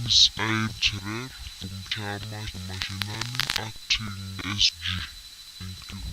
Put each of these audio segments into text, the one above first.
is Abe from Chama Machinani acting SG. Thank you.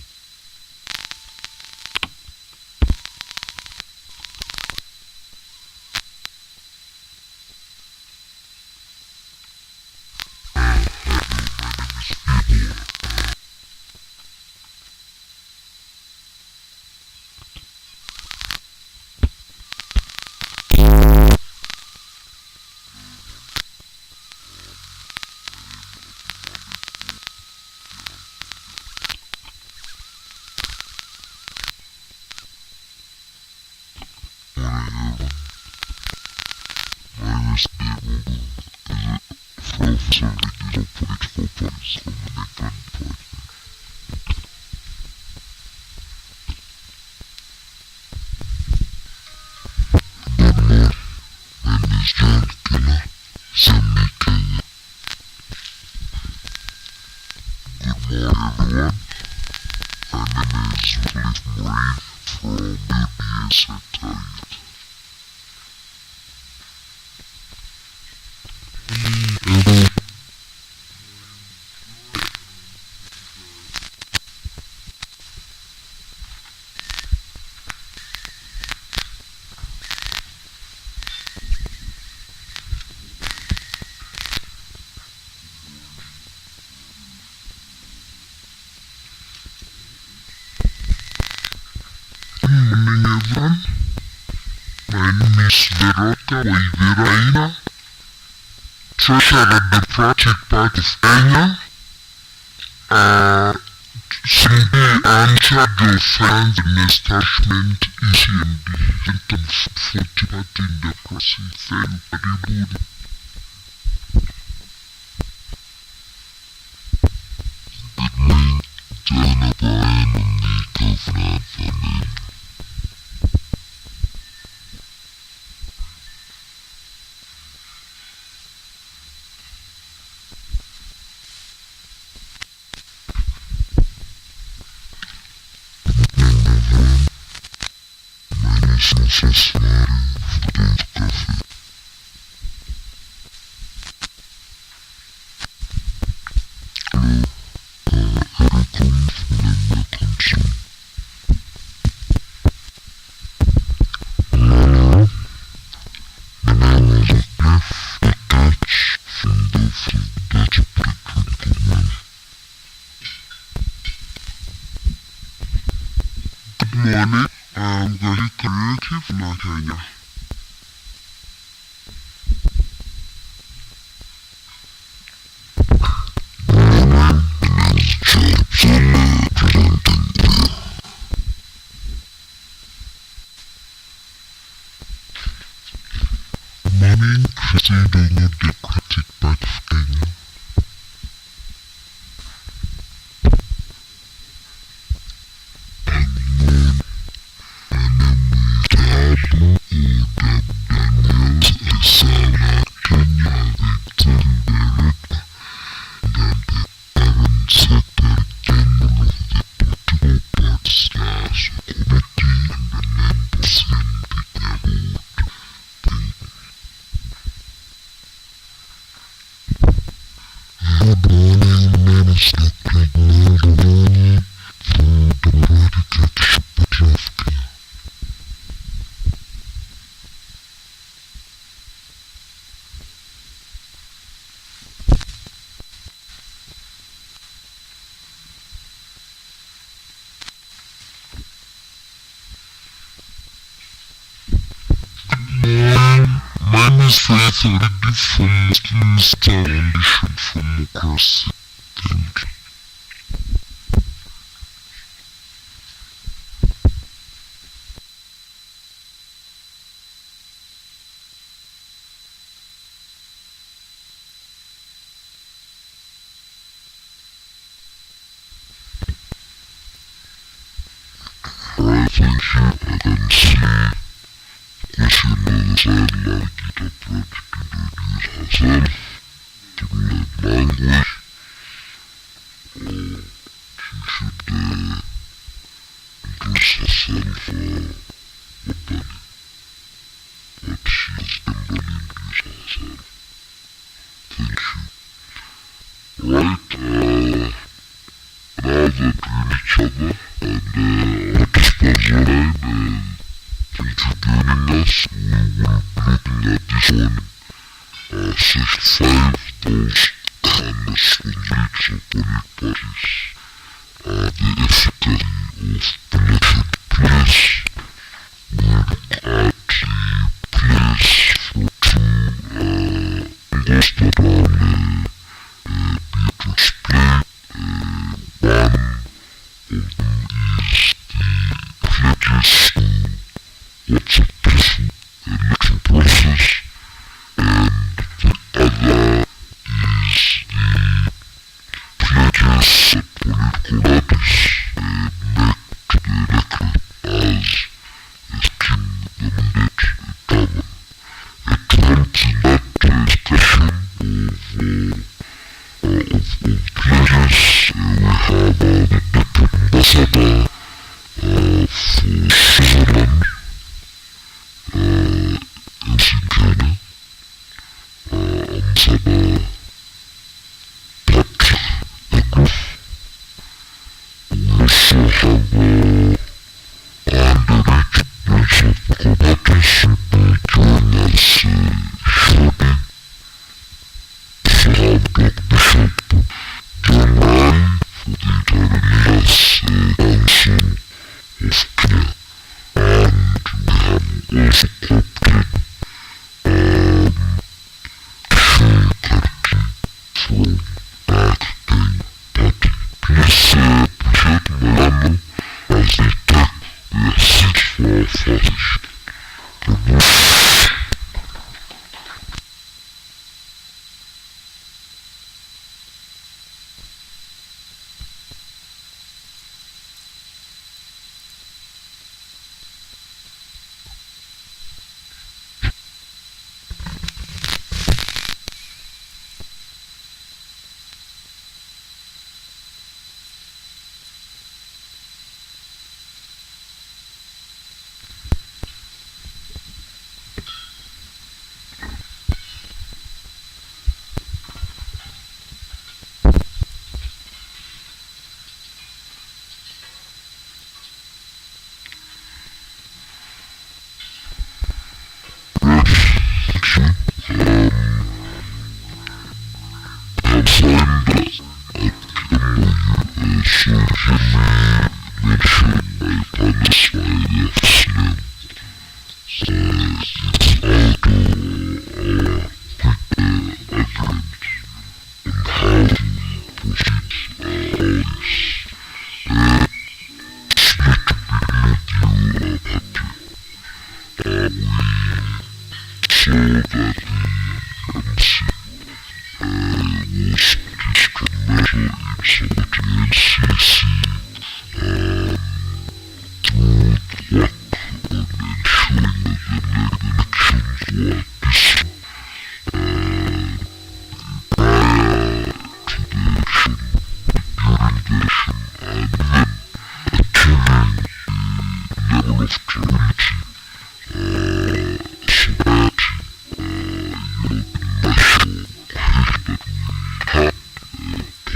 Treasurer of the Democratic Party of Kenya, Simbi and charge of finance and establishment ECMD, Center for Party Democracy. Thank you very much. the Democratic Party of Kenya. Mine is faith already from Muslims foundation for democracy. Thank you. Alright, thank you. I can see question on the side like it approach to introduce herself to learn language, or she should introduce herself openly, but she has never introduced herself. Thank you. Right, now that we know each other and what is possible and thank you for joining us. We will be looking at this one, section 5, those and responsibilities of polling parties, the efficacy of election players. We look at the players for two angles that I'll be able to explain. One of them is the pledges to what's a peaceful election process, and the other is the pledges that political parties make to the electorate as a scheme the mandate to govern. It helps in that discussion of pledges. We have the deputy ambassador for Switzerland, is in Kenya, Ambassador Patrick Egrove. We also have undertaken Prince of Combatants who will join us shortly. We have Doc Bishop, John Ryan for the Inter-Religious Council of Kenya, and we have also co-opted from Back Kenya Party. Please appreciate Milano as they take their seats for our fascist.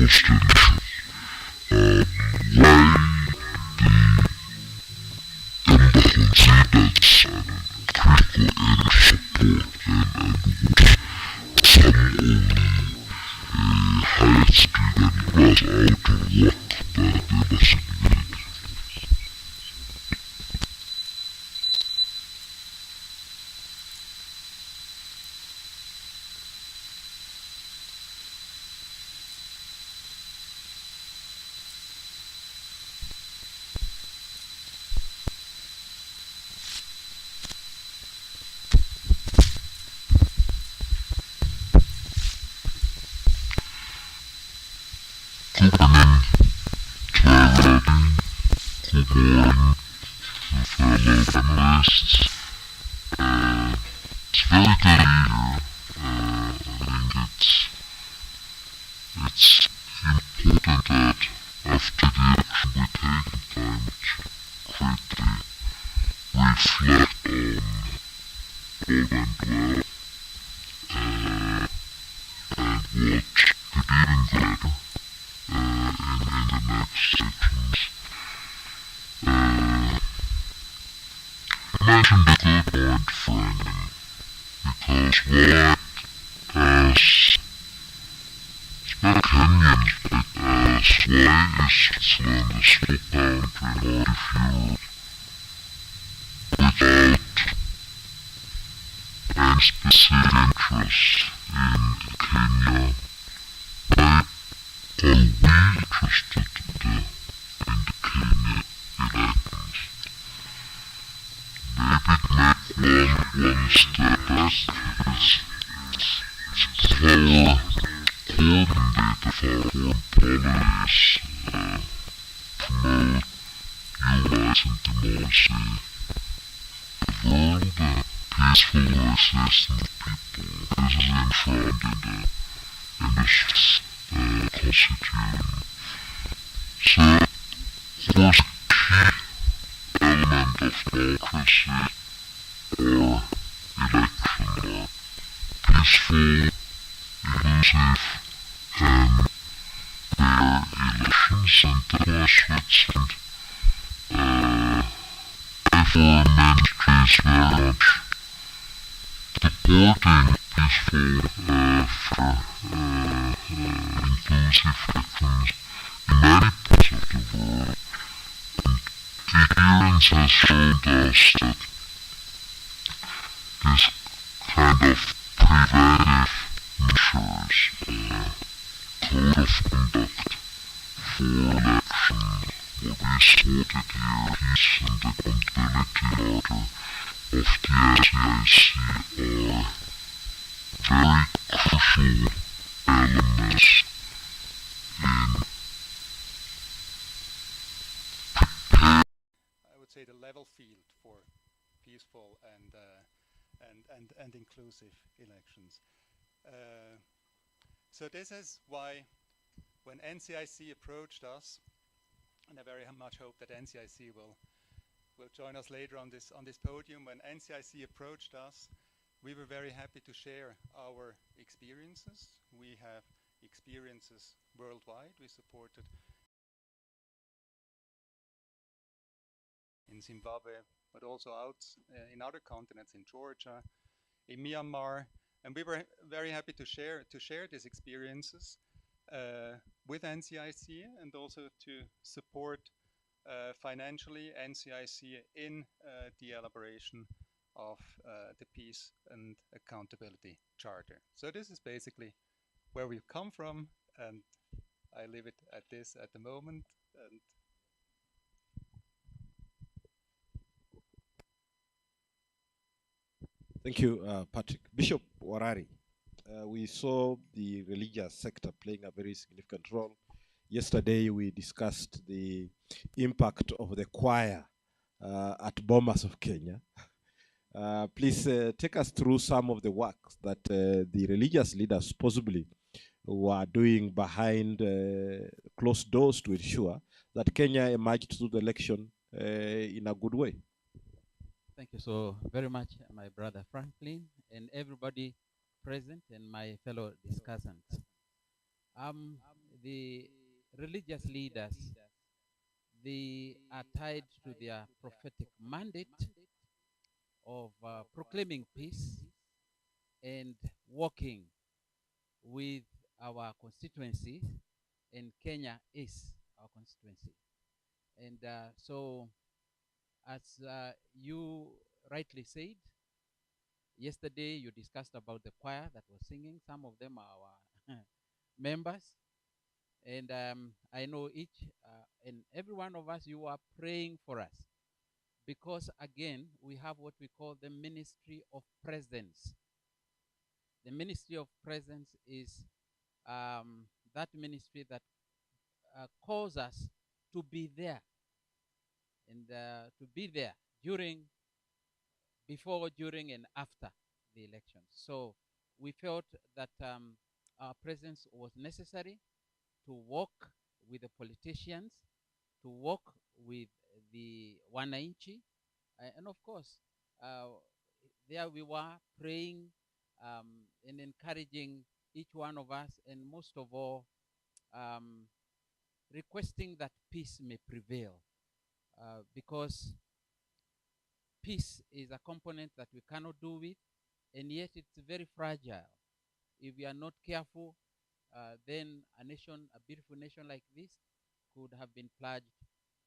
almost anything. Why considers critical air support and some only high speed and was out of work that they must admit. Good morning, fellow panelists. It's very good to be here. I think it's important that after the election we take time to quickly reflect on what went well and what could even go better in the next sections. You mentioned a good point, framing, because what as not Kenyans, but as why is Switzerland a small country not if you're without any specific interest in Kenya? Why are we interested in the Kenya elections? Maybe make one step back is power coordinate of our foreign policies, promote utilize and demolish the world, peaceful resistance people. This is enshrined in this constitution. So, of course, key element of democracy or election are peaceful, inclusive, and fair elections, and of course Switzerland, therefore ministry is very much supporting peaceful, fair, inclusive elections in many parts of the world. The experience has shown us that this kind of preventive measures, code of conduct for election, what we supported here, peace and accountability order of the SCIC are very crucial elements in preparing, I would say, the level field for peaceful and inclusive elections. So this is why when NCIC approached us, and I very much hope that NCIC will join us later on this podium. When NCIC approached us, we were very happy to share our experiences. We have experiences worldwide. We supported in Zimbabwe, but also out in other continents, in Georgia, in Myanmar, and we were very happy to share these experiences with NCIC and also to support financially NCIC in the elaboration of the Peace and Accountability Charter. So this is basically where we've come from, and I leave it at this at the moment. And thank you, Patrick. Bishop Warari, we saw the religious sector playing a very significant role. Yesterday, we discussed the impact of the choir at Bomas of Kenya. Please take us through some of the works that the religious leaders possibly were doing behind closed doors to ensure that Kenya emerged through the election in a good way. Thank you so very much, my brother Franklin, and everybody present and my fellow discussants. the religious leaders, they are tied to their prophetic mandate of proclaiming peace and working with our constituency, and Kenya is our constituency. And so, as you rightly said, yesterday you discussed about the choir that was singing. Some of them are our members. And I know each and every one of us, you are praying for us. Because again, we have what we call the ministry of presence. The ministry of presence is that ministry that calls us to be there, and to be there during, before, during, and after the elections. So we felt that our presence was necessary to work with the politicians, to work with the wananchi, and of course, uh, there we were praying and encouraging each one of us, and most of all, um, requesting that peace may prevail, because peace is a component that we cannot do with, and yet it's very fragile. If we are not careful, then a nation, a beautiful nation like this, could have been plunged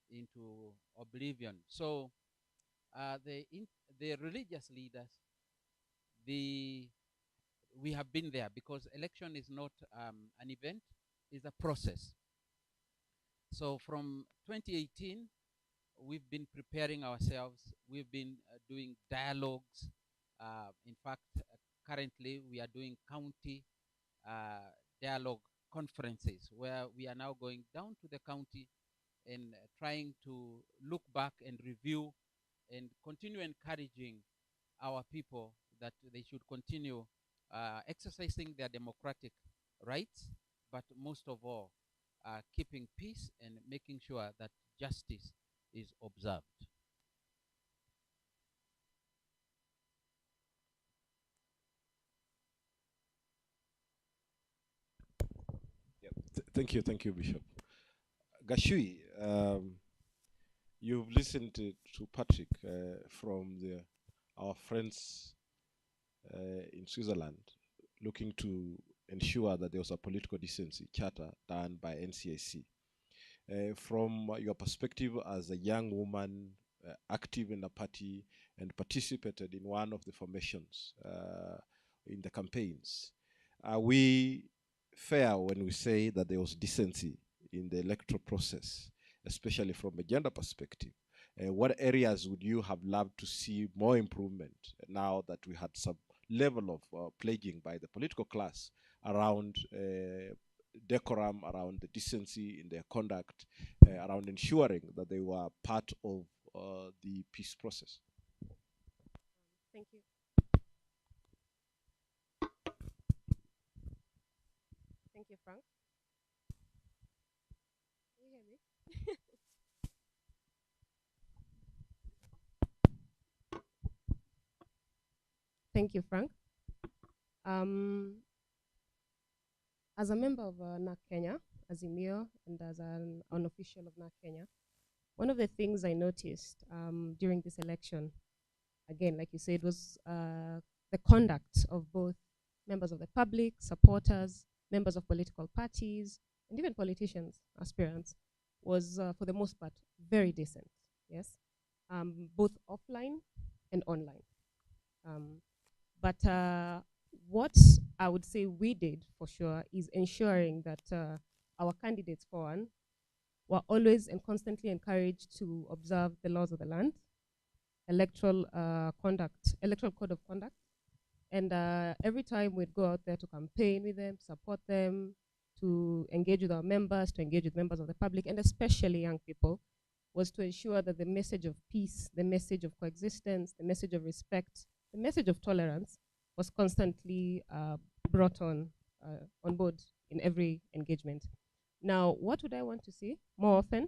into oblivion. So the religious leaders, the we have been there, because election is not an event; it's a process. So from 2018, we've been preparing ourselves. We've been doing dialogues. In fact, currently we are doing county dialogue conferences, where we are now going down to the county and trying to look back and review and continue encouraging our people that they should continue exercising their democratic rights, but most of all, keeping peace and making sure that justice is observed. Thank you, Bishop. Gashui, you've listened to Patrick from our friends in Switzerland, looking to ensure that there was a political decency charter done by NCIC. From your perspective as a young woman active in the party and participated in one of the formations in the campaigns, are we fair when we say that there was decency in the electoral process, especially from a gender perspective? What areas would you have loved to see more improvement now that we had some level of pledging by the political class around decorum, around the decency in their conduct, around ensuring that they were part of the peace process? Thank you. Thank you, Frank. Can you hear me? Thank you, Frank. As a member of NAC Kenya, as Emir, and as an official of NAC Kenya, one of the things I noticed during this election, again, like you said, was the conduct of both members of the public, supporters, members of political parties, and even politicians, aspirants, was for the most part very decent, yes, both offline and online. But what I would say we did for sure is ensuring that our candidates, for one, were always and constantly encouraged to observe the laws of the land, electoral code of conduct. And every time we'd go out there to campaign with them, support them, to engage with our members, to engage with members of the public, and especially young people, was to ensure that the message of peace, the message of coexistence, the message of respect, the message of tolerance was constantly brought on board in every engagement. Now, what would I want to see more often?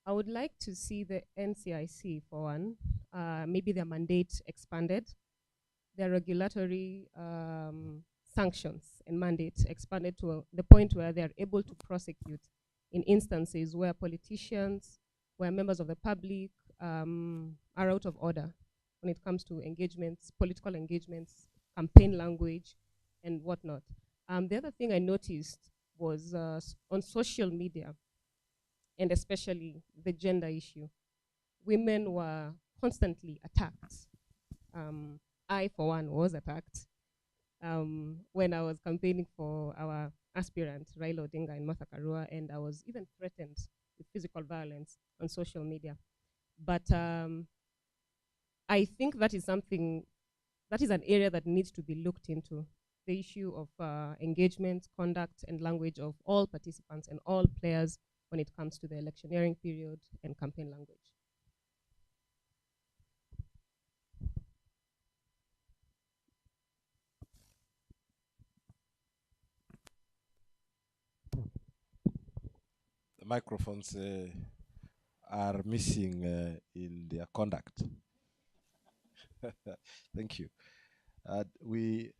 I would like to see the NCIC, for one, maybe their mandate expanded, their regulatory sanctions and mandates expanded to the point where they are able to prosecute in instances where politicians, where members of the public are out of order when it comes to engagements, political engagements, campaign language, and whatnot. The other thing I noticed was on social media, and especially the gender issue, women were constantly attacked. I, for one, was attacked when I was campaigning for our aspirant, Raila Odinga in Martha Karua, and I was even threatened with physical violence on social media. But I think that is something, that is an area that needs to be looked into. The issue of engagement, conduct, and language of all participants and all players when it comes to the electioneering period and campaign language. The microphones are missing in their conduct. Thank you. May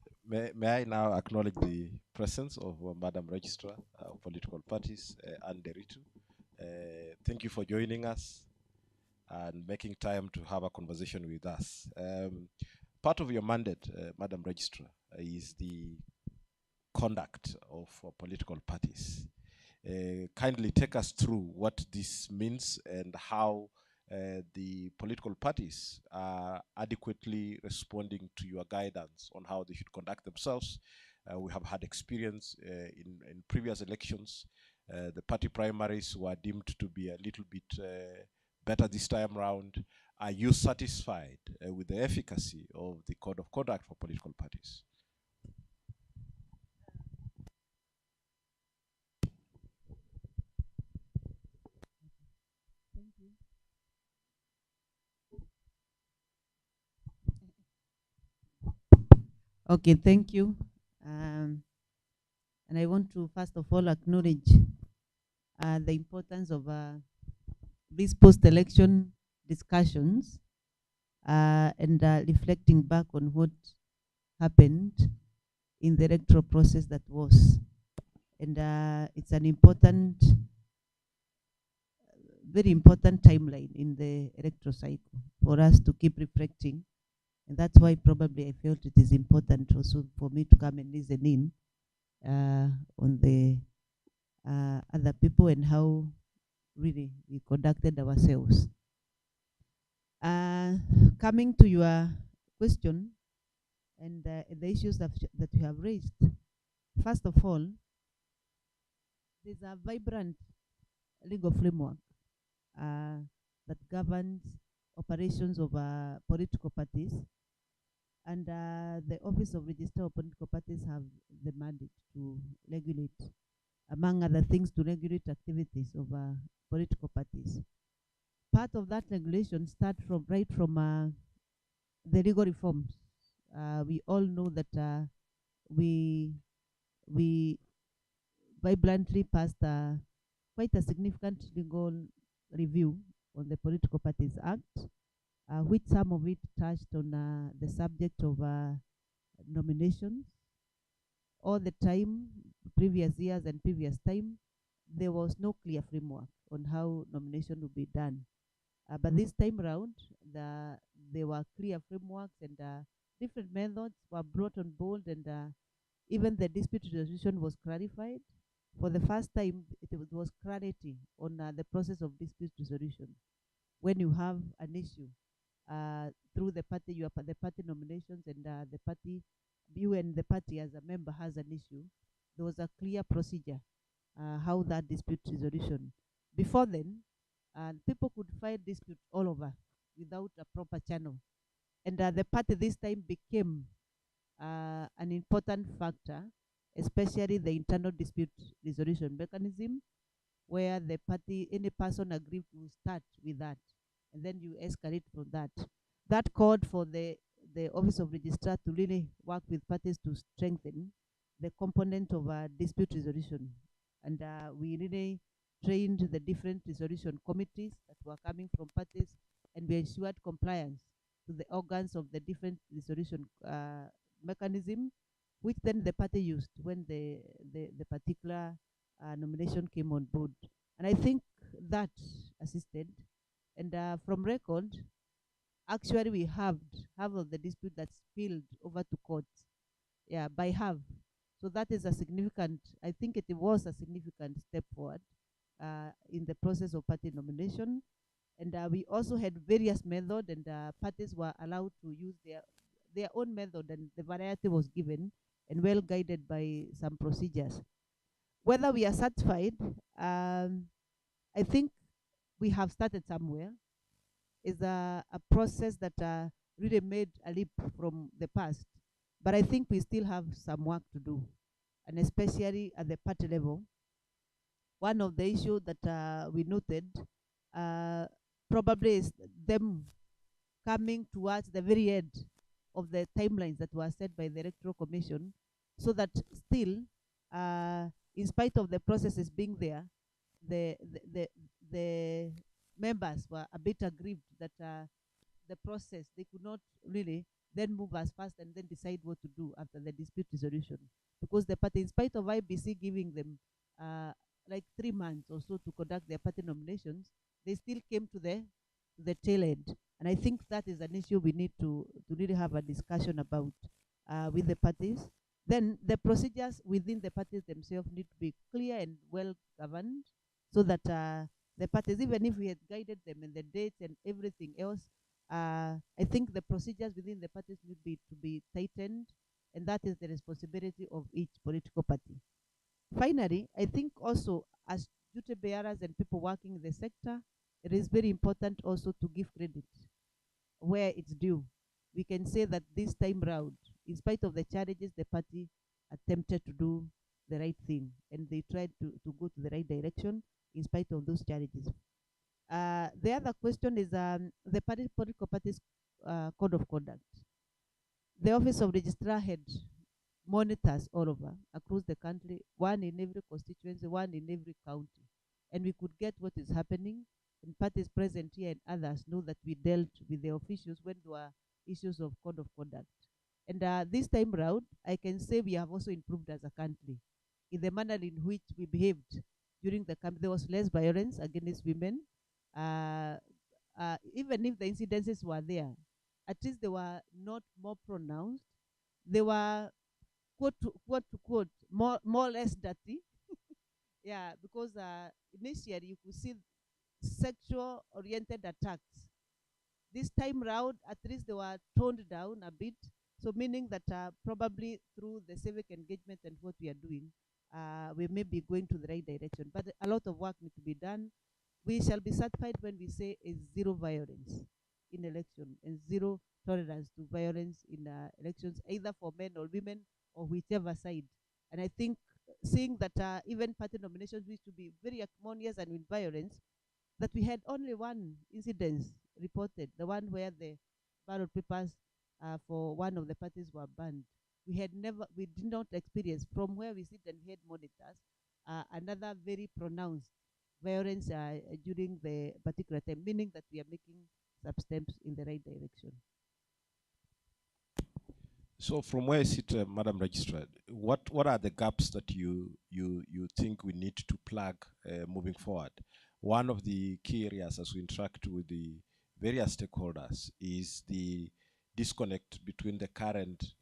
I now acknowledge the presence of Madam Registrar of Political Parties, Anne Deritu. Thank you for joining us and making time to have a conversation with us. Part of your mandate, Madam Registrar, is the conduct of political parties. Kindly take us through what this means and how the political parties are adequately responding to your guidance on how they should conduct themselves. We have had experience in previous elections. The party primaries were deemed to be a little bit better this time around. Are you satisfied with the efficacy of the code of conduct for political parties? Thank you. Okay, thank you. And I want to first of all acknowledge the importance of these post-election discussions and reflecting back on what happened in the electoral process that was. And it's an important, very important timeline in the electoral cycle for us to keep reflecting. And that's why probably I felt it is important also for me to come and listen in on the other people and how really we conducted ourselves. Coming to your question and the issues that you have raised, first of all, there's a vibrant legal framework that governs operations of political parties, and the Office of Registrar of Political Parties have the mandate to regulate, among other things, to regulate activities of political parties. Part of that regulation starts from right from the legal reforms. We all know that we vibrantly passed quite a significant legal review on the Political Parties Act, which some of it touched on the subject of nominations. All the time, previous years and previous time, there was no clear framework on how nomination would be done. But this time around, there were clear frameworks and different methods were brought on board, and even the dispute resolution was clarified. For the first time, it was clarity on the process of dispute resolution. When you have an issue through the party, you have the party nominations, and the party, you and the party as a member has an issue, there was a clear procedure how that dispute resolution. Before then, people could file disputes all over without a proper channel. And the party this time became an important factor, especially the internal dispute resolution mechanism, where the party, any person agreed to start with that, and then you escalate from that. That called for the Office of Registrar to really work with parties to strengthen the component of dispute resolution. And we really trained the different resolution committees that were coming from parties, and we ensured compliance to the organs of the different resolution mechanism which then the party used when the particular nomination came on board. And I think that assisted. And from record, actually we half of the dispute that spilled over to courts, yeah, by half. So that is a significant, I think it was a significant step forward in the process of party nomination. And we also had various methods, and parties were allowed to use their own method, and the variety was given and well guided by some procedures. Whether we are satisfied, I think we have started somewhere. Is a process that really made a leap from the past. But I think we still have some work to do, and especially at the party level. One of the issues that we noted probably is them coming towards the very end of the timelines that were set by the Electoral Commission, so that still, in spite of the processes being there, the the the, the members were a bit aggrieved that the process they could not really then move as fast and then decide what to do after the dispute resolution, because the party, in spite of IBC giving them like 3 months or so to conduct their party nominations, they still came to the tail end. And I think that is an issue we need to really have a discussion about with the parties. Then the procedures within the parties themselves need to be clear and well governed, so that the parties, even if we had guided them in the dates and everything else, I think the procedures within the parties need to be tightened, and that is the responsibility of each political party. Finally, I think also as duty bearers and people working in the sector, it is very important also to give credit where it's due. We can say that this time round, in spite of the challenges, the party attempted to do the right thing, and they tried to go to the right direction in spite of those challenges. The other question is the political parties code of conduct. The Office of Registrar had monitors all over across the country, one in every constituency, one in every county, and we could get what is happening. And parties present here and others know that we dealt with the officials when there were issues of code of conduct. And this time round, I can say we have also improved as a country in the manner in which we behaved during the camp. There was less violence against women. Even if the incidences were there, at least they were not more pronounced. They were quote to quote more or less dirty. Yeah, because initially you could see sexual oriented attacks. This time round, at least they were toned down a bit. So meaning that probably through the civic engagement and what we are doing, we may be going to the right direction. But a lot of work needs to be done. We shall be satisfied when we say it's zero violence in election and zero tolerance to violence in elections, either for men or women or whichever side. And I think seeing that even party nominations used to be very acrimonious and with violence, that we had only one incident reported, the one where the ballot papers for one of the parties were banned. We did not experience, from where we sit and we had monitors, another very pronounced violence during the particular time, meaning that we are making some steps in the right direction. So from where I sit, Madam Registrar, what are the gaps that you think we need to plug moving forward? One of the key areas as we interact with the various stakeholders is the disconnect between the current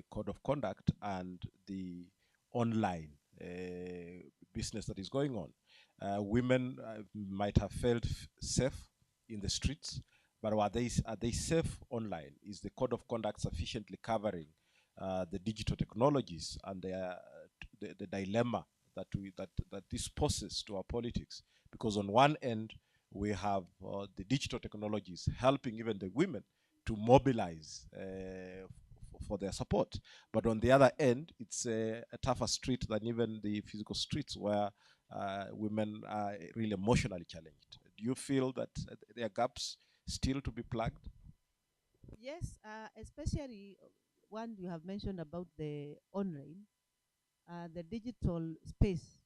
code of conduct and the online business that is going on. Women might have felt safe in the streets, but are they safe online? Is the code of conduct sufficiently covering the digital technologies and the dilemma that this poses to our politics? Because on one end, we have the digital technologies helping even the women to mobilize for their support. But on the other end, it's a tougher street than even the physical streets where women are really emotionally challenged. Do you feel that there are gaps still to be plugged? Yes, especially one you have mentioned about the online, the digital space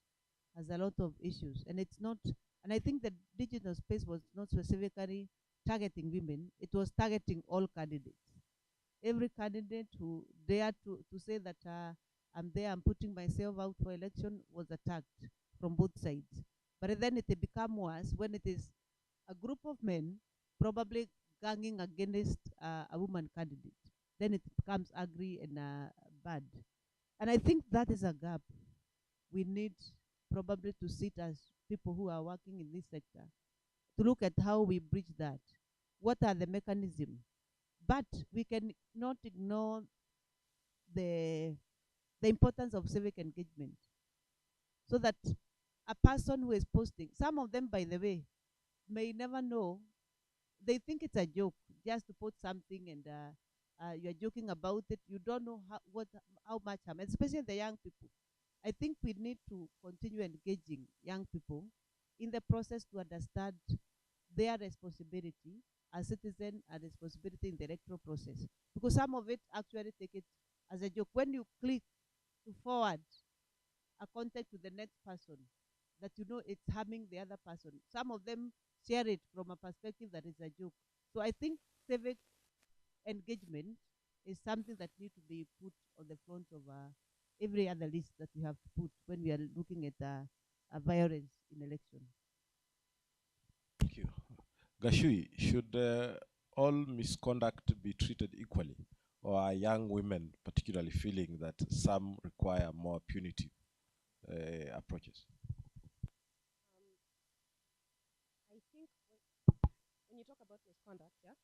has a lot of issues, and it's not. And I think the digital space was not specifically targeting women; it was targeting all candidates. every candidate who dared to say that I'm there, I'm putting myself out for election, was attacked from both sides. But then it become worse when it is a group of men probably ganging against a woman candidate. Then it becomes ugly and bad. And I think that is a gap. We need probably to sit as people who are working in this sector to look at how we bridge that. What are the mechanisms? But we can not ignore the importance of civic engagement, so that a person who is posting, some of them, by the way, may never know. They think it's a joke just to post something, and you're joking about it. You don't know how much harm, especially the young people. I think we need to continue engaging young people in the process to understand their responsibility as citizens and responsibility in the electoral process. Because some of it actually take it as a joke. When you click to forward a contact to the next person, that you know it's harming the other person. Some of them share it from a perspective that is a joke. So I think civic engagement is something that needs to be put on the front of every other list that we have to put when we are looking at violence in election. Thank you. Gashui, should all misconduct be treated equally, or are young women particularly feeling that some require more punitive approaches? I think when you talk about misconduct, yeah,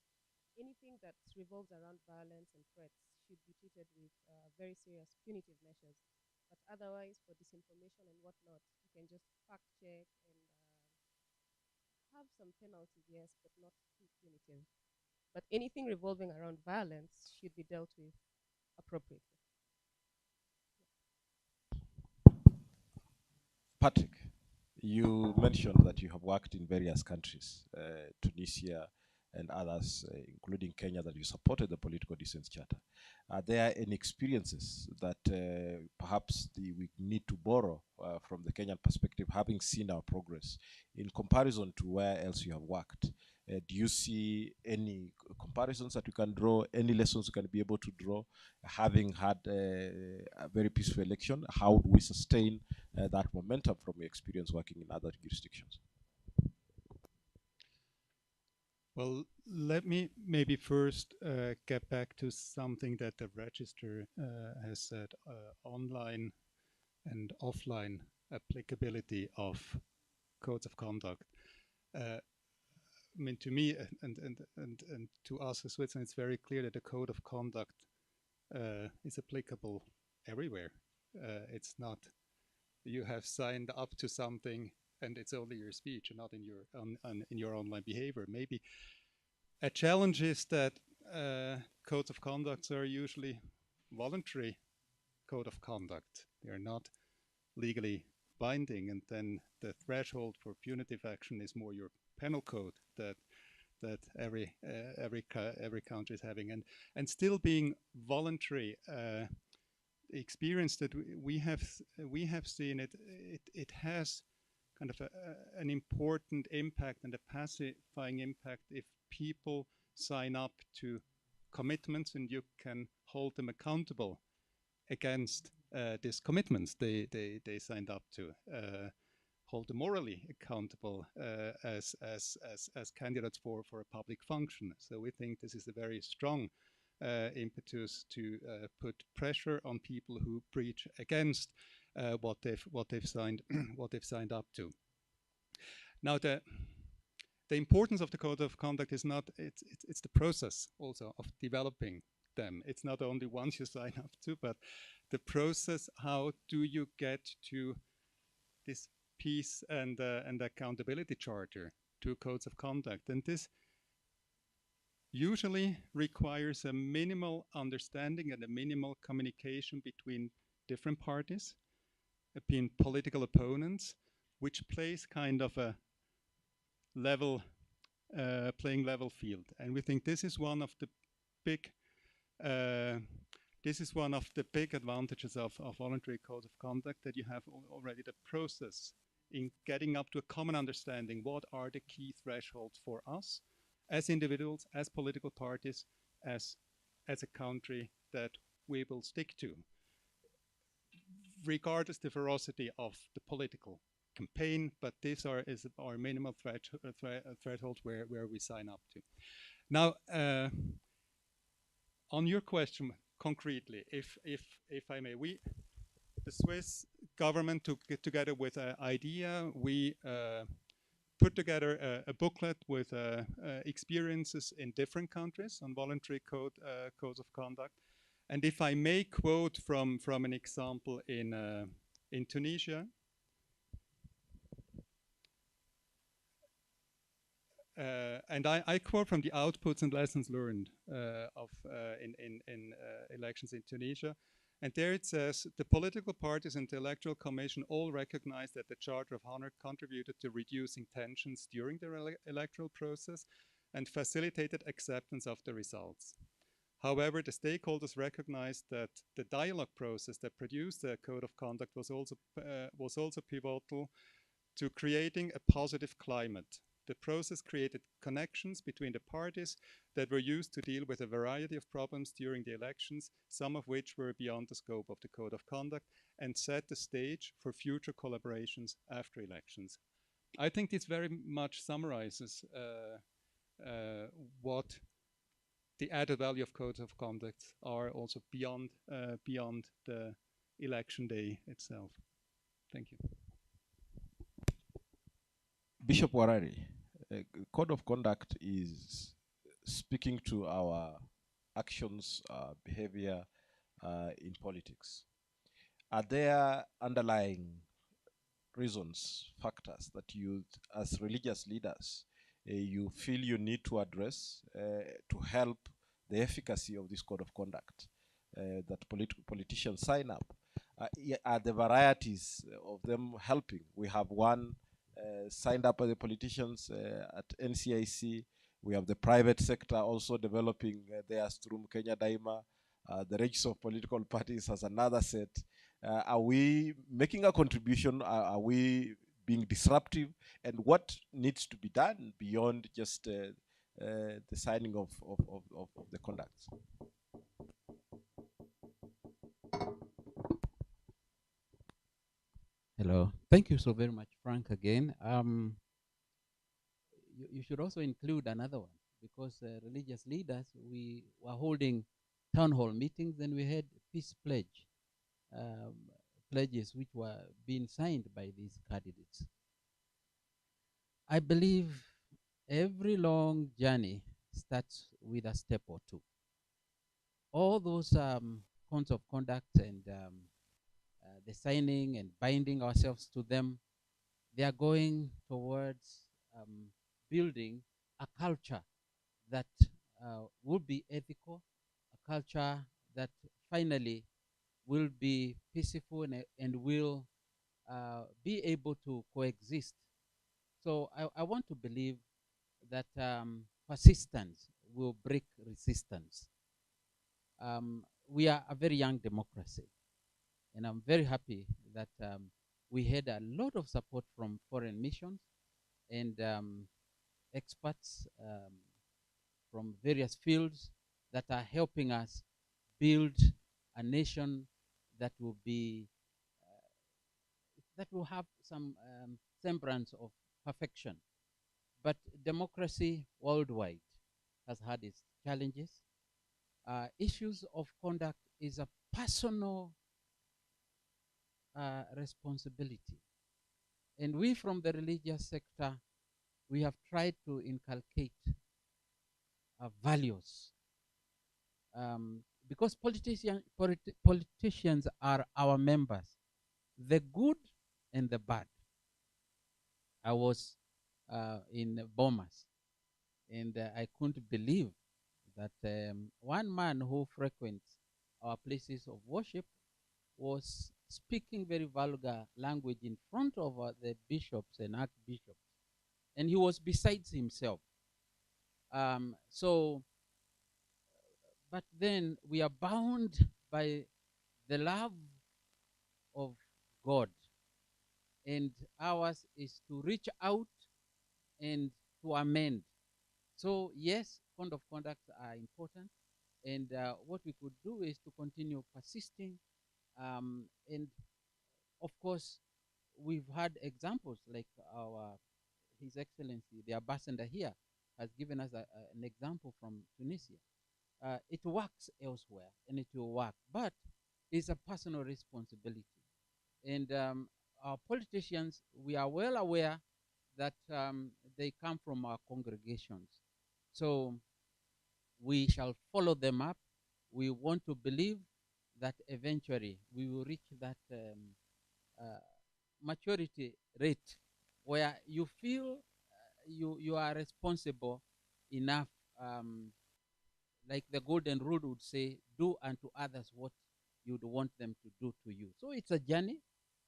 anything that revolves around violence and threats should be treated with very serious punitive measures. But otherwise, for disinformation and whatnot, you can just fact check and have some penalties, yes, but not too punitive. But anything revolving around violence should be dealt with appropriately. Patrick, you mentioned that you have worked in various countries, Tunisia and others, including Kenya, that you supported the Political Dissent Charter. Are there any experiences that perhaps we need to borrow from the Kenyan perspective, having seen our progress in comparison to where else you have worked? Do you see any comparisons that you can draw, any lessons you can be able to draw, having had a very peaceful election? How do we sustain that momentum from your experience working in other jurisdictions? Well, let me maybe first get back to something that the register has said, online and offline applicability of codes of conduct. I mean, to me and to us as Switzerland, it's very clear that the code of conduct is applicable everywhere. It's not you have signed up to something and it's only your speech and not in your online behavior. Maybe a challenge is that codes of conduct are usually voluntary code of conduct. They are not legally binding, and then the threshold for punitive action is more your penal code that every country is having, and still being voluntary. The experience that we have seen it has kind of an important impact and a pacifying impact if people sign up to commitments and you can hold them accountable against these commitments they signed up to. Hold them morally accountable as candidates for a public function. So we think this is a very strong impetus to put pressure on people who preach against what they've signed up to. Now the importance of the code of conduct is not it's the process also of developing them. It's not only once you sign up to, but the process. How do you get to this peace and accountability charter, to codes of conduct? And this usually requires a minimal understanding and a minimal communication between different parties, between political opponents, which plays kind of a level playing level field. And we think this is one of the big advantages of voluntary codes of conduct, that you have already the process in getting up to a common understanding. What are the key thresholds for us as individuals, as political parties, as as a country that we will stick to, regardless the ferocity of the political campaign. But this is our minimal threshold where we sign up to. Now, on your question concretely, if I may, the Swiss government together with IDEA, we put together a booklet with experiences in different countries on voluntary codes of conduct. And if I may quote from an example in Tunisia, and I quote from the outputs and lessons learned in elections in Tunisia. And there it says, the political parties and the Electoral Commission all recognize that the Charter of Honor contributed to reducing tensions during the electoral process and facilitated acceptance of the results. However, the stakeholders recognized that the dialogue process that produced the Code of Conduct was also pivotal to creating a positive climate. The process created connections between the parties that were used to deal with a variety of problems during the elections, some of which were beyond the scope of the Code of Conduct, and set the stage for future collaborations after elections. I think this very much summarizes what the added value of codes of conduct are also beyond the election day itself. Thank you. Bishop Warari, code of conduct is speaking to our actions, behavior in politics. Are there underlying reasons, factors that you, as religious leaders, you feel you need to address to help the efficacy of this code of conduct that politicians sign up? Are the varieties of them helping? We have one signed up by the politicians at NCIC. We have the private sector also developing theirs through Kenya Daima. The register of political parties has another set. Are we making a contribution? Are we being disruptive? And what needs to be done beyond just the signing of the conducts? Hello. Thank you so very much, Frank, again. You should also include another one, because religious leaders, we were holding town hall meetings and we had peace pledges which were being signed by these candidates. I believe every long journey starts with a step or two. All those codes of conduct and the signing and binding ourselves to them, they are going towards building a culture that will be ethical, a culture that finally will be peaceful and will be able to coexist. So I want to believe that persistence will break resistance. We are a very young democracy, and I'm very happy that we had a lot of support from foreign missions and experts from various fields that are helping us build a nation that will be that will have some semblance of perfection. But democracy worldwide has had its challenges. Issues of conduct is a personal responsibility. And we from the religious sector, we have tried to inculcate values. Because politicians are our members, the good and the bad. I was in Bomas, and I couldn't believe that one man who frequents our places of worship was speaking very vulgar language in front of the bishops and archbishops, and he was besides himself. But then we are bound by the love of God, and ours is to reach out and to amend. So yes, code of conduct are important, And what we could do is to continue persisting. And of course, we've had examples like His Excellency, the ambassador here, has given us an example from Tunisia. It works elsewhere, and it will work, but it's a personal responsibility. And our politicians, we are well aware that they come from our congregations. So we shall follow them up. We want to believe that eventually we will reach that uh, maturity rate where you feel you are responsible enough, like the golden rule would say, do unto others what you'd want them to do to you. So it's a journey,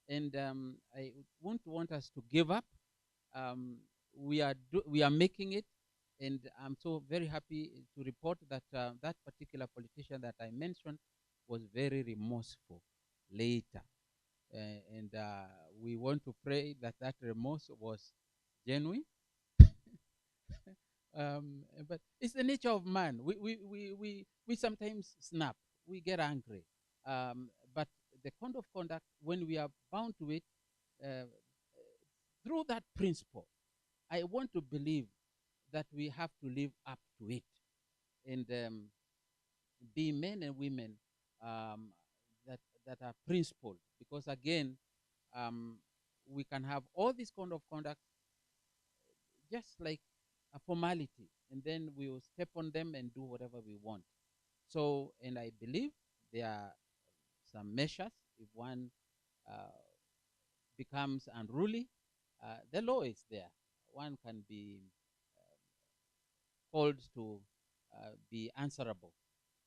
and I won't want us to give up. Um, we are making it, and I'm so very happy to report that that particular politician that I mentioned was very remorseful later. And we want to pray that that remorse was genuine. But it's the nature of man. We sometimes snap, we get angry. But the code of conduct, when we are bound to it, uh, through that principle, I want to believe that we have to live up to it, and be men and women um, that are principled. Because again, um, we can have all this kind of conduct just like a formality, and then we will step on them and do whatever we want. So, and I believe there are some measures. If one uh, becomes unruly, the law is there. One can be called to be answerable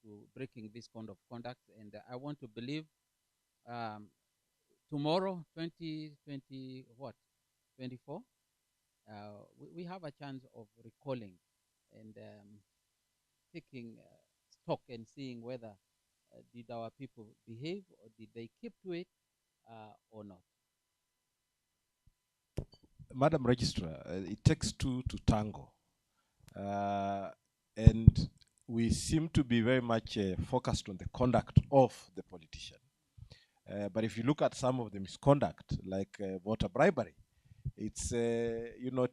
to breaking this kind of conduct. And I want to believe um, tomorrow, 2020, what, 24, we have a chance of recalling and taking stock and seeing whether did our people behave, or did they keep to it, or not. Madam Registrar, it takes two to tango. And we seem to be very much focused on the conduct of the politician. But if you look at some of the misconduct, like voter bribery, it's,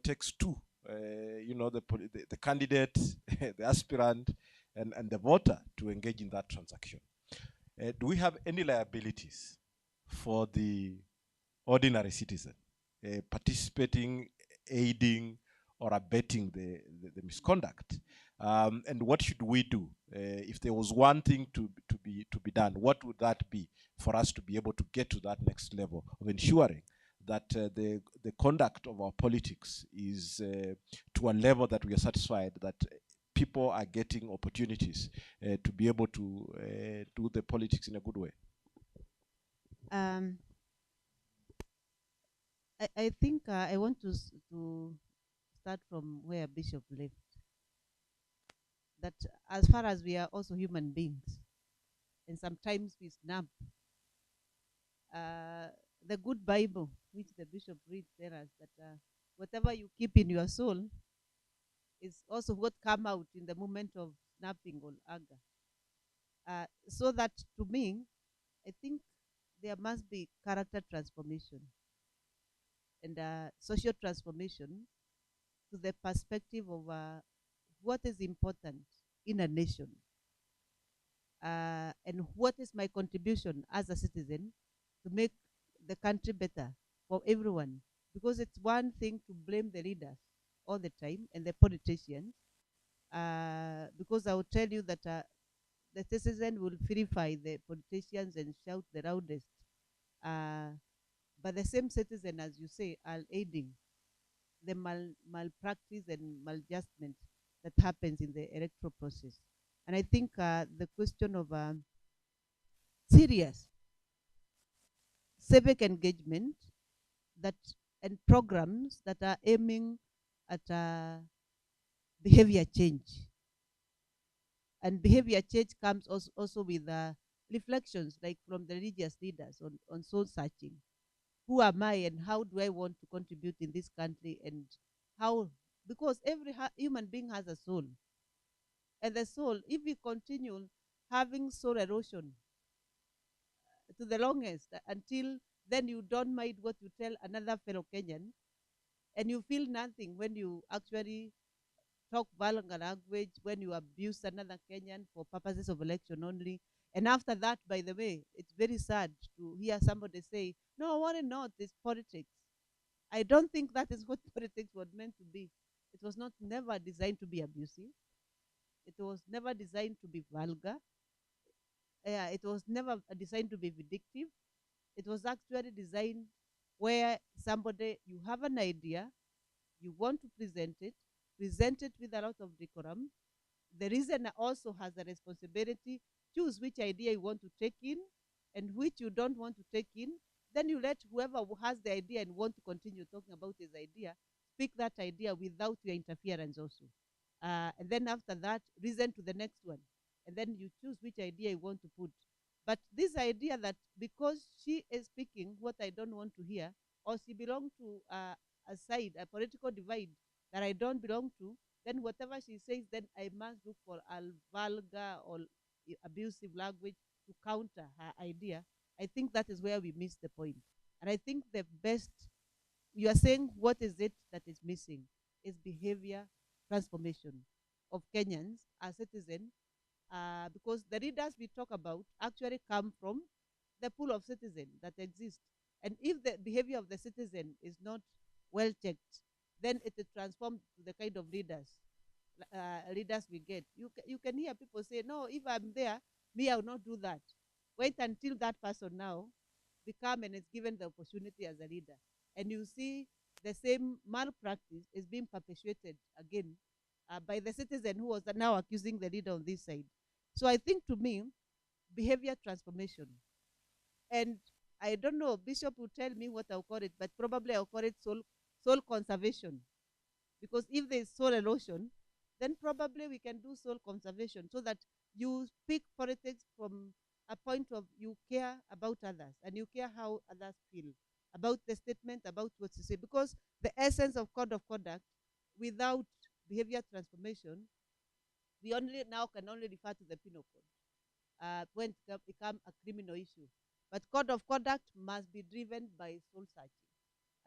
takes two. The candidate, the aspirant, and the voter to engage in that transaction. Do we have any liabilities for the ordinary citizen participating, aiding, or abetting the misconduct? And what should we do if there was one thing to be done? What would that be for us to be able to get to that next level of ensuring that the conduct of our politics is to a level that we are satisfied that people are getting opportunities to be able to do the politics in a good way? Um, I think I want to start from where Bishop left. That as far as we are also human beings, and sometimes we snap. The good Bible, which the Bishop reads, tells us that whatever you keep in your soul is also what come out in the moment of snapping or anger. So that to me, I think there must be character transformation and social transformation to the perspective of what is important in a nation and what is my contribution as a citizen to make the country better for everyone. Because it's one thing to blame the leaders all the time and the politicians, because I will tell you that the citizen will vilify the politicians and shout the loudest. But the same citizen, as you say, are aiding the malpractice and maladjustment that happens in the electoral process. And I think the question of serious civic engagement that and programs that are aiming at behavior change. And behavior change comes also with reflections like from the religious leaders on soul searching. Who am I and how do I want to contribute in this country, and how, because every human being has a soul. And the soul, if we continue having soul erosion to the longest, until then you don't mind what you tell another fellow Kenyan, and you feel nothing when you actually talk vulgar language, when you abuse another Kenyan for purposes of election only. And after that, by the way, it's very sad to hear somebody say, no, worry not, it's politics. I don't think that is what politics was meant to be. It was not never designed to be abusive. It was never designed to be vulgar. It was never designed to be vindictive. It was actually designed where somebody, you have an idea, you want to present it with a lot of decorum. The reason also has a responsibility, choose which idea you want to take in and which you don't want to take in. Then you let whoever has the idea and want to continue talking about his idea, speak that idea without your interference also. And then after that, reason to the next one. And then you choose which idea you want to put. But this idea that because she is speaking what I don't want to hear, or she belongs to a side, a political divide that I don't belong to, then whatever she says, then I must look for a vulgar or abusive language to counter her idea. I think that is where we miss the point. And I think the best, you are saying what is it that is missing is behavior transformation of Kenyans as citizens, because the leaders we talk about actually come from the pool of citizens that exist. And if the behavior of the citizen is not well checked, then it will transform to the kind of leaders we get. You can hear people say, no, if I'm there, me, I will not do that. Wait until that person now become and is given the opportunity as a leader. And you see the same malpractice is being perpetuated again by the citizen who was now accusing the leader on this side. So I think, to me, behavior transformation. And I don't know, Bishop will tell me what I'll call it, but probably I'll call it soul conservation. Because if there is soul erosion, then probably we can do soul conservation so that you speak politics from a point of you care about others and you care how others feel about the statement, about what you say. Because the essence of code of conduct, without behavior transformation, we only now can only refer to the penal code when it becomes a criminal issue. But code of conduct must be driven by soul searching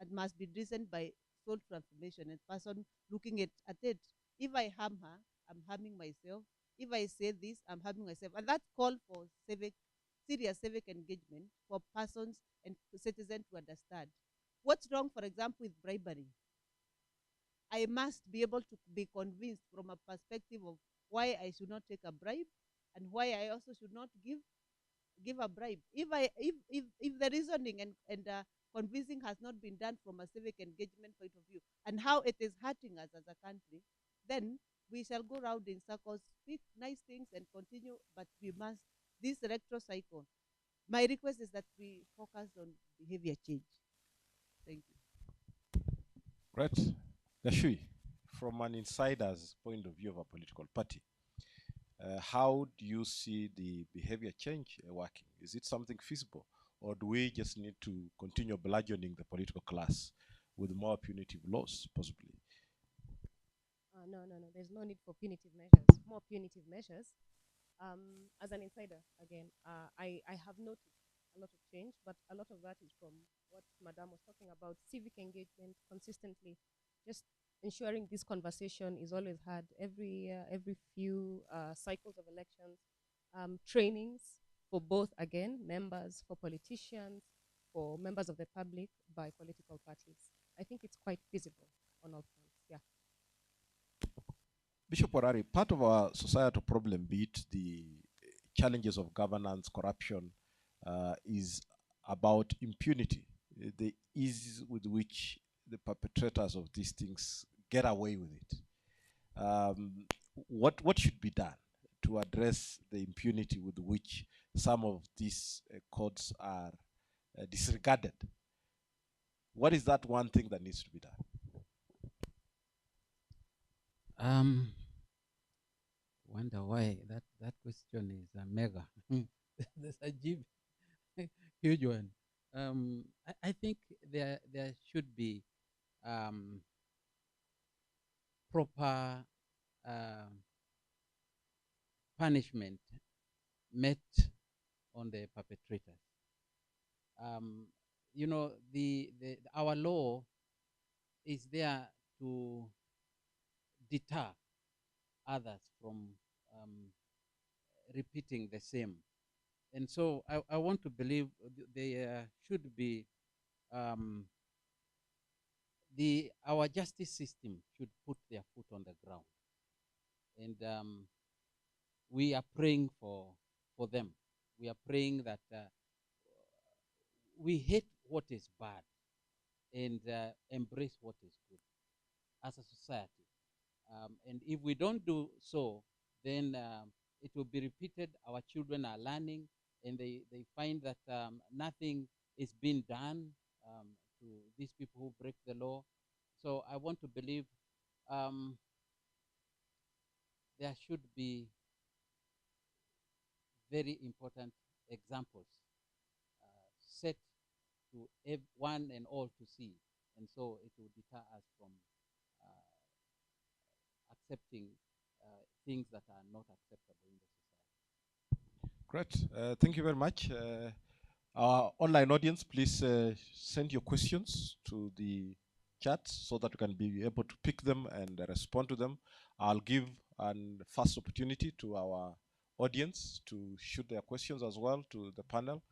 and must be driven by soul transformation and person looking at it. If I harm her, I'm harming myself. If I say this, I'm harming myself. And that call for serious civic engagement for persons and citizens to understand. What's wrong, for example, with bribery? I must be able to be convinced from a perspective of why I should not take a bribe and why I also should not give a bribe. If the reasoning and convincing has not been done from a civic engagement point of view and how it is hurting us as a country, then we shall go round in circles, speak nice things and continue, but we must, this electoral cycle, my request is that we focus on behavior change. Thank you. Right. Gashui, from an insider's point of view of a political party, how do you see the behavior change working? Is it something feasible? Or do we just need to continue bludgeoning the political class with more punitive laws, possibly? No. There's no need for punitive measures, more punitive measures. As an insider, again, I have noticed a lot of change, but a lot of that is from what Madame was talking about, civic engagement consistently, just ensuring this conversation is always had every few cycles of elections, trainings for both, again, members, for politicians, for members of the public by political parties. I think it's quite feasible on all fronts, yeah. Bishop Warari, part of our societal problem, be it the challenges of governance, corruption, is about impunity, the ease with which the perpetrators of these things get away with it. What should be done to address the impunity with which some of these codes are disregarded? What is that one thing that needs to be done? Wonder why that question is a mega. That's a huge one. I think there should be proper punishment met on the perpetrators. You know, our law is there to deter others from repeating the same. And so I want to believe there should be our justice system should put their foot on the ground. And we are praying for them. We are praying that we hate what is bad and embrace what is good as a society. And if we don't do so, then it will be repeated. Our children are learning, and they find that nothing is being done to these people who break the law. So I want to believe there should be very important examples set to one and all to see, and so it will deter us from accepting things that are not acceptable in the society. Great. Thank you very much. Our online audience, please send your questions to the chat so that we can be able to pick them and respond to them. I'll give a first opportunity to our audience to shoot their questions as well to the panel.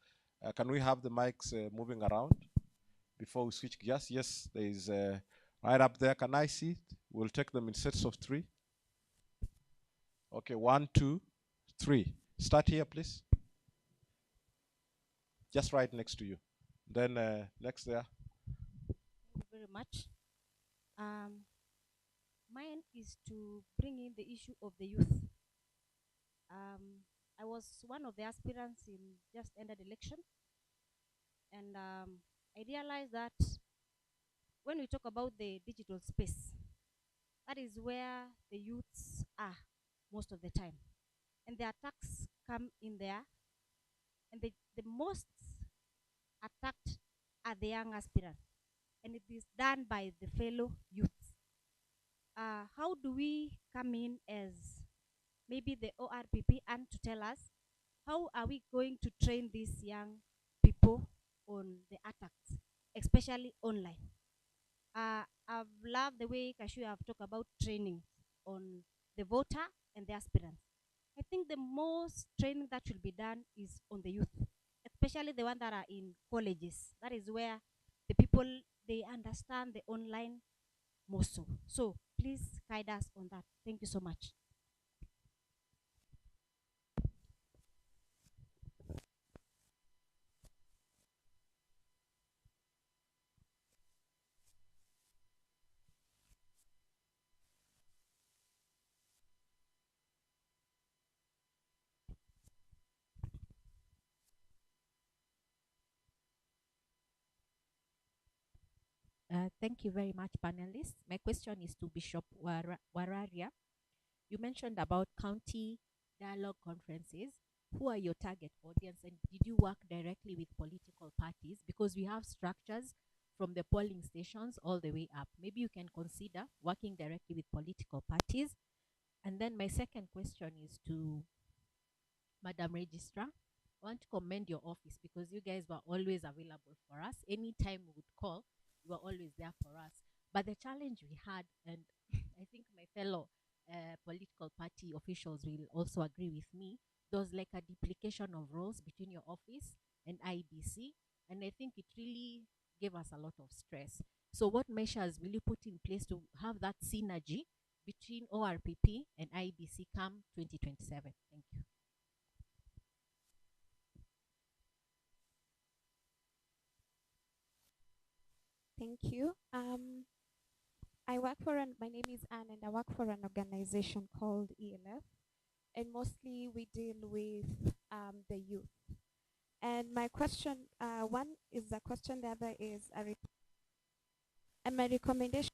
Can we have the mics moving around before we switch gears? Yes, there is right up there. Can I see it? We'll take them in sets of 3. Okay, 1, 2, 3. Start here, please. Just right next to you. Then next there. Thank you very much. Mine is to bring in the issue of the youth. I was one of the aspirants in just ended election, and I realized that when we talk about the digital space, that is where the youths are most of the time, and the attacks come in there, and the most attacked are the young aspirants, and it is done by the fellow youths. How do we come in as maybe the ORPP and to tell us how are we going to train these young people on the attacks, especially online? I've loved the way Kashu have talked about training on the voter and the aspirants. I think the most training that should be done is on the youth, especially the ones that are in colleges. That is where the people, they understand the online more so. So please guide us on that. Thank you so much. Thank you very much, panelists. My question is to Bishop Wararia. You mentioned about county dialogue conferences. Who are your target audience, and did you work directly with political parties? Because we have structures from the polling stations all the way up. Maybe you can consider working directly with political parties. And then my second question is to Madam Registrar. I want to commend your office because you guys were always available for us. Anytime we would call, you were always there for us. But the challenge we had, and I think my fellow political party officials will also agree with me, there was like a duplication of roles between your office and IBC. And I think it really gave us a lot of stress. So what measures will you put in place to have that synergy between ORPP and IBC come 2027? Thank you. Thank you. My name is Annan, and I work for an organization called ELF, and mostly we deal with the youth. And my question, one is a question, the other is and my recommendation.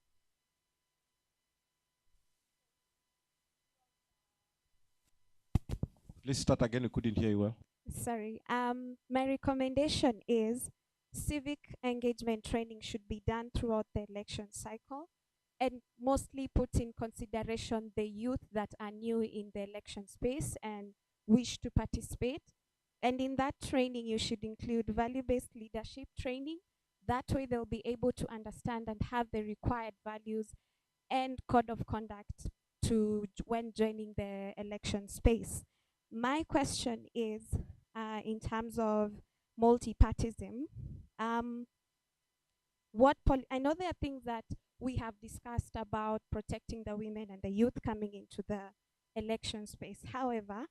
Please start again. We couldn't hear you well. Sorry. My recommendation is civic engagement training should be done throughout the election cycle, and mostly put in consideration the youth that are new in the election space and wish to participate. And in that training, you should include value-based leadership training. That way they'll be able to understand and have the required values and code of conduct when joining the election space. My question is, in terms of multi-partism, I know there are things that we have discussed about protecting the women and the youth coming into the election space. However,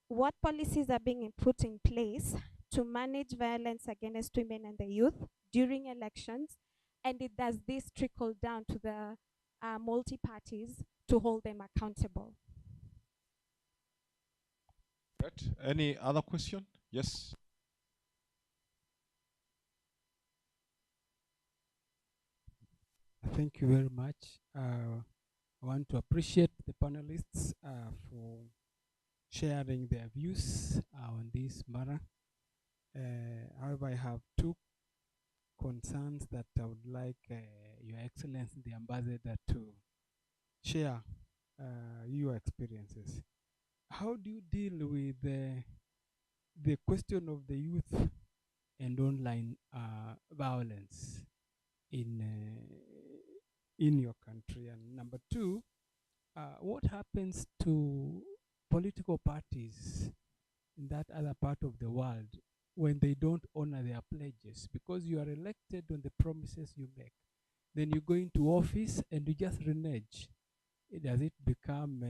what policies are being put in place to manage violence against women and the youth during elections, and does this trickle down to the multi-parties to hold them accountable? Right. Any other question? Yes. Thank you very much. I want to appreciate the panelists for sharing their views on this matter. However, I have two concerns that I would like Your Excellency, the Ambassador, to share your experiences. How do you deal with the question of the youth and online violence in your country? And number two, what happens to political parties in that other part of the world when they don't honor their pledges? Because you are elected on the promises you make, then you go into office and you just renege. Does it become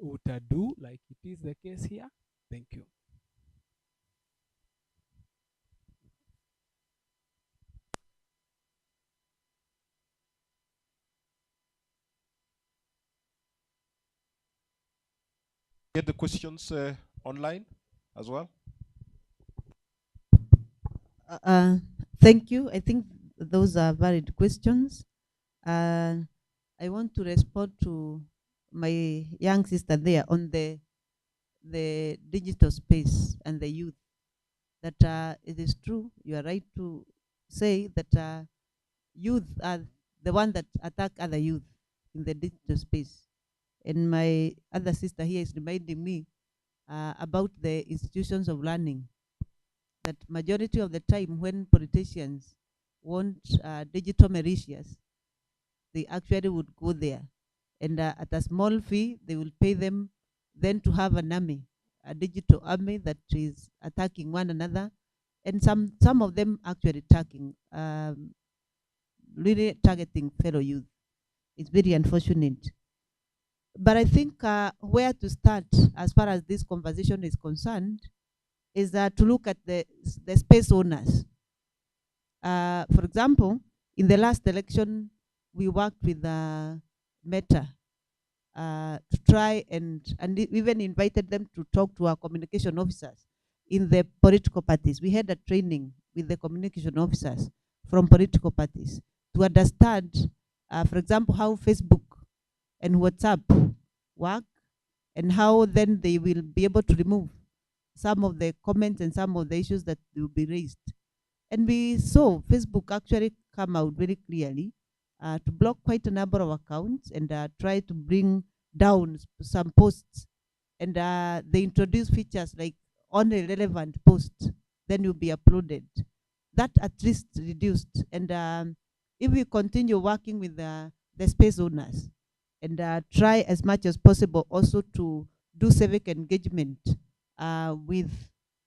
utadu like it is the case here? Thank you. Get the questions online as well. Thank you. I think those are valid questions. I want to respond to my young sister there on the digital space and the youth. That it is true. You are right to say that youth are the one that attack other youth in the digital space. And my other sister here is reminding me about the institutions of learning, that majority of the time when politicians want digital militias, they actually would go there, and at a small fee, they will pay them then to have an army, a digital army that is attacking one another, and some of them actually attacking, really targeting fellow youth. It's very unfortunate. But I think where to start as far as this conversation is concerned is to look at the space owners. For example, in the last election, we worked with Meta to try and even invited them to talk to our communication officers in the political parties. We had a training with the communication officers from political parties to understand, for example, how Facebook and WhatsApp work, and how then they will be able to remove some of the comments and some of the issues that will be raised. And we saw Facebook actually come out very clearly to block quite a number of accounts and try to bring down some posts. And they introduce features like only relevant posts then will be uploaded. That at least reduced. And if we continue working with the space owners and try as much as possible also to do civic engagement with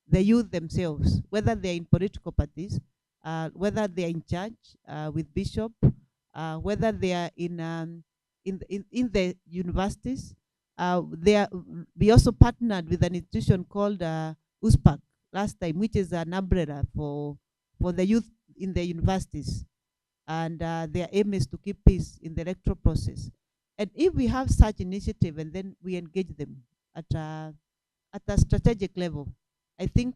the youth themselves, whether they're in political parties, whether they're in church with bishop, whether they are in the universities. We also partnered with an institution called USPAC last time, which is an umbrella for the youth in the universities. And their aim is to keep peace in the electoral process. And if we have such initiative and then we engage them at a strategic level, I think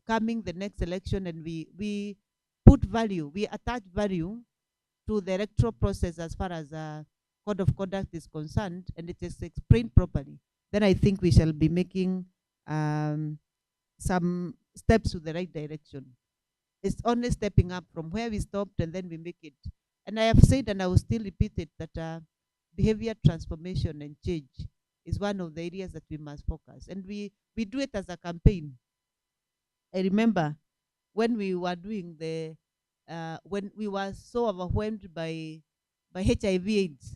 coming the next election and we put value, we attach value to the electoral process as far as code of conduct is concerned, and it is explained properly, then I think we shall be making some steps to the right direction. It's only stepping up from where we stopped and then we make it And I have said, and I will still repeat it, that behavior transformation and change is one of the areas that we must focus. And we do it as a campaign. I remember when we were doing when we were so overwhelmed by HIV/AIDS,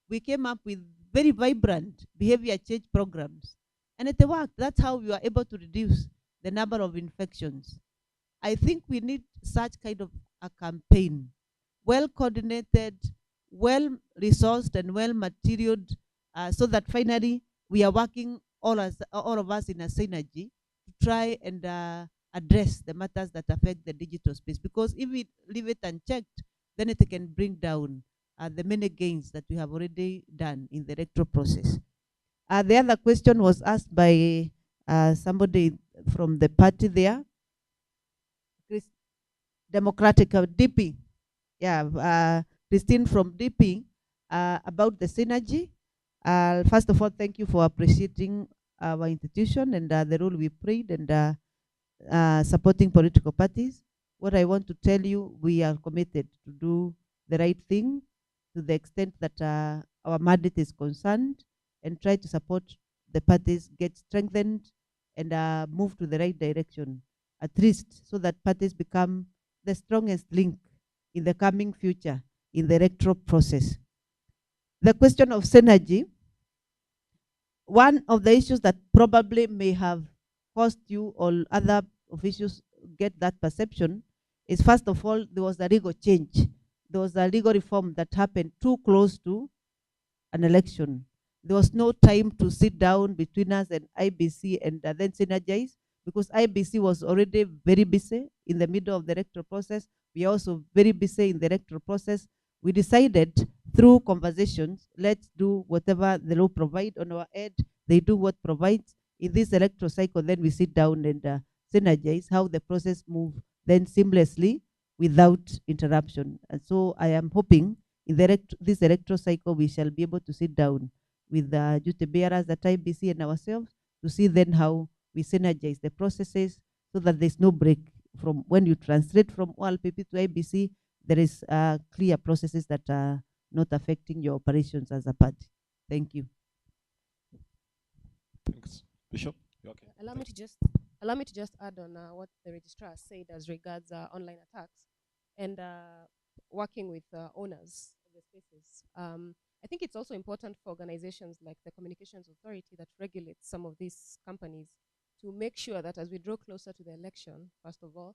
we came up with very vibrant behavior change programs. And it worked. That's how we were able to reduce the number of infections. I think we need such kind of a campaign, well coordinated, well resourced, and well materialed, so that finally we are working all of us in a synergy to try and address the matters that affect the digital space. Because if we leave it unchecked, then it can bring down the many gains that we have already done in the electoral process. The other question was asked by somebody from the party there, Democratic DP. Yeah, Christine from DP, about the synergy. First of all, thank you for appreciating our institution and the role we played and supporting political parties. What I want to tell you, we are committed to do the right thing to the extent that our mandate is concerned, and try to support the parties get strengthened and move to the right direction, at least so that parties become the strongest link in the coming future in the electoral process. The question of synergy, one of the issues that probably may have caused you or other officials get that perception is, first of all, there was a legal change. There was a legal reform that happened too close to an election. There was no time to sit down between us and IBC and then synergize, because IBC was already very busy in the middle of the electoral process. We are also very busy in the electoral process. We decided through conversations, let's do whatever the law provides on our end. They do what provides. In this electoral cycle, then we sit down and synergize how the process moves then seamlessly without interruption. And so I am hoping in this electoral cycle, we shall be able to sit down with the duty bearers at IBC and ourselves to see then how we synergize the processes, so that there's no break from when you translate from OLPP to IBC. There is clear processes that are not affecting your operations as a party. Thank you. Thanks. Bishop, you okay? Allow me to just add on what the registrar said as regards online attacks and working with owners of the spaces. I think it's also important for organizations like the Communications Authority that regulates some of these companies to make sure that as we draw closer to the election, first of all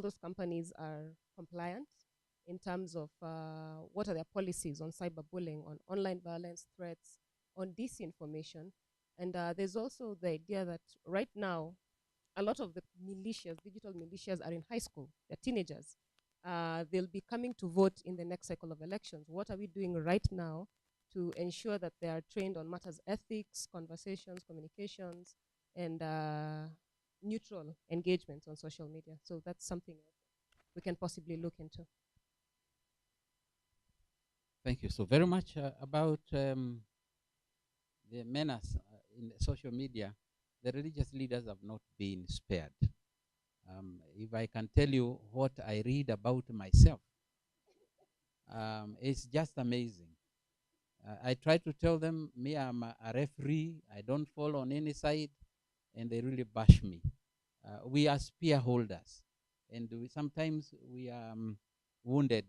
those companies are compliant in terms of what are their policies on cyberbullying, on online violence, threats, on disinformation. And there's also the idea that right now, a lot of the militias, digital militias, are in high school. They're teenagers. They'll be coming to vote in the next cycle of elections. What are we doing right now to ensure that they are trained on matters ethics, conversations, communications, and neutral engagements on social media? So that's something we can possibly look into. Thank you so very much. About the menace in social media, the religious leaders have not been spared. If I can tell you what I read about myself, it's just amazing. I try to tell them, me, I'm a referee, I don't fall on any side, and they really bash me. We are spear holders, and sometimes we are wounded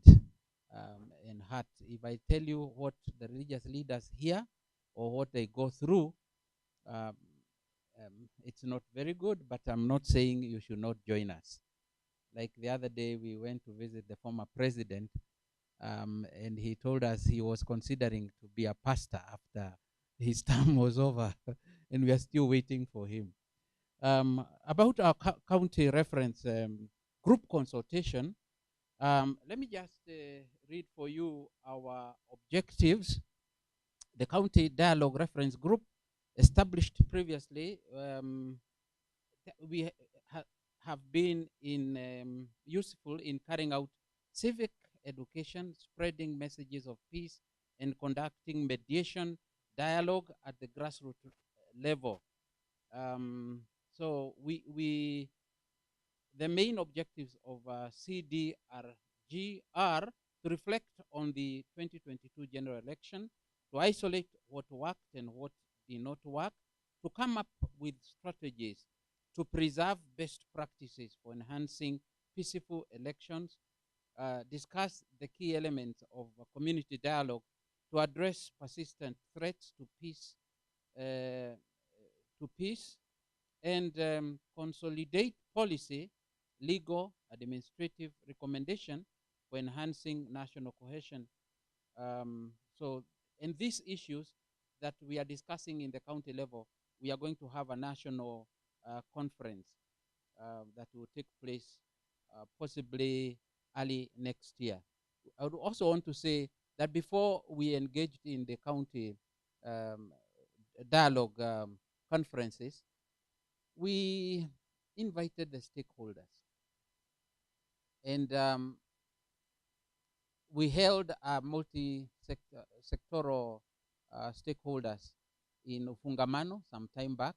and hurt. If I tell you what the religious leaders hear or what they go through, it's not very good, but I'm not saying you should not join us. Like the other day, we went to visit the former president, and he told us he was considering to be a pastor after his term was over, and we are still waiting for him. About our county reference group consultation, let me just read for you our objectives. The County Dialogue Reference Group, established previously, we have been useful in carrying out civic education, spreading messages of peace, and conducting mediation dialogue at the grassroots level. So the main objectives of CD are GR to reflect on the 2022 general election, to isolate what worked and what did not work, to come up with strategies to preserve best practices for enhancing peaceful elections, discuss the key elements of community dialogue to address persistent threats to peace, and consolidate policy, legal, administrative recommendation for enhancing national cohesion. So, in these issues that we are discussing in the county level, we are going to have a national conference that will take place possibly early next year. I would also want to say that before we engaged in the county dialogue conferences, we invited the stakeholders, and we held a multi-sectoral stakeholders in Ufungamano some time back,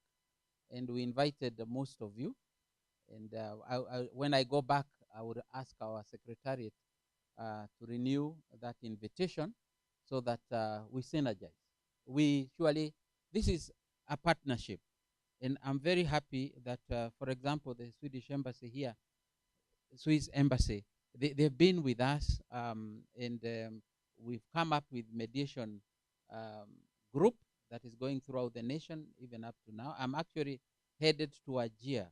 and we invited most of you. And when I go back, I would ask our secretariat to renew that invitation so that we synergize. This is a partnership, and I'm very happy that, for example, the Swedish embassy here, Swiss embassy, they've been with us, and we've come up with mediation group that is going throughout the nation, even up to now. I'm actually headed to Algiers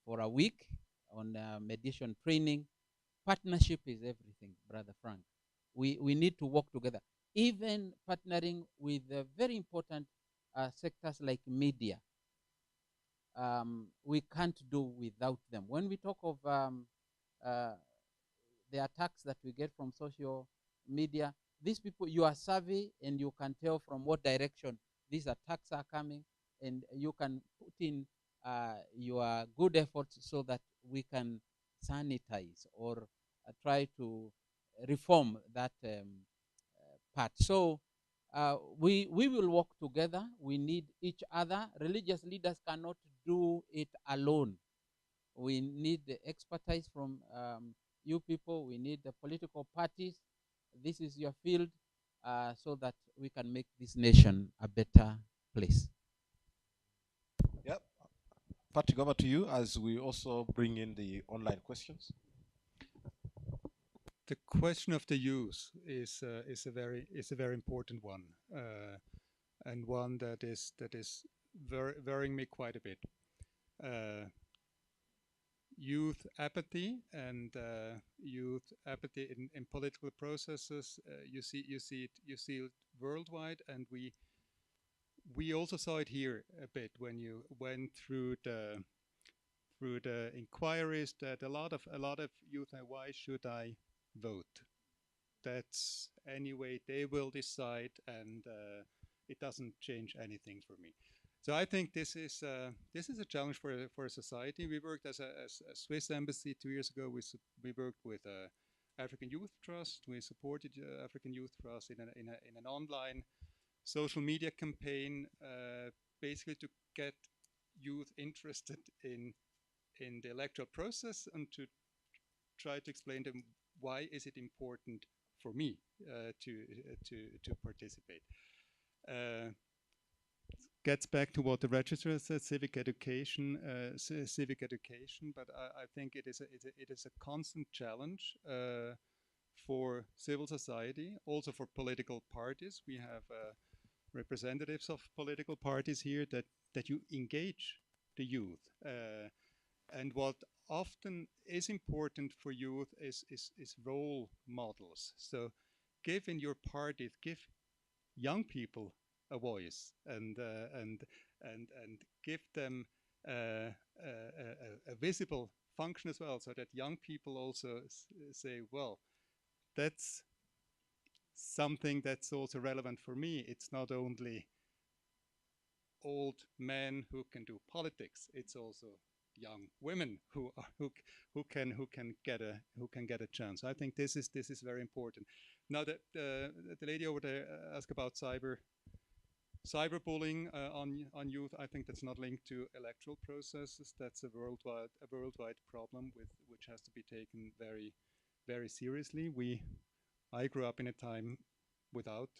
for a week on mediation training. Partnership is everything, Brother Frank. We need to work together. Even partnering with very important sectors like media. We can't do without them. When we talk of the attacks that we get from social media, these people, you are savvy and you can tell from what direction these attacks are coming, and you can put in your good efforts so that we can sanitize or try to reform that part. So we will work together. We need each other. Religious leaders cannot do it alone. We need the expertise from you people. We need the political parties. This is your field, so that we can make this nation a better place. Yep. Patrick, over to you as we also bring in the online questions. The question of the youth is a very important one, and one that is varying me quite a bit. Youth apathy and youth apathy in political processes. You see it worldwide, and we also saw it here a bit when you went through the inquiries that a lot of youth are, why should I vote? That's anyway they will decide, and it doesn't change anything for me. So I think this is a challenge for a society. We worked as a Swiss embassy 2 years ago. We worked with African Youth Trust. We supported African Youth Trust in an online social media campaign, basically to get youth interested in the electoral process and to try to explain to them why is it important for me to participate. Gets back to what the registrar said, civic education. But I think it is a constant challenge for civil society, also for political parties. We have representatives of political parties here that you engage the youth. And what often is important for youth is role models. So give in your parties, give young people a voice, and give them a visible function as well, so that young people also say, well, that's something that's also relevant for me. It's not only old men who can do politics, it's also young women who can get a chance. I think this is very important. Now that the lady over there asked about Cyberbullying on youth, I think that's not linked to electoral processes. That's a worldwide problem which has to be taken very, very seriously. I grew up in a time without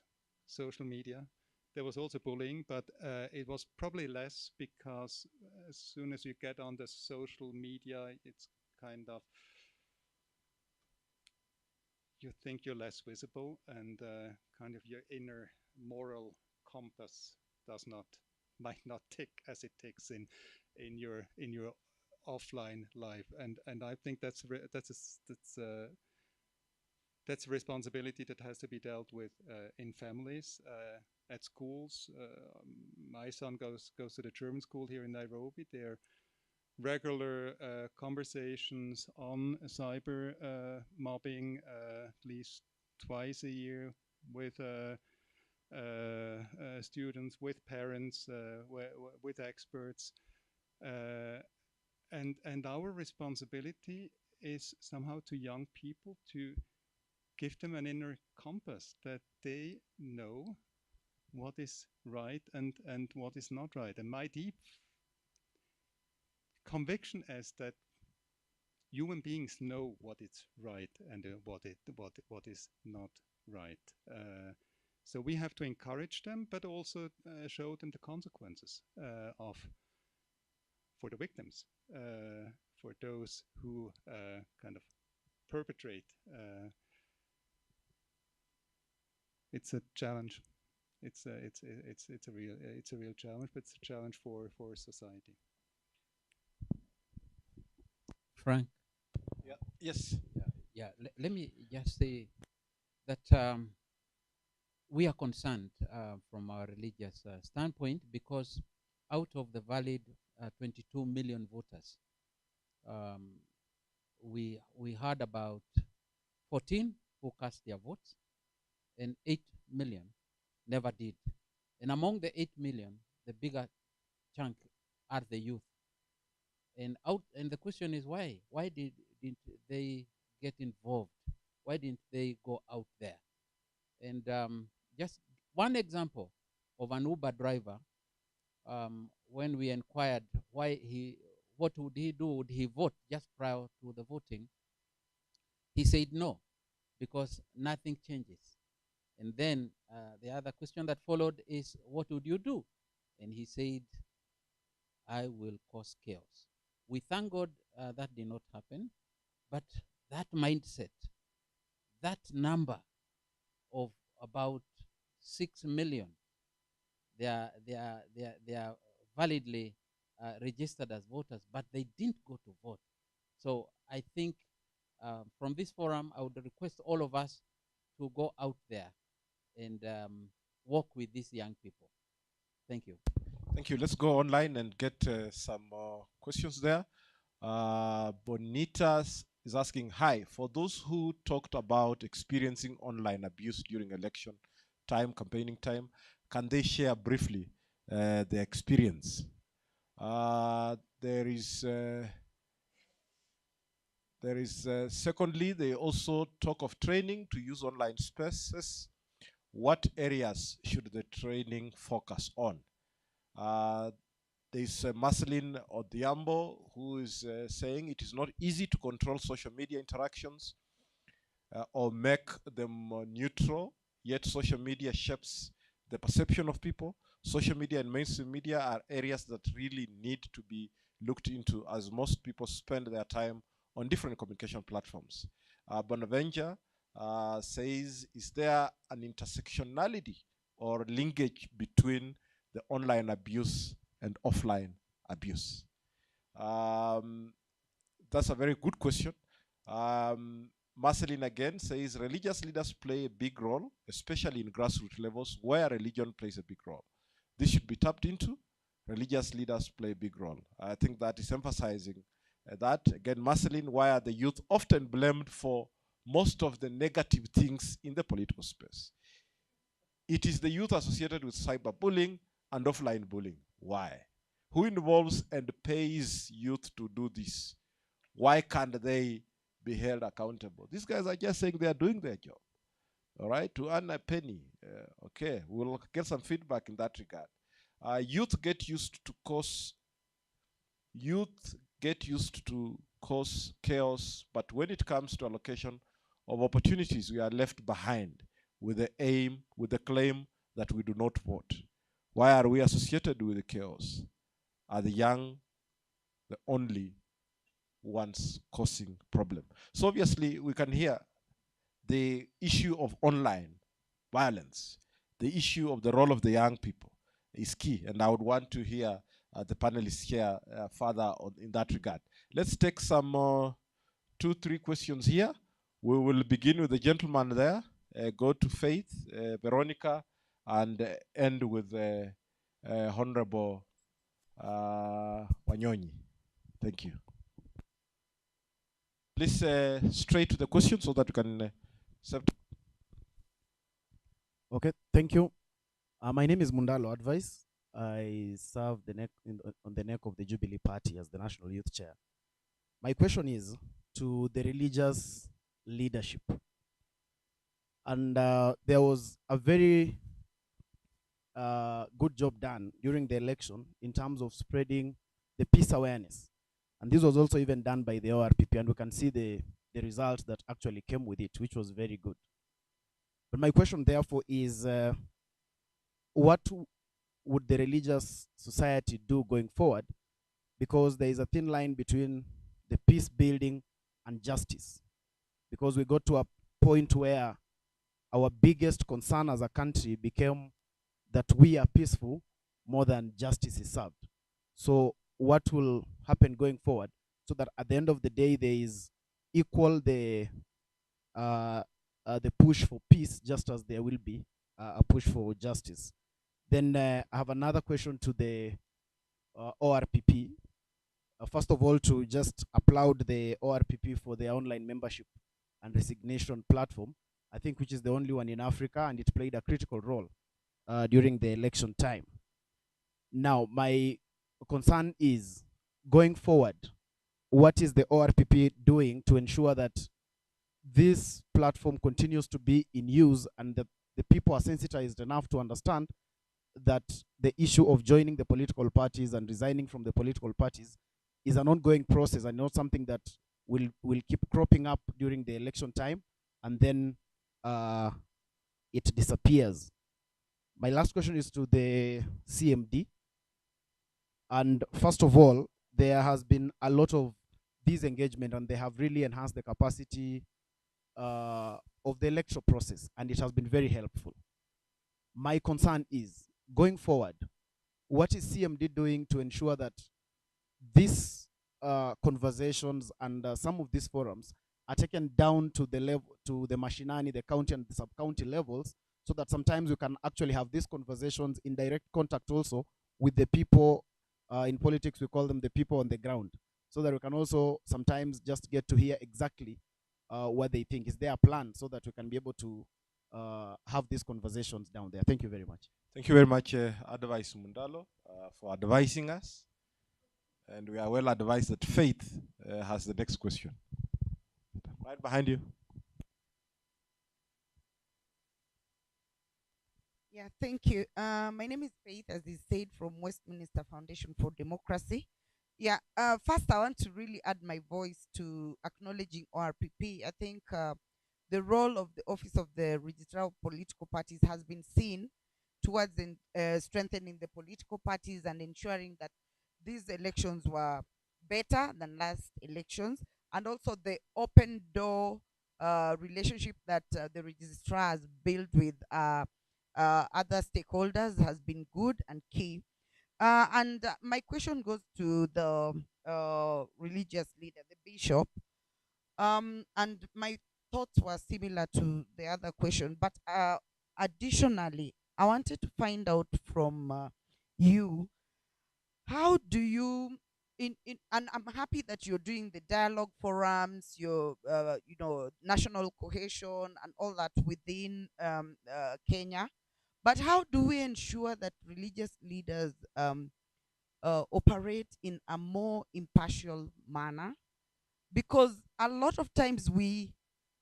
social media. There was also bullying, but it was probably less because as soon as you get on the social media, it's kind of, you think you're less visible, and kind of your inner moral compass might not tick as it ticks in your offline life, and I think that's a responsibility that has to be dealt with in families, at schools. My son goes to the German school here in Nairobi. There regular conversations on cyber mobbing, at least twice a year with students, with parents, with experts. And our responsibility is somehow to young people to give them an inner compass that they know what is right and what is not right. And my deep conviction is that human beings know what is right and what is not right. So we have to encourage them, but also show them the consequences for the victims, for those who kind of perpetrate. It's a challenge. It's a real challenge, but it's a challenge for society. Frank. Yeah. Yes. Yeah. Let me just say that we are concerned from our religious standpoint, because out of the valid 22 million voters, we heard about 14 who cast their votes, and 8 million never did. And among the 8 million, the bigger chunk are the youth. And the question is why? Why didn't they get involved? Why didn't they go out there? And just one example of an Uber driver, when we inquired what would he do? Would he vote just prior to the voting? He said no, because nothing changes. And then the other question that followed is, what would you do? And he said, I will cause chaos. We thank God that did not happen, but that mindset, that number of about 6 million, they are validly registered as voters, but they didn't go to vote. So I think from this forum, I would request all of us to go out there and work with these young people. Thank you. Thank you. Let's go online and get some questions there. Bonitas is asking, hi, for those who talked about experiencing online abuse during election time, campaigning time, can they share briefly their experience? There is secondly, they also talk of training to use online spaces. What areas should the training focus on? There's Marceline Odiambo, who is saying it is not easy to control social media interactions or make them neutral, yet social media shapes the perception of people. Social media and mainstream media are areas that really need to be looked into, as most people spend their time on different communication platforms. Bonaventure says, is there an intersectionality or linkage between the online abuse and offline abuse? That's a very good question. Marceline again says, religious leaders play a big role, especially in grassroots levels where religion plays a big role. This should be tapped into. Religious leaders play a big role. I think that is emphasizing that. Again, Marceline, why are the youth often blamed for most of the negative things in the political space? It is the youth associated with cyberbullying and offline bullying. Why? Who involves and pays youth to do this? Why can't they be held accountable? These guys are just saying they are doing their job. all right, to earn a penny. Okay, we'll get some feedback in that regard. Youth get used to cause chaos, but when it comes to allocation of opportunities, we are left behind with the claim that we do not vote. Why are we associated with the chaos? Are the young the only ones causing problem? So obviously we can hear the issue of online violence, the issue of the role of the young people is key, and I would want to hear the panelists here further in that regard. Let's take some 2-3 questions here. We will begin with the gentleman there, go to Faith, Veronica, and end with Honorable Wanyonyi. Thank you. Please straight to the question so that we can Okay, thank you. My name is Mundalo Advice. I serve on the neck of the Jubilee Party as the National Youth Chair. My question is to the religious leadership. And there was a very good job done during the election in terms of spreading the peace awareness. And this was also even done by the ORPP, and we can see the results that actually came with it, which was very good. But my question, therefore, is what would the religious society do going forward? Because there is a thin line between the peace building and justice. Because we got to a point where our biggest concern as a country became that we are peaceful more than justice is served. So what will happen going forward so that at the end of the day there is equal the push for peace, just as there will be a push for justice. Then I have another question to the ORPP. First of all, to just applaud the ORPP for their online membership and resignation platform, I think, which is the only one in Africa, and it played a critical role during the election time. Now, my concern is, going forward, what is the ORPP doing to ensure that this platform continues to be in use and the people are sensitized enough to understand that the issue of joining the political parties and resigning from the political parties is an ongoing process and not something that will keep cropping up during the election time and then it disappears. My last question is to the CMD. And first of all, there has been a lot of disengagement and they have really enhanced the capacity of the electoral process, and it has been very helpful. My concern is, going forward, what is CMD doing to ensure that these conversations and some of these forums are taken down to the level, to the mashinani, the county and the sub-county levels, so that sometimes we can actually have these conversations in direct contact also with the people. In politics, we call them the people on the ground, so that we can also sometimes just get to hear exactly what they think. Is there a plan so that we can be able to have these conversations down there? Thank you very much. Thank you very much, Advice Mundalo, for advising us. And we are well advised that Faith has the next question. Right behind you. Yeah, thank you. My name is Faith, as is said, from Westminster Foundation for Democracy. Yeah, first I want to really add my voice to acknowledging ORPP. I think the role of the Office of the Registrar of Political Parties has been seen towards strengthening the political parties and ensuring that these elections were better than last elections, and also the open door relationship that the registrar has built with other stakeholders has been good and key. And my question goes to the religious leader, the bishop. And my thoughts were similar to the other question, but additionally, I wanted to find out from you, how do you, and I'm happy that you're doing the dialogue forums, your national cohesion and all that within Kenya. But how do we ensure that religious leaders operate in a more impartial manner? Because a lot of times we,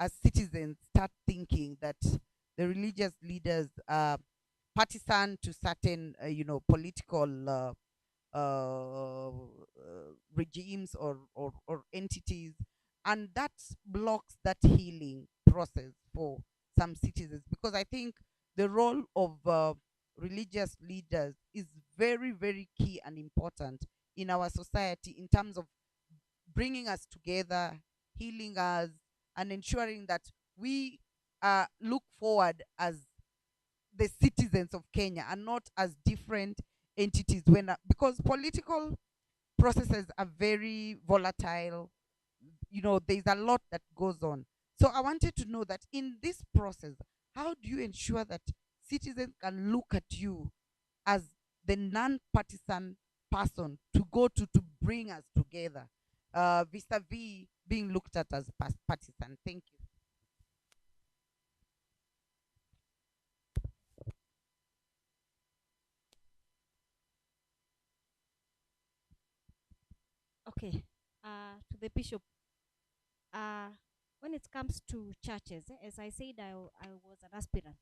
as citizens, start thinking that the religious leaders partisan to certain, political regimes or entities, and that blocks that healing process for some citizens. Because I think the role of religious leaders is very, very key and important in our society in terms of bringing us together, healing us, and ensuring that we look forward as the citizens of Kenya and not as different entities. Because political processes are very volatile, there's a lot that goes on. So I wanted to know that in this process, how do you ensure that citizens can look at you as the non-partisan person to go to bring us together, vis-a-vis being looked at as partisan? Thank you. Okay. To the bishop, when it comes to churches, as I said, I was an aspirant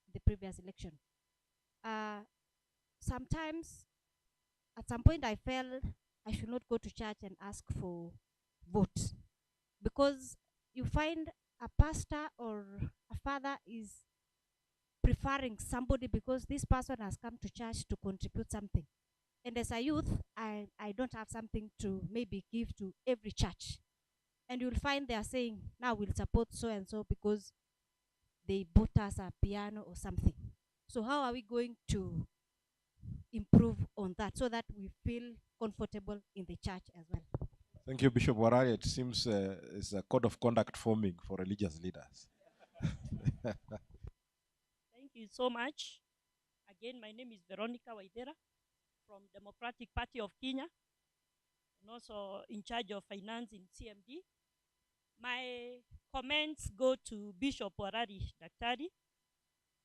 in the previous election. Sometimes, at some point, I felt I should not go to church and ask for votes, because you find a pastor or a father is preferring somebody because this person has come to church to contribute something. And as a youth, I don't have something to maybe give to every church. And you'll find they are saying, now we'll support so and so because they bought us a piano or something. So how are we going to improve on that so that we feel comfortable in the church as well? Thank you, Bishop Warari. It seems it's a code of conduct forming for religious leaders. Thank you so much. Again, my name is Veronica Waidera from Democratic Party of Kenya, and also in charge of finance in CMD. My comments go to Bishop Warari Daktari.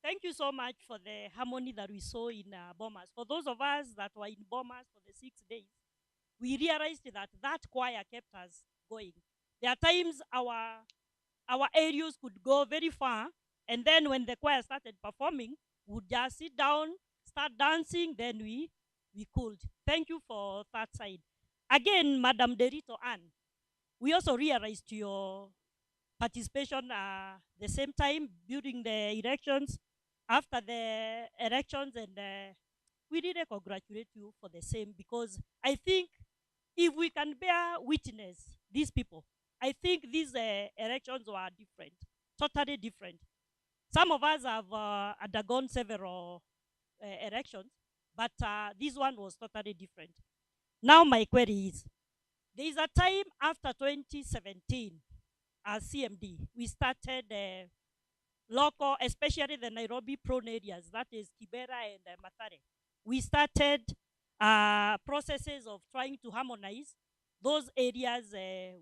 Thank you so much for the harmony that we saw in Bomas. For those of us that were in Bomas for the 6 days, we realized that that choir kept us going. There are times our areas could go very far, and then when the choir started performing, we would just sit down, start dancing, then we could. Thank you for that side. Again, Madam Derito Ann, we also realized your participation the same time during the elections, after the elections, and we really congratulate you for the same, because I think if we can bear witness these people, I think these elections were different, totally different. Some of us have undergone several elections, but this one was totally different. Now my query is, there is a time after 2017 as CMD, we started local, especially the Nairobi prone areas, that is Kibera and Mathare. We started processes of trying to harmonize those areas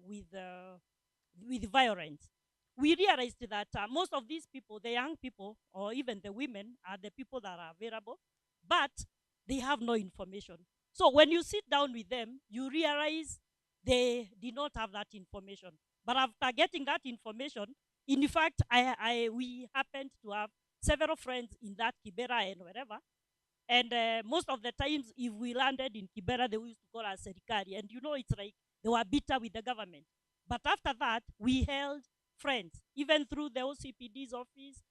with violence. We realized that most of these people, the young people, or even the women, are the people that are available, but they have no information. So when you sit down with them, you realize they did not have that information. But after getting that information, in fact, we happened to have several friends in that Kibera and wherever. And most of the times, if we landed in Kibera, they used to call us Serikali. And it's like they were bitter with the government. But after that, we held friends, even through the OCPD's office,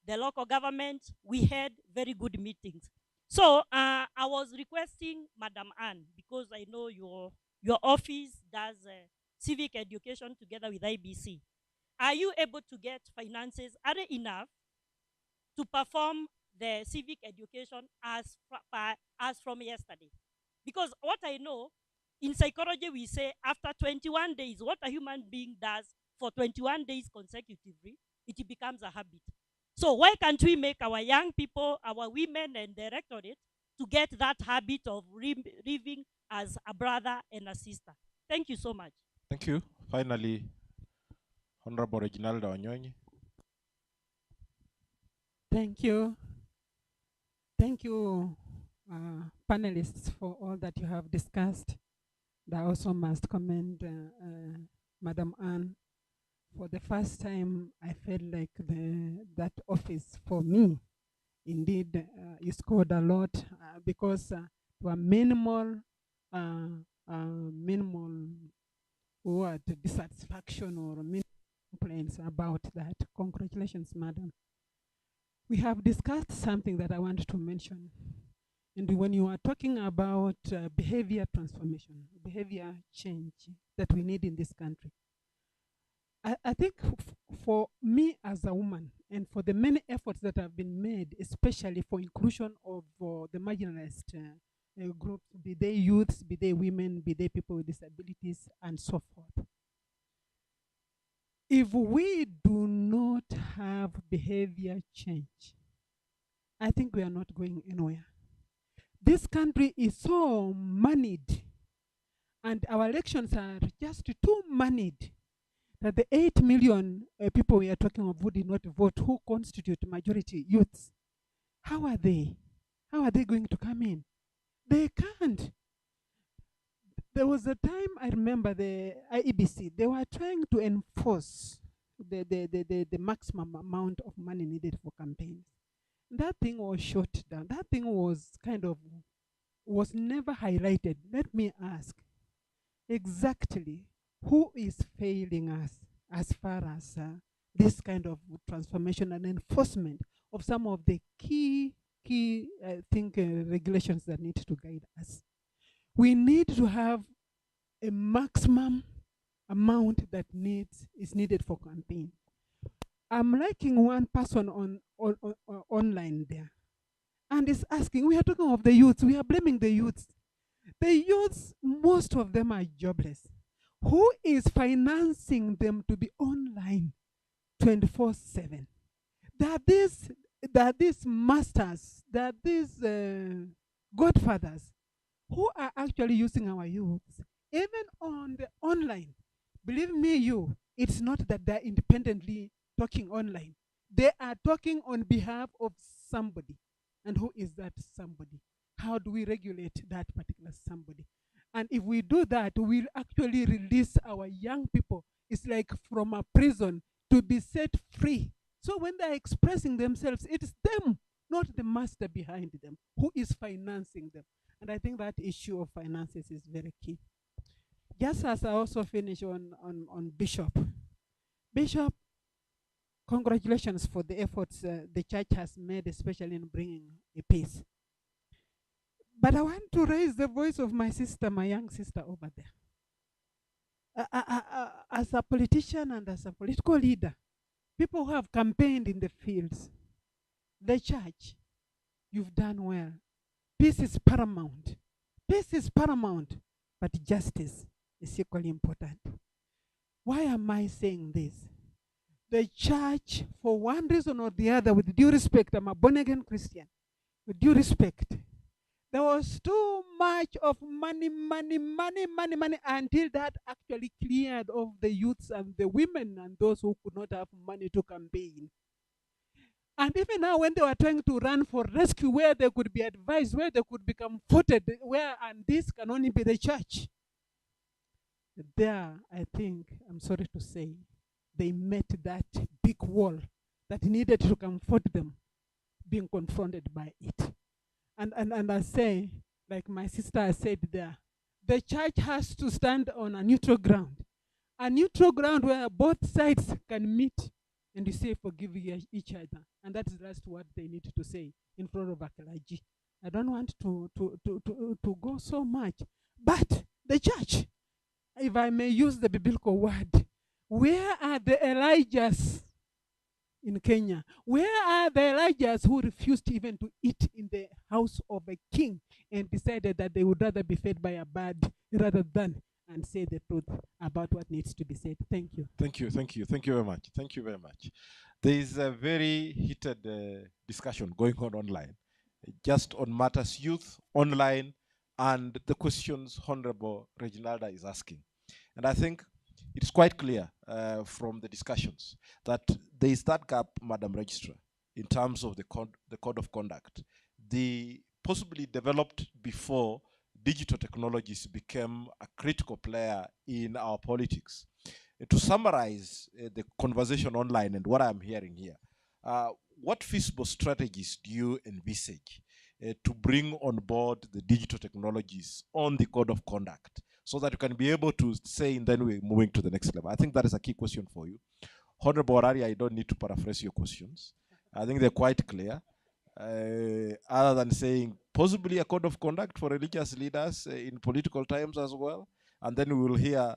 the local government, we had very good meetings. So I was requesting Madam Ann, because I know your office does civic education together with IBC. Are you able to get finances, are they enough to perform the civic education as from yesterday? Because what I know, in psychology we say after 21 days, what a human being does for 21 days consecutively, it becomes a habit. So why can't we make our young people, our women and the electorate to get that habit of living as a brother and a sister? Thank you so much. Thank you. Finally, Honorable Reginaldo Wanyonyi. Thank you. Thank you, panelists, for all that you have discussed. I also must commend Madam Ann for the first time, I felt like that office for me, indeed, you scored a lot because there were minimal, minimal what dissatisfaction or minimal complaints about that. Congratulations, madam. We have discussed something that I want to mention. And when you are talking about behavior transformation, behavior change that we need in this country, I think for me as a woman and for the many efforts that have been made, especially for inclusion of the marginalized groups, be they youths, be they women, be they people with disabilities, and so forth. If we do not have behavior change, I think we are not going anywhere. This country is so moneyed, and our elections are just too moneyed, that the 8 million people we are talking of who did not vote, who constitute majority youths, how are they? How are they going to come in? They can't. There was a time I remember the IEBC, they were trying to enforce the maximum amount of money needed for campaigns. That thing was shut down. That thing was was never highlighted. Let me ask, exactly who is failing us as far as this kind of transformation and enforcement of some of the key regulations that need to guide us? We need to have a maximum amount that is needed for campaign. I'm liking one person on online there, and is asking, we are talking of the youths, we are blaming the youths. The youths, most of them are jobless. Who is financing them to be online 24/7? That these masters, that these godfathers, who are actually using our youths, even on the online. Believe me, it's not that they're independently talking online. They are talking on behalf of somebody. And who is that somebody? How do we regulate that particular somebody? And if we do that, we'll actually release our young people. It's like from a prison to be set free. So when they're expressing themselves, it's them, not the master behind them, who is financing them. And I think that issue of finances is very key. Just as I also finish on Bishop. Bishop, congratulations for the efforts the church has made, especially in bringing a peace. But I want to raise the voice of my sister, my young sister over there. As a politician and as a political leader, people who have campaigned in the fields, the church, you've done well. Peace is paramount. Peace is paramount, but justice is equally important. Why am I saying this? The church, for one reason or the other, with due respect, I'm a born-again Christian, with due respect, there was too much of money until that actually cleared of the youths and the women and those who could not have money to campaign. And even now, when they were trying to run for rescue, where they could be advised, where they could be comforted, and this can only be the church. There, I think, I'm sorry to say, they met that big wall that needed to comfort them, being confronted by it. And I say, like my sister has said there, the church has to stand on a neutral ground where both sides can meet and you say forgive each other. And that is just what they need to say in front of a clergy. I don't want to go so much. But the church, if I may use the biblical word, where are the Elijahs in Kenya? Where are the Elijahs who refused even to eat in the house of a king and decided that they would rather be fed by a bird rather than and say the truth about what needs to be said? Thank you. Thank you very much. Thank you very much. There is a very heated discussion going on online, just on matters youth, online, and the questions Honorable Reginalda is asking. And I think it's quite clear from the discussions that there is that gap, Madam Registrar, in terms of the code of conduct. The possibly developed before digital technologies became a critical player in our politics. To summarize the conversation online and what I'm hearing here, what feasible strategies do you envisage to bring on board the digital technologies on the code of conduct so that you can be able to say, and then we're moving to the next level? I think that is a key question for you. Honorable Arari, I don't need to paraphrase your questions. I think they're quite clear. Other than saying possibly a code of conduct for religious leaders in political times as well. And then we will hear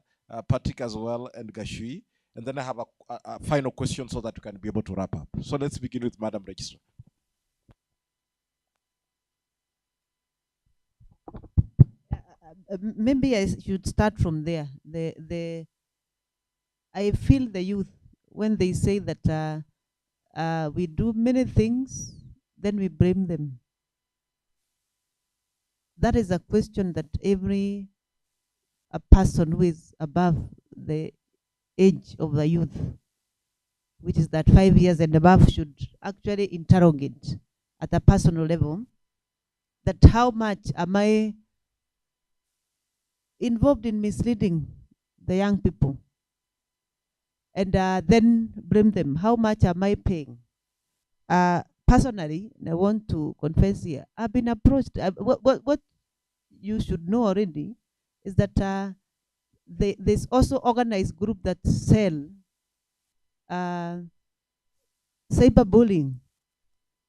Patrick as well and Gashui. And then I have a final question so that we can be able to wrap up. So let's begin with Madam Registrar. Maybe I should start from there. I feel the youth when they say that we do many things, then we blame them. That is a question that every a person who is above the age of the youth, which is that 5 years and above, should actually interrogate at a personal level, that how much am I involved in misleading the young people, and then blame them. How much am I paying? Personally, I want to confess here, I've been approached. What you should know already is that there's also organized group that sell cyberbullying.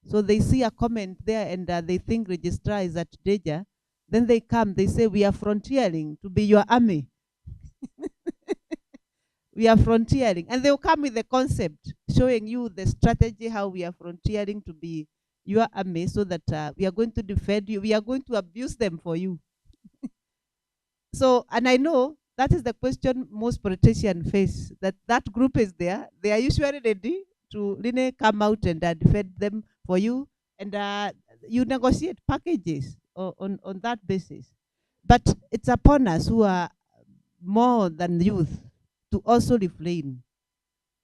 So they see a comment there and they think registrar is at danger. Then they come, they say, we are frontiering to be your army. We are frontiering. And they'll come with the concept, showing you the strategy, how we are frontiering to be your army, so that we are going to defend you. We are going to abuse them for you. So, and I know that is the question most politicians face, that group is there. They are usually ready to really come out and defend them for you. And you negotiate packages on that basis. But it's upon us who are more than youth to also refrain.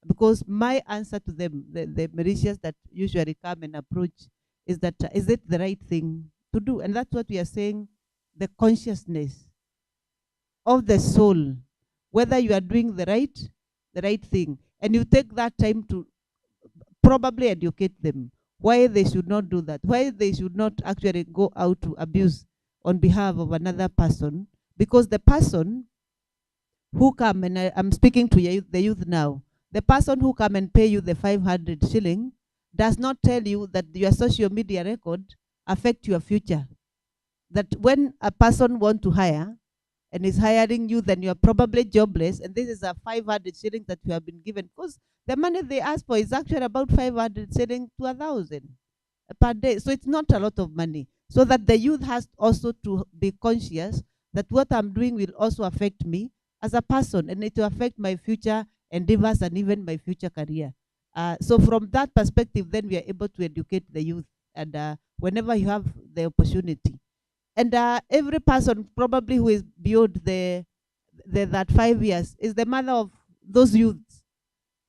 Because my answer to them, the militias that usually come and approach, is that is it the right thing to do? And that's what we are saying, the consciousness of the soul, whether you are doing the right thing. And you take that time to probably educate them why they should not do that, why they should not actually go out to abuse on behalf of another person, because the person who come, and I'm speaking to the youth now, the person who come and pay you the 500 shilling does not tell you that your social media record affect your future. That when a person want to hire and is hiring you, then you are probably jobless, and this is a 500 shillings that you have been given, because the money they ask for is actually about 500 shillings to 1,000 per day. So it's not a lot of money. So that the youth has also to be conscious that what I'm doing will also affect me as a person, and it will affect my future endeavors and even my future career. So from that perspective, then we are able to educate the youth, and whenever you have the opportunity. And every person probably who is beyond that 5 years is the mother of those youths.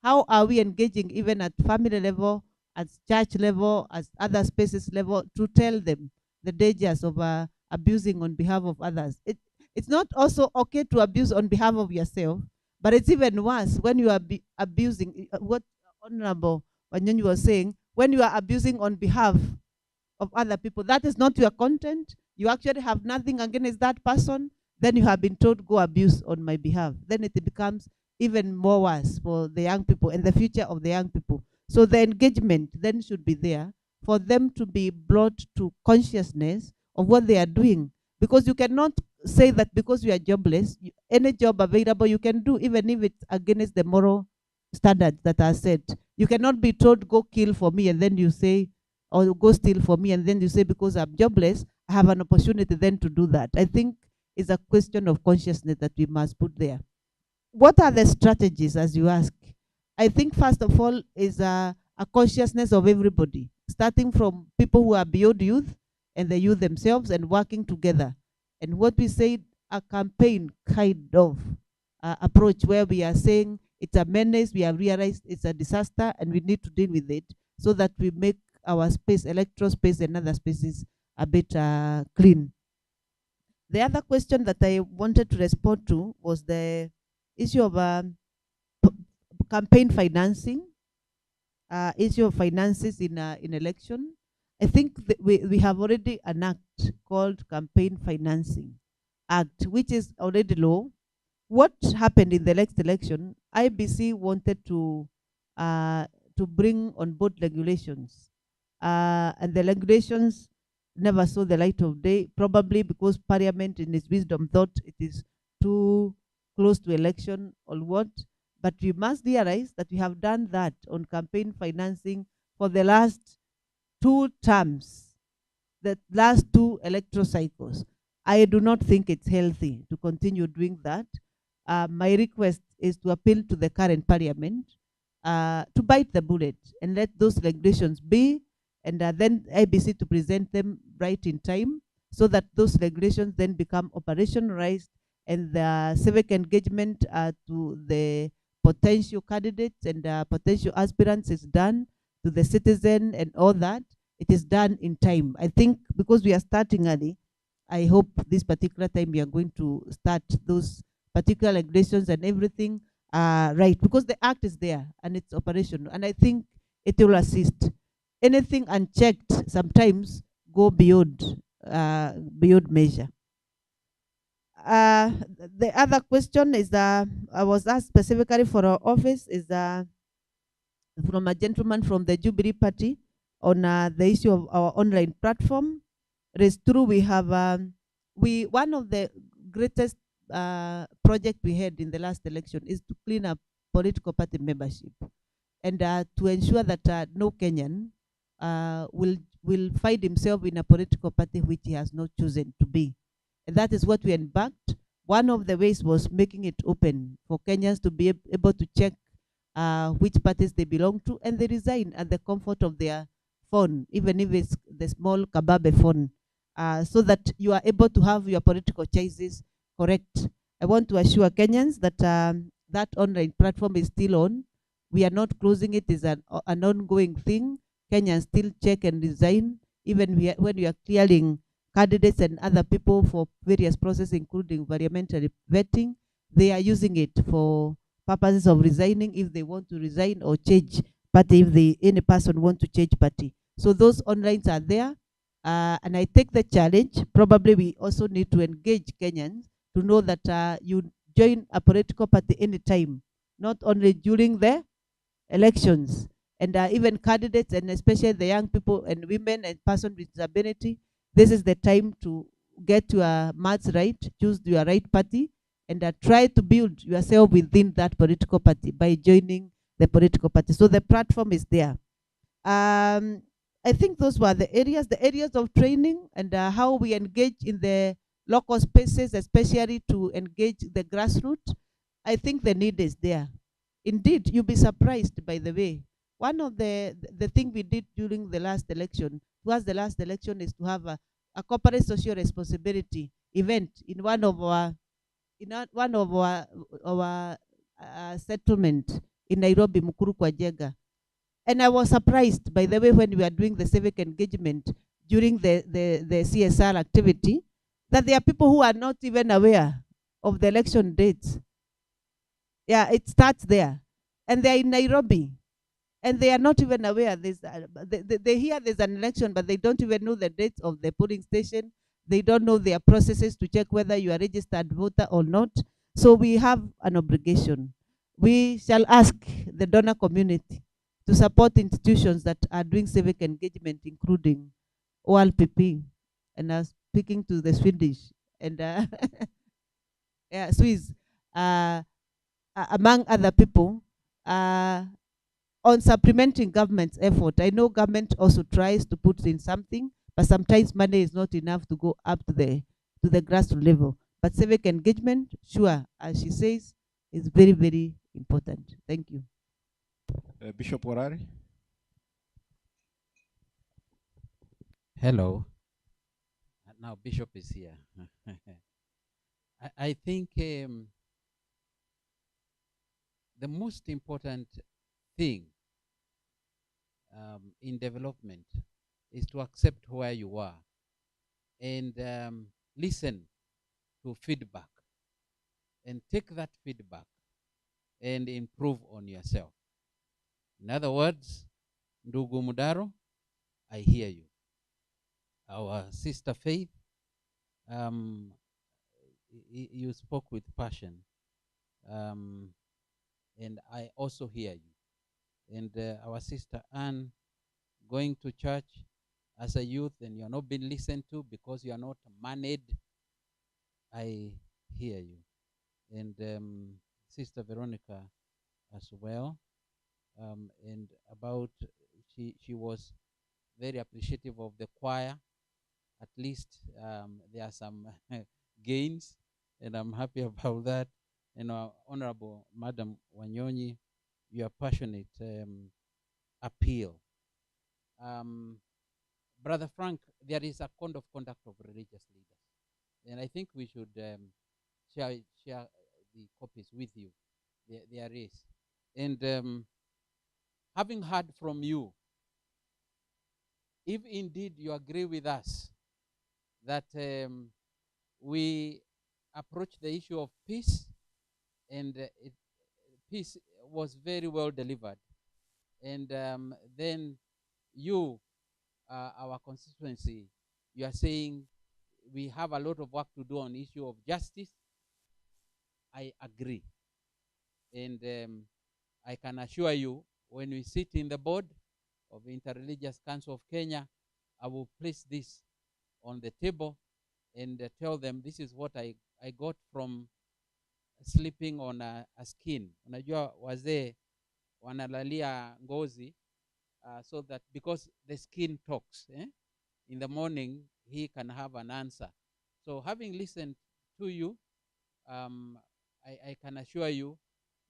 How are we engaging even at family level, at church level, at other spaces level, to tell them the dangers of abusing on behalf of others? It's not also okay to abuse on behalf of yourself, but it's even worse when you are abusing, what Honorable Wanyonyi was saying, when you are abusing on behalf of other people. That is not your content. You actually have nothing against that person. Then you have been told, go abuse on my behalf. Then it becomes even more worse for the young people and the future of the young people. So the engagement then should be there for them to be brought to consciousness of what they are doing. Because you cannot say that because you are jobless, any job available you can do, even if it's against the moral standards that are set. You cannot be told, go kill for me, and then you say, or go steal for me, and then you say, because I'm jobless, I have an opportunity then to do that. I think it's a question of consciousness that we must put there. What are the strategies, as you ask? I think first of all is a consciousness of everybody, starting from people who are beyond youth and the youth themselves, and working together. And what we say, a campaign kind of approach where we are saying it's a menace, we have realized it's a disaster, and we need to deal with it so that we make our space, electoral space and other spaces, a bit clean. The other question that I wanted to respond to was the issue of campaign financing, issue of finances in election. I think that we have already an act called Campaign Financing Act, which is already law. What happened in the next election? IBC wanted to bring on board regulations, and the regulations never saw the light of day, probably because Parliament, in its wisdom, thought it is too close to election or what. But we must realize that we have done that on campaign financing for the last 2 terms, the last 2 electoral cycles. I do not think it's healthy to continue doing that. My request is to appeal to the current parliament to bite the bullet and let those regulations be, and then IBC to present them right in time, so that those regulations then become operationalized, and the civic engagement to the potential candidates and potential aspirants is done, to the citizen and all that. It is done in time. I think because we are starting early, I hope this particular time we are going to start those particular regulations and everything right, because the act is there and it's operational, and I think it will assist. Anything unchecked sometimes go beyond measure. The other question is I was asked specifically for our office is from a gentleman from the Jubilee Party on the issue of our online platform. It is true we have one of the greatest project we had in the last election is to clean up political party membership, and to ensure that no Kenyan will find himself in a political party which he has not chosen to be. And that is what we embarked. One of the ways was making it open for Kenyans to be able to check which parties they belong to, and they resign at the comfort of their phone, even if it's the small kababe phone, so that you are able to have your political choices correct. I want to assure Kenyans that that online platform is still on. We are not closing it. It's an ongoing thing. Kenyans still check and resign, even when we are clearing candidates and other people for various processes, including environmental vetting. They are using it for purposes of resigning if they want to resign, or change party if any person want to change party. So those onlines are there, and I take the challenge. Probably we also need to engage Kenyans to know that you join a political party anytime, not only during the elections. And even candidates, and especially the young people and women and persons with disability, this is the time to get your maths right, choose your right party, and try to build yourself within that political party by joining the political party. So the platform is there. I think those were the areas of training, and how we engage in the local spaces, especially to engage the grassroots. I think the need is there. Indeed, you'll be surprised, by the way. One of the thing we did during the last election, towards the last election, is to have a corporate social responsibility event in one of our settlement in Nairobi, Mukuru kwa Jega. And I was surprised, by the way, when we were doing the civic engagement during the CSR activity, that there are people who are not even aware of the election dates. Yeah, it starts there. And they are in Nairobi. And they are not even aware. They hear there's an election, but they don't even know the dates of the polling station. They don't know their processes to check whether you are registered voter or not. So we have an obligation. We shall ask the donor community to support institutions that are doing civic engagement, including ORPP, and speaking to the Swedish and yeah, Swiss, among other people, on supplementing government's effort. I know government also tries to put in something, but sometimes money is not enough to go up to the grassroots level. But civic engagement, sure, as she says, is very, very important. Thank you. Bishop Warari. Hello. Now Bishop is here. I think the most important thing in development is to accept where you are and listen to feedback and take that feedback and improve on yourself. In other words, Ndugu Mudaro, I hear you. Our sister Faith, you spoke with passion, and I also hear you. And our sister Ann, going to church as a youth and you're not being listened to because you are not managed, I hear you. And Sister Veronica as well. And about, she was very appreciative of the choir. At least there are some gains, and I'm happy about that. And Honorable Madam Wanyonyi, your passionate appeal. Brother Frank, there is a code of conduct of religious leaders, and I think we should share the copies with you. There is. And having heard from you, if indeed you agree with us that we approach the issue of peace, and peace was very well delivered, and then you, our constituency, you are saying we have a lot of work to do on the issue of justice. I agree. And I can assure you, when we sit in the board of Interreligious Council of Kenya, I will place this on the table and tell them this is what I got from sleeping on a skin. Unajua wazee wanalalia ngozi, so that because the skin talks, in the morning he can have an answer. So having listened to you, I can assure you,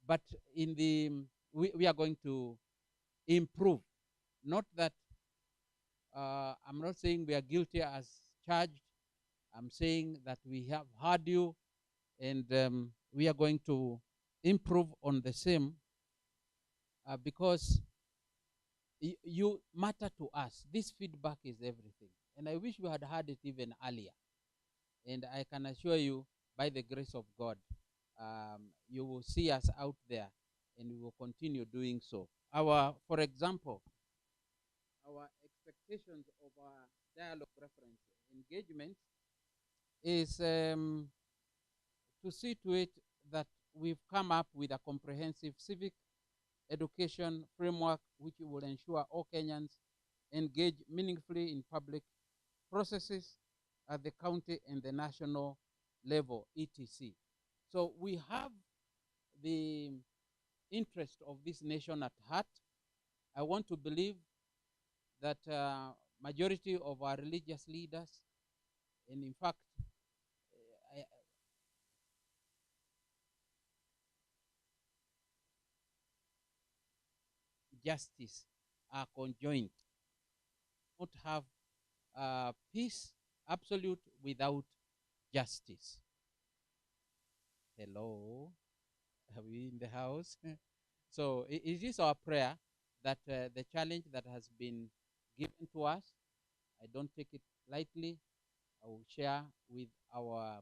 but in the we are going to improve. Not that I'm not saying we are guilty as charged. I'm saying that we have heard you, and we are going to improve on the same, because you matter to us. This feedback is everything, and I wish we had heard it even earlier. And I can assure you, by the grace of God, you will see us out there, and we will continue doing so. For example, our expectations of our dialogue reference engagement is to see to it that we've come up with a comprehensive civic education framework which will ensure all Kenyans engage meaningfully in public processes at the county and the national level, etc. So we have the interest of this nation at heart. I want to believe that majority of our religious leaders, and in fact, justice are conjoined. Not have peace absolute without justice. Hello, are we in the house? So it is our prayer that the challenge that has been given to us, I don't take it lightly. I will share with our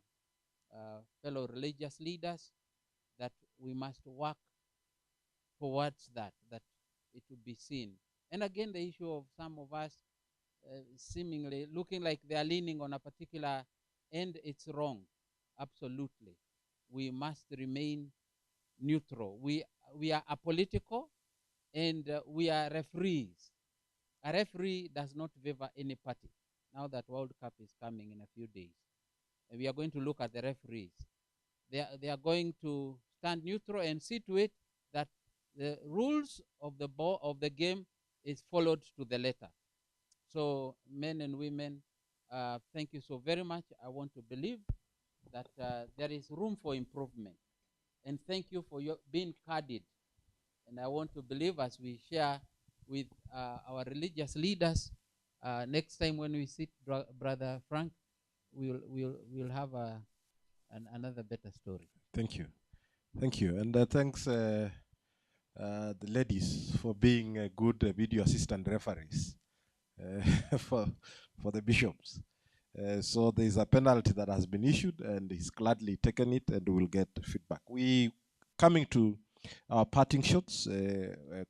fellow religious leaders that we must work towards that it will be seen. And again, the issue of some of us seemingly looking like they are leaning on a particular end, it's wrong. Absolutely. We must remain neutral. We are apolitical, and we are referees. A referee does not favor any party. Now that World Cup is coming in a few days, and we are going to look at the referees. They are going to stand neutral and see to it that the rules of the game is followed to the letter. So men and women, thank you so very much. I want to believe that there is room for improvement, and thank you for your being candid. And I want to believe, as we share with our religious leaders, next time when we sit, Brother Frank, we'll have another better story. Thank you. Thank you. And thanks the ladies for being good video assistant referees for the bishops. So there's a penalty that has been issued, and he's gladly taken it, and we'll get feedback. We coming to parting shots,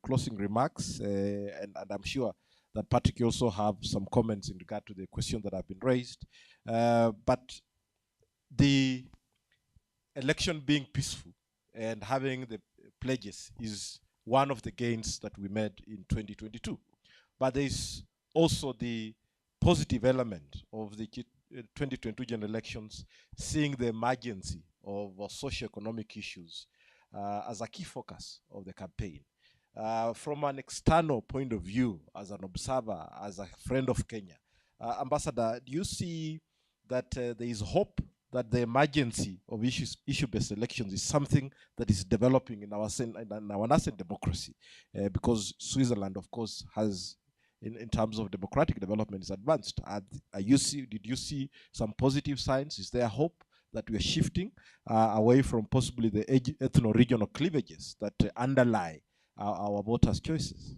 closing remarks, and I'm sure that Patrick, you also have some comments in regard to the question that have been raised. But the election being peaceful and having the pledges is one of the gains that we made in 2022. But there is also the positive element of the 2022 general elections, seeing the emergency of socio-economic issues as a key focus of the campaign. From an external point of view, as an observer, as a friend of Kenya, Ambassador, do you see that there is hope that the emergency of issue-based elections is something that is developing in our nascent democracy? Because Switzerland, of course, has, in terms of democratic development, is advanced. Did you see some positive signs? Is there hope that we are shifting away from possibly the ethno-regional cleavages that underlie our voters' choices?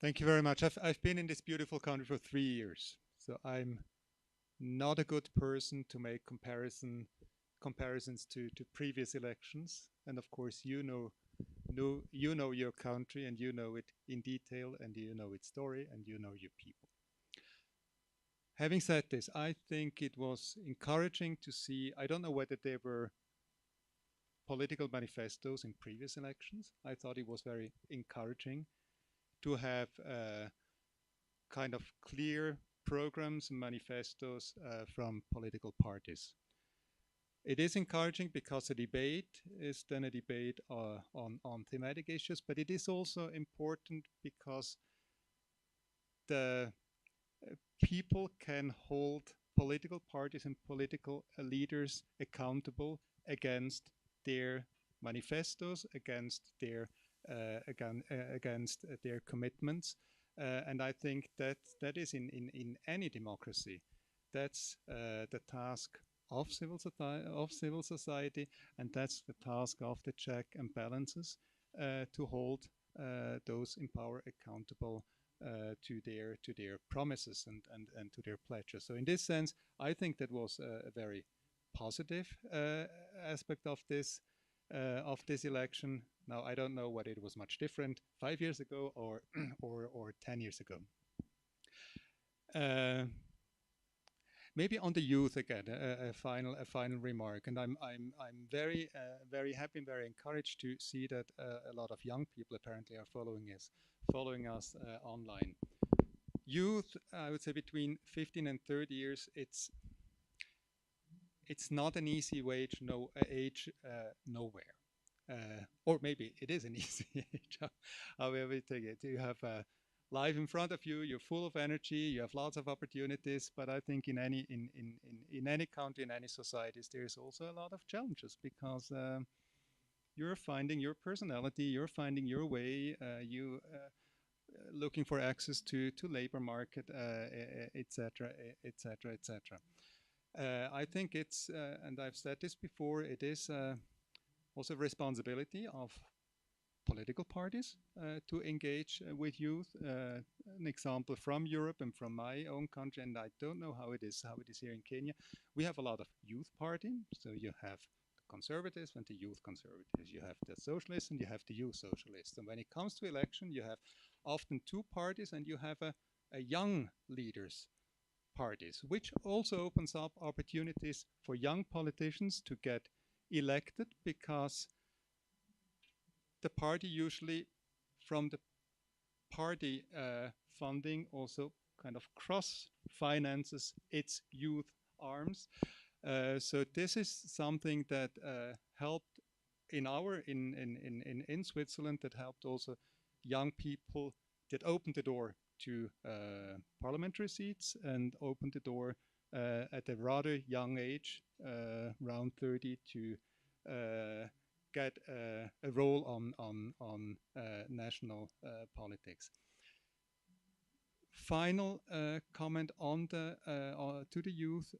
Thank you very much. I've been in this beautiful country for 3 years, so I'm not a good person to make comparisons to previous elections. And of course, you know your country, and you know it in detail, and you know its story, and you know your people. Having said this, I think it was encouraging to see, I don't know whether there were political manifestos in previous elections. I thought it was very encouraging to have kind of clear programs and manifestos from political parties. It is encouraging because the debate is then a debate on thematic issues, but it is also important because the people can hold political parties and political leaders accountable against their manifestos, against their commitments, and I think that is in any democracy. That's the task of civil society, and that's the task of the check and balances to hold those in power accountable to their promises and to their pledges. So in this sense, I think that was a very positive aspect of this election. Now, I don't know whether it was much different 5 years ago or or 10 years ago. Maybe on the youth again, a final remark, and I'm very very happy and very encouraged to see that a lot of young people apparently are following us online. Youth, I would say between 15 and 30 years, it's not an easy age nowhere. Or maybe it is an easy age. However you take it, you have life in front of you. You're full of energy. You have lots of opportunities. But I think in any country, in any societies, there's also a lot of challenges because you're finding your personality. You're finding your way. You looking for access to labor market, etc., etc., etc. I think it's, and I've said this before, it is also responsibility of political parties to engage with youth. An example from Europe and from my own country, and I don't know how it is here in Kenya. We have a lot of youth parties. So you have the conservatives and the youth conservatives. You have the socialists and you have the youth socialists. And when it comes to election, you have often two parties, and you have a young leaders parties, which also opens up opportunities for young politicians to get elected, because the party usually from the party funding also kind of cross finances its youth arms. So this is something that helped in Switzerland, that helped also young people, that opened the door to parliamentary seats and opened the door at a rather young age, around 30, to get a role on national politics. Final comment on to the youth.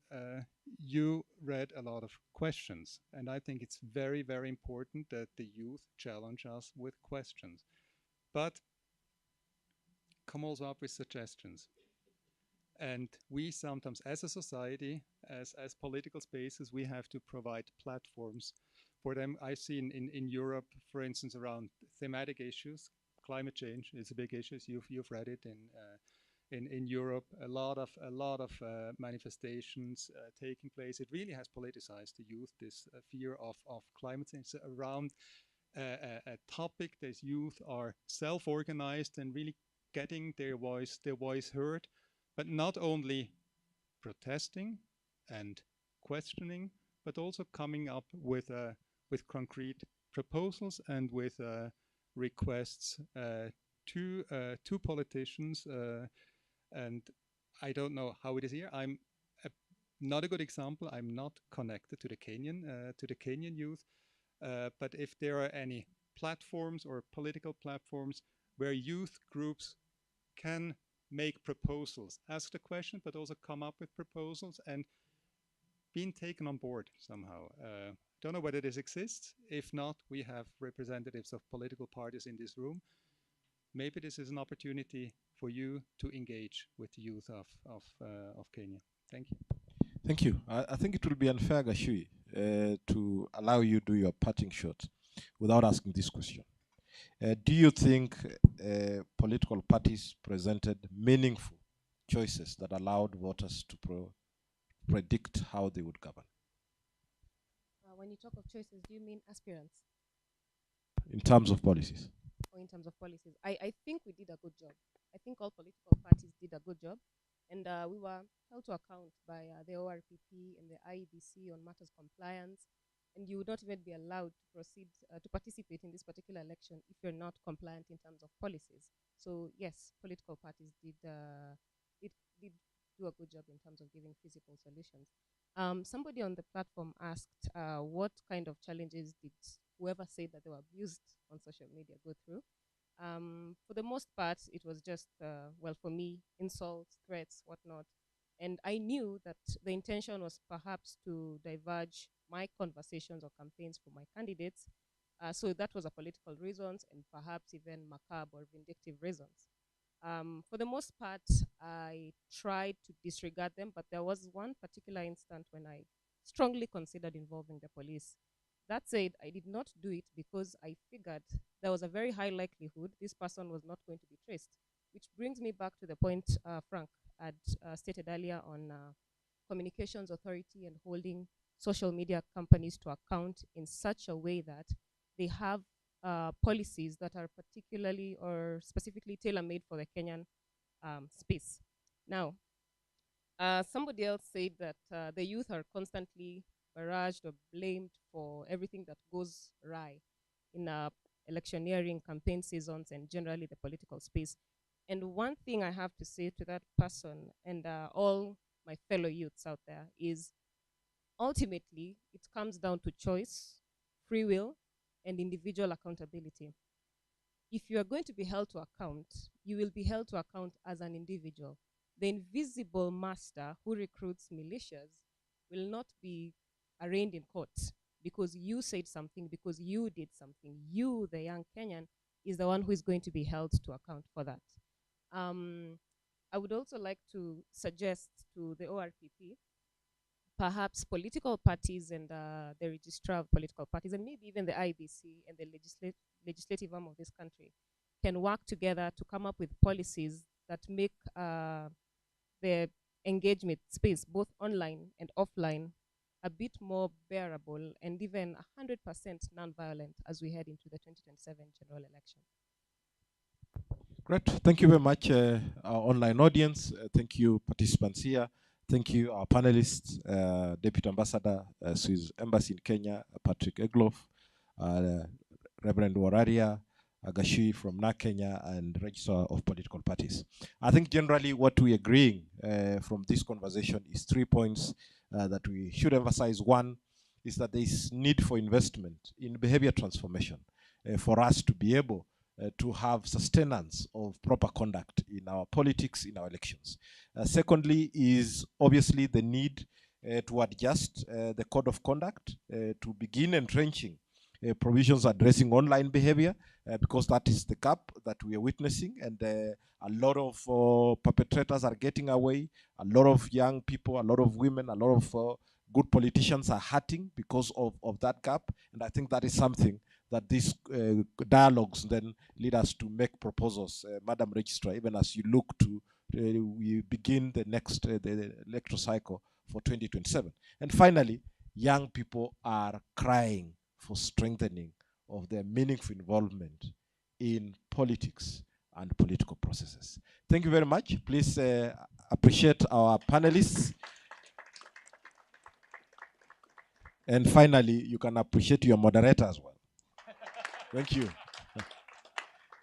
You read a lot of questions, and I think it's very, very important that the youth challenge us with questions, but come also up with suggestions. And we sometimes, as a society, as political spaces, we have to provide platforms for them. I've seen in Europe, for instance, around thematic issues. Climate change is a big issue. You've read it in Europe. A lot of manifestations taking place. It really has politicized the youth. This fear of climate change. So around a topic that youth are self-organized and really getting their voice heard, but not only protesting and questioning, but also coming up with concrete proposals and with requests to politicians. And I don't know how it is here. I'm not a good example. I'm not connected to the Kenyan youth. But if there are any platforms or political platforms where youth groups can make proposals, ask the question, but also come up with proposals and being taken on board somehow. Don't know whether this exists. If not, we have representatives of political parties in this room. Maybe this is an opportunity for you to engage with the youth of Kenya. Thank you. Thank you. I think it will be unfair, Gashui, to allow you to do your parting shot without asking this question. Do you think political parties presented meaningful choices that allowed voters to predict how they would govern? When you talk of choices, do you mean aspirants? In terms of policies. Or in terms of policies. I think we did a good job. I think all political parties did a good job. And we were held to account by the ORPP and the IEBC on matters compliance. And you would not even be allowed to proceed to participate in this particular election if you're not compliant in terms of policies. So yes, political parties did do a good job in terms of giving feasible solutions. Somebody on the platform asked what kind of challenges did whoever said that they were abused on social media go through. For the most part, it was just, well, for me, insults, threats, whatnot. And I knew that the intention was perhaps to diverge my conversations or campaigns for my candidates. So that was a political reasons and perhaps even macabre or vindictive reasons. For the most part, I tried to disregard them, but there was one particular instance when I strongly considered involving the police. That said, I did not do it because I figured there was a very high likelihood this person was not going to be traced, which brings me back to the point Frank had stated earlier on communications authority and holding social media companies to account in such a way that they have policies that are particularly or specifically tailor-made for the Kenyan space. Now, somebody else said that the youth are constantly barraged or blamed for everything that goes awry in electioneering, campaign seasons, and generally the political space. And one thing I have to say to that person and all my fellow youths out there is ultimately it comes down to choice, free will, and individual accountability. If you are going to be held to account, you will be held to account as an individual. The invisible master who recruits militias will not be arraigned in court because you said something, because you did something. You, the young Kenyan, is the one who is going to be held to account for that. I would also like to suggest to the ORPP, perhaps political parties and the registrar of political parties, and maybe even the IBC and the legislative arm of this country can work together to come up with policies that make the engagement space, both online and offline, a bit more bearable and even 100% non-violent as we head into the 2027 general election. Great. Thank you very much, our online audience. Thank you, participants here. Thank you, our panelists, Deputy Ambassador, Swiss Embassy in Kenya, Patrick Egloff, Reverend Wararia, Gashui from NAC Kenya, and Registrar of Political Parties. I think generally what we're agreeing from this conversation is 3 points that we should emphasize. One is that there is need for investment in behavior transformation for us to be able to have sustenance of proper conduct in our politics, in our elections. Secondly is obviously the need to adjust the code of conduct to begin entrenching provisions addressing online behavior, because that is the gap that we are witnessing, and a lot of perpetrators are getting away. A lot of young people, a lot of women, a lot of good politicians are hurting because of that gap. And I think that is something that these dialogues then lead us to make proposals, Madam Registrar, even as you look to we begin the next the electoral cycle for 2027. And finally, young people are crying for strengthening of their meaningful involvement in politics and political processes. Thank you very much. Please appreciate our panelists. And finally, you can appreciate your moderator as well. Thank you.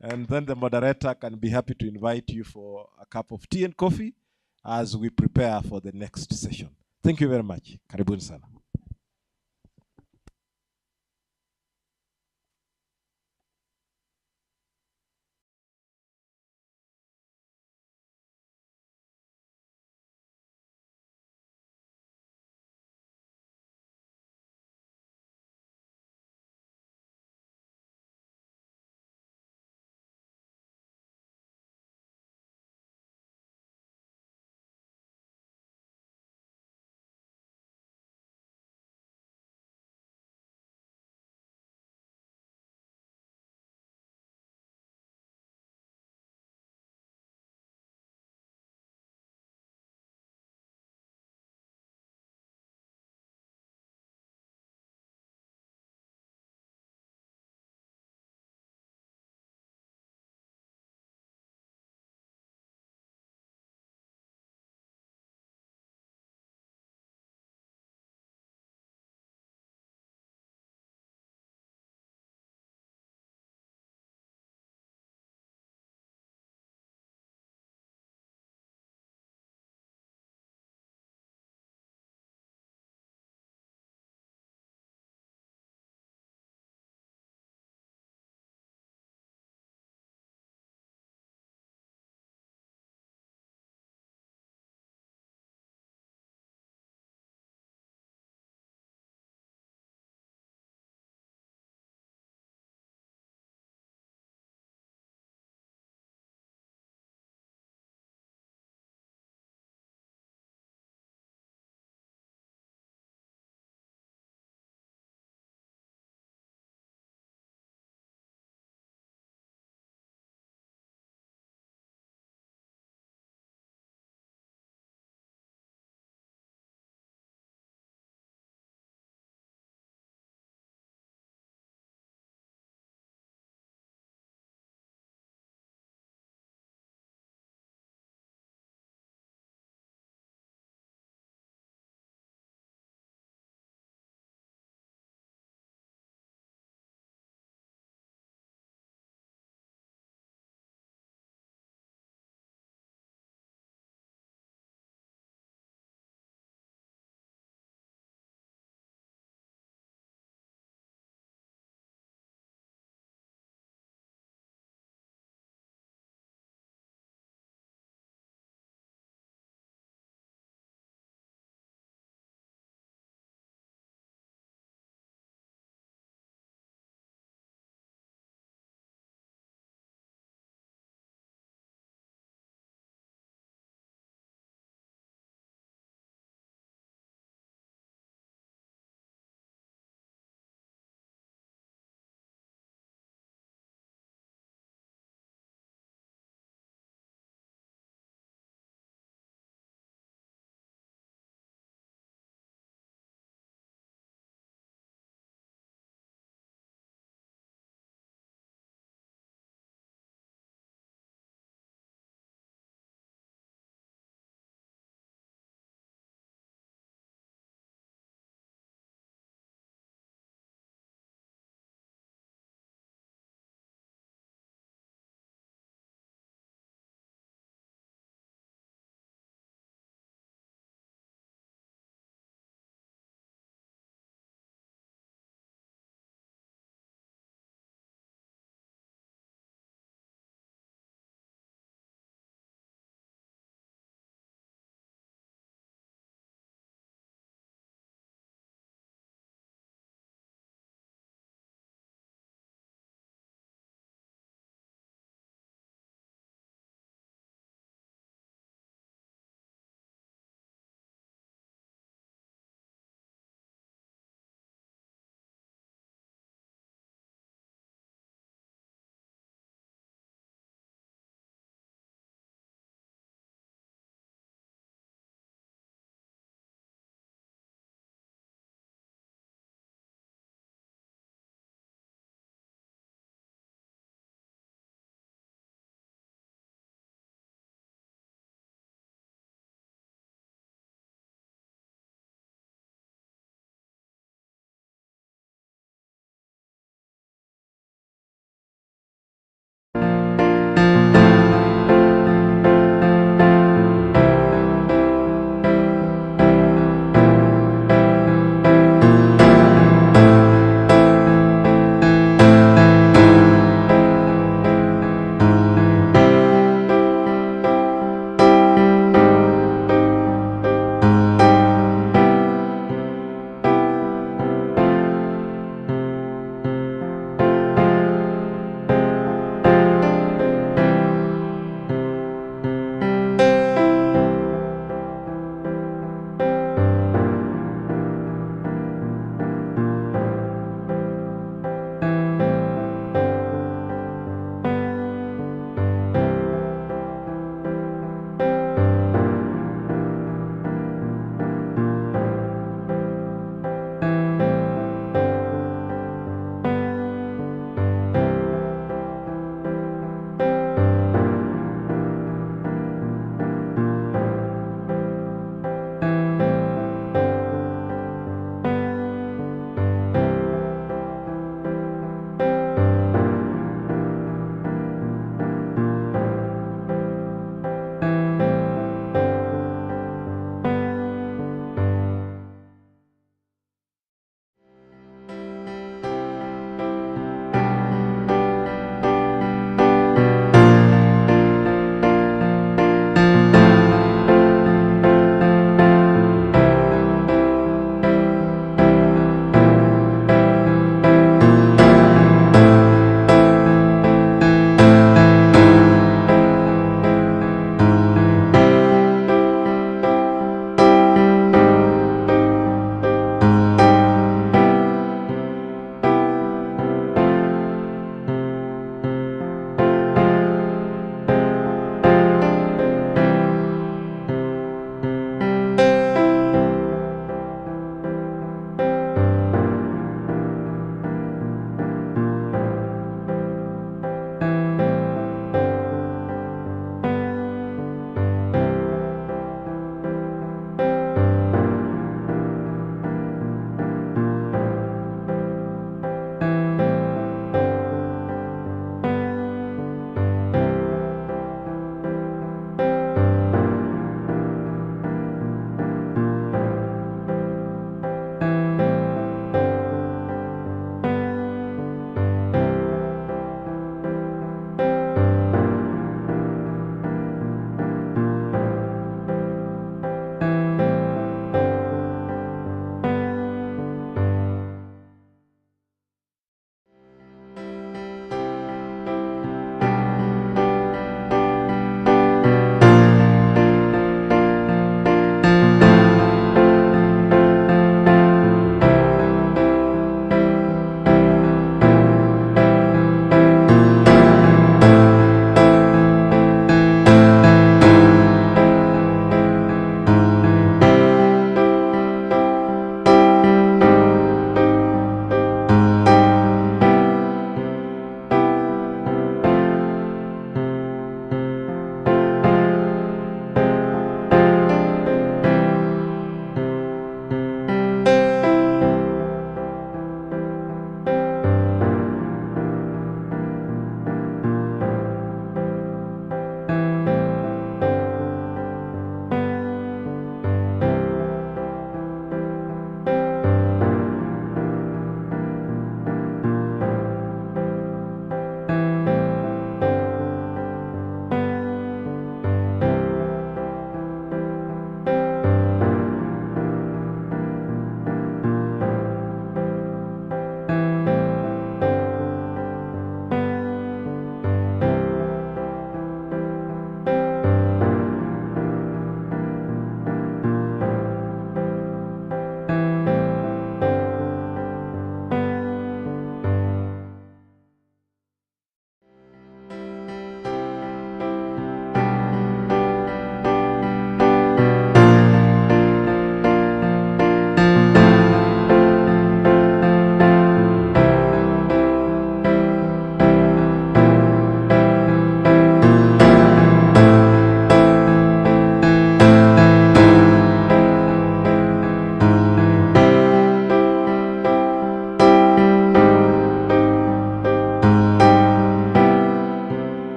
And then the moderator can be happy to invite you for a cup of tea and coffee as we prepare for the next session. Thank you very much. Karibuni sana.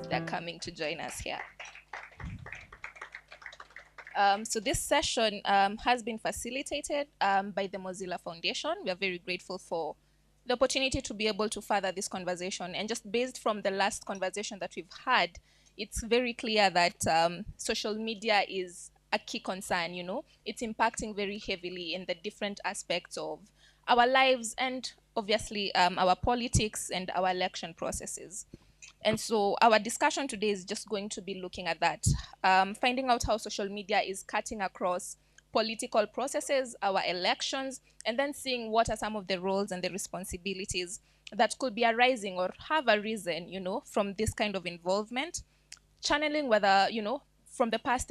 they're coming to join us here. So this session has been facilitated by the Mozilla Foundation. We are very grateful for the opportunity to be able to further this conversation. And just based from the last conversation that we've had, it's very clear that social media is a key concern, you know. It's impacting very heavily in the different aspects of our lives and obviously our politics and our election processes. And so our discussion today is just going to be looking at that, finding out how social media is cutting across political processes, our elections, and then seeing what are some of the roles and the responsibilities that could be arising or have arisen, you know, from this kind of involvement, channeling whether, you know, from the past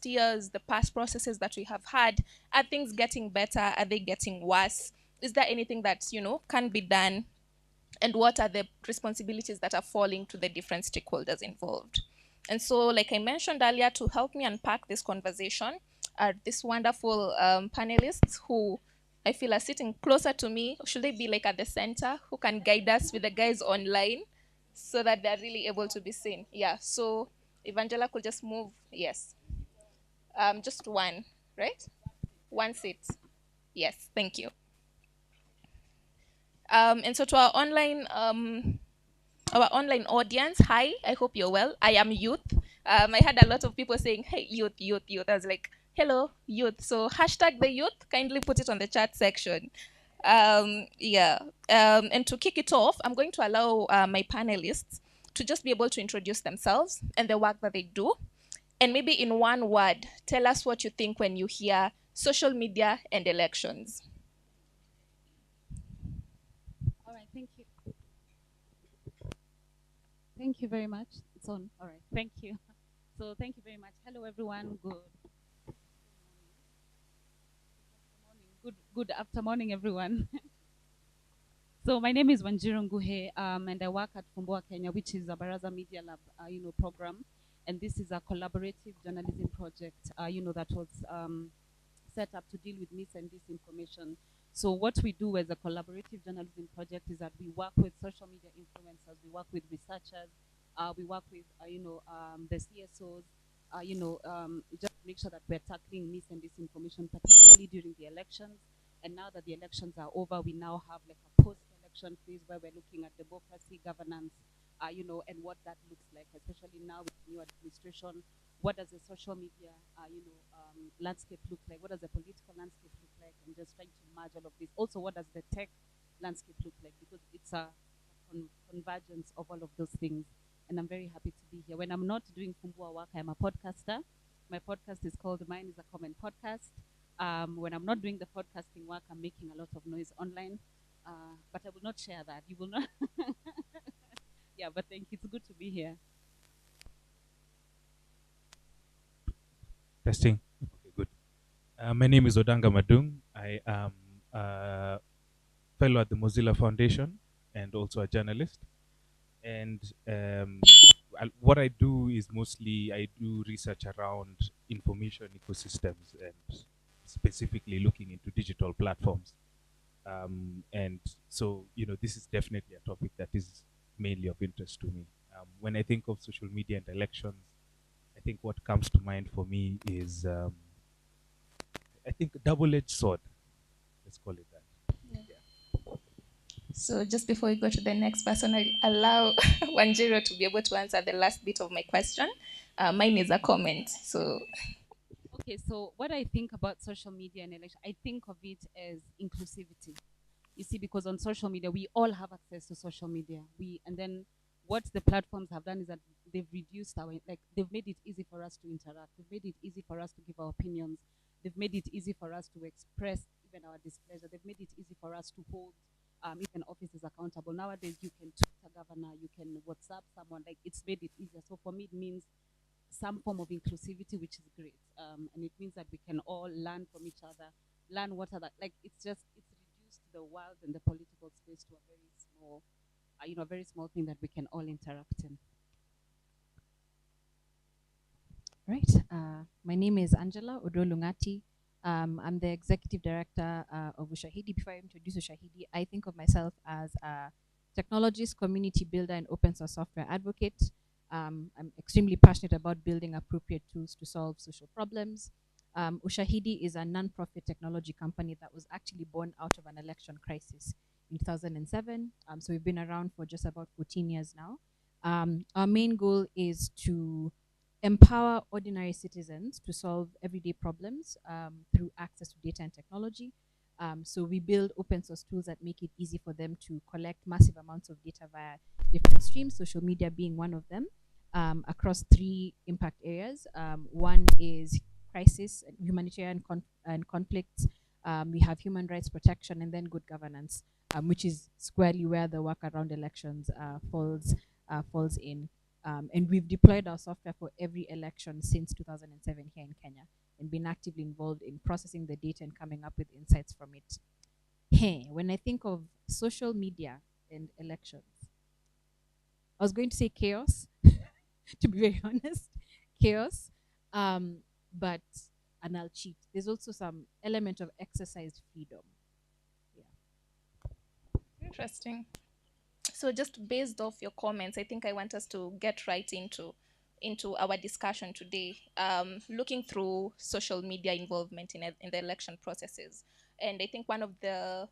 years, the past processes that we have had, are things getting better? Are they getting worse? Is there anything that, you know, can be done, and what are the responsibilities that are falling to the different stakeholders involved? And so, like I mentioned earlier, to help me unpack this conversation are these wonderful panelists who I feel are sitting closer to me. Should they be like at the center, who can guide us with the guys online so that they're really able to be seen? Yeah, so if Angela could just move, yes. Just one, right? One seat. Yes, thank you. And so to our online audience, hi, I hope you're well. I am Youth. I had a lot of people saying, hey, youth, youth, youth. I was like, hello, youth. So hashtag the youth, kindly put it on the chat section. Yeah. And to kick it off, I'm going to allow my panelists to just be able to introduce themselves and the work that they do. And maybe in one word, tell us what you think when you hear social media and elections. All right, thank you. Thank you very much. It's on. All right, thank you. So thank you very much. Hello, everyone. Good after morning, everyone. So my name is Wanjiru Nguhe, and I work at Fumbua Kenya, which is a Baraza Media Lab, program. And this is a collaborative journalism project, that was set up to deal with mis and disinformation. So what we do as a collaborative journalism project is that we work with social media influencers, we work with researchers, we work with, the CSOs, just to make sure that we're tackling mis and disinformation, particularly during the elections. And now that the elections are over, we now have like a post-election phase where we're looking at democracy, governance, and what that looks like, especially now with the new administration. What does the social media, landscape look like? What does the political landscape look like? And just trying to merge all of this. Also, what does the tech landscape look like? Because it's a convergence of all of those things. And I'm very happy to be here. When I'm not doing Fumbua work, I'm a podcaster. My podcast is called Mine is a Common Podcast. When I'm not doing the podcasting work, I'm making a lot of noise online. But I will not share that. You will not. Yeah, but thank you. It's good to be here. Testing. Okay, good. My name is Odanga Madung. I am a fellow at the Mozilla Foundation and also a journalist. And what I do is mostly I do research around information ecosystems and specifically looking into digital platforms. And so, this is definitely a topic that is mainly of interest to me. When I think of social media and elections, I think what comes to mind for me is, I think, a double-edged sword. Let's call it that. Yeah. So just before we go to the next person, I'll allow Wanjiru to be able to answer the last bit of my question. Mine is a comment. So. Okay, so what I think about social media and election, I think of it as inclusivity. You see, because on social media, we all have access to social media. And then what the platforms have done is that they've reduced they've made it easy for us to interact. They've made it easy for us to give our opinions. They've made it easy for us to express even our displeasure. They've made it easy for us to hold even offices accountable. Nowadays, you can tweet a governor, you can WhatsApp someone. Like, it's made it easier. So for me, it means some form of inclusivity, which is great. And it means that we can all learn from each other, learn what other, it's reduced the world and the political space to a very small, very small thing that we can all interact in. Right. My name is Angela Odolungati. I'm the executive director of Ushahidi. Before I introduce Ushahidi, I think of myself as a technologist, community builder, and open source software advocate. I'm extremely passionate about building appropriate tools to solve social problems. Ushahidi is a non-profit technology company that was actually born out of an election crisis in 2007. So we've been around for just about 14 years now. Our main goal is to empower ordinary citizens to solve everyday problems through access to data and technology. So we build open source tools that make it easy for them to collect massive amounts of data via different streams, social media being one of them, across 3 impact areas. One is crisis, humanitarian and conflicts. We have human rights protection, and then good governance, which is squarely where the work around elections falls in. And we've deployed our software for every election since 2007 here in Kenya, and been actively involved in processing the data and coming up with insights from it. Hey, when I think of social media and elections, I was going to say chaos, to be very honest, chaos, but, and I'll cheat, there's also some element of exercised freedom. Interesting. So just based off your comments, I think I want us to get right into our discussion today, looking through social media involvement in the election processes. And I think one of the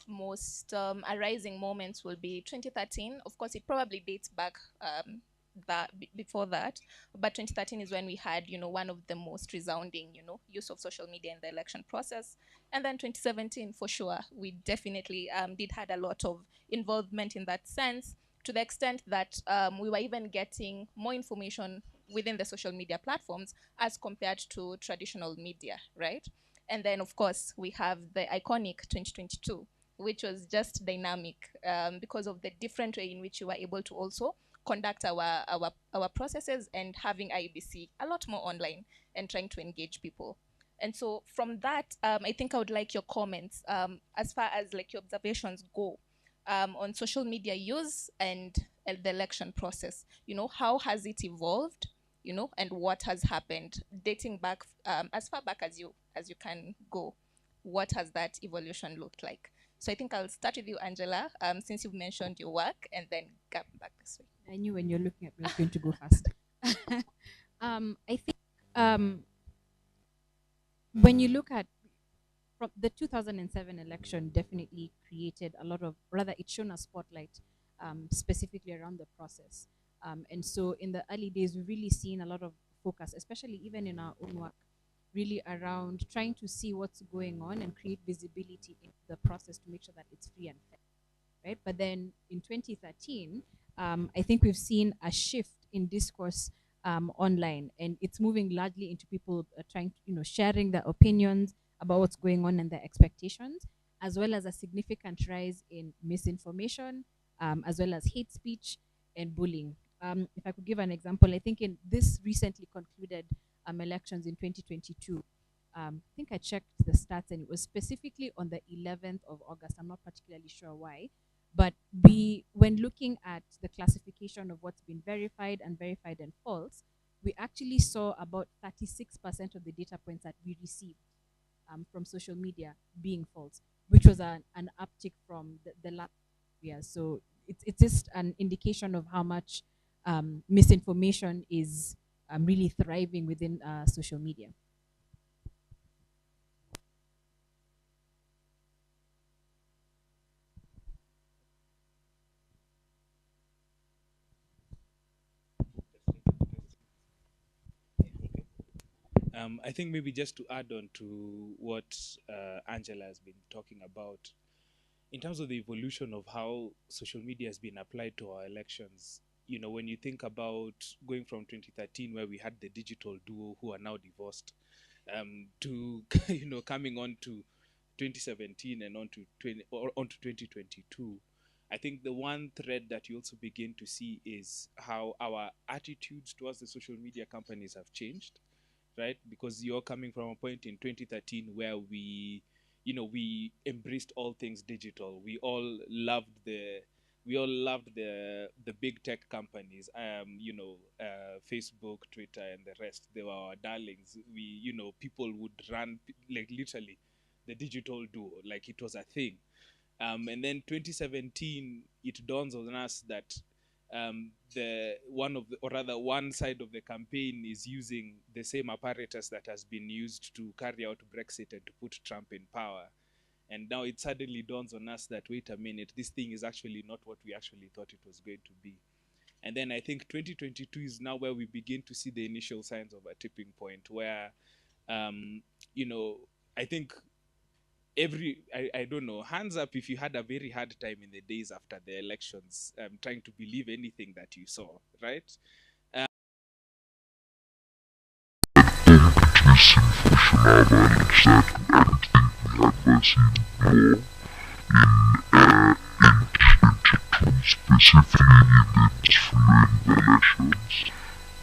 most arising moments will be 2013. Of course, it probably dates back before that, but 2013 is when we had, one of the most resounding, use of social media in the election process. And then 2017, for sure, we definitely did had a lot of involvement in that sense, to the extent that we were even getting more information within the social media platforms as compared to traditional media, right? And then, of course, we have the iconic 2022, which was just dynamic because of the different way in which we were able to also conduct our processes, and having IEBC a lot more online and trying to engage people. And so from that, I think I would like your comments as far as like your observations go on social media use and the election process. How has it evolved? And what has happened, dating back as far back as you can go. What has that evolution looked like? So I think I'll start with you, Angela, since you've mentioned your work, and then come back this way. I knew when you're looking at me, I was going to go fast. I think when you look at from the 2007 election, definitely created a lot of, rather, it shone a spotlight specifically around the process. And so in the early days, we've really seen a lot of focus, especially even in our own work, really around trying to see what's going on and create visibility in the process to make sure that it's free and fair, right? But then in 2013, I think we've seen a shift in discourse online, and it's moving largely into people trying to, sharing their opinions about what's going on and their expectations, as well as a significant rise in misinformation, as well as hate speech and bullying. If I could give an example, I think in this recently concluded elections in 2022, I think I checked the stats, and it was specifically on the 11th of August. I'm not particularly sure why, but when looking at the classification of what's been verified and false, we actually saw about 36% of the data points that we received from social media being false, which was an uptick from the last year. So it's just an indication of how much misinformation is really thriving within social media. I think maybe just to add on to what Angela has been talking about, in terms of the evolution of how social media has been applied to our elections, when you think about going from 2013, where we had the digital duo who are now divorced, to coming on to 2017 and on to 2022, I think the one thread that you also begin to see is how our attitudes towards the social media companies have changed, right? Because you're coming from a point in 2013 where we embraced all things digital. We all loved the big tech companies, Facebook, Twitter, and the rest. They were our darlings. People would run like literally the digital duo, like it was a thing. And then 2017, it dawns on us that one side of the campaign is using the same apparatus that has been used to carry out Brexit and to put Trump in power. And now it suddenly dawns on us that, wait a minute, this thing is actually not what we actually thought it was going to be. And then I think 2022 is now where we begin to see the initial signs of a tipping point where, I think I don't know, hands up if you had a very hard time in the days after the elections trying to believe anything that you saw, right? Specifically in the following elections,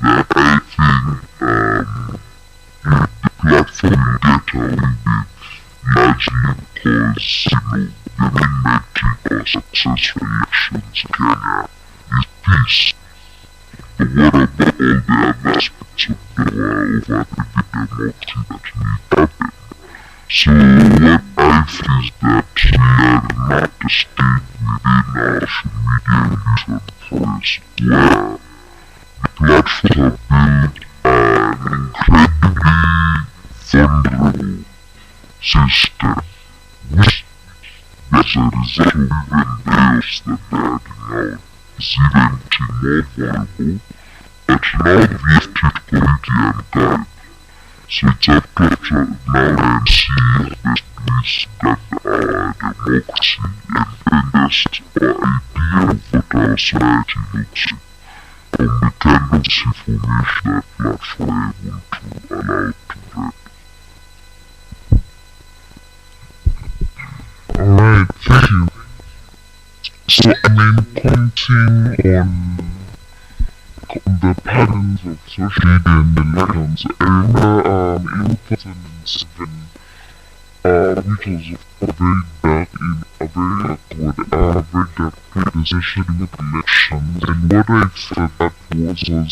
that I think the platform data will be largely because, the main metric of successful elections in Kenya is peace. But what about all the other aspects of the over democracy that need happen? So what I feel is that we are not a state within our social media neutral forest where the platforms have built an incredibly vulnerable system, which as a result of even chaos that they are adding out is eventually more vulnerable, but now lifted quality and guide. So it's up to now and see the ways that democracy and just our idea of what our society looks like from the kind of information that platform able to allow to read. Alright, thank you. So pointing on the patterns of social media and elections, I remember in 2007, which was a very dark period, especially with elections, and what I felt that was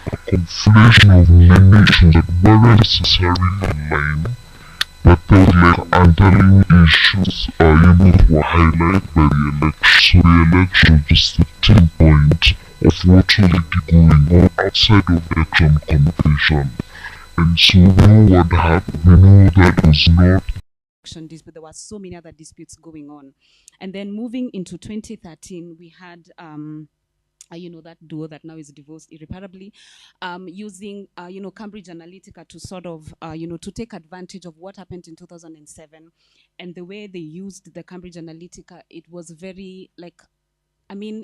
a conflation of many issues that weren't necessarily aligned, but there was like underlying issues that were highlighted by the election. So the election was just the tipping point of what's already going on outside of election competition. And so we know what happened, we know that it was not dispute. There were so many other disputes going on. And then moving into 2013, we had that duo that now is divorced irreparably, using Cambridge Analytica to sort of to take advantage of what happened in 2007, and the way they used the Cambridge Analytica, it was very like,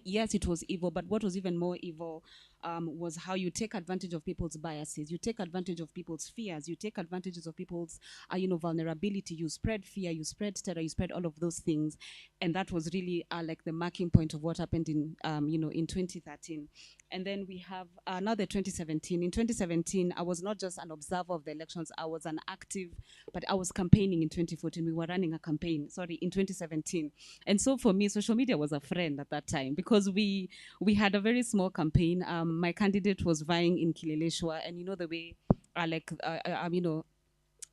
yes, it was evil, but what was even more evil was how you take advantage of people's biases, you take advantage of people's fears, you take advantages of people's vulnerability, you spread fear, you spread terror, you spread all of those things. And that was really like the marking point of what happened in in 2013. And then we have another 2017. In 2017, I was not just an observer of the elections, I was an active, but I was campaigning in 2014. We were running a campaign, in 2017. And so for me, social media was a friend at that time, because we had a very small campaign. My candidate was vying in Kileleshwa, and the way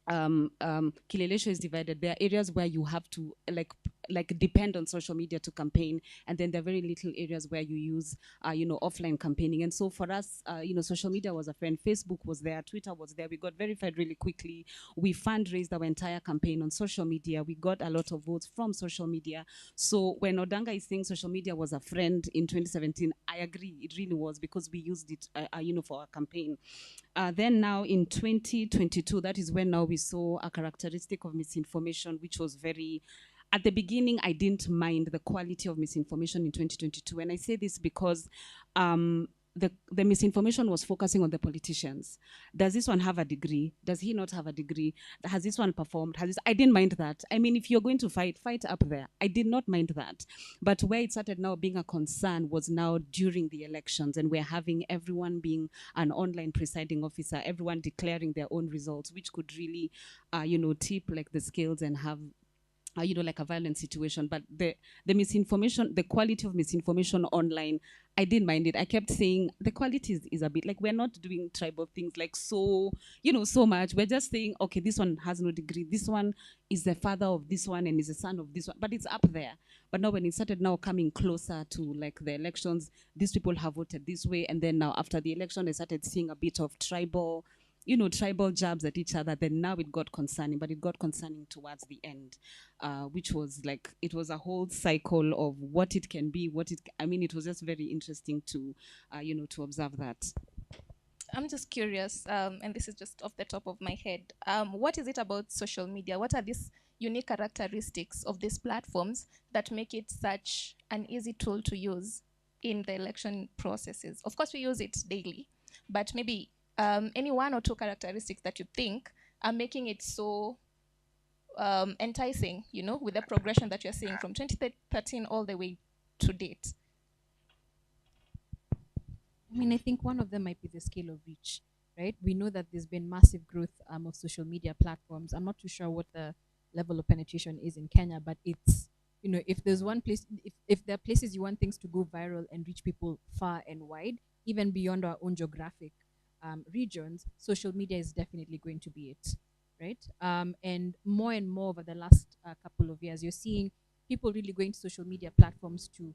Kileleshwa is divided. There are areas where you have to depend on social media to campaign, and then there are very little areas where you use offline campaigning. And so for us, social media was a friend. Facebook was there, Twitter was there. We got verified really quickly. We fundraised our entire campaign on social media. We got a lot of votes from social media. So when Odanga is saying social media was a friend in 2017, I agree, it really was, because we used it for our campaign. Then now in 2022, that is when now we saw a characteristic of misinformation, which was very, at the beginning, I didn't mind the quality of misinformation in 2022. And I say this because the misinformation was focusing on the politicians. Does this one have a degree? Does he not have a degree? Has this one performed? I didn't mind that. If you're going to fight up there. I did not mind that. But where it started now being a concern was now during the elections, and we're having everyone being an online presiding officer, everyone declaring their own results, which could really, tip the scales and have like a violent situation, but the misinformation, the quality of misinformation online, I didn't mind it. I kept saying the quality is a bit like, we're not doing tribal things like so, so much. We're just saying, okay, this one has no degree, this one is the father of this one and is the son of this one, but it's up there. But now when it started now coming closer to like the elections, these people have voted this way, and then now after the election, they started seeing a bit of tribal jabs at each other. Then now it got concerning, but it got concerning towards the end, which was like, it was a whole cycle of what it can be, it was just very interesting to, to observe that. I'm just curious, and this is just off the top of my head. What is it about social media? What are these unique characteristics of these platforms that make it such an easy tool to use in the election processes? Of course, we use it daily, but maybe any one or two characteristics that you think are making it so enticing, with the progression that you're seeing from 2013 all the way to date. I think one of them might be the scale of reach, right? We know that there's been massive growth of social media platforms. I'm not too sure what the level of penetration is in Kenya, but it's, if there's one place, if there are places you want things to go viral and reach people far and wide, even beyond our own geographic regions, social media is definitely going to be it, right? And more over the last couple of years, you're seeing people really going to social media platforms to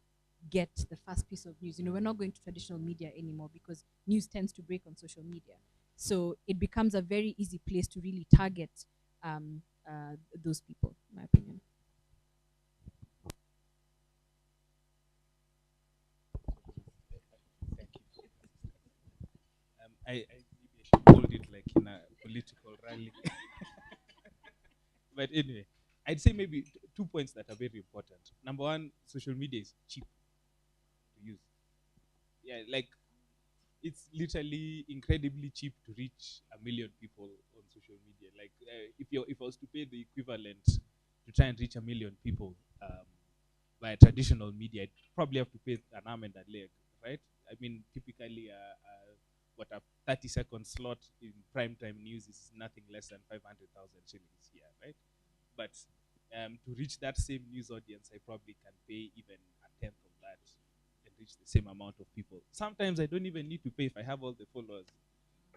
get the first piece of news. We're not going to traditional media anymore because news tends to break on social media. So it becomes a very easy place to really target those people, in my opinion. I maybe I should hold it like in a political rally. But anyway, I'd say maybe 2 points that are very important. Number one, social media is cheap to use. Yeah, like it's literally incredibly cheap to reach 1 million people on social media. Like if I was to pay the equivalent to try and reach 1 million people via traditional media, I'd probably have to pay an arm and a leg, right? Typically what a 30-second slot in primetime news is nothing less than 500,000 shillings here, right? But to reach that same news audience, I probably can pay even a tenth of that and reach the same amount of people. Sometimes I don't even need to pay. If I have all the followers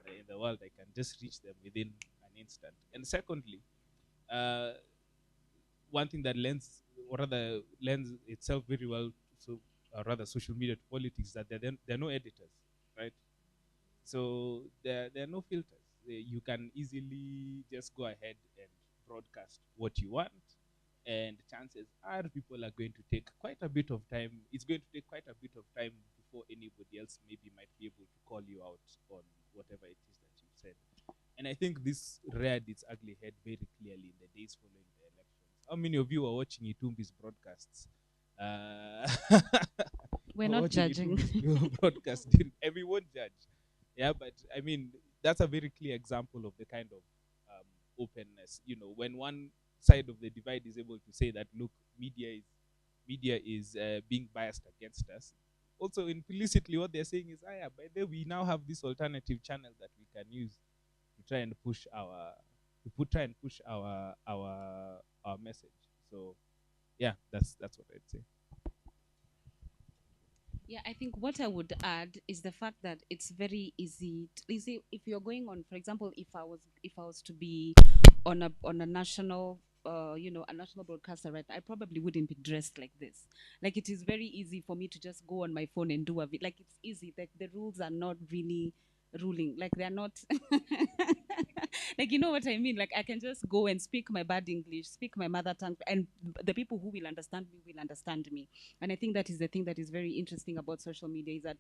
in the world, I can just reach them within an instant. And secondly, one thing that lends itself very well, so rather social media to politics, that there are no editors, right? So there are no filters. You can easily just go ahead and broadcast what you want, and chances are people are going to take quite a bit of time. It's going to take quite a bit of time before anybody else maybe might be able to call you out on whatever it is that you said. And I think this reared its ugly head very clearly in the days following the elections. How many of you are watching Itumbi's broadcasts? We're not judging. Broadcast. We won't judge. Yeah, but that's a very clear example of the kind of openness. When one side of the divide is able to say that, look, media is being biased against us. Also, implicitly, what they're saying is, yeah, by the way, we now have this alternative channel that we can use to try and push our message. So, yeah, that's what I'd say. Yeah, I think what I would add is the fact that it's very easy if you're going on, for example, if I was to be on a national a national broadcaster, right, I probably wouldn't be dressed like this. Like, it is very easy for me to just go on my phone and do a like, it's easy. Like, the rules are not really ruling, like they're not like, you know what I mean? Like, I can just go and speak my bad English, speak my mother tongue, and the people who will understand me will understand me. And I think that is the thing that is very interesting about social media, is that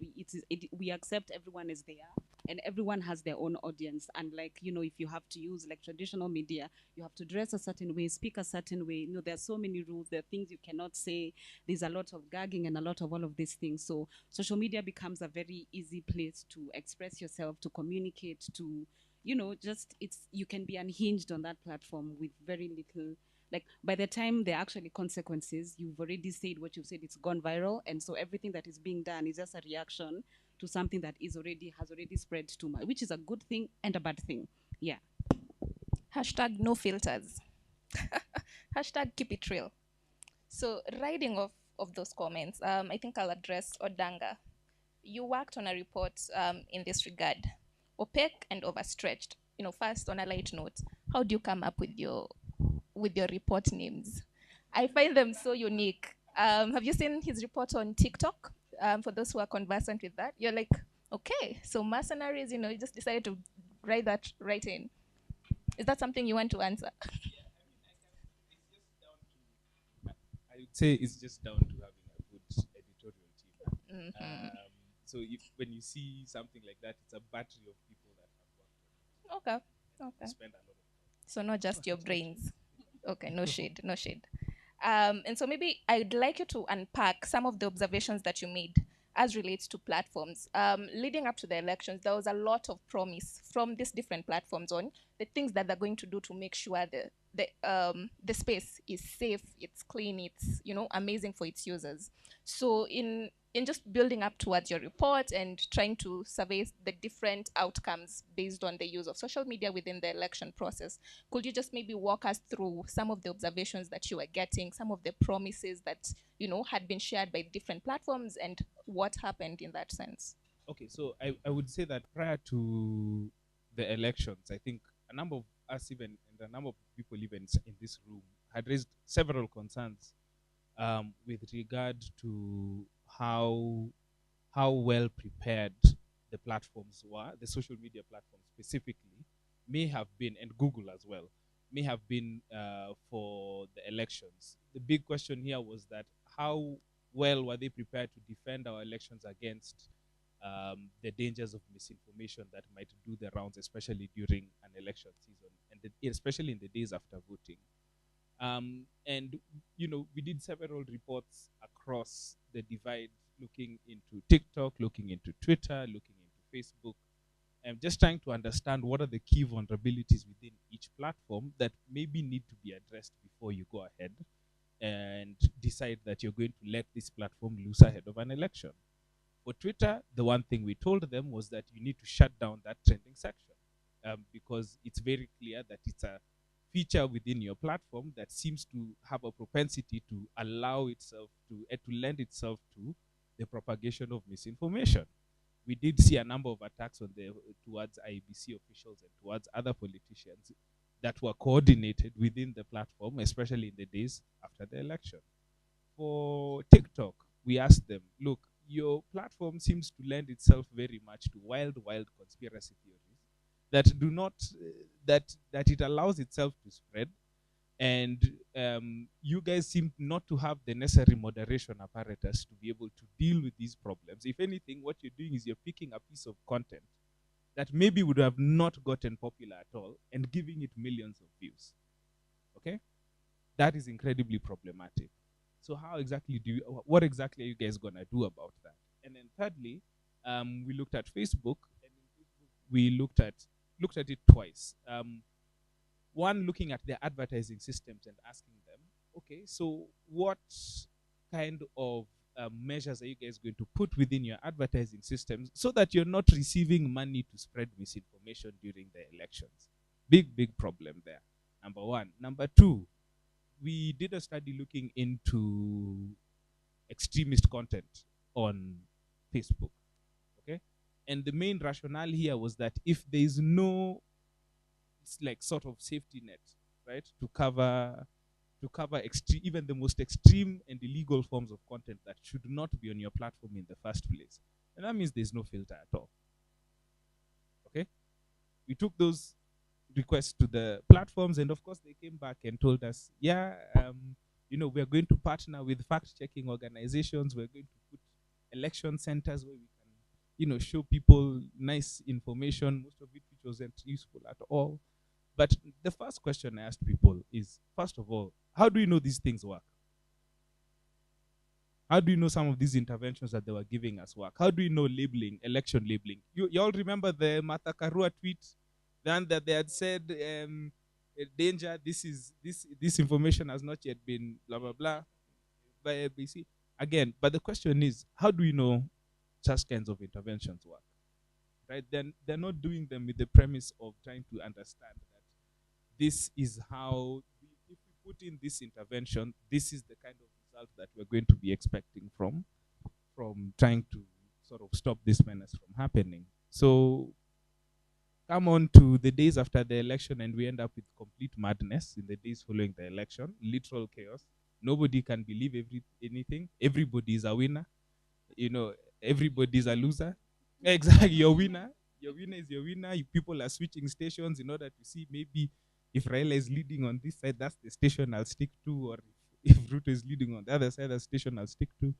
we accept everyone as they are, and everyone has their own audience. And like, if you have to use like traditional media, you have to dress a certain way, speak a certain way. There are so many rules. There are things you cannot say. There's a lot of gagging and a lot of all of these things. So social media becomes a very easy place to express yourself, to communicate, to you can be unhinged on that platform with very little. Like, by the time there are actually consequences, you've already said what you've said, it's gone viral, and so everything that is being done is just a reaction to something that has already spread too much, which is a good thing and a bad thing. Yeah. #no filters. Hashtag keep it real. So riding off of those comments, I think I'll address Odanga. You worked on a report in this regard, opaque and overstretched. First on a light note, how do you come up with your report names? I find them so unique. Have you seen his report on TikTok? For those who are conversant with that, you're like, okay, so mercenaries, you just decided to write that right in. Is that something you want to answer? I would say it's just down to having a good editorial team. Mhm. So when you see something like that, it's a battery of people that have worked on it. Okay. Okay. Spend a lot of time. So not just your brains. Okay, no shade, no shade. And so maybe I'd like you to unpack some of the observations that you made as relates to platforms. Leading up to the elections, there was a lot of promise from these different platforms on the things that they're going to do to make sure the space is safe, it's clean, it's amazing for its users. So in just building up towards your report and trying to survey the different outcomes based on the use of social media within the election process, could you just maybe walk us through some of the observations that you were getting, some of the promises that had been shared by different platforms, and what happened in that sense? Okay, so I would say that prior to the elections, I think a number of us even, and a number of people even in this room, had raised several concerns with regard to how well prepared the platforms were, the social media platforms specifically, may have been, and Google as well, may have been for the elections. The big question here was that how well were they prepared to defend our elections against the dangers of misinformation that might do the rounds, especially during an election season, and especially in the days after voting. And we did several reports across the divide, looking into TikTok, looking into Twitter, looking into Facebook, and just trying to understand what are the key vulnerabilities within each platform that maybe need to be addressed before you go ahead and decide that you're going to let this platform loose ahead of an election. For Twitter, the one thing we told them was that you need to shut down that trending section, because it's very clear that it's a feature within your platform that seems to have a propensity to allow itself to lend itself to the propagation of misinformation. We did see a number of attacks towards IEBC officials and towards other politicians that were coordinated within the platform, especially in the days after the election. For TikTok, we asked them, look, your platform seems to lend itself very much to wild conspiracy theories that do not that it allows itself to spread, and you guys seem not to have the necessary moderation apparatus to be able to deal with these problems. If anything, what you're doing is you're picking a piece of content that maybe would have not gotten popular at all and giving it millions of views. Okay, that is incredibly problematic. So what exactly are you guys gonna do about that? And then thirdly, we looked at Facebook, and in Facebook we looked at it twice. One, looking at their advertising systems and asking them, okay, so what kind of measures are you guys going to put within your advertising systems so that you're not receiving money to spread misinformation during the elections? Big problem there. Number one. Number two, we did a study looking into extremist content on Facebook. Okay, and the main rationale here was that if there is no sort of safety net, right, to cover even the most extreme and illegal forms of content that should not be on your platform in the first place, and that means there's no filter at all. Okay, we took those requests to the platforms, and of course they came back and told us, yeah, we're going to partner with fact-checking organizations. We're going to put election centers where we can show people nice information, most of it which wasn't useful at all. But the first question I asked people is, first of all, how do you know these things work? How do you know some of these interventions that they were giving us work? How do you know labeling, election labeling? You all remember the Martha Karua tweet, then that they had said, danger, this information has not yet been blah blah blah by ABC. Again, but the question is, how do you know such kinds of interventions work? Right? Then they're not doing them with the premise of trying to understand that this is how, if we put in this intervention, this is the kind of result that we're going to be expecting from trying to sort of stop this menace from happening. So come on to the days after the election and we end up with complete madness in the days following the election, literal chaos. Nobody can believe anything. Everybody is a winner. You know, everybody is a loser. Exactly, your winner. Your winner is your winner. People are switching stations in order to see maybe if Raila is leading on this side, that's the station I'll stick to, or if Ruto is leading on the other side, that's the station I'll stick to.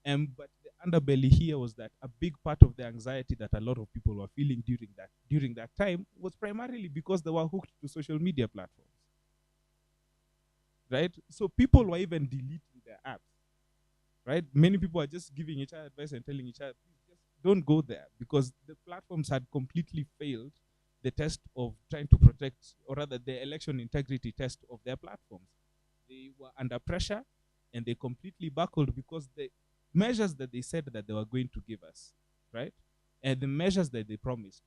But the underbelly here was that a big part of the anxiety that a lot of people were feeling during that time was primarily because they were hooked to social media platforms, right? So people were even deleting their apps, right? Many people are just giving each other advice and telling each other, please just don't go there, because the platforms had completely failed the test of trying to protect, or rather the election integrity test of their platforms. They were under pressure and they completely buckled because the measures that they said that they were going to give us, right, and the measures that they promised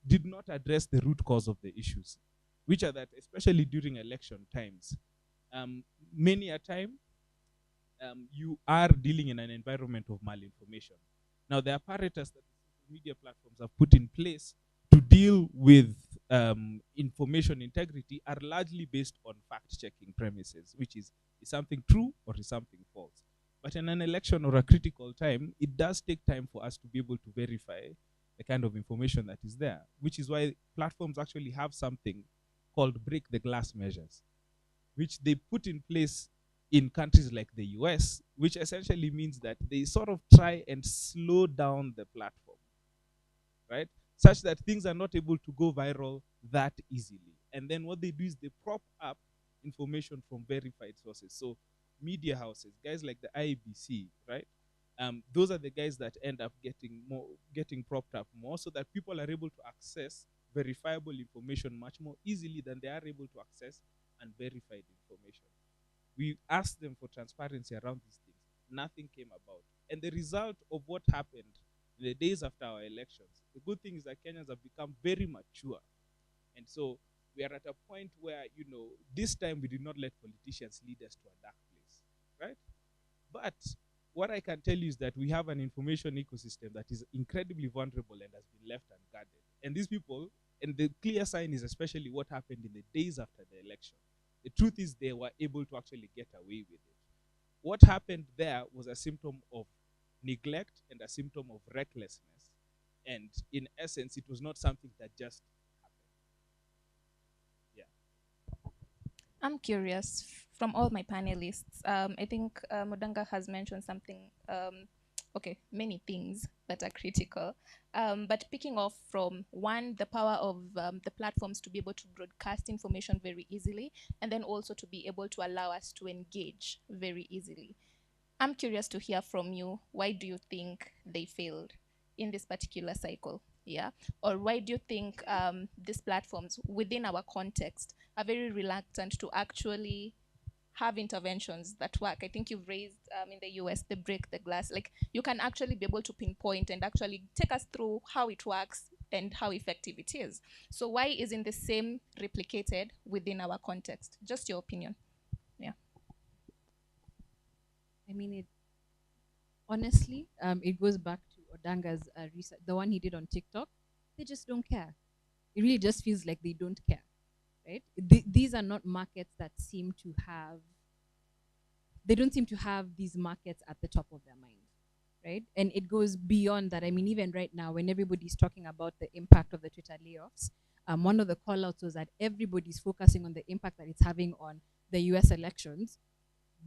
did not address the root cause of the issues, which are that, especially during election times, many a time you are dealing in an environment of malinformation. Now, the apparatus that the social media platforms have put in place to deal with information integrity are largely based on fact-checking premises, which is something true or is something false. But in an election or a critical time, it does take time for us to be able to verify the kind of information that is there, which is why platforms actually have something called break the glass measures, which they put in place in countries like the US, which essentially means that they sort of try and slow down the platform, right? Such that things are not able to go viral that easily. And then what they do is they prop up information from verified sources. So media houses, guys like the IBC, right? Those are the guys that end up getting propped up more, so that people are able to access verifiable information much more easily than they are able to access unverified information. We asked them for transparency around these things. Nothing came about. And the result of what happened in the days after our elections, the good thing is that Kenyans have become very mature. And so we are at a point where, this time we did not let politicians lead us to a dark place, right? But what I can tell you is that we have an information ecosystem that is incredibly vulnerable and has been left unguarded. And these people, and the clear sign is especially what happened in the days after the election. The truth is they were able to actually get away with it. What happened there was a symptom of neglect and a symptom of recklessness. And in essence, it was not something that just happened. Yeah. I'm curious, from all my panelists, I think Modanga has mentioned something, okay, many things that are critical. But picking off from one, the power of the platforms to be able to broadcast information very easily, and then also to be able to allow us to engage very easily. I'm curious to hear from you, why do you think they failed in this particular cycle? Yeah, or why do you think these platforms within our context are very reluctant to actually have interventions that work? I think you've raised in the US the break the glass. Like, you can actually be able to pinpoint and actually take us through how it works and how effective it is. So why isn't the same replicated within our context? Just your opinion. Yeah. I mean, honestly, it goes back to Odanga's research, the one he did on TikTok. They just don't care. It really just feels like they don't care, right? These are not markets that seem to have, they don't seem to have these markets at the top of their mind, right? And it goes beyond that. I mean, even right now, when everybody's talking about the impact of the Twitter layoffs, one of the call-outs was that everybody's focusing on the impact that it's having on the US elections.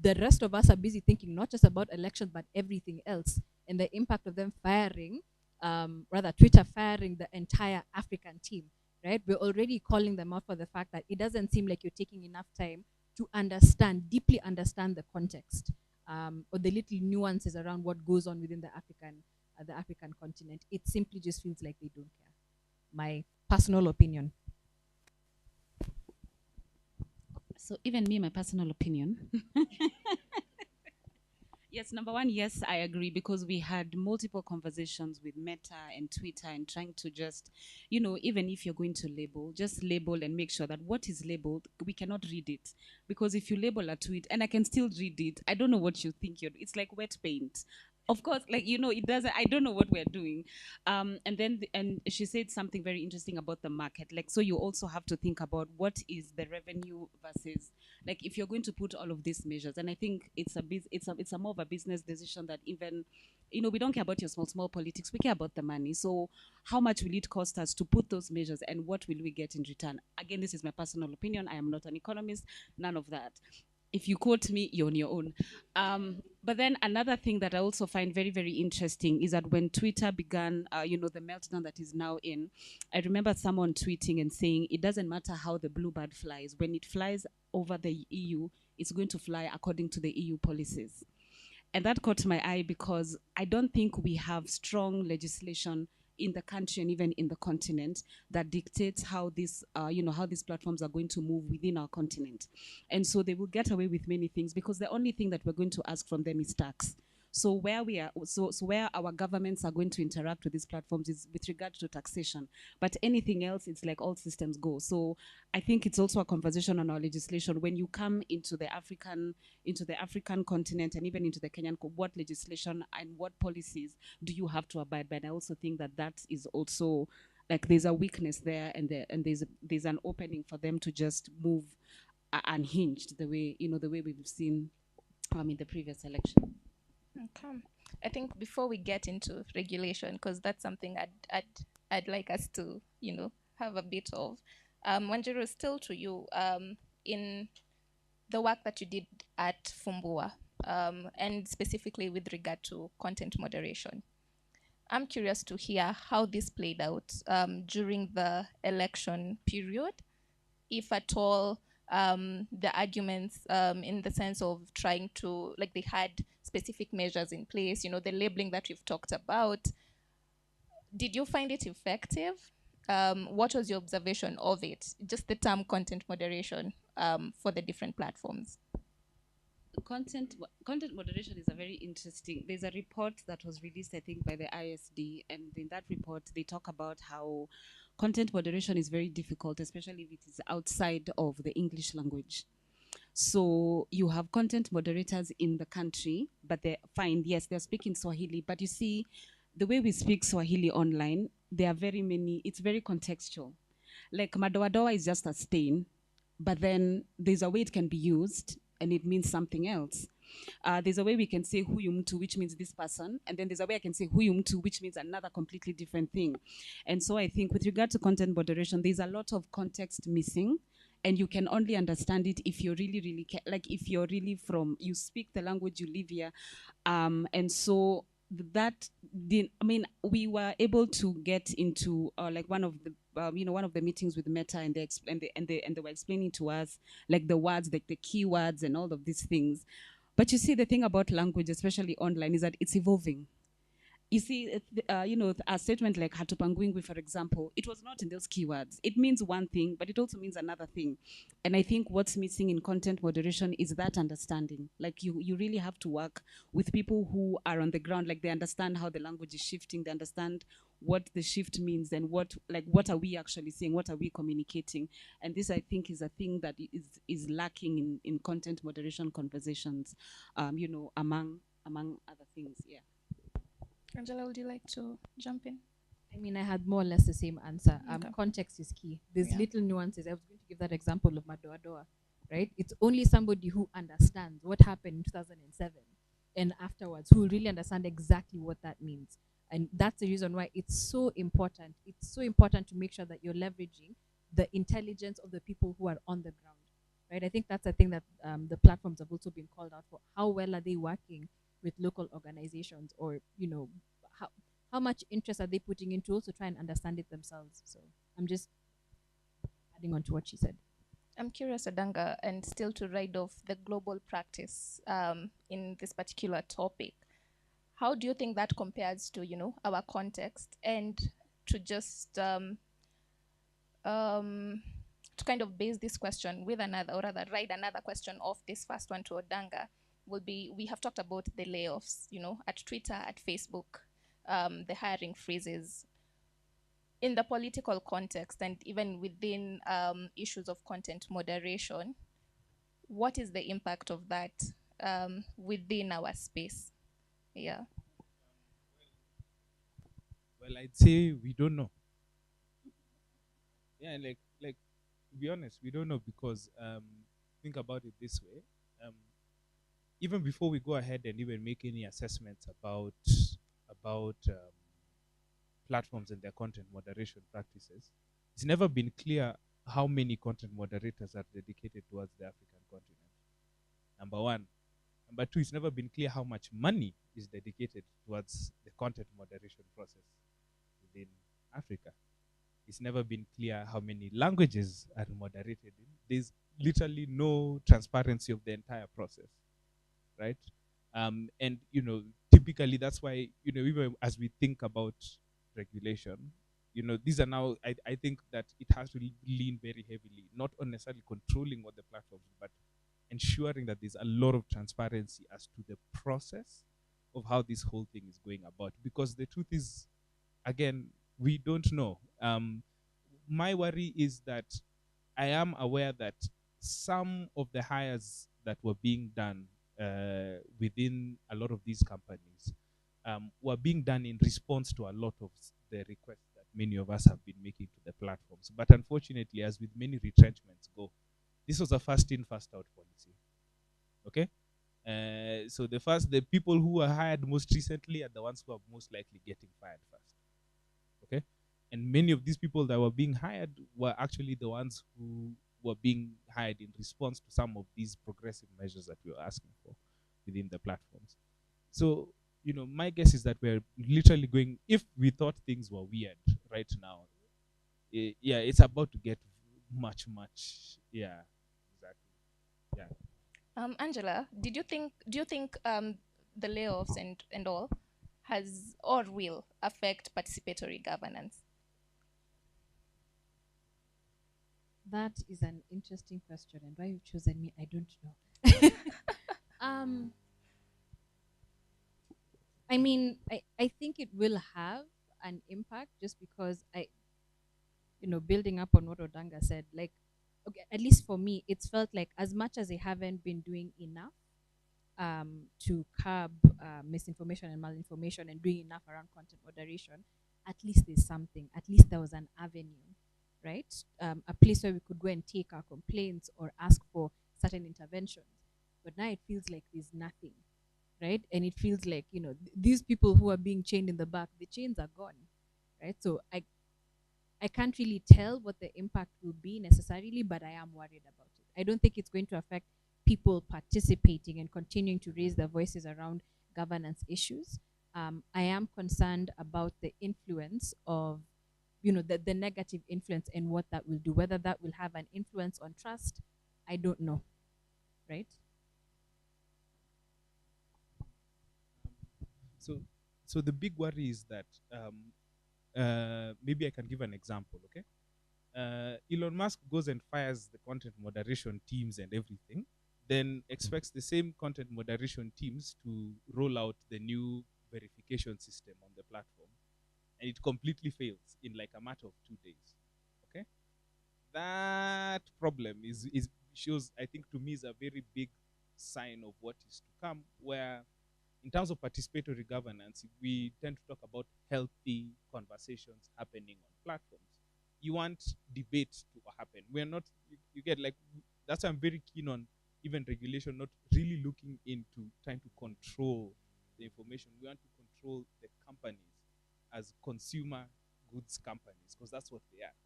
The rest of us are busy thinking not just about elections, but everything else, and the impact of them firing, rather Twitter firing the entire African team, right? We're already calling them out for the fact that it doesn't seem like you're taking enough time to deeply understand the context, or the little nuances around what goes on within the African continent. It simply just feels like they don't care. My personal opinion. So even me, my personal opinion. Yes, Yes, number one, yes, I agree, because we had multiple conversations with Meta and Twitter and trying to just, even if you're going to label, just label and make sure that what is labeled, we cannot read it. Because if you label a tweet and I can still read it, I don't know what you think it's like wet paint. Of course, like, it doesn't, I don't know what we're doing. And then, and she said something very interesting about the market. Like, so you also have to think about what is the revenue versus, like, if you're going to put all of these measures, and I think it's a more of a business decision that even, we don't care about your small politics, we care about the money. So how much will it cost us to put those measures, and what will we get in return? Again, this is my personal opinion. I am not an economist, none of that. If you quote me, you're on your own. But then another thing that I also find very, very interesting is that when Twitter began, the meltdown that is now in, I remember someone tweeting and saying, it doesn't matter how the bluebird flies. When it flies over the EU, it's going to fly according to the EU policies. And that caught my eye because I don't think we have strong legislation in the country and even in the continent that dictates how how these platforms are going to move within our continent. And so they will get away with many things because the only thing that we're going to ask from them is tax. So where where our governments are going to interact with these platforms is with regard to taxation. But anything else, it's like all systems go. So I think it's also a conversation on our legislation. When you come into the African continent and even into the Kenyan, what legislation and what policies do you have to abide by? And I also think that is also, like, there's a weakness there, and there's an opening for them to just move unhinged the way we've seen in the previous election. Okay. I think before we get into regulation, because that's something I'd like us to have a bit of. Wanjiru, still to you, in the work that you did at Fumbua, and specifically with regard to content moderation, I'm curious to hear how this played out during the election period, if at all. The arguments in the sense of trying to, like, they had specific measures in place, the labeling that we've talked about. Did you find it effective? What was your observation of it? Just the term content moderation for the different platforms. Content moderation is a very interesting. There's a report that was released, I think, by the ISD, and in that report they talk about how content moderation is very difficult, especially if it is outside of the English language. So you have content moderators in the country, but they're fine. Yes, they're speaking Swahili, but you see, the way we speak Swahili online, there are very many. It's very contextual. Like madoadoa is just a stain, but then there's a way it can be used and it means something else. There's a way we can say huyu mtu, which means this person, and then there's a way I can say huyu mtu, which means another completely different thing. And so I think with regard to content moderation, there's a lot of context missing, and you can only understand it if you're really, if you're really you speak the language, you live here. And so we were able to get into like one of the meetings with Meta, and they were explaining to us, like, the words, like the keywords and all of these things. But you see, the thing about language, especially online, is that it's evolving. You see, a statement like hatupangwingwi, for example, it was not in those keywords. It means one thing, but it also means another thing. And I think what's missing in content moderation is that understanding. Like, you really have to work with people who are on the ground, like, they understand how the language is shifting, they understand what the shift means, and what are we actually saying, what are we communicating. And this, I think, is a thing that is lacking in content moderation conversations, among other things. Yeah. Angela, would you like to jump in? I mean, I had more or less the same answer. Okay. Context is key. There's Yeah. little nuances. I was going to give that example of Madoadoa, right? It's only somebody who understands what happened in 2007 and afterwards who will really understand exactly what that means. And that's the reason why it's so important. It's so important to make sure that you're leveraging the intelligence of the people who are on the ground, right? I think that's a thing that the platforms have also been called out for. How well are they working with local organizations, or how much interest are they putting into also try and understand it themselves? So I'm just adding on to what she said. I'm curious, Adanga, and still to ride off the global practice in this particular topic. How do you think that compares to our context, and to just to kind of base this question with another, or rather ride another question off this first one to Odanga? will be, we have talked about the layoffs, you know, at Twitter, at Facebook, the hiring freezes. In the political context and even within issues of content moderation, what is the impact of that within our space? Yeah. Well, I'd say we don't know. Yeah, like to be honest, we don't know because think about it this way. Even before we go ahead and even make any assessments about platforms and their content moderation practices, it's never been clear how many content moderators are dedicated towards the African continent. Number one. Number two, it's never been clear how much money is dedicated towards the content moderation process within Africa. It's never been clear how many languages are moderated in. There's literally no transparency of the entire process, right? And typically that's why even as we think about regulation, these are now I think that it has to lean very heavily, not on necessarily controlling what the platforms, but ensuring that there's a lot of transparency as to the process of how this whole thing is going about. Because the truth is, again, we don't know. My worry is that I am aware that some of the hires that were being done within a lot of these companies were being done in response to a lot of the requests that many of us have been making to the platforms. But unfortunately, as with many retrenchments go, this was a first in, first out policy. Okay? So the people who were hired most recently are the ones who are most likely getting fired first. Okay? And many of these people that were being hired were actually the ones who were being hired in response to some of these progressive measures that we were asking for within the platforms. So, my guess is that we're literally going, if we thought things were weird right now, yeah, it's about to get much, yeah, exactly. Yeah. Angela, do you think the layoffs and all has or will affect participatory governance? That is an interesting question, and why you've chosen me, I don't know. I mean, I think it will have an impact just because building up on what Odanga said, like, okay, at least for me, it's felt like as much as they haven't been doing enough to curb misinformation and malinformation and doing enough around content moderation, at least there's something. At least there was an avenue, right? A place where we could go and take our complaints or ask for certain interventions. But now it feels like there's nothing, right? And it feels like, these people who are being chained in the back, the chains are gone, right? So I can't really tell what the impact will be necessarily, but I am worried about it. I don't think it's going to affect people participating and continuing to raise their voices around governance issues. I am concerned about the influence of, the negative influence and what that will do. Whether that will have an influence on trust, I don't know, right? So the big worry is that maybe I can give an example, okay? Elon Musk goes and fires the content moderation teams and everything, then expects the same content moderation teams to roll out the new verification system on the platform, and it completely fails in like a matter of 2 days. Okay, that problem is shows, I think, to me, is a very big sign of what is to come, where in terms of participatory governance, we tend to talk about healthy conversations happening on platforms. You want debate to happen. We're not, you get, like, that's why I'm very keen on even regulation, not really looking into trying to control the information. We want to control the companies as consumer goods companies, because that's what they are.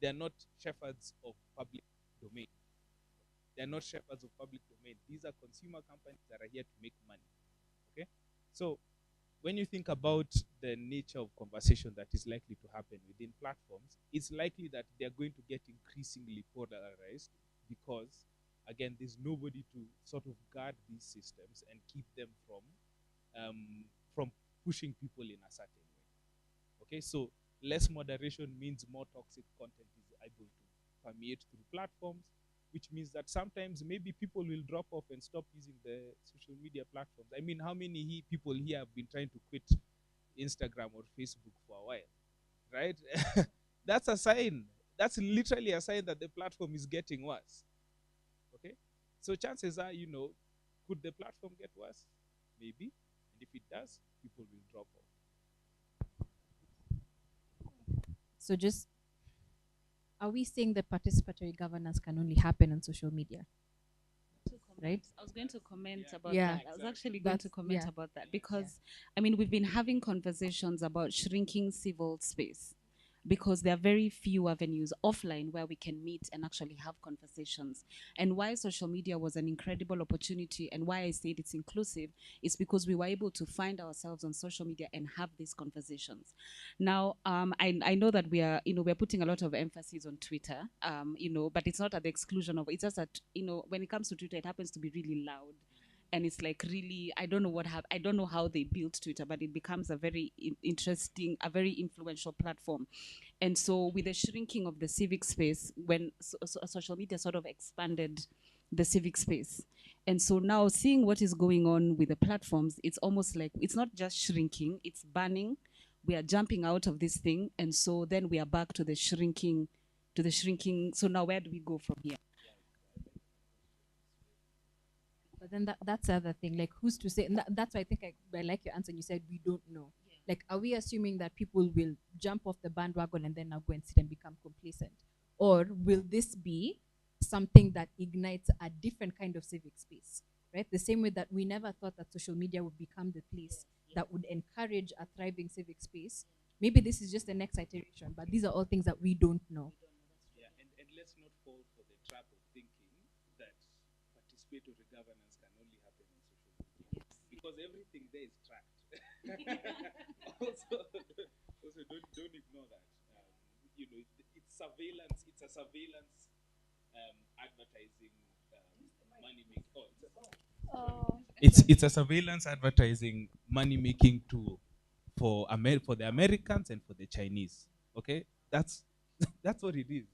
They're not shepherds of public domain. They're not shepherds of public domain. These are consumer companies that are here to make money. Okay? So when you think about the nature of conversation that is likely to happen within platforms, it's likely that they're going to get increasingly polarized because, again, there's nobody to sort of guard these systems and keep them from pushing people in a certain way. Okay, so less moderation means more toxic content is able to permeate through platforms. which means that sometimes maybe people will drop off and stop using the social media platforms. I mean, how many people here have been trying to quit Instagram or Facebook for a while, right? That's a sign. That's literally a sign that the platform is getting worse. Okay? So chances are, could the platform get worse? Maybe. And if it does, people will drop off. So just, are we saying that participatory governance can only happen on social media? Right? I was going to comment about Yeah. that. I was actually going to comment yeah. about that because, I mean, we've been having conversations about shrinking civil space because there are very few avenues offline where we can meet and actually have conversations. And why social media was an incredible opportunity and why I said it's inclusive is because we were able to find ourselves on social media and have these conversations. Now, I know that we're putting a lot of emphasis on Twitter, but it's not at the exclusion of, it's just that, when it comes to Twitter, it happens to be really loud. And it's like really, I don't know how they built Twitter, but it becomes a very interesting, a very influential platform. And so with the shrinking of the civic space, when social media sort of expanded the civic space. And so now seeing what is going on with the platforms, it's almost like, it's not just shrinking, it's banning. We are jumping out of this thing. And so then we are back to the shrinking. So now where do we go from here? But then that's the other thing. Like, who's to say? And that's why I think I like your answer. You said we don't know. Yeah. Like, are we assuming that people will jump off the bandwagon and then now go and sit and become complacent, or will this be something that ignites a different kind of civic space? Right. The same way that we never thought that social media would become the place that would encourage a thriving civic space. Maybe this is just the next iteration, but these are all things that we don't know. Yeah, and let's not fall for the trap of thinking that participatory governance can only happen on social media, because everything there is tracked. also, don't ignore that. It's surveillance. It's a surveillance advertising money making. It's a surveillance advertising money making tool for the Americans and for the Chinese. Okay, that's that's what it is.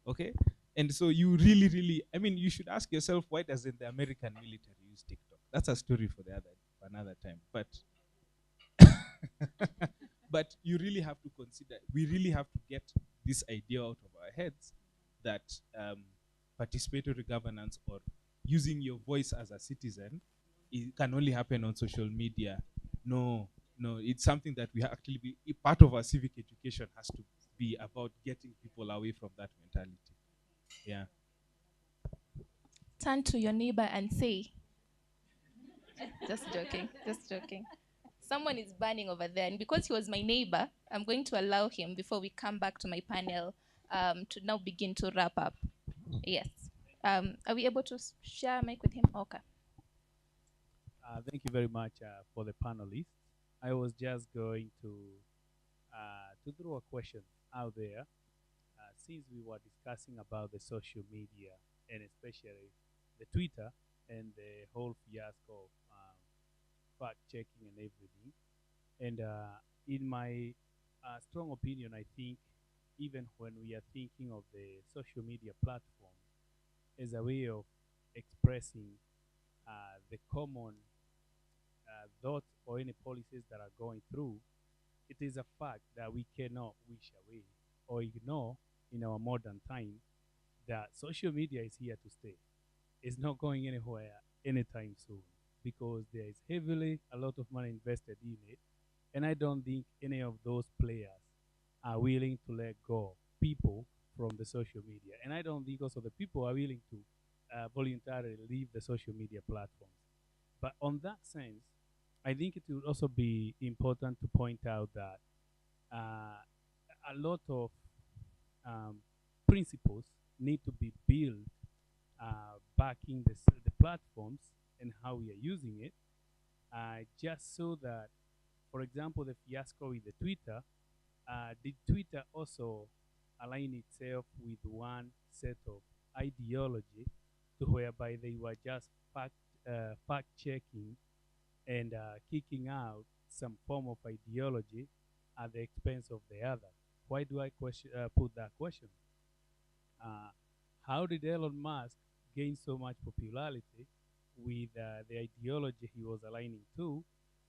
Okay, and so you really, I mean, you should ask yourself, why doesn't the American military use TikTok? That's a story for another time. But but you really have to consider. We really have to get this idea out of our heads that participatory governance, or using your voice as a citizen, it can only happen on social media. No, it's something that we actually part of our civic education has to be about getting people away from that mentality. Yeah. Turn to your neighbor and say, just joking, just joking. Someone is burning over there, and because he was my neighbor, I'm going to allow him, before we come back to my panel, to now begin to wrap up. Yes. Are we able to share a mic with him? Okay. Thank you very much for the panelists. I was just going to throw a question out there, since we were discussing about the social media and especially the Twitter and the whole fiasco of fact checking and everything. And in my strong opinion, I think even when we are thinking of the social media platform as a way of expressing the common thoughts or any policies that are going through, it is a fact that we cannot wish away or ignore in our modern time that social media is here to stay. It's not going anywhere anytime soon, because there is heavily a lot of money invested in it, and I don't think any of those players are willing to let go people from the social media, and I don't think also the people are willing to voluntarily leave the social media platforms. But on that sense, I think it would also be important to point out that a lot of principles need to be built backing the platforms and how we are using it, just so that, for example, the fiasco with the Twitter, did Twitter also align itself with one set of ideology to whereby they were just fact checking and kicking out some form of ideology at the expense of the other? Why do I put that question? How did Elon Musk gain so much popularity with the ideology he was aligning to?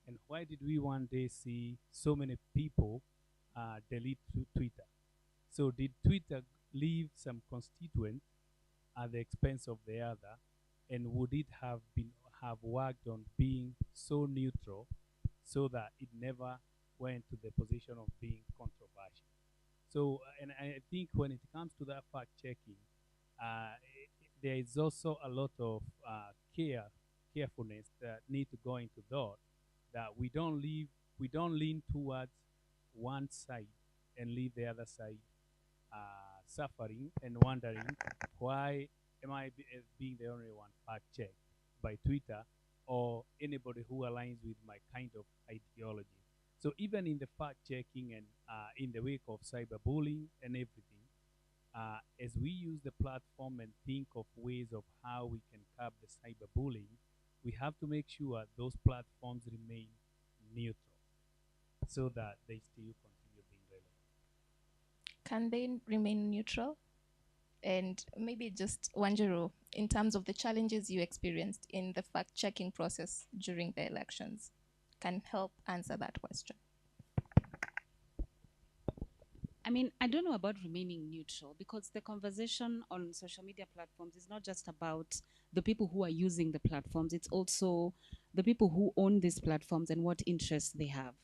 And why did we one day see so many people delete Twitter? So did Twitter leave some constituents at the expense of the other? And would it have worked on being so neutral so that it never went to the position of being controversial? So, and I think when it comes to that fact checking, there is also a lot of carefulness that need to go into that we don't lean towards one side and leave the other side suffering and wondering why am I being the only one fact checked by Twitter or anybody who aligns with my kind of ideology. So even in the fact checking and in the wake of cyberbullying and everything, as we use the platform and think of ways of how we can curb the cyberbullying, we have to make sure those platforms remain neutral so that they still continue being relevant. Can they remain neutral? And maybe just Wanjiro, in terms of the challenges you experienced in the fact-checking process during the elections, can help answer that question. I mean, I don't know about remaining neutral, because the conversation on social media platforms is not just about the people who are using the platforms, it's also the people who own these platforms and what interests they have.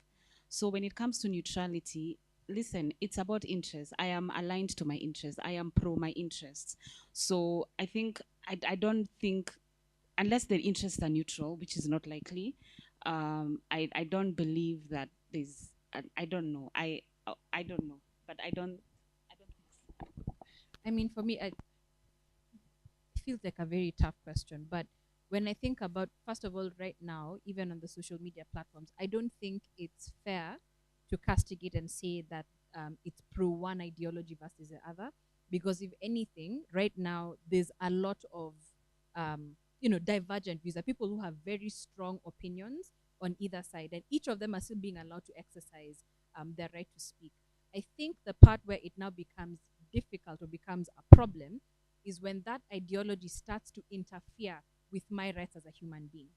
So when it comes to neutrality, listen, it's about interests. I am aligned to my interests. I am pro my interests. So I think, I don't think, unless their interests are neutral, which is not likely, I don't believe that there's, I don't know. I don't know, but I don't think so. I mean, for me, it feels like a very tough question. But when I think about, first of all, right now, even on the social media platforms, I don't think it's fair to castigate and say that it's pro one ideology versus the other. Because if anything, right now, there's a lot of divergent views. There are people who have very strong opinions on either side, and each of them are still being allowed to exercise their right to speak. I think the part where it now becomes difficult or becomes a problem is when that ideology starts to interfere with my rights as a human being,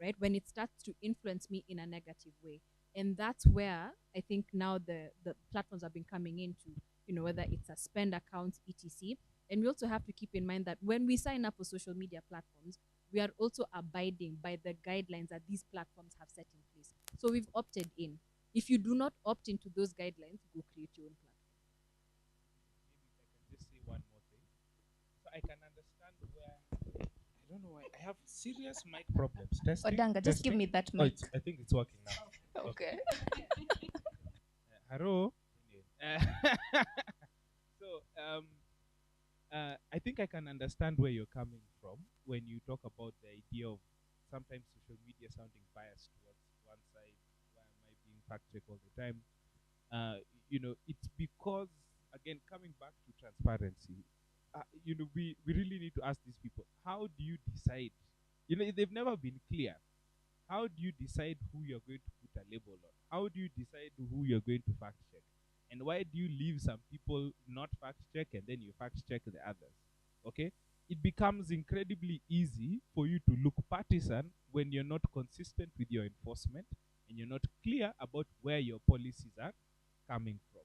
right? When it starts to influence me in a negative way. And that's where I think now the platforms have been coming into, whether it's a spend accounts, etc. And we also have to keep in mind that when we sign up for social media platforms, we are also abiding by the guidelines that these platforms have set in place. So we've opted in. If you do not opt into those guidelines, go create your own platform. Maybe if I can just say one more thing. So I can understand where, I don't know why, I have serious mic problems. Testing, Odanga, just give testing. me that Oh, mic. I think it's working now. Okay. Hello. So I think I can understand where you're coming from when you talk about the idea of sometimes social media sounding biased towards one side. Why am I being fact checked all the time? It's because, again, coming back to transparency, we really need to ask these people, how do you decide? They've never been clear. How do you decide who you're going to put a label on? How do you decide who you're going to fact check? And why do you leave some people not fact check and then you fact check the others? Okay? It becomes incredibly easy for you to look partisan when you're not consistent with your enforcement and you're not clear about where your policies are coming from.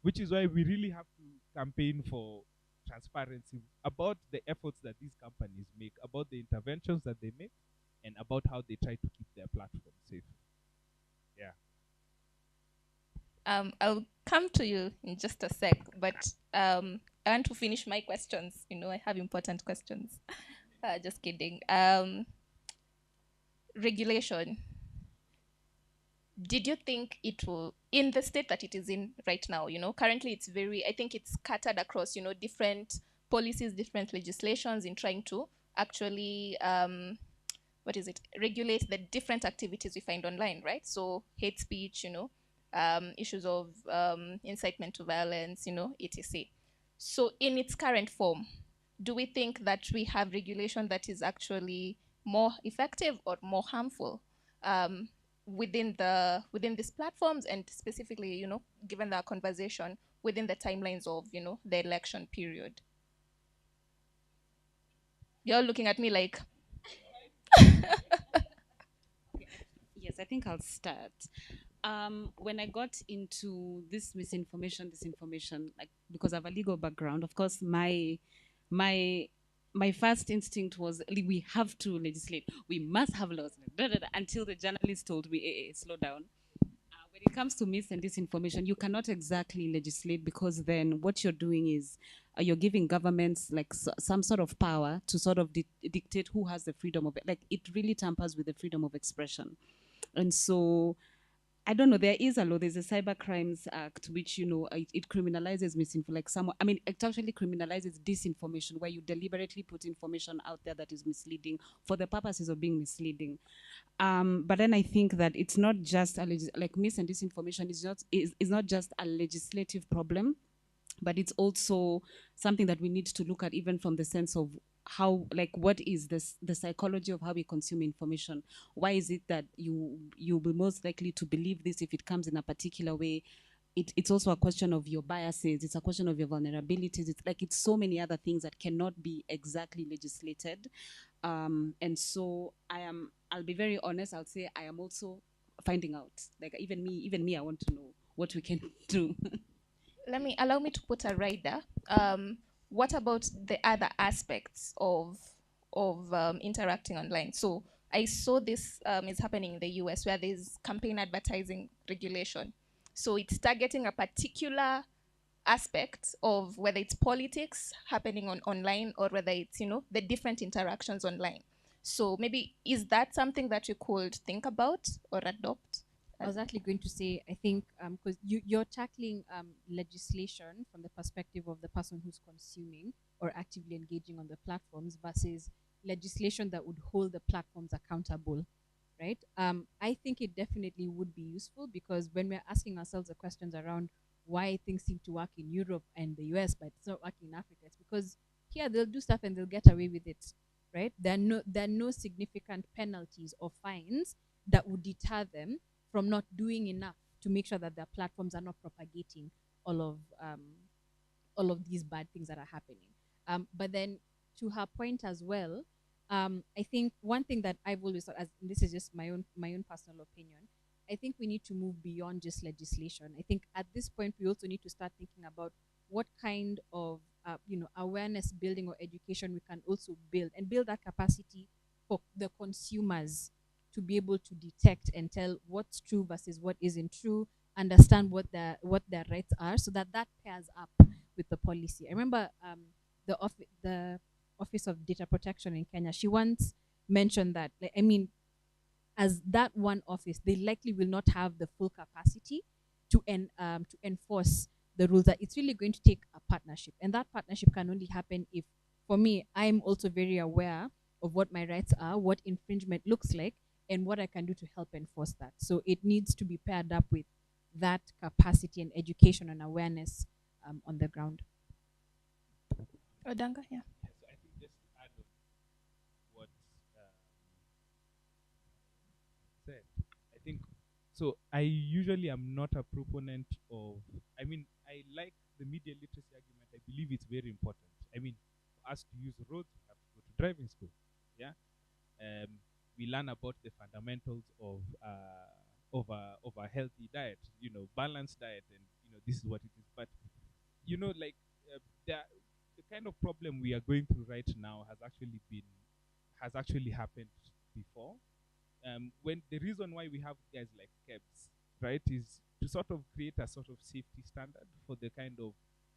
Which is why we really have to campaign for transparency about the efforts that these companies make, about the interventions that they make, and about how they try to keep their platform safe. Yeah. I'll come to you in just a sec, but I want to finish my questions. I have important questions. Just kidding. Regulation. Did you think it will, in the state that it is in right now, currently it's I think it's scattered across, different policies, different legislations in trying to actually, regulate the different activities we find online, right? So hate speech, issues of incitement to violence, etc. So in its current form, do we think that we have regulation that is actually more effective or more harmful within these platforms, and specifically, given the conversation within the timelines of, the election period? You're looking at me like. Yes, I think I'll start. When I got into this disinformation, like because I have a legal background, of course, my my first instinct was we have to legislate. We must have laws. Until the journalist told me, slow down. When it comes to mis and disinformation, you cannot exactly legislate because then what you're doing is you're giving governments like some sort of power to sort of dictate who has the freedom of it. Like it really tampers with the freedom of expression. And so I don't know, there is a law, there's a Cyber Crimes Act, which, it criminalizes misinformation, like someone, I mean, it actually criminalizes disinformation, where you deliberately put information out there that is misleading for the purposes of being misleading. But then I think that it's not just, like mis and disinformation is not just a legislative problem, but it's also something that we need to look at even from the sense of how, like, what is this the psychology of how we consume information. Why is it that you'll be most likely to believe this if it comes in a particular way? It's also a question of your biases, it's a question of your vulnerabilities, it's so many other things that cannot be exactly legislated. And so I'll be very honest, I'll say I am also finding out, like even me, I want to know what we can do. Allow me to put a rider. What about the other aspects of interacting online? So I saw this is happening in the US, where there's campaign advertising regulation. So it's targeting a particular aspect of whether it's politics happening online, or whether it's the different interactions online. So maybe is that something that you could think about or adopt? I was actually going to say, I think, because you're tackling legislation from the perspective of the person who's consuming or actively engaging on the platforms versus legislation that would hold the platforms accountable, right? I think it definitely would be useful, because when we're asking ourselves the questions around why things seem to work in Europe and the US, but it's not working in Africa, it's because here they'll do stuff and they'll get away with it, right? There are no significant penalties or fines that would deter them from not doing enough to make sure that their platforms are not propagating all of these bad things that are happening. But then, to her point as well, I think one thing that I've always thought, as this is just my own personal opinion, I think we need to move beyond just legislation. I think at this point we also need to start thinking about what kind of awareness building or education we can also build that capacity for the consumers to be able to detect and tell what's true versus what isn't true, understand what their rights are, so that pairs up with the policy. I remember the Office of Data Protection in Kenya. She once mentioned that, as that one office, they likely will not have the full capacity to enforce the rules. That it's really going to take a partnership, and that partnership can only happen if, for me, I'm also very aware of what my rights are, what infringement looks like, and what I can do to help enforce that. So it needs to be paired up with that capacity and education and awareness on the ground. Odanga, yeah. So I think just to add on what said, I think so. I usually am not a proponent of. I mean, I like the media literacy argument. I believe it's very important. I mean, for us to use roads, we have to go to driving school. Yeah. We learn about the fundamentals of a healthy diet, balanced diet, and this is what it is. But like the kind of problem we are going through right now has actually happened before. When the reason why we have guys like KEBS, right, is to sort of create a sort of safety standard for the kind of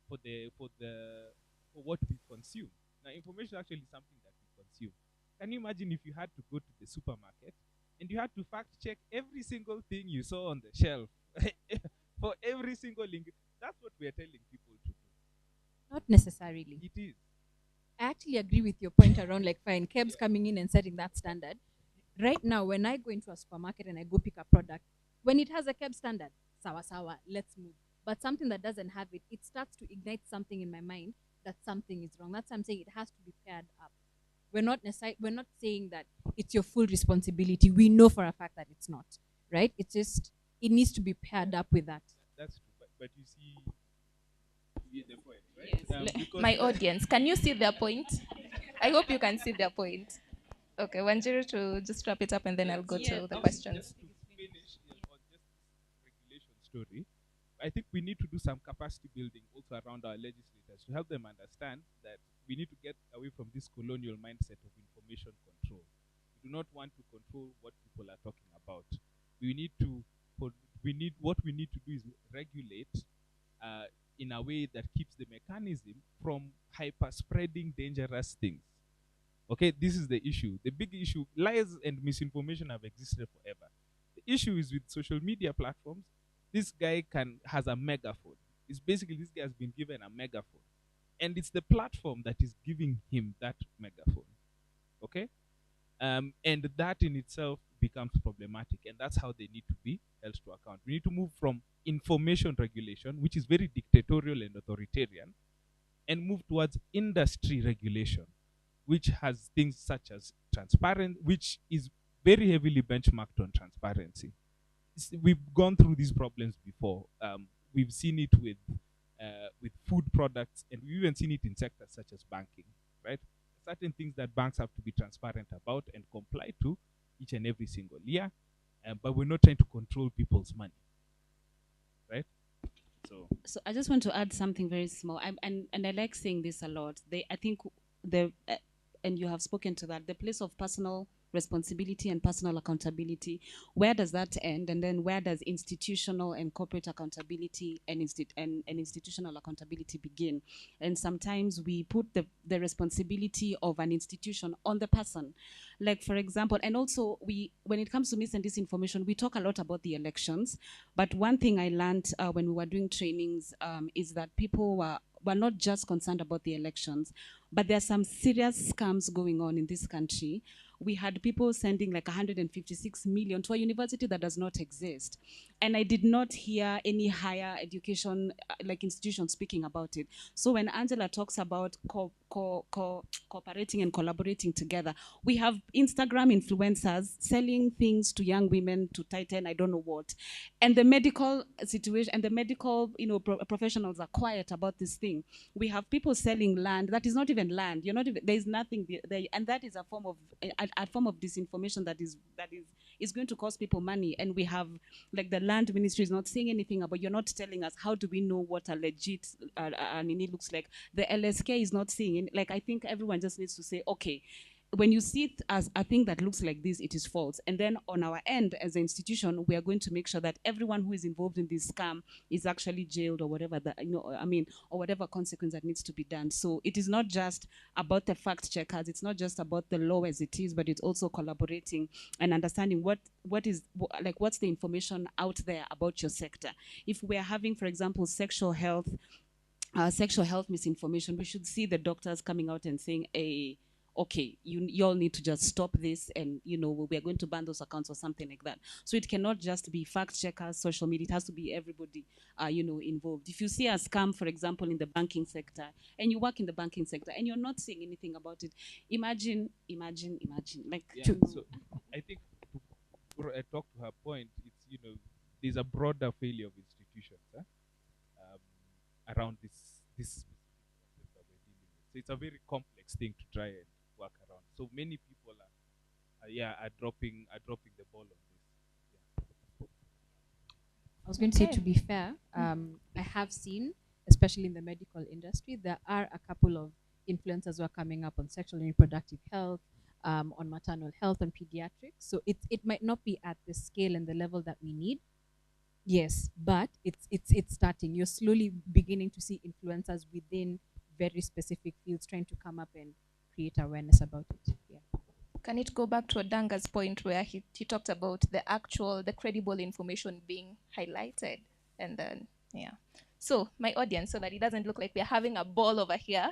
for what we consume. Now, information is actually something that we consume. Can you imagine if you had to go to the supermarket and you had to fact check every single thing you saw on the shelf for every single ingredient? That's what we are telling people to do. Not necessarily. It is. I actually agree with your point around, like, fine, KEBS coming in and setting that standard. Right now, when I go into a supermarket and I go pick a product, when it has a KEBS standard, sawa, let's move. But something that doesn't have it, it starts to ignite something in my mind that something is wrong. That's why I'm saying it has to be paired up. We're not saying that it's your full responsibility. We know for a fact that it's not, right? It's just, it needs to be paired up with that. That's true, but you see the point, right? Yes. My audience, can you see their point? I hope you can see their point. Okay, Wanjiru to just wrap it up and then I'll go to the questions. Just to finish on just this regulation story, I think we need to do some capacity building also around our legislators to help them understand that we need to get away from this colonial mindset of information control. We do not want to control what people are talking about. We need to, what we need to do is regulate in a way that keeps the mechanism from hyper spreading dangerous things. Okay, this is the issue. The big issue, lies and misinformation have existed forever. The issue is with social media platforms. This guy has a megaphone. It's basically this guy has been given a megaphone, and it's the platform that is giving him that megaphone. Okay, and that in itself becomes problematic, and that's how they need to be held to account. We need to move from information regulation, which is very dictatorial and authoritarian, and move towards industry regulation, which has things such as transparent, which is very heavily benchmarked on transparency. We've gone through these problems before. We've seen it with food products, and we've even seen it in sectors such as banking, right? Certain things that banks have to be transparent about and comply to each and every single year, but we're not trying to control people's money, right? So I just want to add something very small, and I like saying this a lot. I think and you have spoken to that, the place of personal responsibility and personal accountability, where does that end, and then where does institutional and corporate accountability and institutional accountability begin? And sometimes we put the responsibility of an institution on the person. Like, for example, and also when it comes to mis and disinformation, we talk a lot about the elections, but one thing I learned when we were doing trainings is that people were not just concerned about the elections, but there are some serious scams going on in this country. We had people sending like 156 million to a university that does not exist. And I did not hear any higher education like institution speaking about it. So when Angela talks about cooperating and collaborating together, we have Instagram influencers selling things to young women to tighten, I don't know what. And the medical situation and the medical professionals are quiet about this thing. We have people selling land that is not even land. You're not even, there's nothing there, and that is a form of disinformation that is going to cost people money. And we have like the land ministry is not saying anything about. You're not telling us how do we know what a legit Nini looks like. The LSK is not saying like I think everyone just needs to say okay. When you see it as a thing that looks like this, it is false. And then on our end, as an institution, we are going to make sure that everyone who is involved in this scam is actually jailed or whatever or whatever consequence that needs to be done. So it is not just about the fact checkers. It's not just about the law as it is, but it's also collaborating and understanding what's the information out there about your sector. If we're having, for example, sexual health misinformation, we should see the doctors coming out and saying, okay, you all need to just stop this, and we are going to ban those accounts or something like that. So it cannot just be fact checkers, social media. It has to be everybody, involved. If you see a scam, for example, in the banking sector, and you work in the banking sector, and you're not saying anything about it, imagine. Like, yeah, so I think to talk to her point, it's there's a broader failure of institutions around this process that we're dealing with. So it's a very complex thing to try and work around. So many people are dropping the ball on this. Yeah. I was going to say, to be fair, I have seen, especially in the medical industry, there are a couple of influencers who are coming up on sexual and reproductive health, on maternal health and pediatrics. So it might not be at the scale and the level that we need. Yes, but it's starting. You're slowly beginning to see influencers within very specific fields trying to come up and create awareness about it. Yeah. Can it go back to Odanga's point where he talked about the credible information being highlighted? And then, yeah. So, my audience, so that it doesn't look like we're having a ball over here,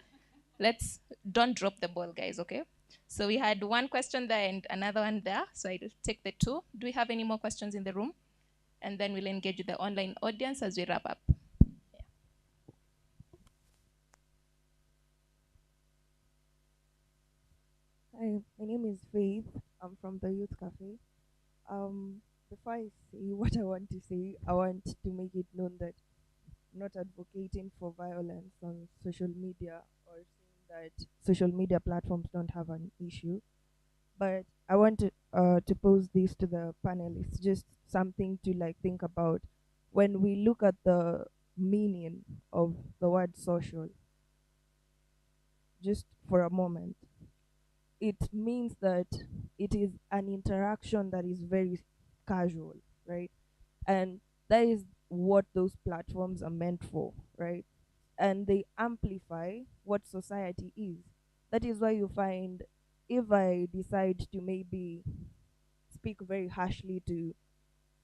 don't drop the ball, guys, okay? So we had one question there and another one there. So I'll take the two. Do we have any more questions in the room? And then we'll engage with the online audience as we wrap up. Hi, my name is Faith. I'm from the Youth Cafe. Before I say what I want to say, I want to make it known that I'm not advocating for violence on social media or saying that social media platforms don't have an issue. But I want to pose this to the panelists, just something to like think about. When we look at the meaning of the word social, just for a moment, it means that it is an interaction that is very casual, right? And that is what those platforms are meant for, right? And they amplify what society is. That is why you find, if I decide to maybe speak very harshly to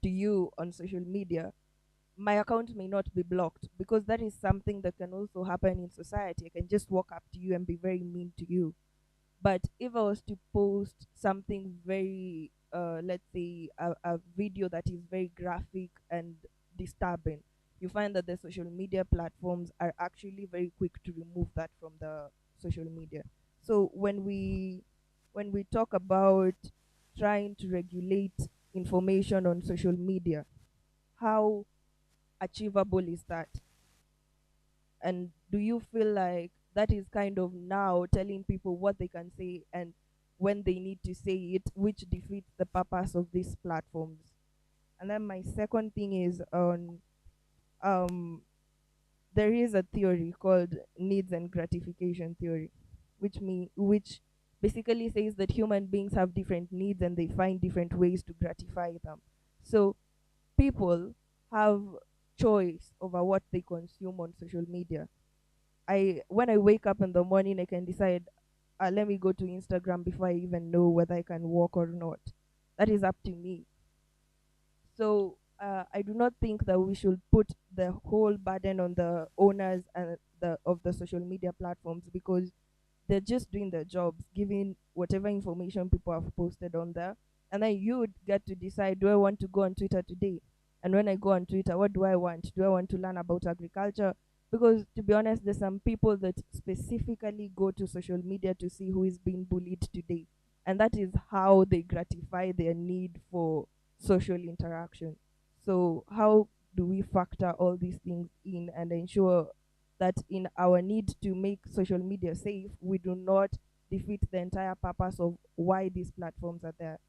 you on social media, my account may not be blocked, because that is something that can also happen in society. I can just walk up to you and be very mean to you. But if I was to post something very, let's say, a video that is very graphic and disturbing, you find that the social media platforms are actually very quick to remove that from the social media. So when we talk about trying to regulate information on social media, how achievable is that? And do you feel like that is kind of now telling people what they can say and when they need to say it, which defeats the purpose of these platforms? And then my second thing is on, there is a theory called needs and gratification theory, which basically says that human beings have different needs and they find different ways to gratify them. So people have choice over what they consume on social media. When I wake up in the morning, I can decide, let me go to Instagram before I even know whether I can walk or not. That is up to me. So I do not think that we should put the whole burden on the owners and of the social media platforms, because they're just doing their jobs, giving whatever information people have posted on there. And then you would get to decide, do I want to go on Twitter today? And when I go on Twitter, what do I want? Do I want to learn about agriculture? Because to be honest, there's some people that specifically go to social media to see who is being bullied today. And that is how they gratify their need for social interaction. So how do we factor all these things in and ensure that in our need to make social media safe, we do not defeat the entire purpose of why these platforms are there?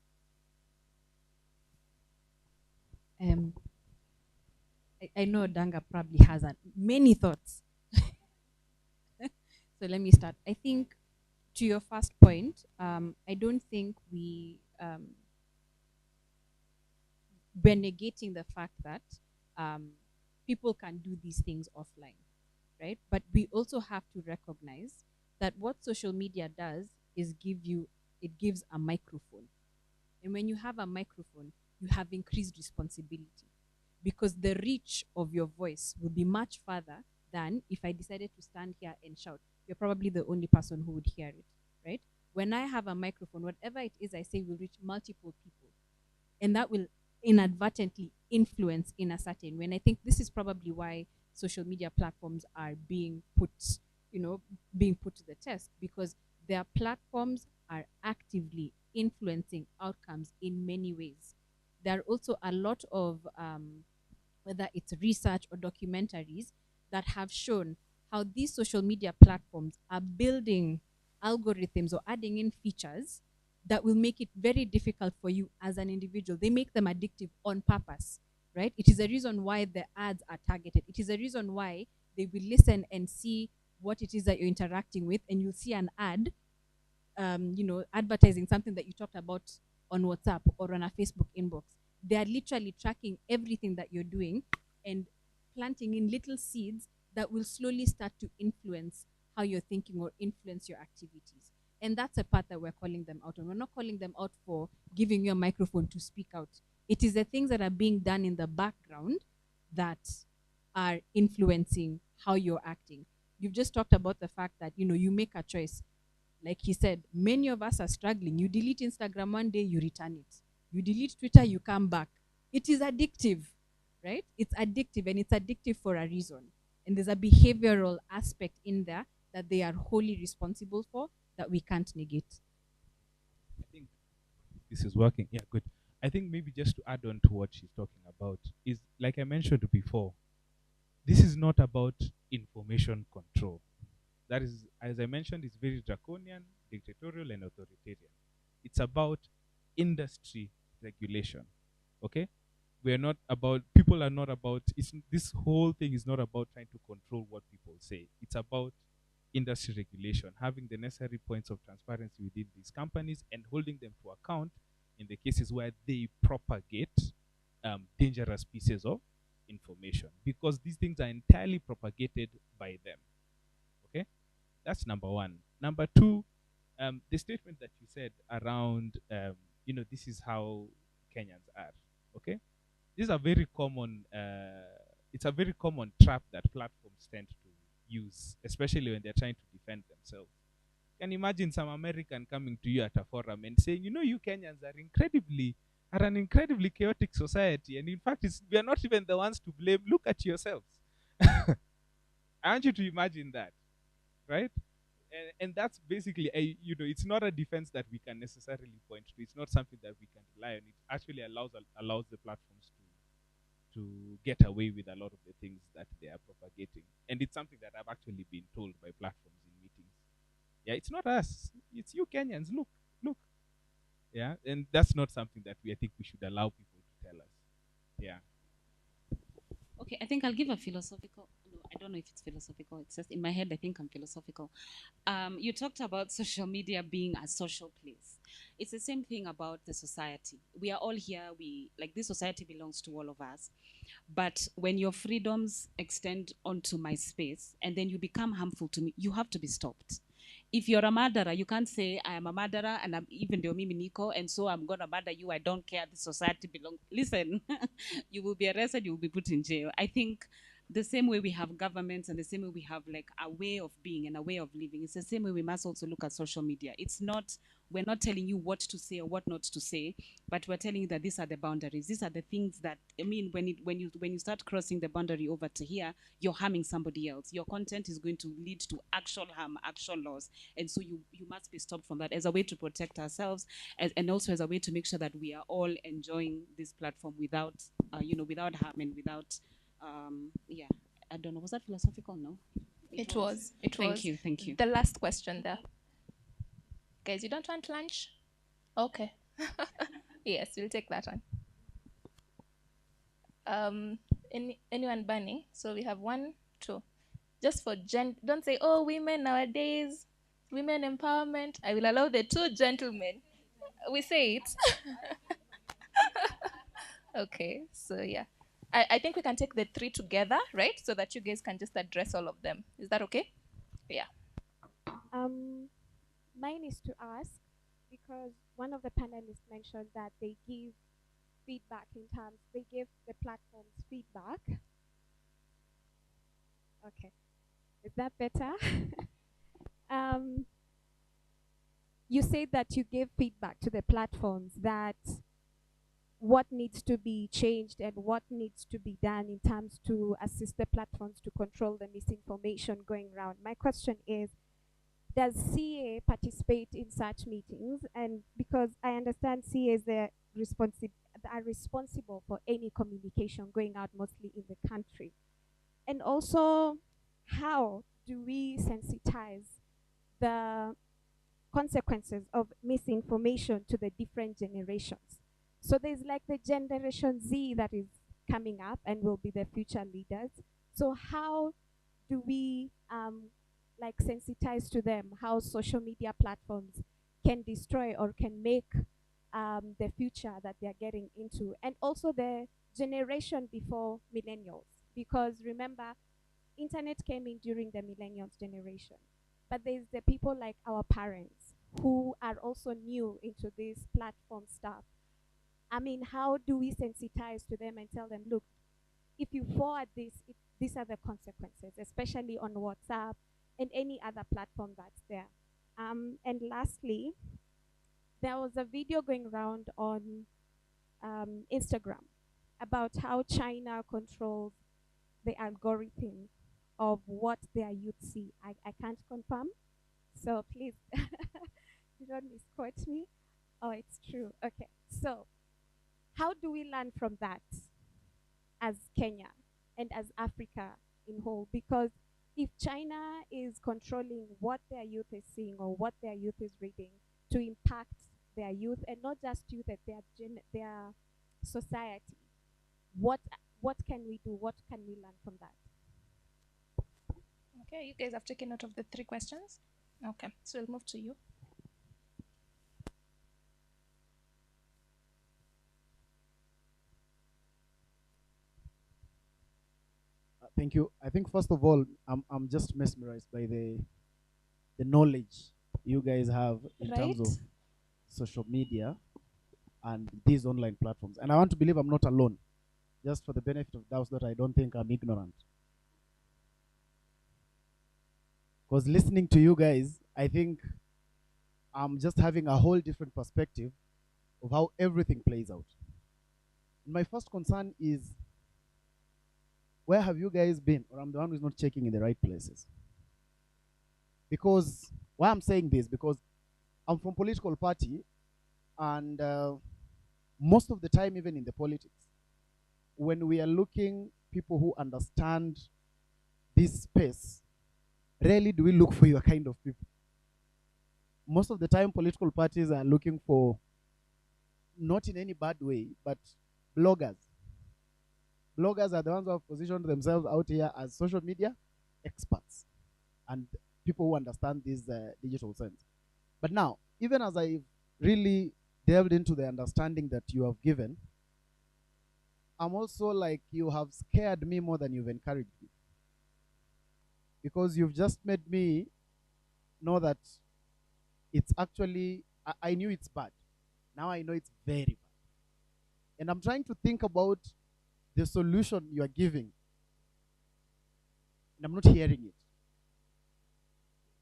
I know Danga probably has many thoughts. So let me start. I think to your first point, I don't think we're negating the fact that people can do these things offline, right? But we also have to recognize that what social media does is it gives a microphone. And when you have a microphone, you have increased responsibility, because the reach of your voice will be much further than if I decided to stand here and shout. You're probably the only person who would hear it, right? When I have a microphone, whatever it is I say will reach multiple people. And that will inadvertently influence in a certain way. And I think this is probably why social media platforms are being put to the test, because their platforms are actively influencing outcomes in many ways. There are also a lot of whether it's research or documentaries that have shown how these social media platforms are building algorithms or adding in features that will make it very difficult for you as an individual. They make them addictive on purpose, right? It is a reason why the ads are targeted. It is a reason why they will listen and see what it is that you're interacting with, and you'll see an ad, advertising something that you talked about on WhatsApp or on a Facebook inbox. They are literally tracking everything that you're doing and planting in little seeds that will slowly start to influence how you're thinking or influence your activities. And that's a part that we're calling them out on. We're not calling them out for giving you a microphone to speak out. It is the things that are being done in the background that are influencing how you're acting. You've just talked about the fact that, you make a choice. Like he said, many of us are struggling. You delete Instagram one day, you return it. You delete Twitter, you come back. It is addictive, right? It's addictive, and it's addictive for a reason. And there's a behavioral aspect in there that they are wholly responsible for that we can't negate. I think this is working. Yeah, good. I think maybe just to add on to what she's talking about is, like I mentioned before, this is not about information control. that is, as I mentioned, is very draconian, dictatorial, and authoritarian. It's about industry regulation. Okay, we are not about, people are not about, this whole thing is not about trying to control what people say. It's about industry regulation, having the necessary points of transparency within these companies and holding them to account in the cases where they propagate dangerous pieces of information, because these things are entirely propagated by them. Okay, that's number one. Number two, the statement that you said around, this is how Kenyans are. Okay, these are very common. It's a very common trap that platforms tend to use, especially when they're trying to defend themselves. Can you imagine some American coming to you at a forum and saying, you Kenyans are an incredibly chaotic society, and in fact, we are not even the ones to blame. Look at yourselves. I want you to imagine that, right? And that's basically it's not a defense that we can necessarily point to. It's not something that we can rely on. It actually allows the platforms to get away with a lot of the things that they are propagating. And it's something that I've actually been told by platforms in meetings. Yeah, it's not us. It's you Kenyans. Look. Yeah, and that's not something that I think we should allow people to tell us. Yeah. Okay, I think I'll give a philosophical. No, I don't know if it's philosophical. It's just in my head. I think I'm philosophical. You talked about social media being a social place. It's the same thing about the society. We are all here. This society belongs to all of us. But when your freedoms extend onto my space and then you become harmful to me, you have to be stopped. If you're a murderer, you can't say, I am a murderer and I'm even the Omimi Nico, and so I'm going to murder you. I don't care. The society belongs. Listen, you will be arrested, you will be put in jail. I think the same way we have governments and the same way we have a way of being and a way of living, it's the same way we must also look at social media. We're not telling you what to say or what not to say, but we're telling you that these are the boundaries. These are the things that, when you start crossing the boundary over to here, you're harming somebody else. Your content is going to lead to actual harm, actual loss. And so you must be stopped from that as a way to protect ourselves, and also as a way to make sure that we are all enjoying this platform without harm and without, I don't know, was that philosophical? No? It was. Thank you. The last question there. Guys, you don't want lunch? Okay. Yes, we'll take that one. Anyone burning? So we have 1, 2. Just for don't say, oh, women nowadays, women empowerment. I will allow the 2 gentlemen. We say it. Okay, so yeah. I think we can take the 3 together, right? So that you guys can just address all of them. Is that okay? Yeah. Mine is to ask, because one of the panelists mentioned that they give feedback they give the platforms feedback. Okay, is that better? You say that you give feedback to the platforms that what needs to be changed and what needs to be done in terms to assist the platforms to control the misinformation going around. My question is, does CA participate in such meetings? And because I understand CAs are responsible for any communication going out mostly in the country. And also, how do we sensitize the consequences of misinformation to the different generations? So there's the Generation Z that is coming up and will be the future leaders. So how do we sensitize to them how social media platforms can destroy or can make the future that they're getting into? And also the generation before millennials, because remember, internet came in during the millennials generation, but there's the people like our parents who are also new into this platform stuff. How do we sensitize to them and tell them, look, if you forward this, these are the consequences, especially on WhatsApp and any other platform that's there. And lastly, there was a video going around on Instagram about how China controls the algorithm of what their youth see. I can't confirm, so please do not misquote me. Oh, it's true. Okay, so how do we learn from that as Kenya and as Africa in whole? Because if China is controlling what their youth is seeing or what their youth is reading to impact their youth, and not just youth, at their society, what can we do? What can we learn from that? Okay, you guys have taken note of the 3 questions. Okay, so we'll move to you. Thank you. I think first of all, I'm just mesmerized by the knowledge you guys have in terms of Right. social media and these online platforms. And I want to believe I'm not alone, just for the benefit of those that I don't think I'm ignorant. Because listening to you guys, I think I'm just having a whole different perspective of how everything plays out. My first concern is, where have you guys been? Or I'm the one who's not checking in the right places. Because why I'm saying this, because I'm from political party, and most of the time, even in the politics, when we are looking people who understand this space, rarely do we look for your kind of people. Most of the time, political parties are looking for, not in any bad way, but bloggers. Bloggers are the ones who have positioned themselves out here as social media experts and people who understand this digital sense. But now, even as I've really delved into the understanding that you have given, I'm also like, you have scared me more than you've encouraged me. Because you've just made me know that it's actually, I knew it's bad. Now I know it's very bad. And I'm trying to think about the solution you are giving. And I'm not hearing it.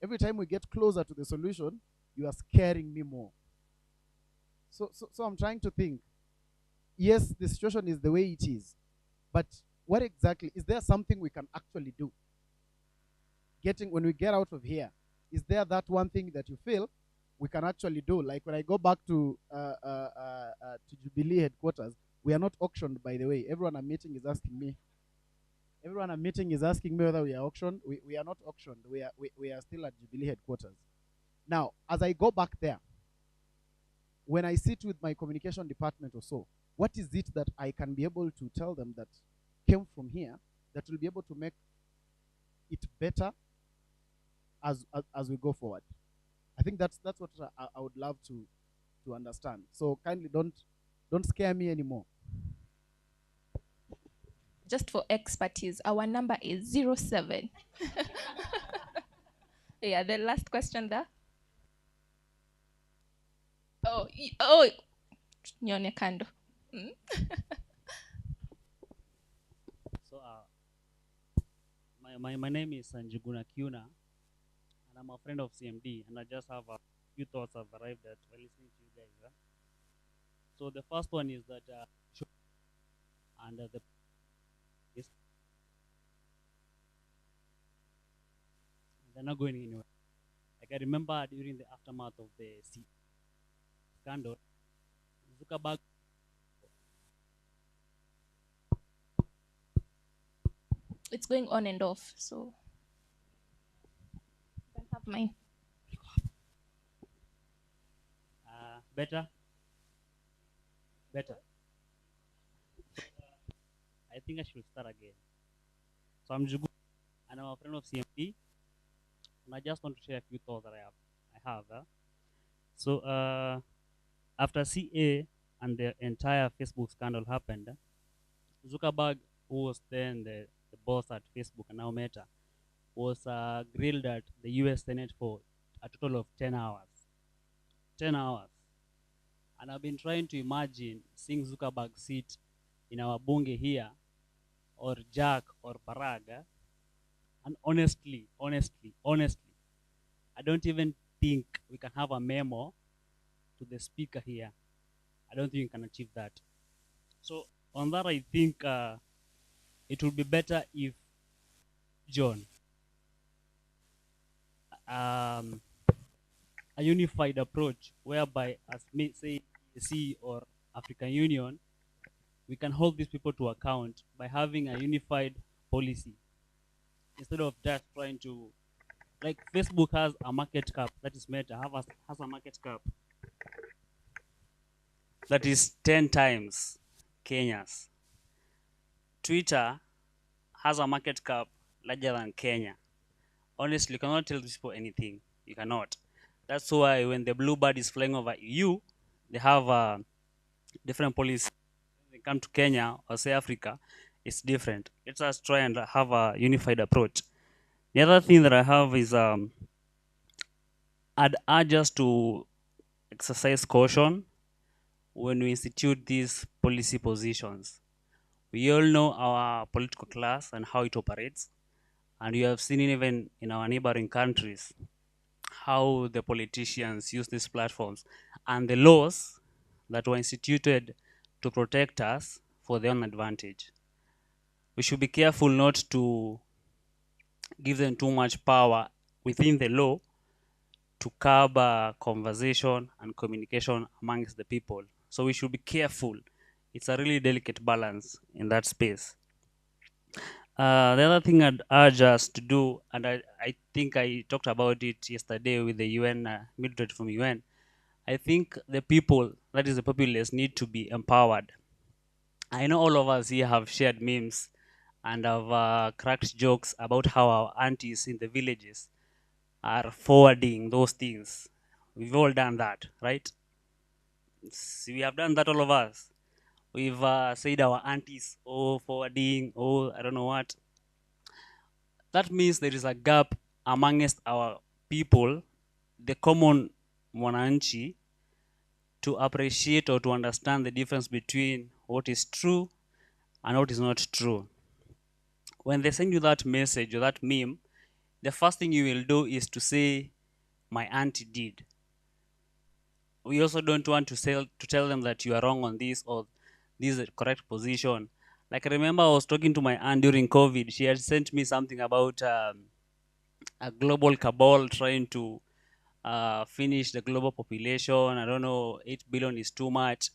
Every time we get closer to the solution, you are scaring me more. So I'm trying to think. Yes, the situation is the way it is. But what exactly, is there something we can actually do? When we get out of here, is there that one thing that you feel we can actually do? Like when I go back to Jubilee headquarters, we are not auctioned, by the way. Everyone I'm meeting is asking me. Everyone I'm meeting is asking me whether we are auctioned. We are not auctioned. We are still at Jubilee headquarters. Now, as I go back there, when I sit with my communication department or so, what is it that I can be able to tell them that came from here that will be able to make it better as we go forward? I think that's what I would love to understand. So kindly don't scare me anymore. Just for expertise, our number is 07. Yeah, the last question there. Oh, nyone kando. So my name is Sanjuguna Kiuna, and I'm a friend of CMD, and I just have a few thoughts I've arrived at while listening to you guys. So the first one is that and the is they're not going anywhere. Like I remember during the aftermath of the scandal, Zuckerberg It's going on and off, so you can have mine. Better. I think I should start again. So I'm Jugu, and I'm a friend of CMD, and I just want to share a few thoughts that I have. So after CA and the entire Facebook scandal happened, Zuckerberg, who was then the boss at Facebook and now Meta, was grilled at the US Senate for a total of 10 hours. 10 hours. And I've been trying to imagine seeing Zuckerberg sit in our bunge here, or Jack or Baraga, and honestly, I don't even think we can have a memo to the speaker here. I don't think we can achieve that. So on that, I think it would be better if John, a unified approach whereby, as may say EAC or African Union, we can hold these people to account by having a unified policy instead of just trying to, like Facebook has a market cap, that is Meta has a market cap that is 10 times Kenya's. Twitter has a market cap larger than Kenya. Honestly, you cannot tell these people anything. You cannot. That's why when the bluebird is flying over you, they have different policies. When they come to Kenya or say Africa, it's different. Let us try and have a unified approach. The other thing that I have is I'd urge us to exercise caution when we institute these policy positions. We all know our political class and how it operates, and you have seen it even in our neighboring countries how the politicians use these platforms and the laws that were instituted to protect us for their own advantage. We should be careful not to give them too much power within the law to curb conversation and communication amongst the people. So we should be careful. It's a really delicate balance in that space. The other thing I'd urge us to do, and I think I talked about it yesterday with the UN, military from UN, I think the people, that is the populace, need to be empowered. I know all of us here have shared memes and have cracked jokes about how our aunties in the villages are forwarding those things. We've all done that, right? We have done that, all of us. We've said our aunties, oh, forwarding, oh, I don't know what. That means there is a gap amongst our people, the common mwananchi, to appreciate or to understand the difference between what is true and what is not true. When they send you that message or that meme, the first thing you will do is to say, my auntie did. We also don't want to tell them that you are wrong on this or this is the correct position. Like I remember I was talking to my aunt during COVID. She had sent me something about a global cabal trying to finish the global population. I don't know, 8 billion is too much.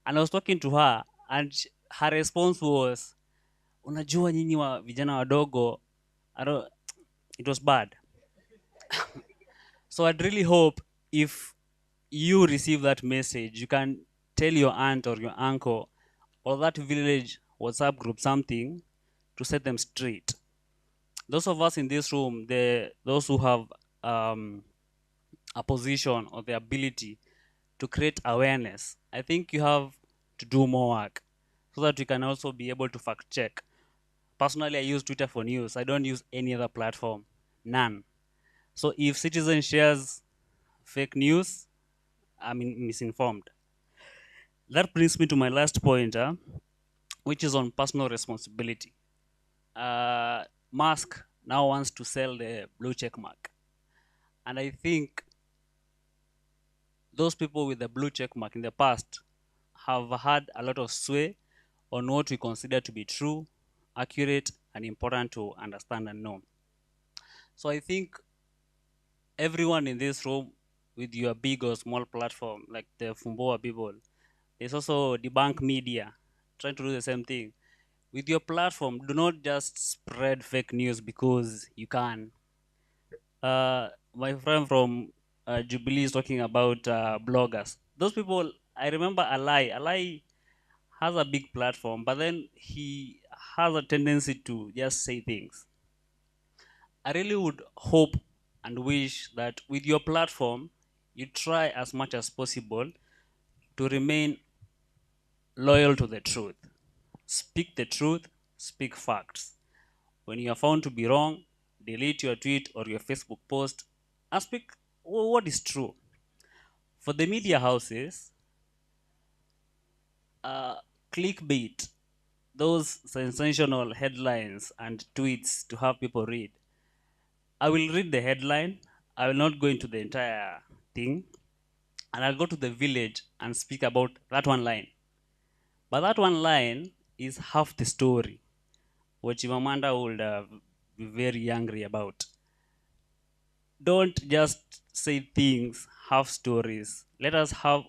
And I was talking to her, and her response was, unajua nyinyi wa vijana wadogo, it was bad. So I'd really hope if you receive that message, you can tell your aunt or your uncle or that village WhatsApp group something to set them straight. Those of us in this room, those who have a position or the ability to create awareness, I think you have to do more work so that we can also be able to fact check. Personally, I use Twitter for news. I don't use any other platform, none. So if citizen shares fake news, I'm misinformed. That brings me to my last point, which is on personal responsibility. Musk now wants to sell the blue check mark. And I think those people with the blue check mark in the past have had a lot of sway on what we consider to be true, accurate, and important to understand and know. So I think everyone in this room, with your big or small platform, like the Fumboa people, there's also debunk media trying to do the same thing. With your platform, do not just spread fake news because you can. My friend from Jubilee is talking about bloggers. Those people, I remember Alai has a big platform, but then he has a tendency to just say things. I really would hope and wish that with your platform, you try as much as possible to remain loyal to the truth. Speak the truth, speak facts. When you are found to be wrong, delete your tweet or your Facebook post and speak what is true. For the media houses, clickbait, those sensational headlines and tweets to have people read. I will read the headline. I will not go into the entire thing. And I'll go to the village and speak about that one line. But that one line is half the story, which Imamanda would be very angry about. Don't just say things, half stories. Let us have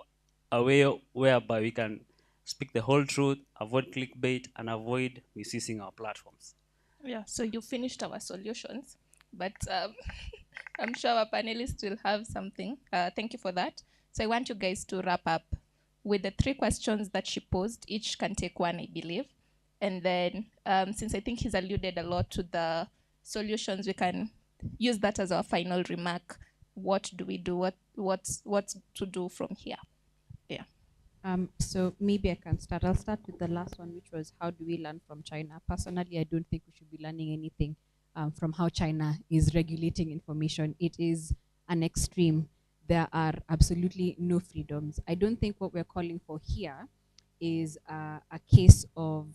a way whereby we can speak the whole truth, avoid clickbait, and avoid misusing our platforms. Yeah, so you finished our solutions, but I'm sure our panelists will have something. Thank you for that. So I want you guys to wrap up with the 3 questions that she posed. Each can take one, I believe. And then, since I think he's alluded a lot to the solutions, we can use that as our final remark. What do we do? What's to do from here? Yeah. So maybe I can start. I'll start with the last one, which was how do we learn from China? Personally, I don't think we should be learning anything from how China is regulating information. It is an extreme. There are absolutely no freedoms. I don't think what we're calling for here is a case of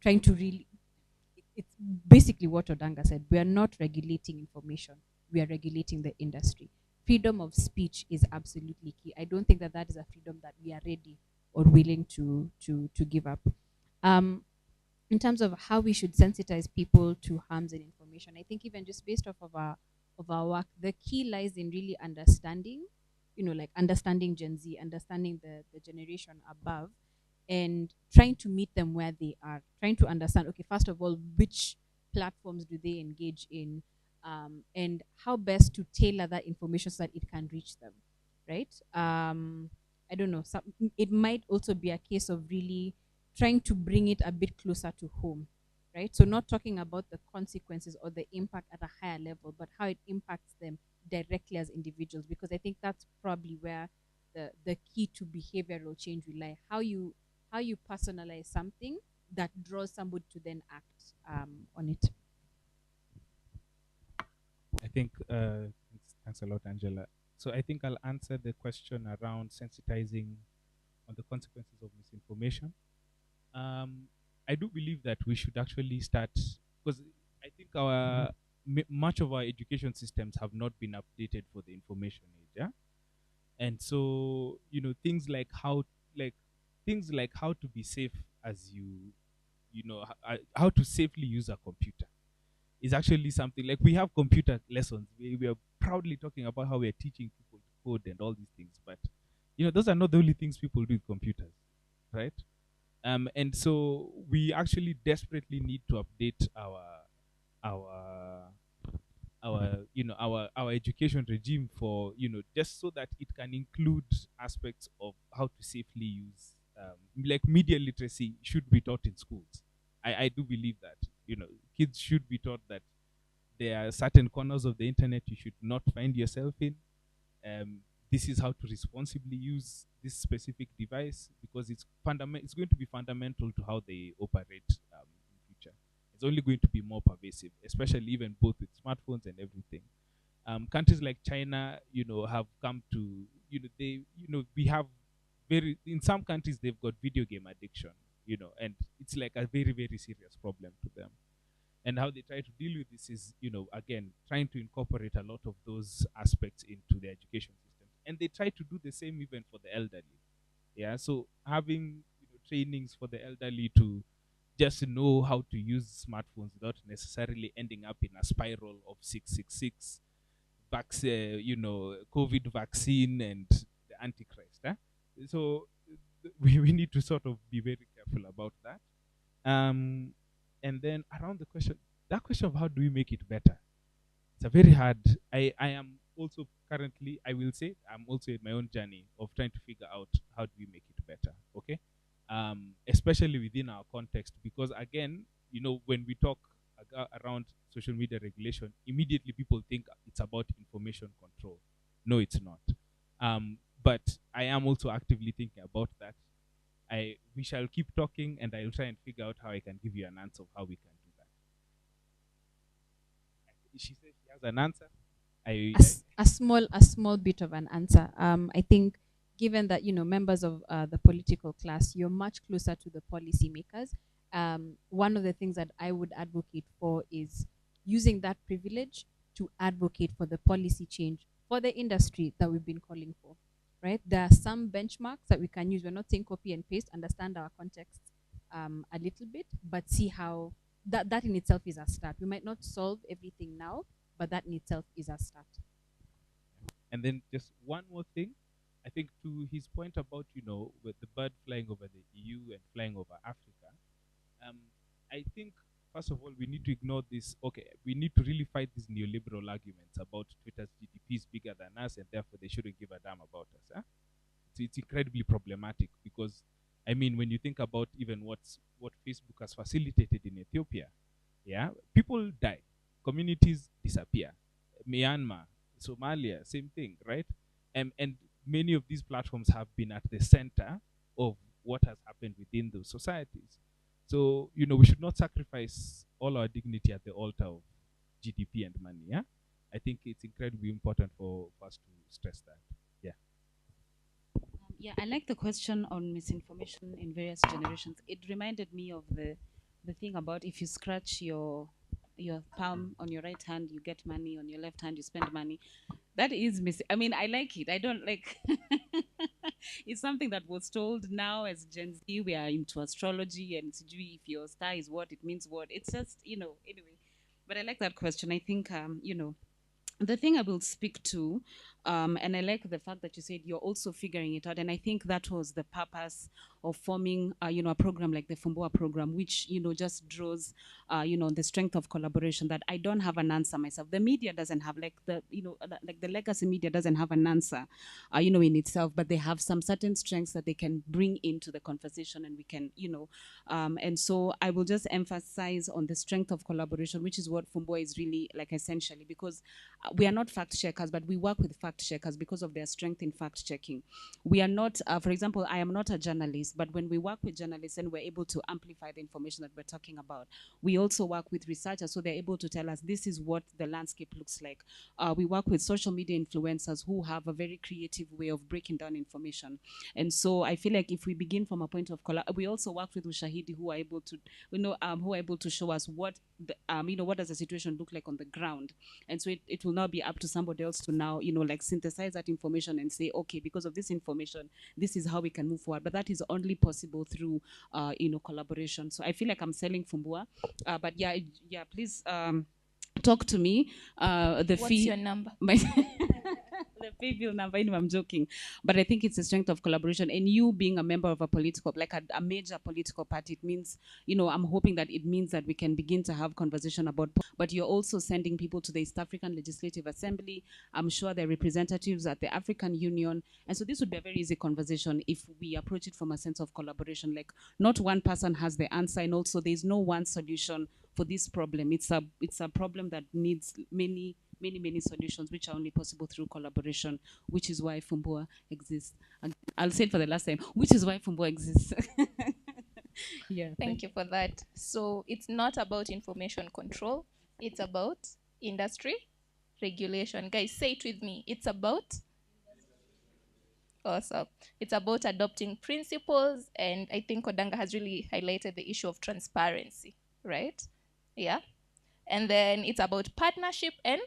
trying to really, it's basically what Odanga said. We are not regulating information. We are regulating the industry. Freedom of speech is absolutely key. I don't think that that is a freedom that we are ready or willing to give up. In terms of how we should sensitize people to harms and information, I think even just based off of our work, the key lies in really understanding, like understanding Gen Z, understanding the generation above, and trying to meet them where they are, trying to understand, okay, first of all, which platforms do they engage in, and how best to tailor that information so that it can reach them, right? I don't know. It might also be a case of really trying to bring it a bit closer to home, right? So not talking about the consequences or the impact at a higher level, but how it impacts them directly as individuals, because I think that's probably where the key to behavioral change will lie. How you personalize something that draws somebody to then act on it. I think thanks a lot, Angela. So I think I'll answer the question around sensitizing on the consequences of misinformation. I do believe that we should actually start, because I think much of our education systems have not been updated for the information age. Yeah, and so things like how to be safe as how to safely use a computer is actually something like we have computer lessons. We are proudly talking about how we are teaching people to code and all these things, but those are not the only things people do with computers, right? And so we actually desperately need to update our our education regime for just so that it can include aspects of how to safely use like media literacy should be taught in schools. I do believe that kids should be taught that there are certain corners of the internet you should not find yourself in. um, this is how to responsibly use this specific device, because it's going to be fundamental to how they operate in future. It's only going to be more pervasive, especially even both with smartphones and everything. Countries like China, have come to, we have in some countries they've got video game addiction, and it's like a very, very serious problem to them. And how they try to deal with this is, again, trying to incorporate a lot of those aspects into the education system. And they try to do the same even for the elderly. Yeah, so having trainings for the elderly to just know how to use smartphones without necessarily ending up in a spiral of 666 vaccine, COVID vaccine and the Antichrist. So we need to sort of be very careful about that. And then around that question of how do we make it better, it's a very hard. I am also currently, I will say, I'm also in my own journey of trying to figure out how do we make it better. Okay, especially within our context, because again, when we talk around social media regulation, immediately people think it's about information control. No, it's not. But I am also actively thinking about that. We shall keep talking, and I'll try and figure out how I can give you an answer of how we can do that. She says she has an answer. A small bit of an answer. I think, given that members of the political class, you're much closer to the policymakers. One of the things that I would advocate for is using that privilege to advocate for the policy change for the industry that we've been calling for. Right? There are some benchmarks that we can use. We're not saying copy and paste. Understand our context a little bit, but see how that in itself is a start. We might not solve everything now, but that in itself is a start. And then just one more thing, I think to his point about with the bird flying over the EU and flying over Africa, I think first of all, we need to ignore this. Okay, we need to really fight these neoliberal arguments about Twitter's GDP is bigger than us and therefore they shouldn't give a damn about us. Huh? It's incredibly problematic because, I mean, when you think about even what Facebook has facilitated in Ethiopia, yeah, people die, communities disappear. Myanmar, Somalia, same thing, right? And many of these platforms have been at the center of what has happened within those societies. So, you know, we should not sacrifice all our dignity at the altar of GDP and money, yeah? I think it's incredibly important for us to stress that, yeah. Yeah, I like the question on misinformation in various generations. It reminded me of the thing about if you scratch your palm on your right hand, you get money. On your left hand, you spend money. That is I mean, I like it. I don't like. It's something that was told now as Gen Z. We are into astrology, and if your star is what, it means what. It's just, you know, anyway. But I like that question. I think, you know, the thing I will speak to, and I like the fact that you said you're also figuring it out, and I think that was the purpose of forming, you know, a program like the Fumbua program, which, you know, just draws, you know, the strength of collaboration. That I don't have an answer myself. The media doesn't have, like the, you know, like the legacy media doesn't have an answer, you know, in itself, but they have some certain strengths that they can bring into the conversation, and we can, you know, and so I will just emphasize on the strength of collaboration, which is what Fumbua is really like essentially, because we are not fact checkers, but we work with fact checkers because of their strength in fact checking. We are not, for example, I am not a journalist, but when we work with journalists and we're able to amplify the information that we're talking about, we also work with researchers, so they're able to tell us this is what the landscape looks like. We work with social media influencers who have a very creative way of breaking down information. And so I feel like if we begin from a point of we also work with Ushahidi who are able to, you know, who are able to show us what, the, you know, what does the situation look like on the ground. And so it will not be up to somebody else to now, you know, like synthesize that information and say, okay, because of this information, this is how we can move forward. But that is only possible through, you know, collaboration. So I feel like I'm selling Fumbua, but yeah, yeah, please talk to me. What's your number? The pay bill number, anyway, I'm joking. But I think it's a strength of collaboration. And you being a member of a political, like a major political party, it means, you know, I'm hoping that it means that we can begin to have conversation about, but you're also sending people to the East African Legislative Assembly. I'm sure they're representatives at the African Union. And so this would be a very easy conversation if we approach it from a sense of collaboration. Like not one person has the answer, and also there's no one solution for this problem. It's a problem that needs many solutions, which are only possible through collaboration, which is why Fumbua exists. And I'll say it for the last time, which is why Fumbua exists. Yeah. Thank you for that. So it's not about information control. It's about industry regulation. Guys, say it with me. It's about awesome. It's about adopting principles, and I think Odanga has really highlighted the issue of transparency, right? Yeah. And then it's about partnership and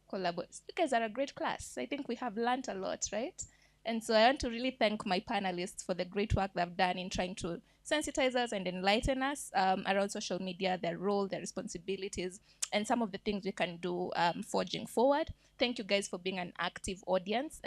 collaborate. You guys are a great class. I think we have learned a lot, right? And so I want to really thank my panelists for the great work they've done in trying to sensitize us and enlighten us around social media, their role, their responsibilities, and some of the things we can do forging forward. Thank you guys for being an active audience.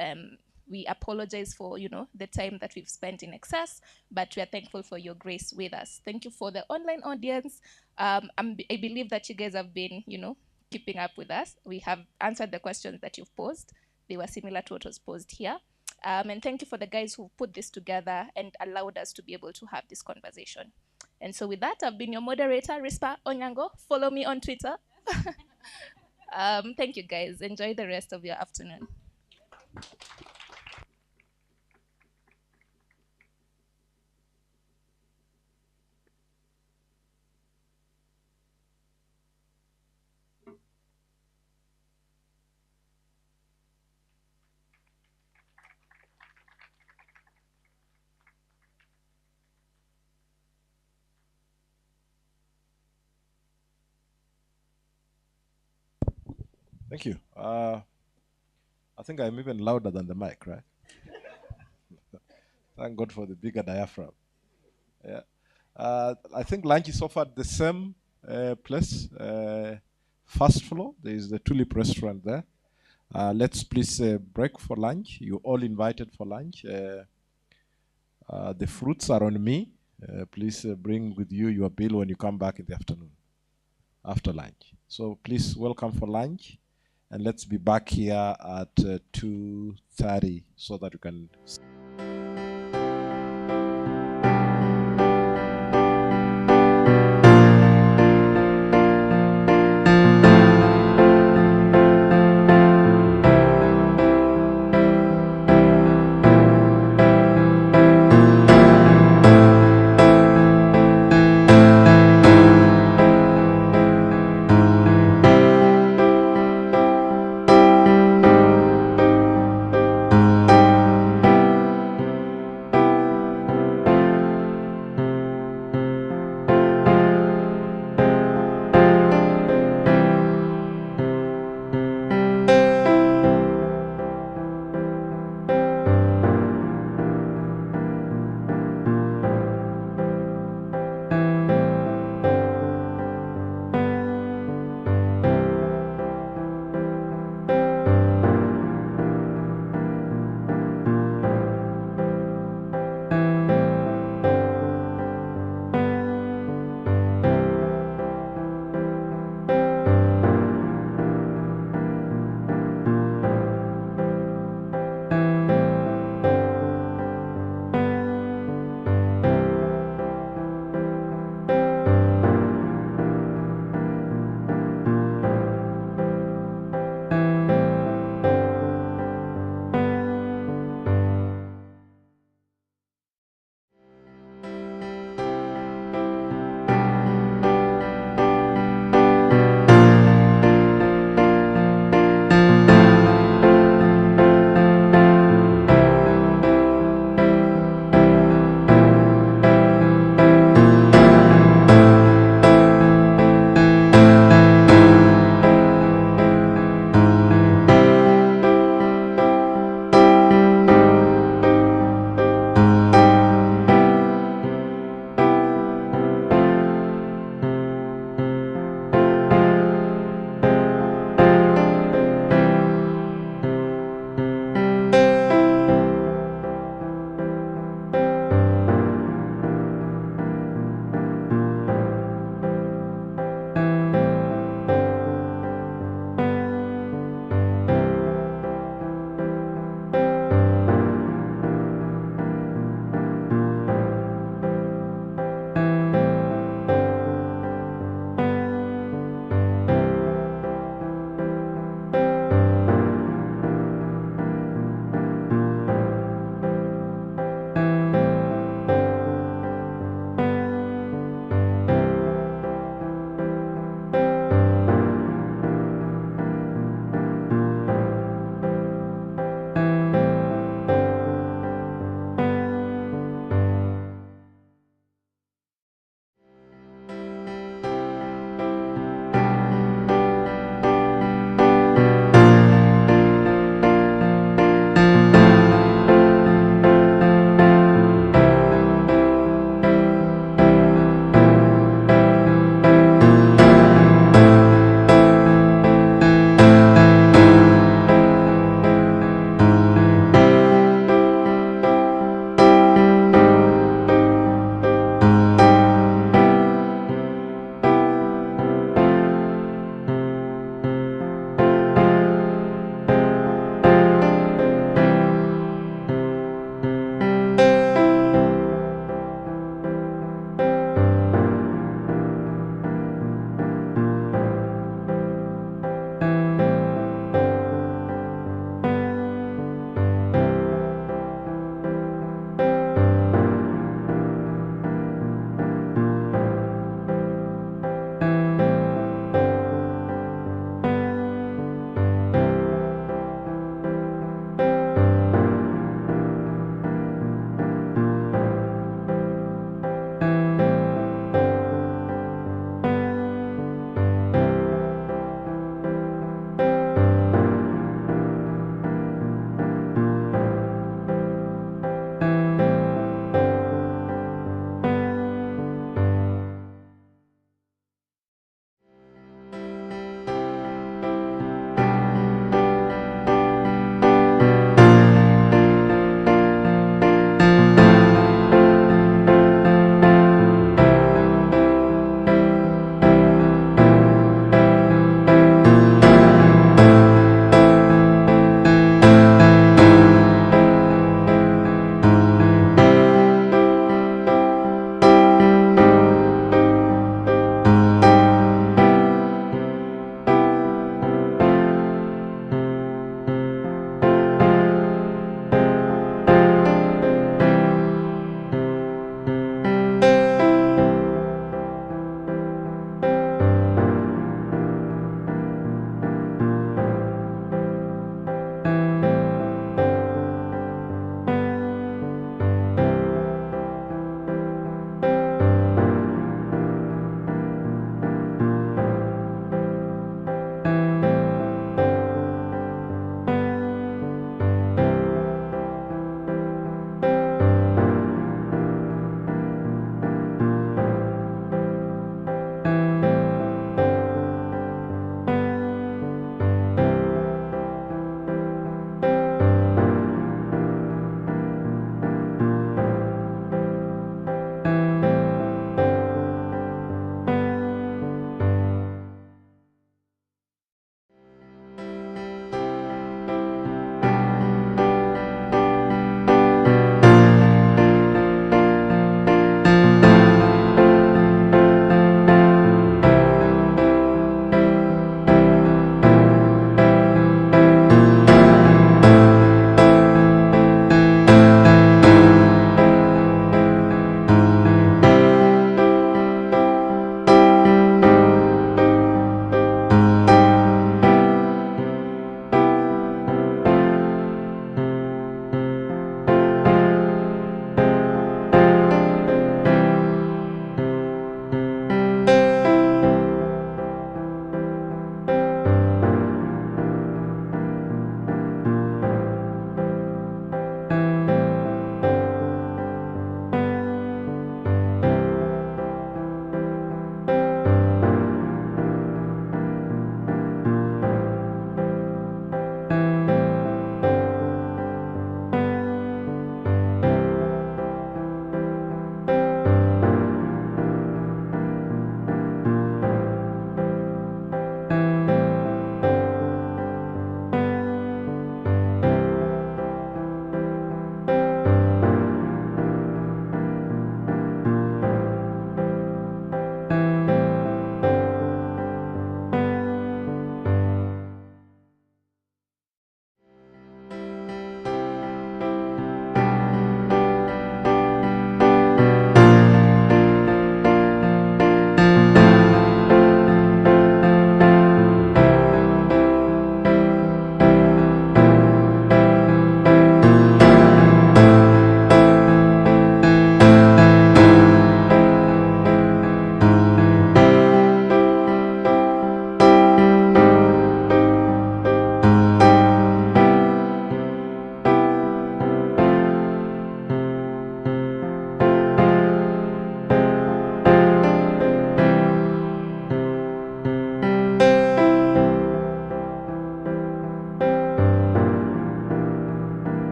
We apologize for, you know, the time that we've spent in excess, but we are thankful for your grace with us. Thank you for the online audience. I believe that you guys have been, you know, keeping up with us. We have answered the questions that you've posed. They were similar to what was posed here. And thank you for the guys who put this together and allowed us to be able to have this conversation. And so with that, I've been your moderator, Rispa Onyango. Follow me on Twitter. Thank you, guys. Enjoy the rest of your afternoon. Thank you. I think I'm even louder than the mic, right? Thank God for the bigger diaphragm. Yeah. I think lunch is offered the same place, first floor. There is the Tulip restaurant there. Let's please break for lunch. You all invited for lunch. The fruits are on me. Please bring with you your bill when you come back in the afternoon, after lunch. So please welcome for lunch, and let's be back here at 2:30 so that we can.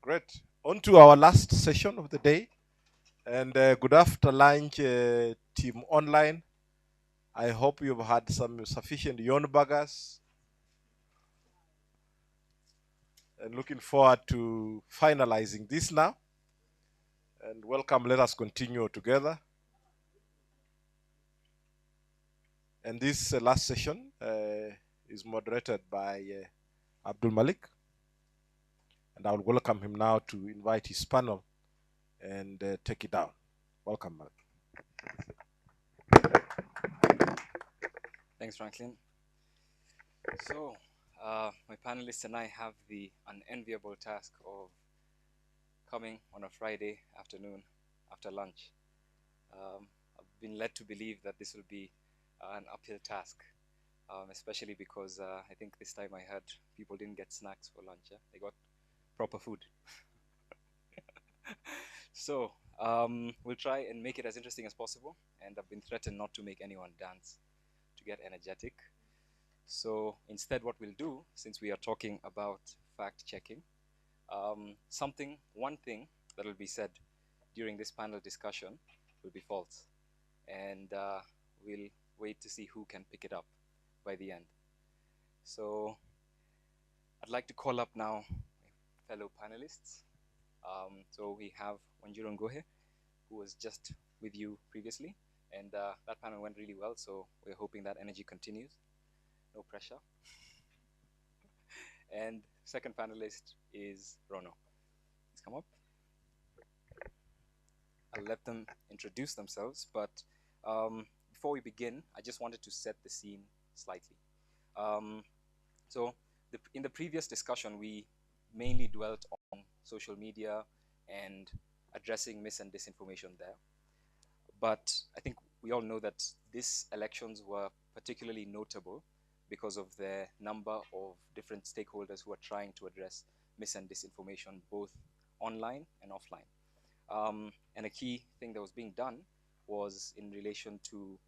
Great. On to our last session of the day. And good after lunch, team online. I hope you've had some sufficient yon burgers. And looking forward to finalizing this now. And welcome, let us continue together. And this last session is moderated by Abdul Malik. And I will welcome him now to invite his panel and take it down. Welcome, Malik. Thanks, Franklin. So, my panelists and I have the unenviable task of coming on a Friday afternoon after lunch. I've been led to believe that this will be an uphill task, especially because I think this time I heard people didn't get snacks for lunch. Yeah? They got proper food. So, we'll try and make it as interesting as possible, and I've been threatened not to make anyone dance to get energetic. So instead what we'll do, since we are talking about fact-checking, one thing that will be said during this panel discussion will be false. And we'll wait to see who can pick it up by the end. So I'd like to call up now my fellow panelists. So we have Wanjiru Ngohe, who was just with you previously. And that panel went really well, so we're hoping that energy continues. No pressure. And second panelist is Rono. Please come up. I'll let them introduce themselves, but before we begin, I just wanted to set the scene slightly. So in the previous discussion, we mainly dwelt on social media and addressing mis and disinformation there. But I think we all know that these elections were particularly notable because of the number of different stakeholders who are trying to address mis and disinformation both online and offline. And a key thing that was being done was in relation to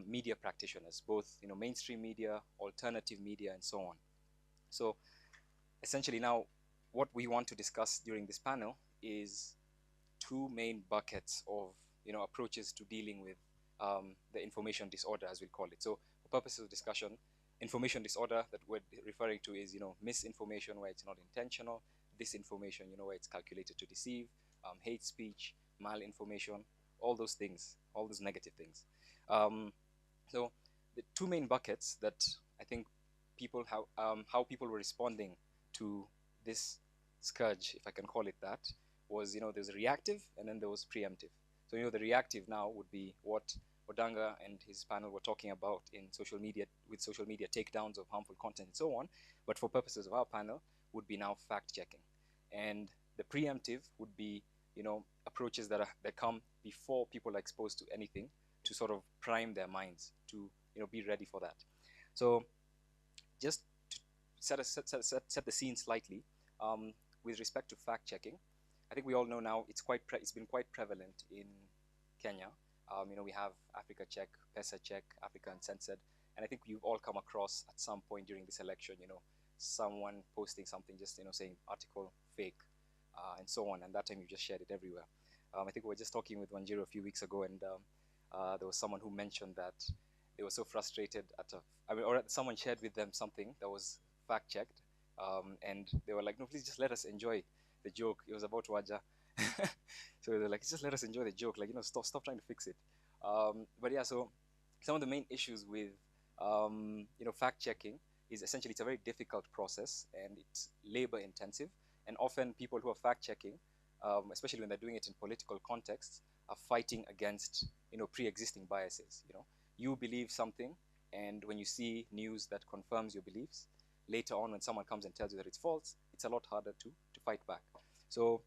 media practitioners, both mainstream media, alternative media, and so on. So essentially now what we want to discuss during this panel is two main buckets of approaches to dealing with the information disorder, as we call it. So for purposes of discussion, information disorder that we're referring to is misinformation where it's not intentional, disinformation where it's calculated to deceive, hate speech, malinformation, all those things, all those negative things. So the two main buckets that I think people how people were responding to this scourge, if I can call it that, was there's reactive and then there was preemptive. So the reactive now would be what Odanga and his panel were talking about in social media, with social media takedowns of harmful content and so on. But for purposes of our panel, would be now fact checking, and the preemptive would be approaches that come before people are exposed to anything, to sort of prime their minds to be ready for that. So just to set the scene slightly, with respect to fact checking, I think we all know now it's been quite prevalent in Kenya. We have Africa Check, Pesa Check, Africa Uncensored, and I think you've all come across at some point during this election, someone posting something just saying article fake, and so on, and that time you just shared it everywhere. I think we were just talking with Wanjiru a few weeks ago, and there was someone who mentioned that they were so frustrated or someone shared with them something that was fact checked, and they were like, no, please just let us enjoy the joke. It was about Waja. So they're like, just let us enjoy the joke, stop trying to fix it. But yeah, so some of the main issues with fact checking is essentially it's a very difficult process and it's labor intensive, and often people who are fact checking, especially when they're doing it in political contexts, are fighting against pre-existing biases. You believe something, and when you see news that confirms your beliefs, later on when someone comes and tells you that it's false, it's a lot harder to fight back. So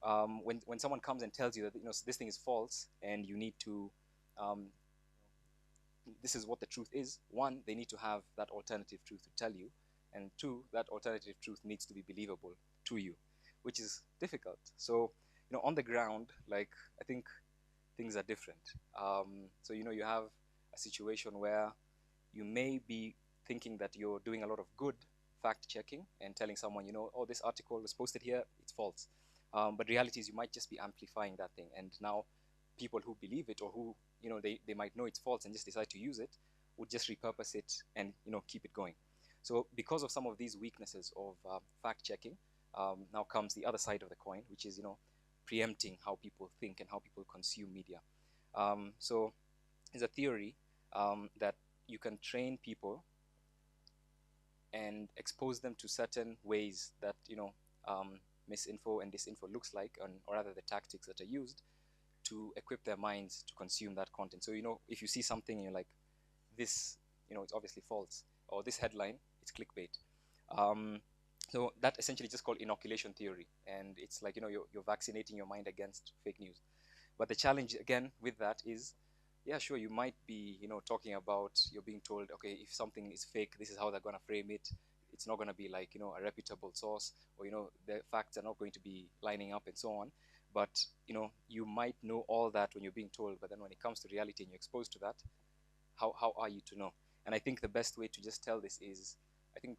when someone comes and tells you that this thing is false and you need to this is what the truth is, one, they need to have that alternative truth to tell you, and two, that alternative truth needs to be believable to you, which is difficult. So on the ground, I think things are different. So you have a situation where you may be thinking that you're doing a lot of good fact checking and telling someone, you know, oh, this article was posted here, it's false. But reality is you might just be amplifying that thing, and now people who believe it, or who, you know, they might know it's false and just decide to use it, would just repurpose it and, you know, keep it going. So because of some of these weaknesses of fact checking, now comes the other side of the coin, which is, you know, preempting how people think and how people consume media. So there's a theory that you can train people and expose them to certain ways that, you know, misinfo and disinfo looks like, or rather the tactics that are used to equip their minds to consume that content. So, you know, if you see something and you're like, this, you know, it's obviously false, or this headline, it's clickbait. So that essentially just called inoculation theory, and it's like, you know, you're vaccinating your mind against fake news. But the challenge again with that is, yeah, sure, you might be, you know, talking about, you're being told, okay, if something is fake, this is how they're going to frame it. It's not going to be like, you know, a reputable source, or, you know, the facts are not going to be lining up and so on. But, you know, you might know all that when you're being told, but then when it comes to reality and you're exposed to that, how are you to know? And I think the best way to just tell this is, I think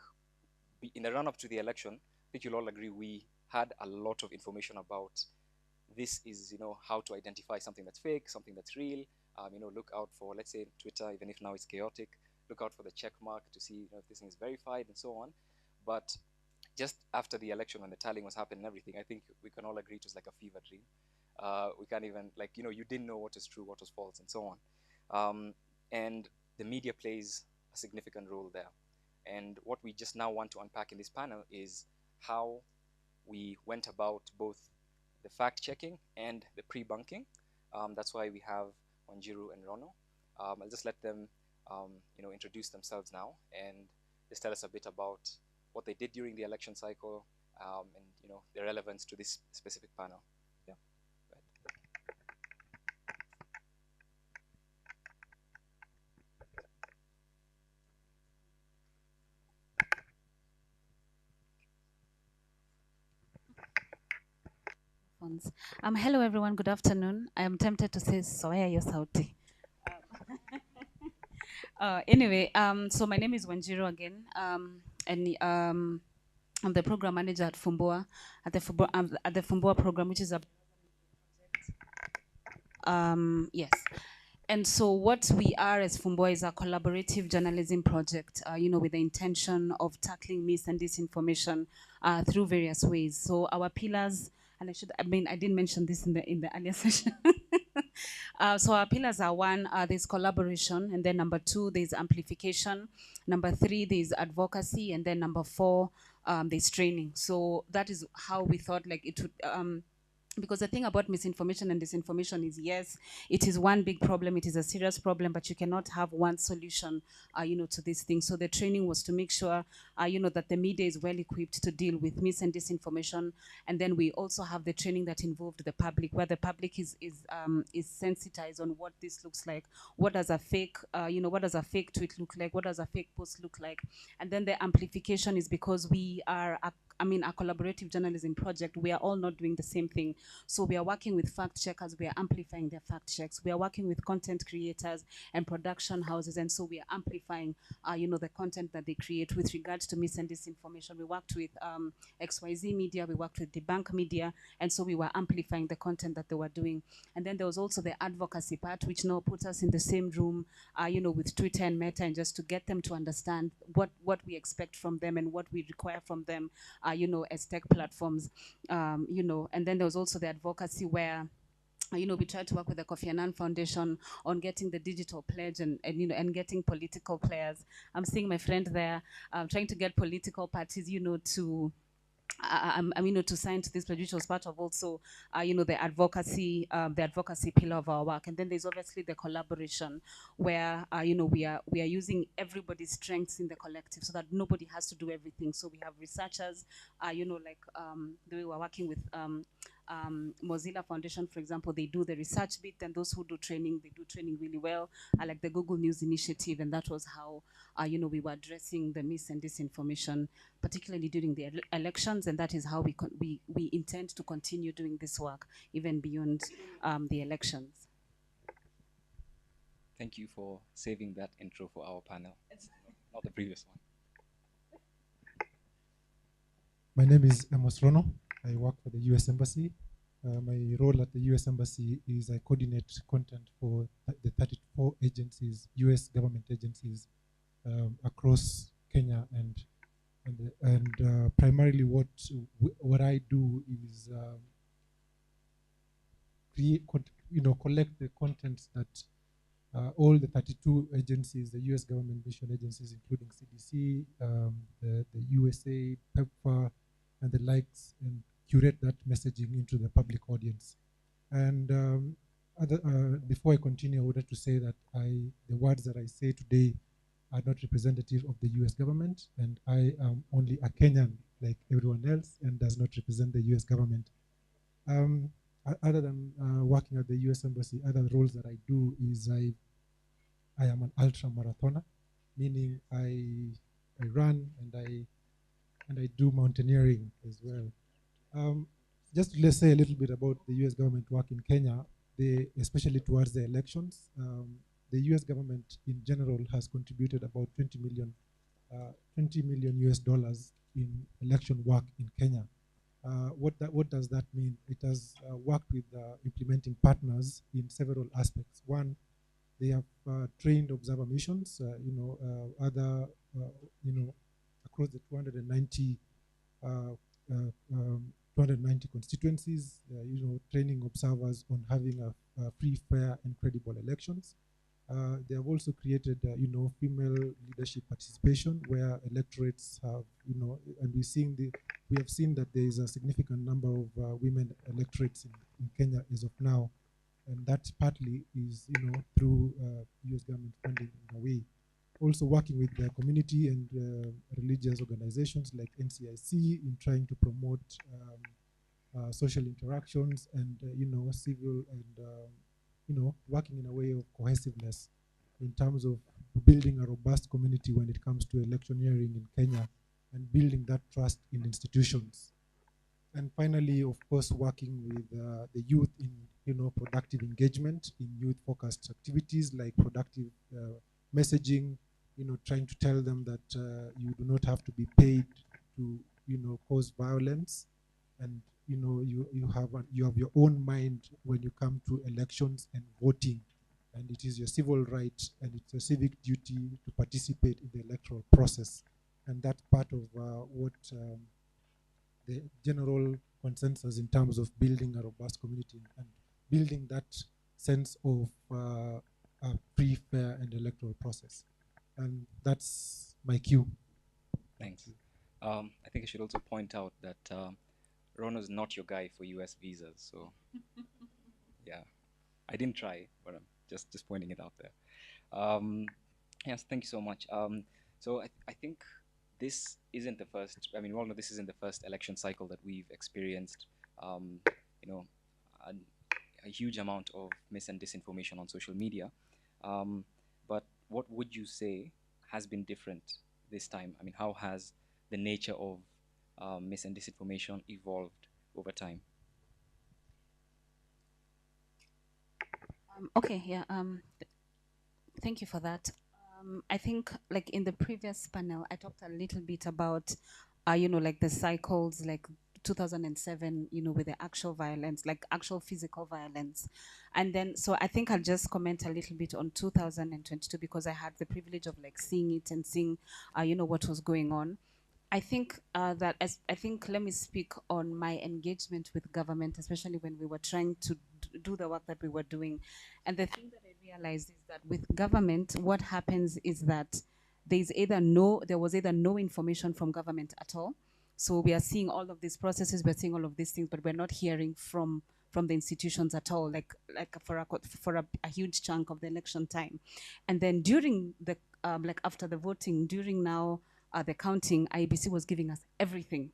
in the run-up to the election, I think you'll all agree we had a lot of information about this is, you know, how to identify something that's fake, something that's real. You know, look out for, let's say, Twitter, even if now it's chaotic, look out for the check mark to see, you know, if this thing is verified and so on. But just after the election, when the tallying was happening and everything, I think we can all agree it was like a fever dream. We can't even, like, you know, you didn't know what was true, what was false, and so on. And the media plays a significant role there. And what we just now want to unpack in this panel is how we went about both the fact checking and the pre-bunking. That's why we have Wanjiru and Rono. I'll just let them, you know, introduce themselves now and just tell us a bit about what they did during the election cycle, and, you know, the relevance to this specific panel. Yeah. Go ahead. Hello everyone, good afternoon. I am tempted to say Soya yo sauti. Anyway, so my name is Wanjiru again, and I'm the program manager at Fumbua, at the Fumbua program, which is a yes. And so what we are as Fumbua is a collaborative journalism project, you know, with the intention of tackling mis and disinformation through various ways. So our pillars, and I didn't mention this in the earlier session. So our pillars are: one, there's collaboration, and then number two, there's amplification. Number three, there's advocacy, and then number four, there's training. So that is how we thought like it would. Because the thing about misinformation and disinformation is, yes, it is one big problem, it is a serious problem, but you cannot have one solution, you know, to this thing. So the training was to make sure, you know, that the media is well equipped to deal with mis and disinformation. And then we also have the training that involved the public, where the public is sensitized on what this looks like. What does a fake, you know, what does a fake tweet look like? What does a fake post look like? And then the amplification is because we are a collaborative journalism project, we are all not doing the same thing. So we are working with fact checkers, we are amplifying their fact checks. We are working with content creators and production houses, and so we are amplifying, you know, the content that they create with regards to mis and disinformation. We worked with XYZ Media, we worked with Debunk Media, and so we were amplifying the content that they were doing. And then there was also the advocacy part, which now puts us in the same room, you know, with Twitter and Meta, and just to get them to understand what we expect from them and what we require from them, you know, as tech platforms, you know. And then there was also the advocacy where, you know, we tried to work with the Kofi Annan Foundation on getting the digital pledge and you know, and getting political players. I'm seeing my friend there, trying to get political parties, you know, to you know, to sign to this pledge, which was part of also, you know, the advocacy pillar of our work. And then there's obviously the collaboration, where you know, we are using everybody's strengths in the collective, so that nobody has to do everything. So we have researchers, you know, like the way we're working with Mozilla Foundation, for example, they do the research bit, and those who do training, they do training really well. I like the Google News Initiative, and that was how, you know, we were addressing the mis and disinformation, particularly during the elections, and that is how we intend to continue doing this work even beyond the elections. Thank you for saving that intro for our panel, not the previous one. My name is Amos Rono. I work for the U.S. Embassy. My role at the U.S. Embassy is I coordinate content for the 34 agencies, U.S. government agencies across Kenya, and primarily what I do is collect the contents that all the 32 agencies, the U.S. government mission agencies, including CDC, the USA, PEPFAR, and the likes, and curate that messaging into the public audience. And before I continue, I wanted to say that the words that I say today are not representative of the U.S. government, and I am only a Kenyan like everyone else and does not represent the U.S. government. Other than working at the U.S. Embassy, other roles that I do is I am an ultra marathoner, meaning I run and I do mountaineering as well. Just let's say a little bit about the U.S. government work in Kenya, especially towards the elections. The U.S. government in general has contributed about 20 million US dollars in election work in Kenya. What does that mean? It has worked with implementing partners in several aspects. One, they have trained observer missions, across the 290 constituencies, training observers on having a free, fair, and credible elections. They have also created, female leadership participation, where electorates have, and we have seen that there is a significant number of women electorates in Kenya as of now, and that partly is, through U.S. government funding in a way. Also working with the community and religious organizations like NCIC in trying to promote social interactions and, civil and, working in a way of cohesiveness in terms of building a robust community when it comes to electioneering in Kenya and building that trust in institutions. And finally, of course, working with the youth in, productive engagement in youth-focused activities like productive messaging, trying to tell them that you do not have to be paid to, cause violence, and you have your own mind when you come to elections and voting, and it is your civil right and it's your civic duty to participate in the electoral process, and that's part of what the general consensus in terms of building a robust community and building that sense of a free, fair, and electoral process. And that's my cue. Thanks. I think I should also point out that Rono's not your guy for US visas, so yeah, I didn't try, but I'm just pointing it out there. Yes, thank you so much. So I think this isn't the first. I mean, we all know this isn't the first election cycle that we've experienced. A huge amount of mis and disinformation on social media. But what would you say has been different this time? I mean, how has the nature of mis and disinformation evolved over time? Okay, yeah. Thank you for that. I think, like in the previous panel, I talked a little bit about, like the cycles, like 2007, with the actual violence, like actual physical violence. And then, so I think I'll just comment a little bit on 2022 because I had the privilege of like seeing it and seeing, what was going on. I think let me speak on my engagement with government, especially when we were trying to do the work that we were doing. And the thing that I realized is that with government, what happens is that there was either no information from government at all. So we are seeing all of these processes, we're seeing all of these things, but we're not hearing from the institutions at all, like for a huge chunk of the election time. And then during the like after the voting, during now the counting, IEBC was giving us everything.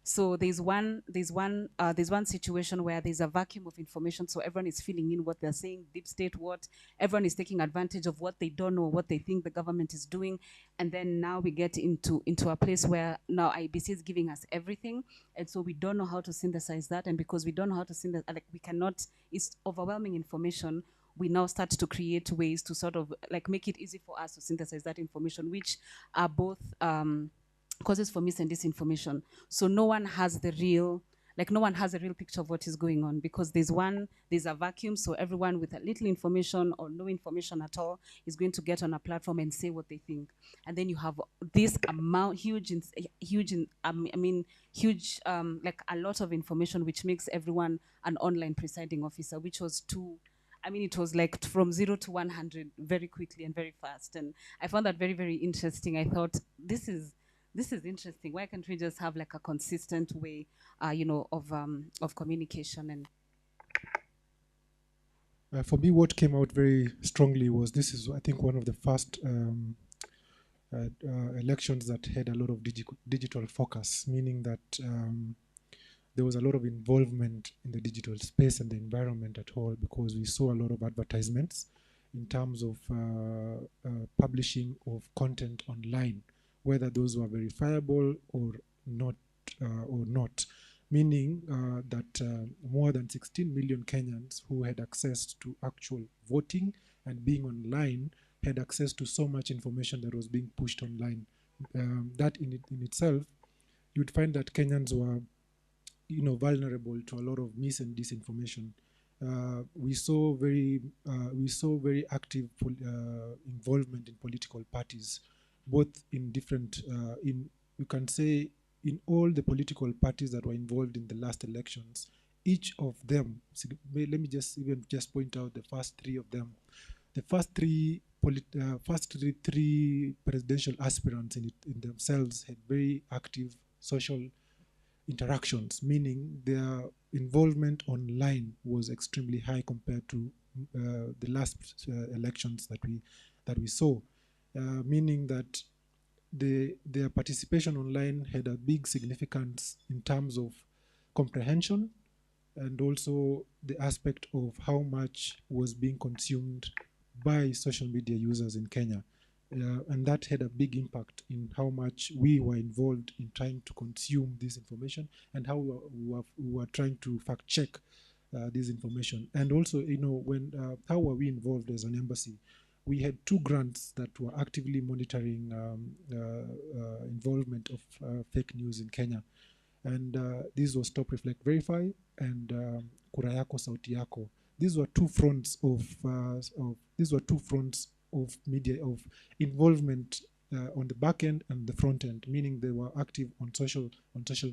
So there's one situation where there's a vacuum of information, so everyone is filling in what they're saying, deep state what, everyone is taking advantage of what they don't know, what they think the government is doing, and then now we get into a place where now IBC is giving us everything, and so we don't know how to synthesize that, and because we don't know how to synthesize, like we cannot, it's overwhelming information, we now start to create ways to sort of like make it easy for us to synthesize that information, which are both causes for mis and disinformation. So no one has the real, like no one has a real picture of what is going on, because there's a vacuum, so everyone with a little information or no information at all is going to get on a platform and say what they think. And then you have this amount, huge, like a lot of information, which makes everyone an online presiding officer, which was it was like from 0 to 100 very quickly and very fast. And I found that very, very interesting. I thought, this is interesting. Why can't we just have like a consistent way, of communication? And for me, what came out very strongly was this is, I think, one of the first elections that had a lot of digital focus, meaning that there was a lot of involvement in the digital space and the environment at all, because we saw a lot of advertisements in terms of publishing of content online, whether those were verifiable or not, meaning that more than 16 million Kenyans who had access to actual voting and being online had access to so much information that was being pushed online. That in itself, you'd find that Kenyans were vulnerable to a lot of mis and disinformation. We saw very active involvement in political parties, both in different, you can say, in all the political parties that were involved in the last elections. Each of them, let me just point out the first three of them. The first three presidential aspirants in themselves had very active social interactions, meaning their involvement online was extremely high compared to the last elections that we saw, meaning that their participation online had a big significance in terms of comprehension and also the aspect of how much was being consumed by social media users in Kenya. And that had a big impact in how much we were involved in trying to consume this information and how we were trying to fact check this information. And also, how were we involved as an embassy? We had 2 grants that were actively monitoring involvement of fake news in Kenya. And these were Stop, Reflect, Verify and Kura Yako, Sauti Yako. These were 2 fronts of media, of involvement on the back end and the front end, meaning they were active on social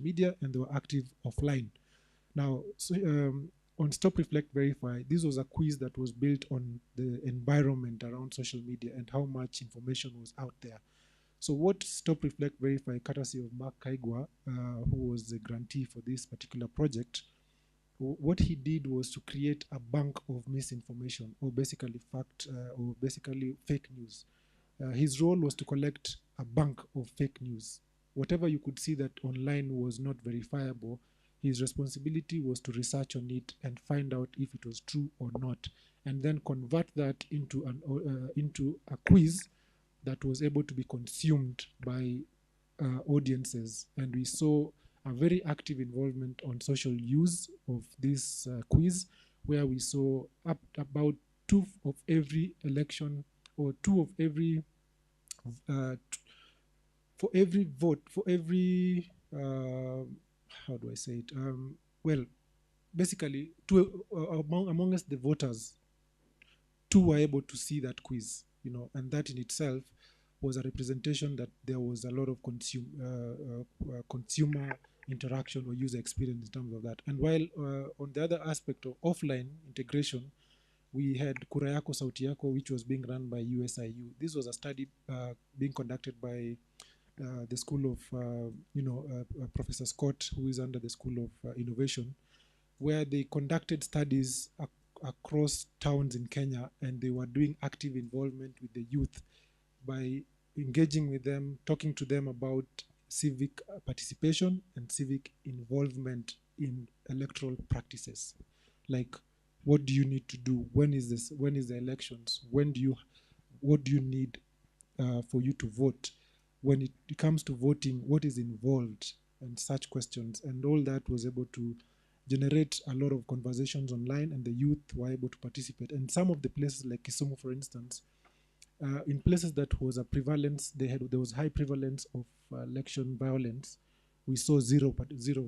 media and they were active offline. Now, on Stop, Reflect, Verify, this was a quiz that was built on the environment around social media and how much information was out there. So what Stop, Reflect, Verify, courtesy of Mark Kaigwa, who was the grantee for this particular project, what he did was to create a bank of misinformation, or basically fake news. His role was to collect a bank of fake news. Whatever you could see that online was not verifiable, his responsibility was to research on it and find out if it was true or not, and then convert that into a quiz that was able to be consumed by audiences. And we saw a very active involvement on social use of this quiz, where we saw about 2 of every election, or 2 of every for every vote, for every how do I say it? Well, basically, amongst the voters, 2 were able to see that quiz, and that in itself was a representation that there was a lot of consumer interaction or user experience in terms of that. And while on the other aspect of offline integration, we had Kura Yako, Sauti Yako, which was being run by USIU. This was a study being conducted by the school of Professor Scott, who is under the School of Innovation, where they conducted studies across towns in Kenya, and they were doing active involvement with the youth by engaging with them, talking to them about civic participation and civic involvement in electoral practices. Like, what do you need to do? When is the elections? What do you need for you to vote? When it comes to voting, what is involved, and such questions. And all that was able to generate a lot of conversations online, and the youth were able to participate. And some of the places like Kisumu, for instance, In places that was a prevalence, there was high prevalence of election violence. We saw zero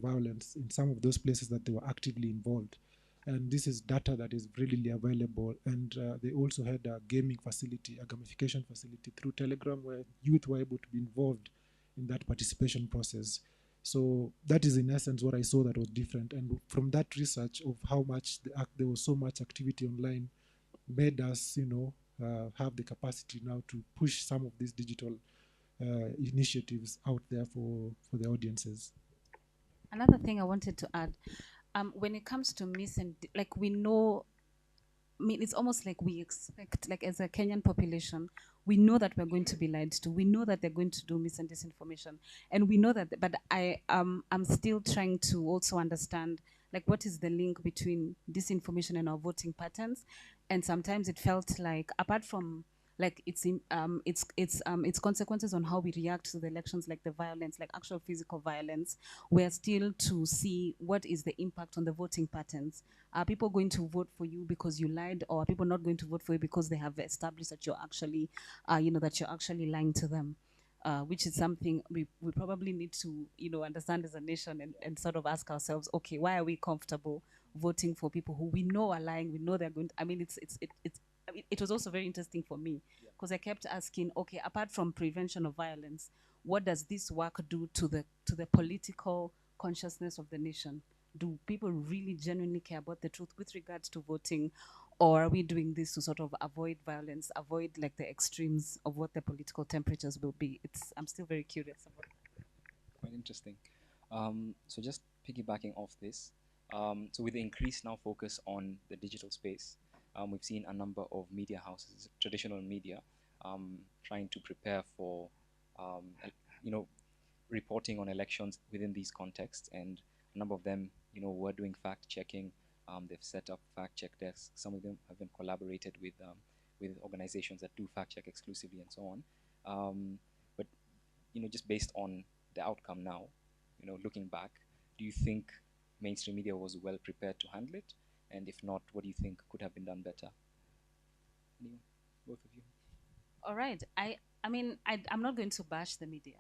violence in some of those places that they were actively involved. And this is data that is readily available. And they also had a gaming facility, a gamification facility through Telegram, where youth were able to be involved in that participation process. So that is in essence what I saw that was different. And from that research of how much there was so much activity online, made us, have the capacity now to push some of these digital initiatives out there for the audiences. Another thing I wanted to add, when it comes to like we know, I mean, it's almost like we expect, like as a Kenyan population, we know that we're going to be lied to. We know that they're going to do mis and disinformation, and we know that. But I'm still trying to also understand, like, what is the link between disinformation and our voting patterns. And sometimes it felt like, apart from like its consequences on how we react to the elections, like the violence, like actual physical violence, we're still to see what is the impact on the voting patterns. Are people going to vote for you because you lied, or are people not going to vote for you because they have established that you're actually, that you're actually lying to them? Which is something we probably need to, understand as a nation, and sort of ask ourselves, okay, why are we comfortable voting for people who we know are lying? We know they're going to, I mean, it was also very interesting for me, because I kept asking, okay, apart from prevention of violence, what does this work do to the political consciousness of the nation? Do people really genuinely care about the truth with regards to voting, or are we doing this to sort of avoid violence, avoid like the extremes of what the political temperatures will be? I'm still very curious about that. Quite interesting. So just piggybacking off this, so with the increased now focus on the digital space, we've seen a number of media houses, traditional media, trying to prepare for, reporting on elections within these contexts, and a number of them, were doing fact checking. They've set up fact check desks. Some of them have been collaborated with organizations that do fact check exclusively and so on. But just based on the outcome now, looking back, do you think mainstream media was well prepared to handle it? And if not, what do you think could have been done better? Anyone? Both of you? All right. I'm not going to bash the media.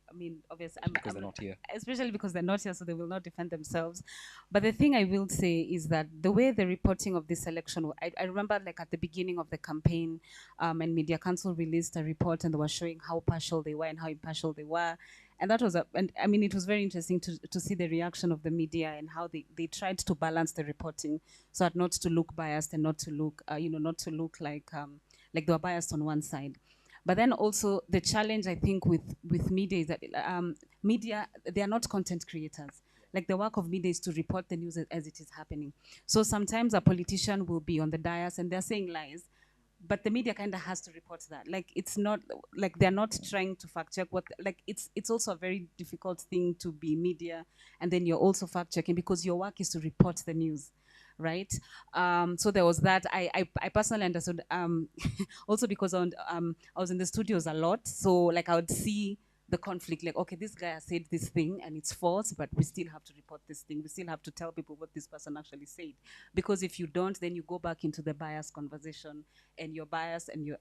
I mean, obviously, because they're not here. Especially because they're not here, so they will not defend themselves. But the thing I will say is that the way the reporting of this election, I remember like at the beginning of the campaign, and Media Council released a report, and they were showing how partial they were and how impartial they were. And that was, it was very interesting to see the reaction of the media and how they tried to balance the reporting so as not to look biased and not to look, not to look like they were biased on one side. But then also the challenge, I think, with media is that media, they are not content creators. Like the work of media is to report the news as it is happening. So sometimes a politician will be on the dais and they're saying lies, but the media kind of has to report that. Like it's not, like they're not trying to fact check what, like it's also a very difficult thing to be media, and then you're also fact checking because your work is to report the news. Right, so there was that. I personally understood, also because I was in the studios a lot, so like I would see the conflict, like, okay, this guy has said this thing and it's false, but we still have to report this thing. We still have to tell people what this person actually said, because if you don't, then you go back into the bias conversation, and you're biased, and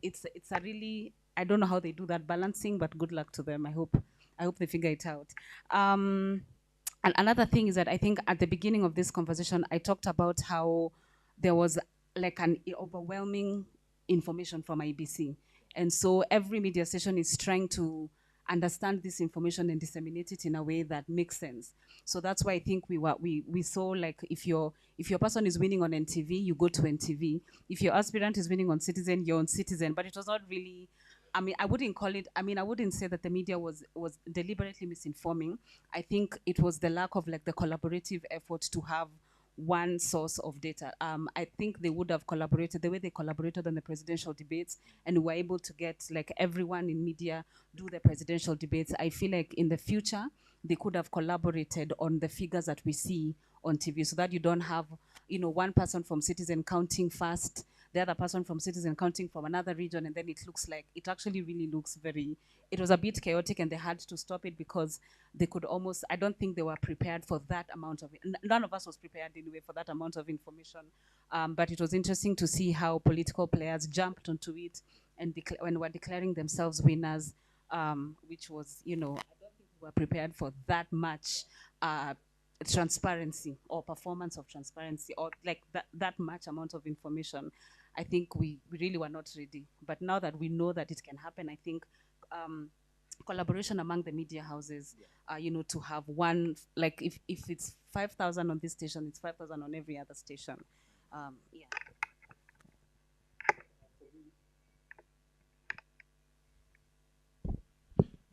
it's a really, I don't know how they do that balancing, but good luck to them. I hope they figure it out. And another thing is that I think at the beginning of this conversation, I talked about how there was like an overwhelming information from IBC. And so every media station is trying to understand this information and disseminate it in a way that makes sense. So that's why I think we saw, like, if your person is winning on NTV, you go to NTV. If your aspirant is winning on Citizen, you're on Citizen. But it was not really, I wouldn't say that the media was deliberately misinforming. I think it was the lack of like the collaborative effort to have one source of data. I think they would have collaborated the way they collaborated on the presidential debates, and were able to get like everyone in media do the presidential debates. I feel like in the future, they could have collaborated on the figures that we see on TV, so that you don't have, one person from Citizen counting fast, the other person from Citizen counting from another region, and then it looks like, it actually really looks it was a bit chaotic, and they had to stop it because they could almost, I don't think they were prepared for that amount of, none of us was prepared anyway for that amount of information. But it was interesting to see how political players jumped onto it and when were declaring themselves winners, which was, I don't think we were prepared for that much transparency or performance of transparency, or like that much amount of information. I think we really were not ready. But now that we know that it can happen, I think collaboration among the media houses, to have one, like if it's 5,000 on this station, it's 5,000 on every other station. Yeah.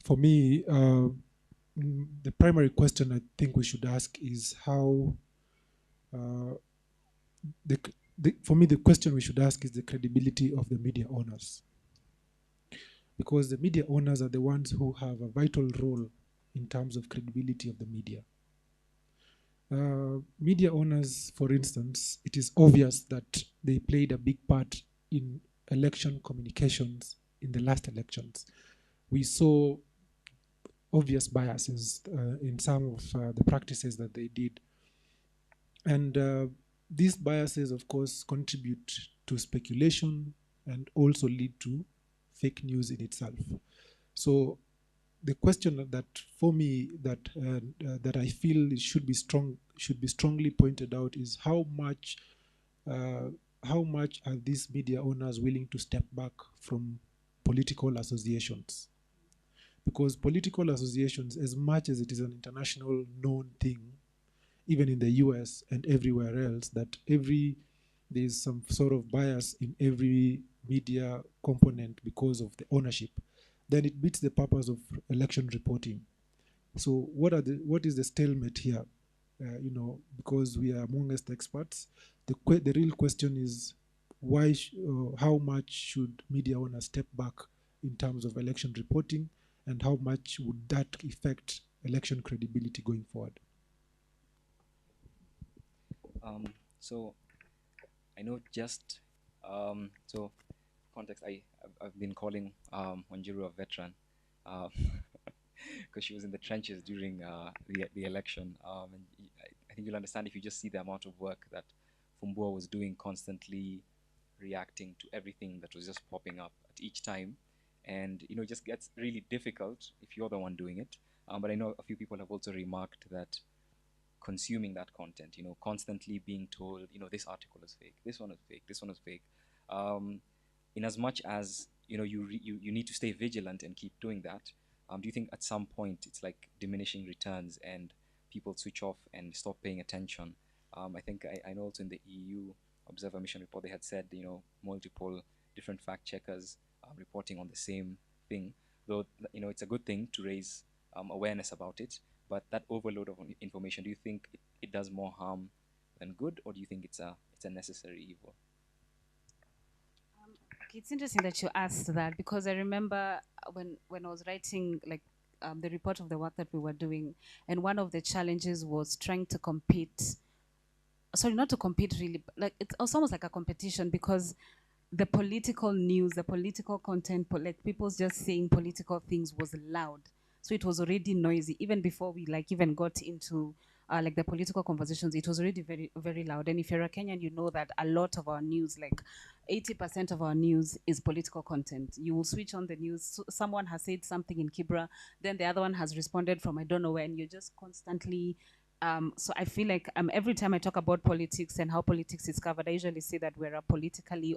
For me, the primary question I think we should ask is how, for me, the question we should ask is the credibility of the media owners. Because the media owners are the ones who have a vital role in terms of credibility of the media. Media owners, for instance, it is obvious that they played a big part in election communications in the last elections. We saw obvious biases in some of the practices that they did. And these biases, of course, contribute to speculation and also lead to fake news in itself. So the question that, for me, that I feel it should be strongly pointed out is how much are these media owners willing to step back from political associations? Because political associations, as much as it is an international known thing, even in the US and everywhere else, that there's some sort of bias in every media component because of the ownership, then it beats the purpose of election reporting. So what is the stalemate here? Because we are amongst experts, the real question is how much should media owners step back in terms of election reporting, and how much would that affect election credibility going forward? So I know just so context. I've been calling Wanjiru a veteran because she was in the trenches during the election. And I think you'll understand if you just see the amount of work that Fumbua was doing, constantly reacting to everything that was just popping up at each time. And it just gets really difficult if you're the one doing it. But I know a few people have also remarked that consuming that content, constantly being told, this article is fake, this one is fake, this one is fake. In as much as you need to stay vigilant and keep doing that, do you think at some point it's like diminishing returns and people switch off and stop paying attention? I think I know also in the EU Observer Mission report they had said multiple different fact checkers reporting on the same thing. Though it's a good thing to raise awareness about it, but that overload of information, do you think it does more harm than good, or do you think it's a necessary evil? It's interesting that you asked that, because I remember when I was writing the report of the work that we were doing, and one of the challenges was trying to compete. Sorry, not to compete really, but it's almost like a competition, because the political news, the political content, people just saying political things was loud. So it was already noisy even before we even got into the political conversations. It was already very, very loud. And if you're a Kenyan, you know that a lot of our news, 80% of our news is political content. You will switch on the news, someone has said something in Kibra, then the other one has responded from I don't know where, and you're just constantly. So I feel like every time I talk about politics and how politics is covered, I usually say that we're a politically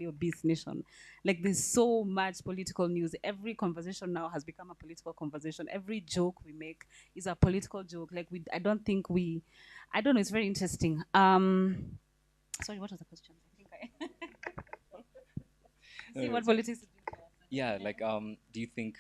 obese nation. There's so much political news. Every conversation now has become a political conversation. Every joke we make is a political joke. I don't know, it's very interesting. Sorry, what was the question? I think see what politics is doing. Yeah, do you think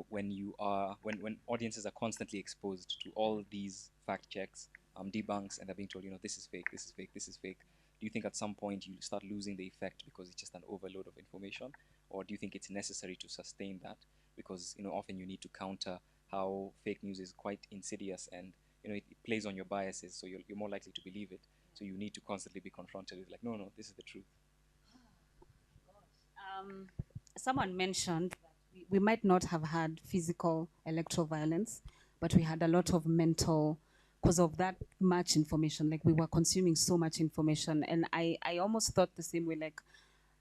when audiences are constantly exposed to all these fact checks, debunks, and they're being told, this is fake, this is fake, this is fake, do you think at some point you start losing the effect because it's just an overload of information? Or do you think it's necessary to sustain that? Because often you need to counter how fake news is quite insidious, and it plays on your biases, so you're more likely to believe it. So you need to constantly be confronted with no, this is the truth. Someone mentioned that we might not have had physical electoral violence, but we had a lot of mental, because of that much information. We were consuming so much information, and I almost thought the same way.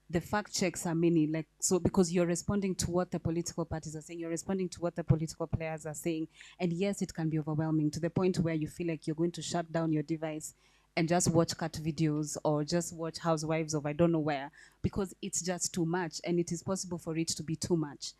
the fact checks are many, like, so because you're responding to what the political parties are saying, you're responding to what the political players are saying, and yes, it can be overwhelming to the point where you feel like you're going to shut down your device and just watch cut videos or just watch housewives of I don't know where, because it's just too much, and it is possible for it to be too much.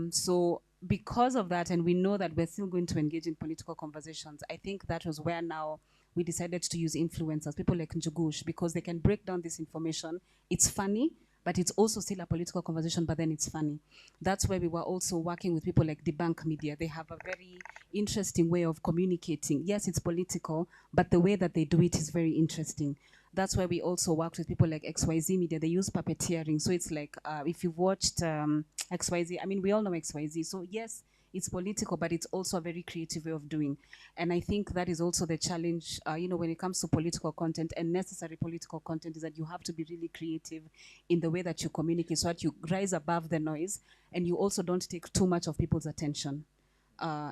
So because of that, and we know that we're still going to engage in political conversations, I think that was where now we decided to use influencers, people like Njugush, because they can break down this information. It's funny, but it's also still a political conversation, but then it's funny. That's where we were also working with people like Debunk Media. They have a very interesting way of communicating. Yes, it's political, but the way that they do it is very interesting. That's why we also worked with people like XYZ Media. They use puppeteering. So it's like, if you've watched XYZ, I mean, we all know XYZ. So yes, it's political, but it's also a very creative way of doing. And I think that is also the challenge, when it comes to political content and necessary political content, is that you have to be really creative in the way that you communicate so that you rise above the noise and you also don't take too much of people's attention.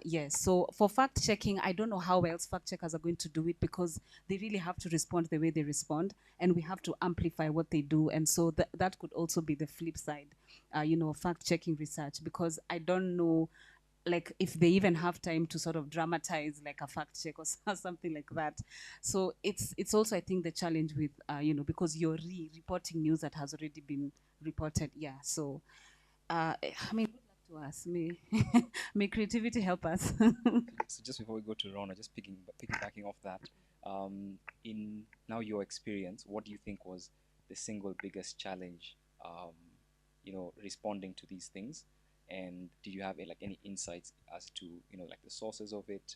Yes, so for fact checking, I don't know how else fact checkers are going to do it, because they really have to respond the way they respond, and we have to amplify what they do. And so that could also be the flip side, fact checking research, because I don't know, like, if they even have time to sort of dramatize like a fact check or something like that. So it's also, I think, the challenge with because you're reporting news that has already been reported. Yeah, so I mean, good luck to us. May creativity help us. So just before we go to Rona, just piggybacking off that, in now your experience, what do you think was the single biggest challenge, responding to these things? And did you have like any insights as to like the sources of it,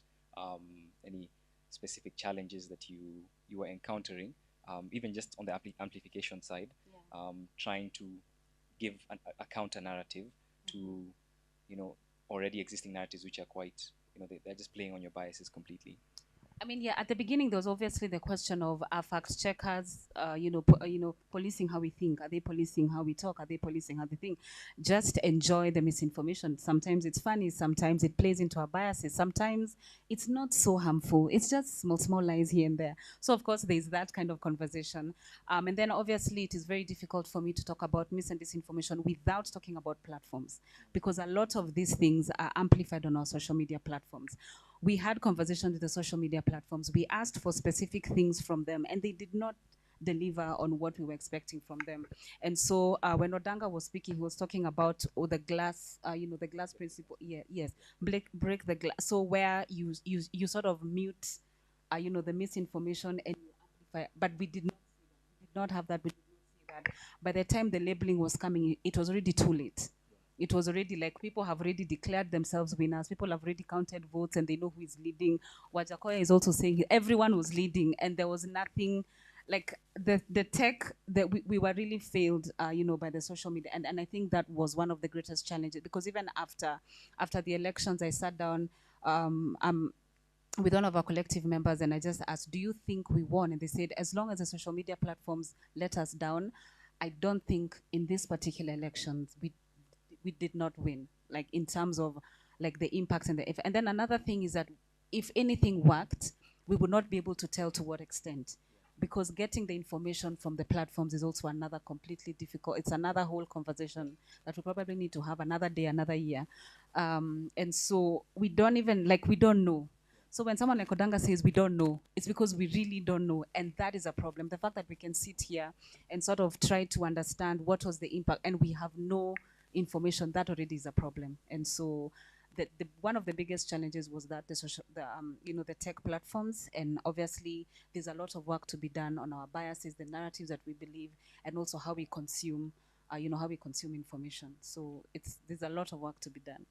any specific challenges that you were encountering, even just on the amplification side, trying to give a counter narrative to already existing narratives which are quite they're just playing on your biases completely. I mean, yeah, at the beginning, there was obviously the question of, are fact checkers, policing how we think? Are they policing how we talk? Are they policing how they think? Just enjoy the misinformation. Sometimes it's funny. Sometimes it plays into our biases. Sometimes it's not so harmful. It's just small lies here and there. So, of course, there's that kind of conversation. And then, obviously, it is very difficult for me to talk about mis and disinformation without talking about platforms, because a lot of these things are amplified on our social media platforms. We had conversations with the social media platforms. We asked for specific things from them, and they did not deliver on what we were expecting from them. And so when Odanga was speaking, he was talking about the glass, the glass principle. Yeah, yes, break the glass. So where you sort of mute, the misinformation and you amplify. But we did not have that. We did not see that. By the time the labeling was coming, it was already too late. It was already like people have already declared themselves winners. People have already counted votes and they know who is leading. Wajakoya is also saying everyone was leading, and there was nothing like the tech that we were really failed, by the social media. And I think that was one of the greatest challenges, because even after the elections, I sat down with one of our collective members and I just asked, do you think we won? And they said, as long as the social media platforms let us down, I don't think in this particular elections we did not win, like in terms of like the impacts and and then another thing is that if anything worked, we would not be able to tell to what extent, because getting the information from the platforms is also another completely difficult. It's another whole conversation that we probably need to have another day, another year. And so we don't know. So when someone like Odanga says we don't know, it's because we really don't know. And that is a problem. The fact that we can sit here and sort of try to understand what was the impact and we have no information, that already is a problem. And so one of the biggest challenges was that the tech platforms, and obviously there's a lot of work to be done on our biases, the narratives that we believe, and also how we consume, information. So there's a lot of work to be done.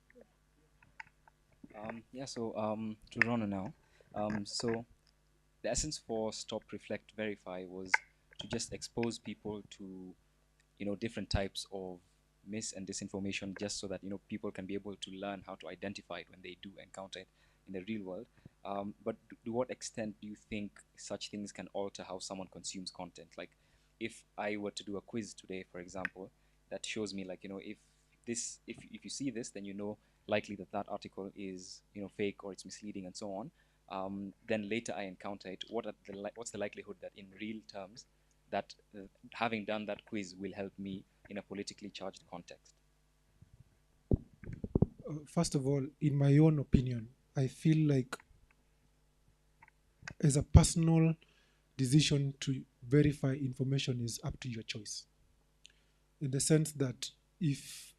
To Rona now. So the essence for Stop, Reflect, Verify was to just expose people to different types of mis and disinformation, just so that people can be able to learn how to identify it when they do encounter it in the real world. But to what extent do you think such things can alter how someone consumes content? Like, if I were to do a quiz today, for example, that shows me, like, if you see this, then likely that article is fake or it's misleading and so on. Then later I encounter it. What's the likelihood that in real terms that having done that quiz will help me in a politically charged context? First of all, in my own opinion, I feel like as a personal decision to verify information is up to your choice. In the sense that if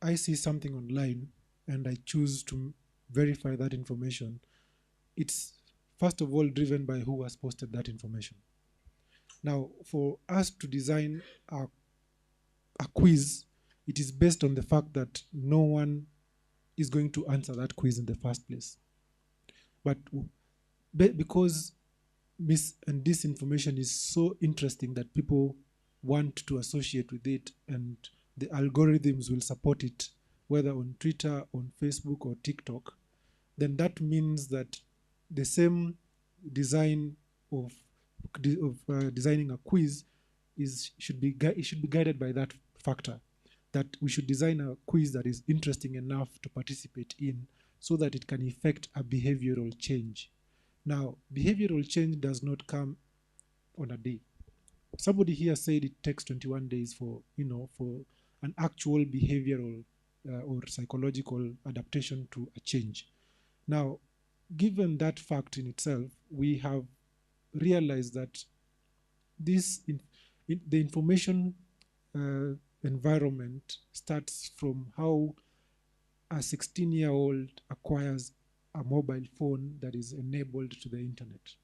I see something online and I choose to verify that information, it's first of all driven by who has posted that information. Now, for us to design a quiz, it is based on the fact that no one is going to answer that quiz in the first place. But because mis and disinformation is so interesting that people want to associate with it, and the algorithms will support it, whether on Twitter, on Facebook, or TikTok, then that means that the same design of designing a quiz should be guided by that factor, that we should design a quiz that is interesting enough to participate in, so that it can effect a behavioral change. Now, behavioral change does not come on a day. Somebody here said it takes 21 days for an actual behavioral or psychological adaptation to a change. Now, given that fact in itself, we have realized that the information environment starts from how a 16-year-old acquires a mobile phone that is enabled to the internet.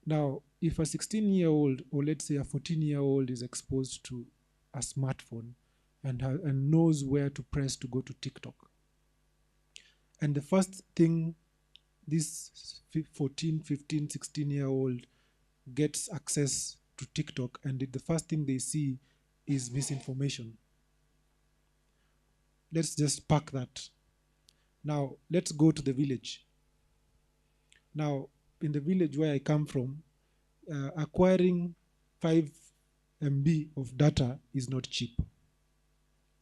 Now, if a 16-year-old, or let's say a 14-year-old, is exposed to a smartphone and knows where to press to go to TikTok, and the first thing this 14, 15, 16-year-old gets access to TikTok, and the first thing they see is misinformation. Let's just park that. Now, let's go to the village. Now, in the village where I come from, acquiring 5 MB of data is not cheap,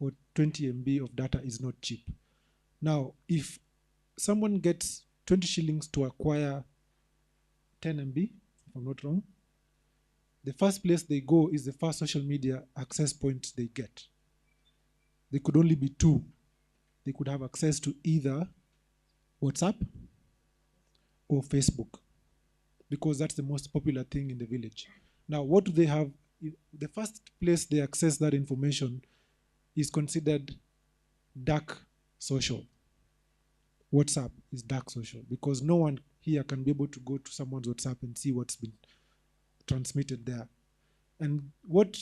or 20 MB of data is not cheap. Now, if someone gets 20 shillings to acquire 10 MB, if I'm not wrong, the first place they go is the first social media access point they get. They could only be 2. They could have access to either WhatsApp or Facebook, because that's the most popular thing in the village. Now, what do they have? The first place they access that information is considered dark social. WhatsApp is dark social, because no one here can be able to go to someone's WhatsApp and see what's been transmitted there. And what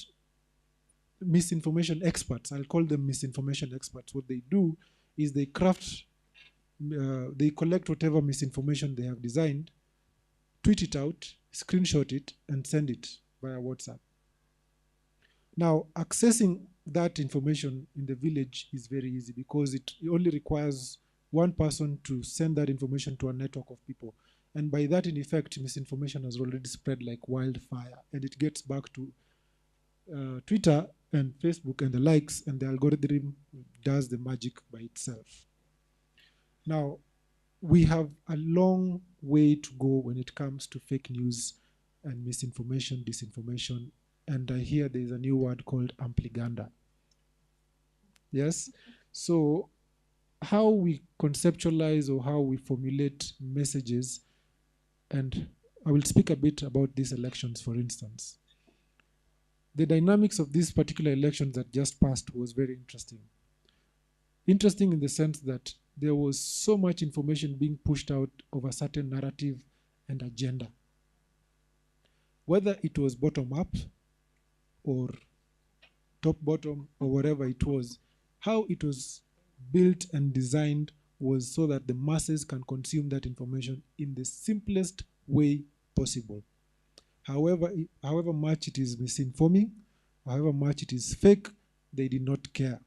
misinformation experts, I'll call them misinformation experts, what they do is they craft, they collect whatever misinformation they have designed, tweet it out, screenshot it, and send it via WhatsApp. Now, accessing that information in the village is very easy, because it only requires one person to send that information to a network of people. And by that, in effect, misinformation has already spread like wildfire, and it gets back to Twitter and Facebook and the likes, and the algorithm does the magic by itself. Now, we have a long way to go when it comes to fake news and misinformation, disinformation, and I hear there's a new word called ampliganda. Yes? So how we conceptualize or how we formulate messages, and I will speak a bit about these elections, for instance. The dynamics of these particular elections that just passed was very interesting. Interesting in the sense that there was so much information being pushed out of a certain narrative and agenda. Whether it was bottom-up or top-bottom or whatever it was, how it was built and designed was so that the masses can consume that information in the simplest way possible. However much it is misinforming, however much it is fake, they did not care.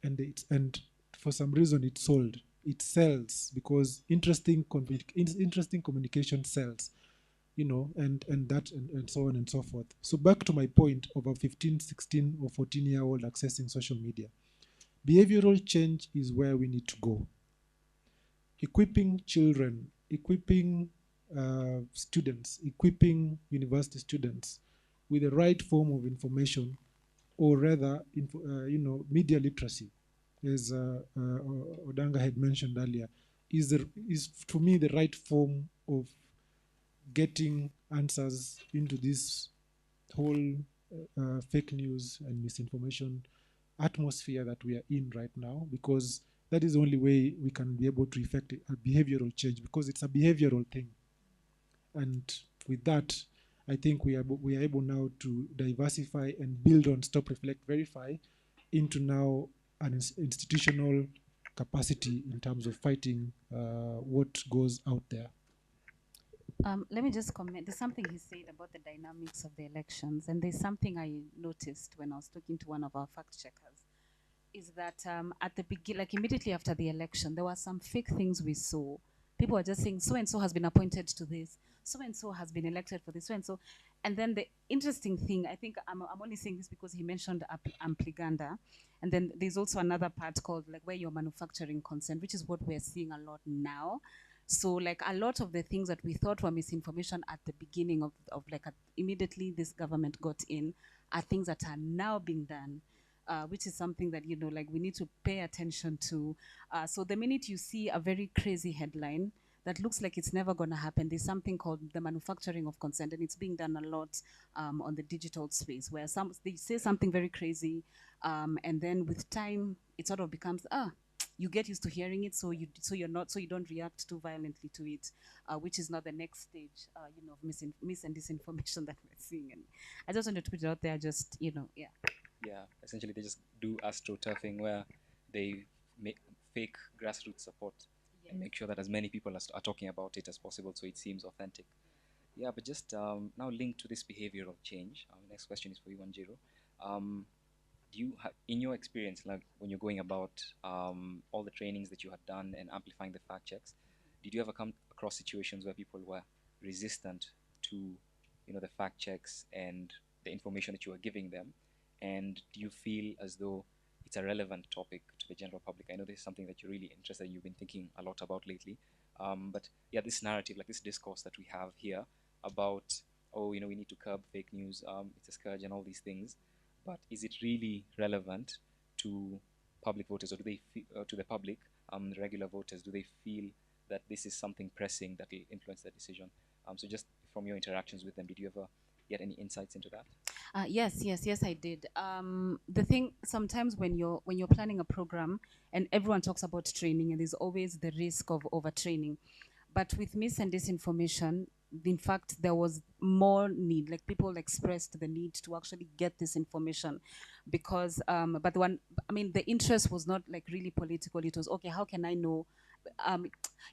And for some reason it sold. It sells because interesting communication sells, and so on and so forth. So back to my point of a 15, 16 or 14-year-old accessing social media. Behavioral change is where we need to go. Equipping children, equipping students, equipping university students with the right form of information, or rather, media literacy, as Odanga had mentioned earlier, is to me the right form of getting answers into this whole fake news and misinformation atmosphere that we are in right now, because that is the only way we can be able to effect a behavioral change, because it's a behavioral thing. And with that, I think we are able now to diversify and build on stop, reflect, verify into now an institutional capacity in terms of fighting what goes out there. Let me just comment. There's something he said about the dynamics of the elections, and there's something I noticed when I was talking to one of our fact checkers, is that at the beginning, like immediately after the election, there were some fake things we saw. People were just saying, so-and-so has been appointed to this, so-and-so has been elected for this, so-and-so. And then the interesting thing, I think I'm only saying this because he mentioned ampliganda. And then there's also another part called like where you're manufacturing consent, which is what we're seeing a lot now. So like a lot of the things that we thought were misinformation at the beginning of like immediately this government got in are things that are now being done. Which is something that, you know, like we need to pay attention to. So the minute you see a very crazy headline that looks like it's never going to happen, there's something called the manufacturing of consent, and it's being done a lot on the digital space, where they say something very crazy, and then with time it sort of becomes you get used to hearing it, so you don't react too violently to it, which is not the next stage, you know, of mis and disinformation that we're seeing. And I just wanted to put it out there, just, you know, yeah. Yeah, essentially they just do astroturfing, where they make fake grassroots support and make sure that as many people are talking about it as possible, so it seems authentic. Yeah, but just now linked to this behavioral change, next question is for you, Wanjiru. Do you have, in your experience, like when you're going about all the trainings that you had done and amplifying the fact checks, did you ever come across situations where people were resistant to, you know, the fact checks and the information that you were giving them? And do you feel as though it's a relevant topic to the general public? I know this is something that you're really interested in, you've been thinking a lot about lately. But yeah, this narrative, like this discourse that we have here about, oh, you know, we need to curb fake news, it's a scourge and all these things. But is it really relevant to public voters, or do they to the public, the regular voters, do they feel that this is something pressing that will influence their decision? So just from your interactions with them, did you ever get any insights into that? Yes, I did. The thing sometimes when you're planning a program and everyone talks about training, and there's always the risk of overtraining. But with mis and disinformation, in fact, there was more need. Like people expressed the need to actually get this information, because but the interest was not like really political. It was, okay, how can I know?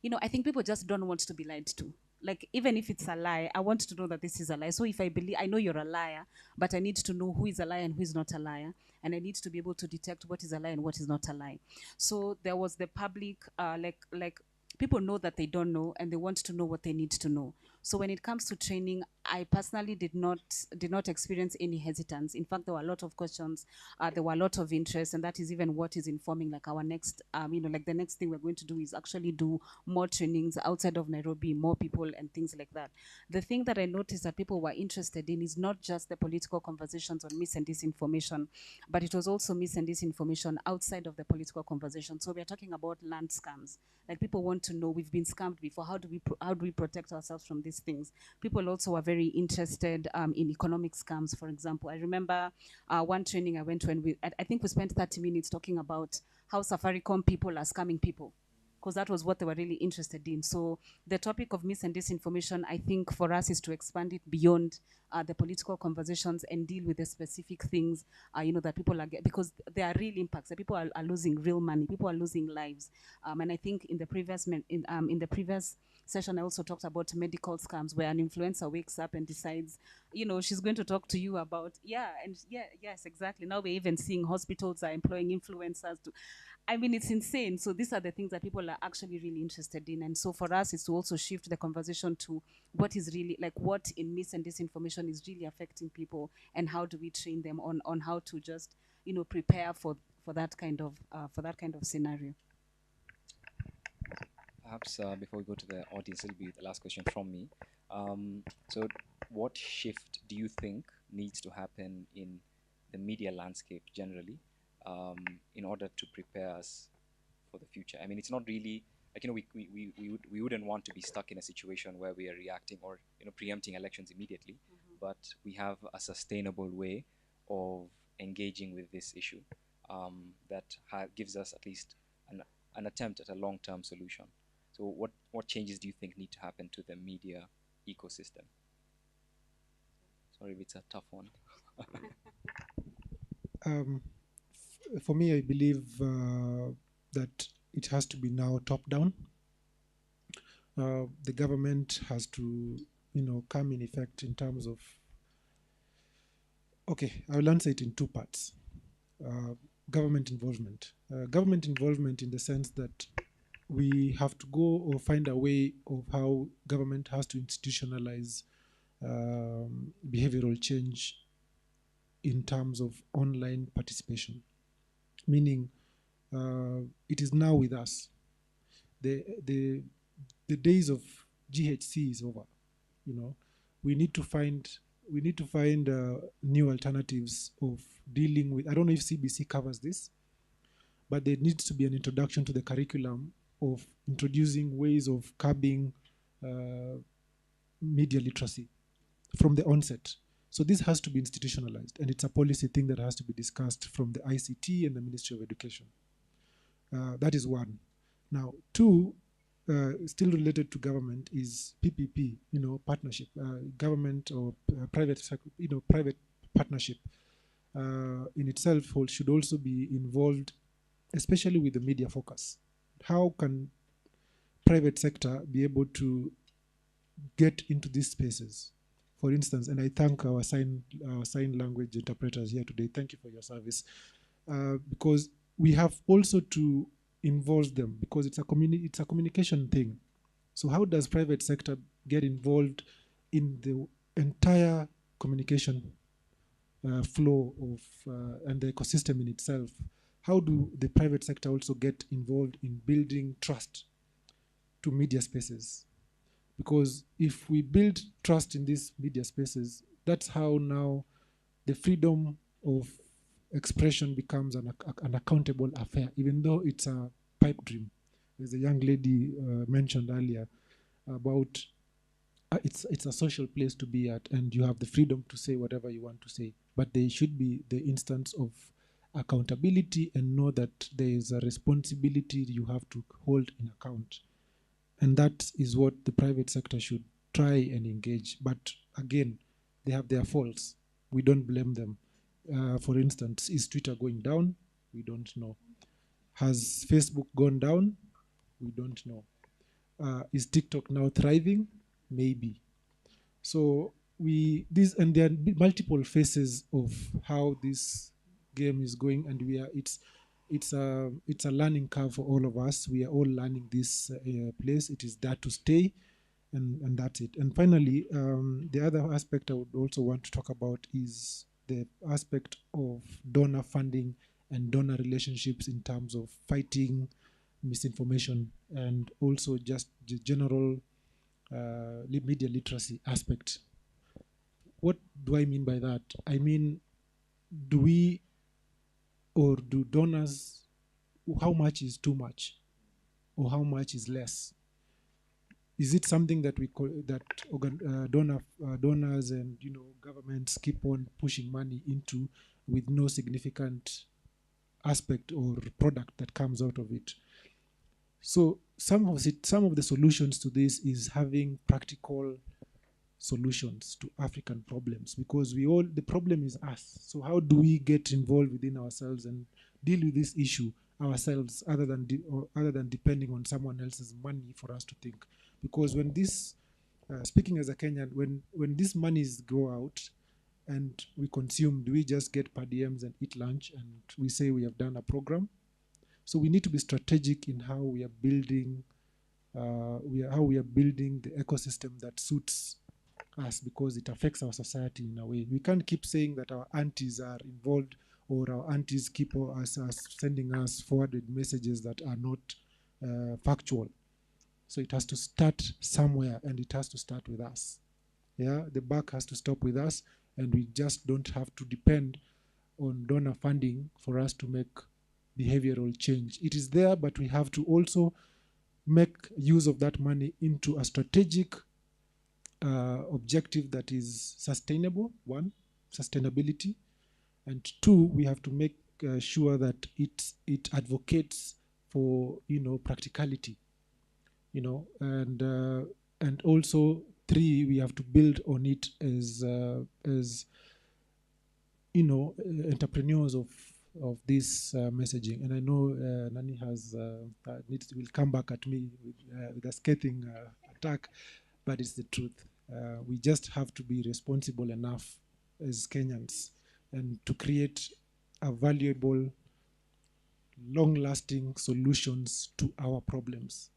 You know, I think people just don't want to be lied to. Like, even if it's a lie, I want to know that this is a lie. So if I know you're a liar, but I need to know who is a liar and who is not a liar, and I need to be able to detect what is a lie and what is not a lie. So there was the public, like people know that they don't know, and they want to know what they need to know. So when it comes to training, I personally did not experience any hesitance. In fact, there were a lot of questions, there were a lot of interest, and that is even what is informing like our next, like the next thing we're going to do is actually do more trainings outside of Nairobi, more people and things like that. The thing that I noticed that people were interested in is not just the political conversations on mis and disinformation, but it was also mis and disinformation outside of the political conversation. So we're talking about land scams. Like, people want to know, we've been scammed before, how do we protect ourselves from these things? People also are very interested in economic scams, for example. I remember one training I went to, and I think we spent 30 minutes talking about how Safaricom people are scamming people, because that was what they were really interested in. So the topic of mis and disinformation, I think for us, is to expand it beyond the political conversations and deal with the specific things, that people are getting, because there are real impacts. That people are losing real money, people are losing lives. And I think in the previous session, I also talked about medical scams, where an influencer wakes up and decides, she's going to talk to you about, yes, exactly. Now we're even seeing hospitals are employing influencers to, it's insane. So these are the things that people are actually really interested in. And so for us, is to also shift the conversation to what is really, like, what in mis and disinformation is really affecting people, and how do we train them on how to just, prepare for that kind of scenario. Perhaps before we go to the audience, it'll be the last question from me. So what shift do you think needs to happen in the media landscape generally in order to prepare us for the future? I mean, it's not really like, you know, we wouldn't want to be stuck in a situation where we are reacting or, you know, preempting elections immediately, but we have a sustainable way of engaging with this issue that gives us at least an attempt at a long-term solution. So what changes do you think need to happen to the media ecosystem? Sorry if it's a tough one. For me, I believe that it has to be now top-down. The government has to, you know, come in effect in terms of. Okay, I will answer it in two parts. Government involvement. Government involvement in the sense that we have to go or find a way of how government has to institutionalize behavioral change in terms of online participation. Meaning, it is now with us. The days of GHC is over. You know, we need to find new alternatives of dealing with. I don't know if CBC covers this, but there needs to be an introduction to the curriculum of introducing ways of curbing media literacy from the onset. So this has to be institutionalized, and it's a policy thing that has to be discussed from the ICT and the Ministry of Education. That is one. Now, two, still related to government is PPP, you know, partnership, government or private, you know, private partnership in itself should also be involved, especially with the media focus. How can private sector be able to get into these spaces? For instance, and I thank our sign language interpreters here today. Thank you for your service, because we have also to involve them, because it's a communication thing. So how does private sector get involved in the entire communication flow of and the ecosystem in itself? How do the private sector also get involved in building trust to media spaces? Because if we build trust in these media spaces, that's how now the freedom of expression becomes an accountable affair, even though it's a pipe dream. As a young lady mentioned earlier about it's a social place to be at, and you have the freedom to say whatever you want to say. But there should be the instance of accountability and know that there is a responsibility you have to hold in account. And that is what the private sector should try and engage. But again, they have their faults. We don't blame them. For instance, is Twitter going down? We don't know. Has Facebook gone down? We don't know. Is TikTok now thriving? Maybe. So and there are multiple phases of how this game is going, and it's a learning curve for all of us. We are all learning this place. It is there to stay, and that's it. And finally, the other aspect I would also want to talk about is the aspect of donor funding and donor relationships in terms of fighting misinformation, and also just the general media literacy aspect. What do I mean by that? I mean, do donors, how much is too much, or how much is less? Is it something that donors and governments keep on pushing money into with no significant aspect or product that comes out of it? So some of the solutions to this is having practical solutions to African problems, because the problem is us. So how do we get involved within ourselves and deal with this issue ourselves, other than depending on someone else's money for us to think? Because when this, speaking as a Kenyan, when these monies go out and we consume, do we just get per diems and eat lunch and we say we have done a program? So we need to be strategic in how we are building the ecosystem that suits us, because it affects our society in a way. We can't keep saying that our aunties are involved, or our aunties keep us sending us forwarded messages that are not factual. So it has to start somewhere, and it has to start with us. Yeah, the buck has to stop with us, and we just don't have to depend on donor funding for us to make behavioral change. It is there, but we have to also make use of that money into a strategic objective that is sustainable. One, sustainability, and two, we have to make sure that it advocates for practicality, and also three, we have to build on it as entrepreneurs of this messaging. And I know Nani will come back at me with a scathing attack, but it's the truth. We just have to be responsible enough as Kenyans and to create a valuable, long-lasting solutions to our problems.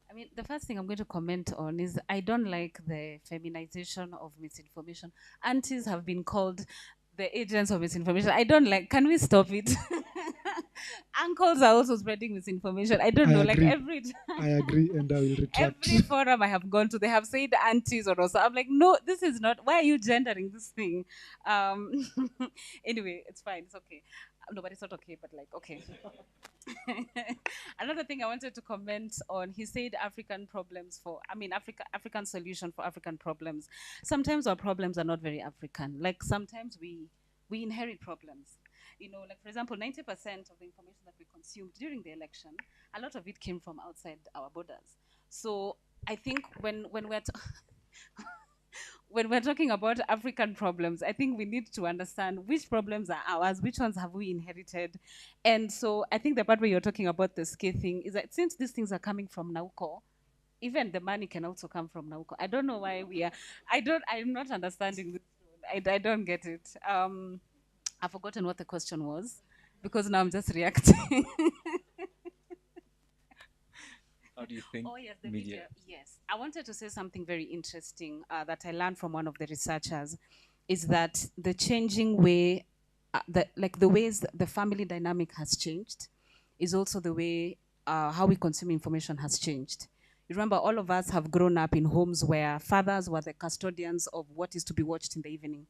I mean, the first thing I'm going to comment on is I don't like the feminization of misinformation. Aunties have been called the agents of misinformation. I don't like, can we stop it? Uncles are also spreading misinformation. I don't know, agree. like every time. I agree, and I will retract. Every forum I have gone to, they have said aunties or also. I'm like, no, this is not, why are you gendering this thing? Anyway, it's fine, it's okay. No, but it's not okay, but like, okay. Another thing I wanted to comment on, he said African problems for, I mean, African solution for African problems. Sometimes our problems are not very African. Like sometimes we inherit problems. Like for example, 90% of the information that we consumed during the election, a lot of it came from outside our borders. So I think when we're when we're talking about African problems, I think we need to understand which problems are ours, which ones have we inherited. And so I think the part where you're talking about the scathing is that since these things are coming from Nauko, even the money can also come from Nauko. I don't know why I'm not understanding this. I don't get it. I've forgotten what the question was because now I'm just reacting. How do you think? Oh yes, the media. Yes, I wanted to say something very interesting that I learned from one of the researchers, is that the changing way, the ways the family dynamic has changed, is also the way how we consume information has changed. You remember, all of us have grown up in homes where fathers were the custodians of what is to be watched in the evening.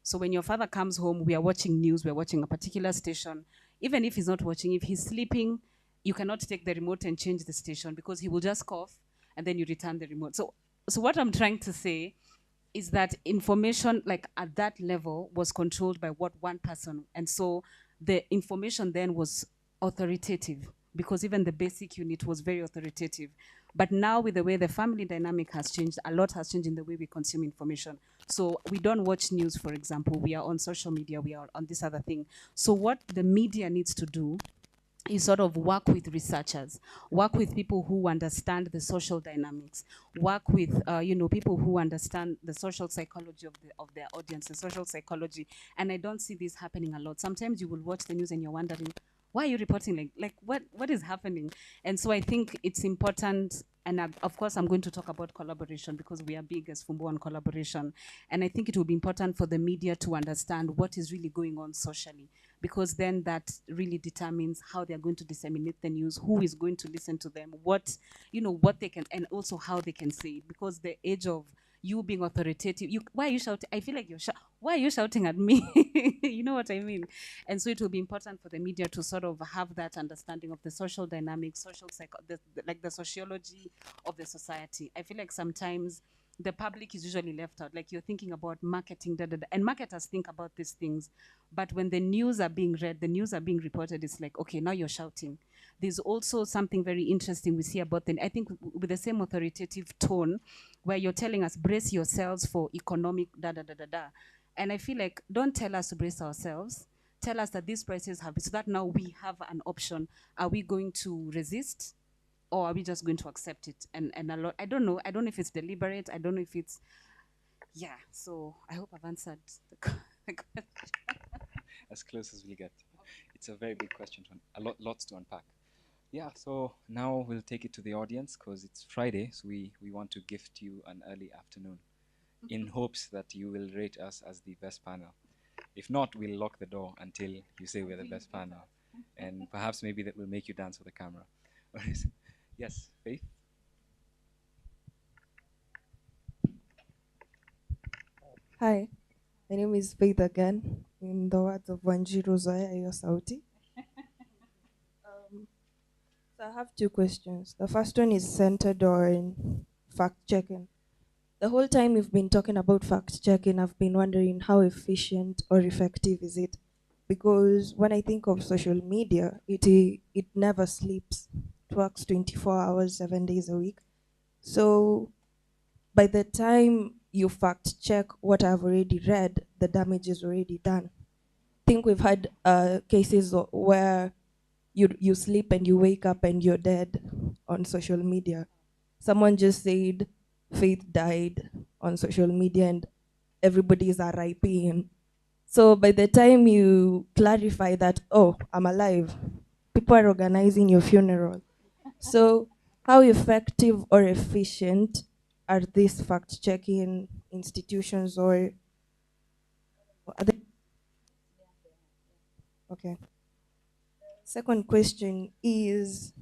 So when your father comes home, we are watching news, we're watching a particular station. Even if he's not watching, if he's sleeping, you cannot take the remote and change the station because he will just cough and then you return the remote. So what I'm trying to say is that information, like at that level, was controlled by what one person. And so the information then was authoritative because even the basic unit was very authoritative. But now with the way the family dynamic has changed, a lot has changed in the way we consume information. So we don't watch news, for example. We are on social media. We are on this other thing. So what the media needs to do is sort of work with researchers, work with people who understand the social dynamics, work with people who understand the social psychology of their audience, the social psychology. And I don't see this happening a lot. Sometimes you will watch the news and you're wondering, why are you reporting like what is happening? And so I think it's important, and of course I'm going to talk about collaboration because we are big as Fumbo on collaboration. And I think it will be important for the media to understand what is really going on socially, because then that really determines how they're going to disseminate the news, who is going to listen to them, what they can, and also how they can say it. Because the age of you being authoritative, why are you shouting? I feel like why are you shouting at me? You know what I mean? And so it will be important for the media to sort of have that understanding of the social dynamics, like the sociology of the society. I feel like sometimes the public is usually left out. Like you're thinking about marketing, and marketers think about these things. But when the news are being read, the news are being reported, it's like, okay, now you're shouting. There's also something very interesting we see about them. I think with the same authoritative tone, where you're telling us, brace yourselves for economic da-da-da-da-da. And I feel like, don't tell us to brace ourselves. Tell us that these prices have, so that now we have an option. Are we going to resist? Or are we just going to accept it? And a lot, I don't know if it's deliberate. I don't know if it's, yeah. So I hope I've answered the question. As close as we get. It's a very big question, lots to unpack. Yeah, so now we'll take it to the audience because it's Friday, so we want to gift you an early afternoon in hopes that you will rate us as the best panel. If not, we'll lock the door until you say we're the best panel. And perhaps maybe that will make you dance for the camera. Yes, Faith. Hi, my name is Faith again. In the words of Wanjiru Zoya Yo Sauti. So I have two questions. The first one is centered on fact checking. The whole time you've been talking about fact checking, I've been wondering how efficient or effective is it? Because when I think of social media, it never sleeps. It works 24 hours, 7 days a week. So by the time you fact check what I've already read, the damage is already done. I think we've had cases where you sleep and you wake up and you're dead on social media. Someone just said Faith died on social media and everybody's RIPing. So by the time you clarify that, oh, I'm alive, people are organizing your funeral. So how effective or efficient are these fact-checking institutions or are they? Okay. Second question is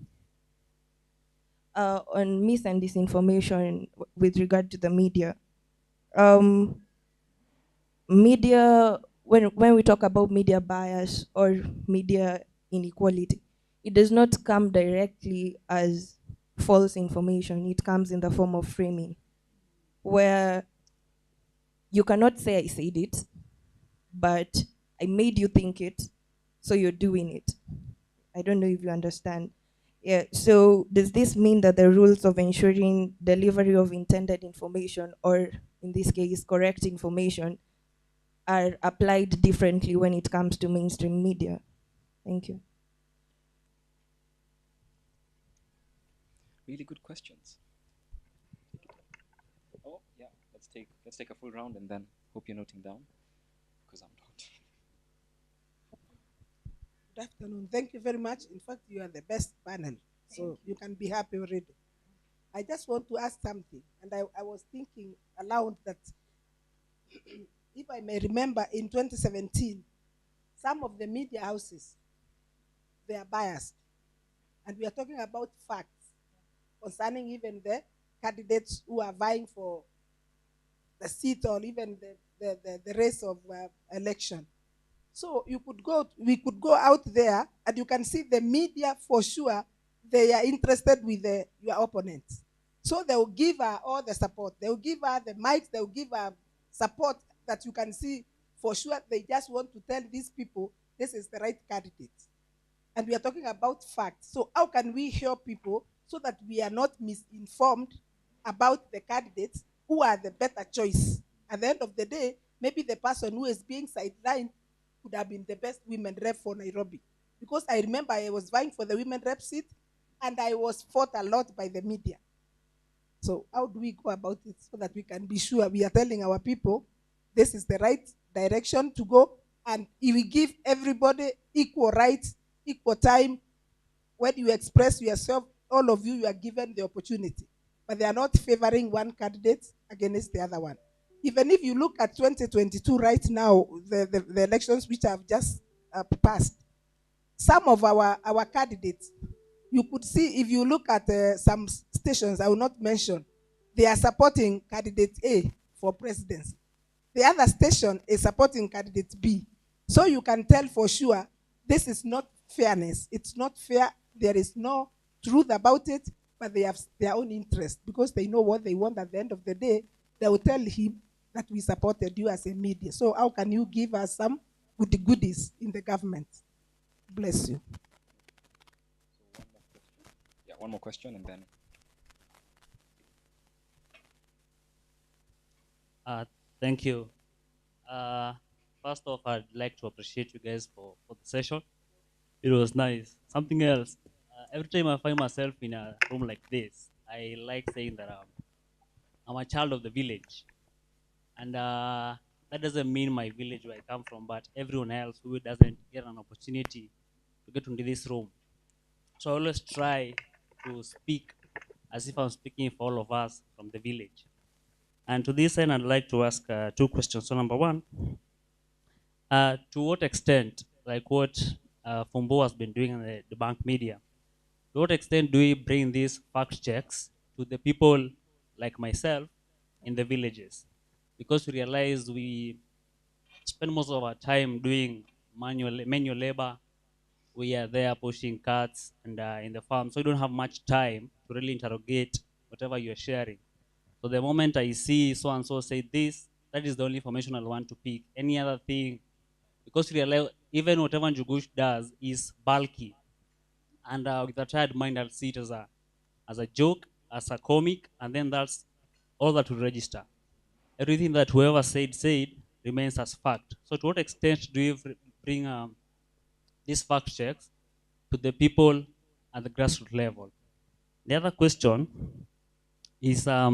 on myth and disinformation with regard to the media. Um, Media, when we talk about media bias or media inequality, it does not come directly as false information. It comes in the form of framing, where you cannot say I said it, but I made you think it, so you're doing it. I don't know if you understand. Yeah, so does this mean that the rules of ensuring delivery of intended information, or in this case, correct information, are applied differently when it comes to mainstream media? Thank you. Really good questions. Oh yeah, let's take a full round and then hope you're noting down, because I'm not. Good afternoon. Thank you very much. In fact, you are the best panel, so you can be happy already. I just want to ask something, and I was thinking aloud that if I may remember, in 2017, some of the media houses, they are biased, and we are talking about facts concerning even the candidates who are vying for the seat or even the race of election. So we could go out there and you can see the media for sure, they are interested with your opponents. So they will give her all the support. They will give her the mics, they will give her support that you can see for sure. They just want to tell these people this is the right candidate. And we are talking about facts. So how can we help people so that we are not misinformed about the candidates who are the better choice? At the end of the day, maybe the person who is being sidelined could have been the best women rep for Nairobi. Because I remember I was vying for the women rep seat and I was fought a lot by the media. So how do we go about it so that we can be sure we are telling our people this is the right direction to go, and if we give everybody equal rights, equal time, when you express yourself, all of you are given the opportunity. But they are not favoring one candidate against the other one. Even if you look at 2022 right now, the elections which have just passed, some of our candidates, you could see if you look at some stations, I will not mention, they are supporting candidate A for presidency. The other station is supporting candidate B. So you can tell for sure this is not fairness. It's not fair. There is no truth about it, but they have their own interest because they know what they want. At the end of the day, they will tell him that we supported you as a media. So how can you give us some goodies in the government? Bless you. Yeah, one more question and then. Thank you. First off, I'd like to appreciate you guys for the session. It was nice. Something else. Every time I find myself in a room like this, I like saying that I'm a child of the village. And that doesn't mean my village where I come from, but everyone else who doesn't get an opportunity to get into this room. So I always try to speak as if I'm speaking for all of us from the village. And to this end, I'd like to ask two questions. So number one, to what extent, like what Fumbo has been doing in the bank media, To what extent do we bring these fact checks to the people like myself in the villages? Because we realize we spend most of our time doing manual labor. We are there pushing carts and in the farm, so we don't have much time to really interrogate whatever you're sharing. So the moment I see so and so say this, that is the only information I want to pick. Any other thing, because we realize even whatever Njugush does is bulky, and with a tired mind, I'll see it as a joke, as a comic, and then that's all that will register. Everything that whoever said remains as fact. So to what extent do you bring these fact checks to the people at the grassroots level? The other question is, are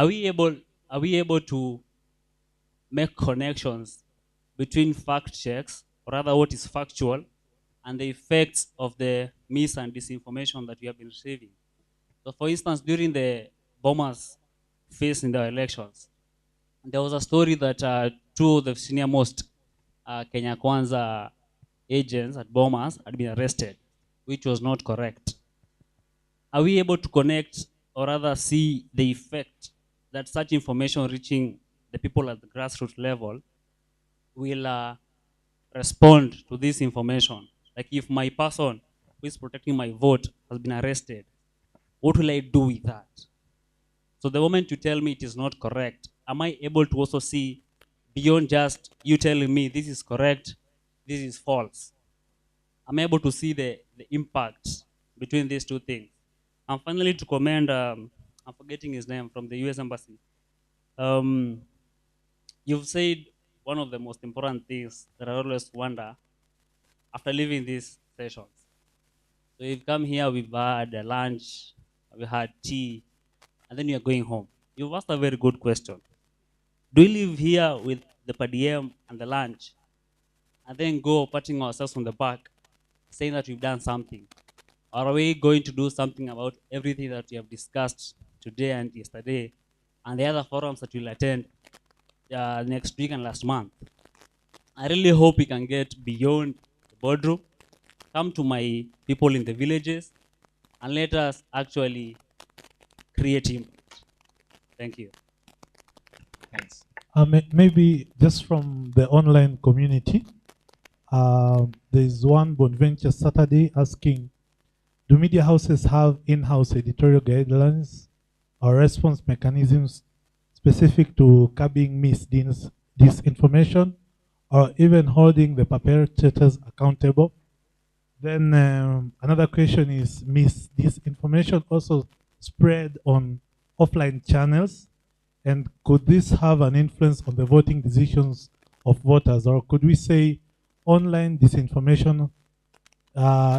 we able to make connections between fact checks, or rather what is factual, and the effects of the mis and disinformation that we have been receiving? So for instance, during the bombers phase in the elections, there was a story that two of the senior most Kenya Kwanza agents at bombers had been arrested, which was not correct. Are we able to connect, or rather see the effect that such information reaching the people at the grassroots level will respond to this information? Like if my person who is protecting my vote has been arrested, what will I do with that? So the moment you tell me it is not correct, am I able to also see beyond just you telling me this is correct, this is false? I'm able to see the impact between these two things. And finally, to commend, I'm forgetting his name, from the US Embassy. You've said one of the most important things that I always wonder after leaving these sessions. So you've come here, we've had a lunch, we had tea, and then you're going home. You've asked a very good question. Do we live here with the per diem and the lunch, and then go patting ourselves on the back, saying that we've done something? Or are we going to do something about everything that we have discussed today and yesterday, and the other forums that we'll attend next week and last month? I really hope we can get beyond the boardroom, come to my people in the villages, and let us actually create impact. Thank you. Thanks. Maybe just from the online community, there's one Bonaventure Saturday asking, do media houses have in-house editorial guidelines or response mechanisms specific to curbing disinformation, or even holding the perpetrators accountable? Then another question is, disinformation also spread on offline channels, and could this have an influence on the voting decisions of voters? Or could we say online disinformation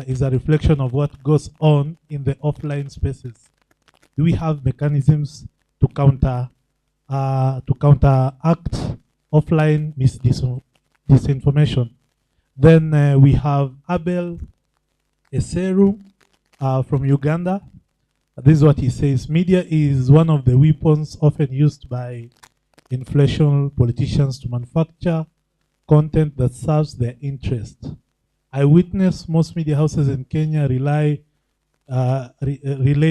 is a reflection of what goes on in the offline spaces? Do we have mechanisms to counteract offline disinformation? Then we have Abel Eseru from Uganda. This is what he says: media is one of the weapons often used by influential politicians to manufacture content that serves their interest. I witness most media houses in Kenya relay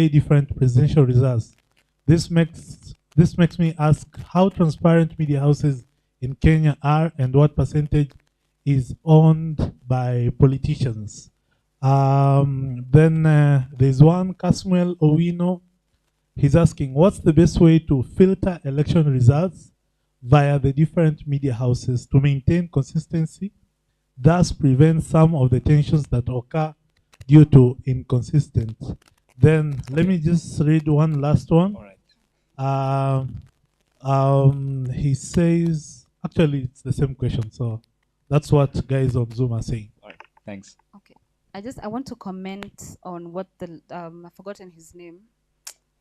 different presidential results. This makes me ask how transparent media houses in Kenya are, and what percentage is owned by politicians. Then there's one, Casmuel Owino. He's asking, what's the best way to filter election results via the different media houses to maintain consistency, thus prevent some of the tensions that occur due to inconsistency? Then let me just read one last one. All right. He says, actually it's the same question, so that's what guys on Zoom are saying. All right, thanks. Okay, I want to comment on what the I've forgotten his name,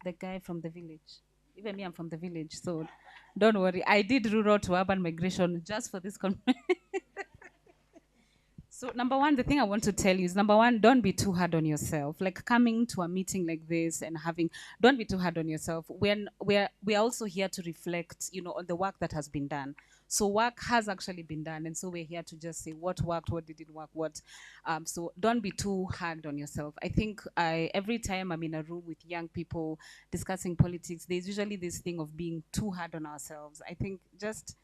the guy from the village. Even me, I'm from the village, so don't worry. I did rural to urban migration just for this conference. So number one, the thing I want to tell you is number one, don't be too hard on yourself. Like coming to a meeting like this and having, don't be too hard on yourself. We're also here to reflect, on the work that has been done. So work has actually been done, and so we're here to just say what worked, what didn't work, what. So don't be too hard on yourself. I think every time I'm in a room with young people discussing politics, there's usually this thing of being too hard on ourselves. I think just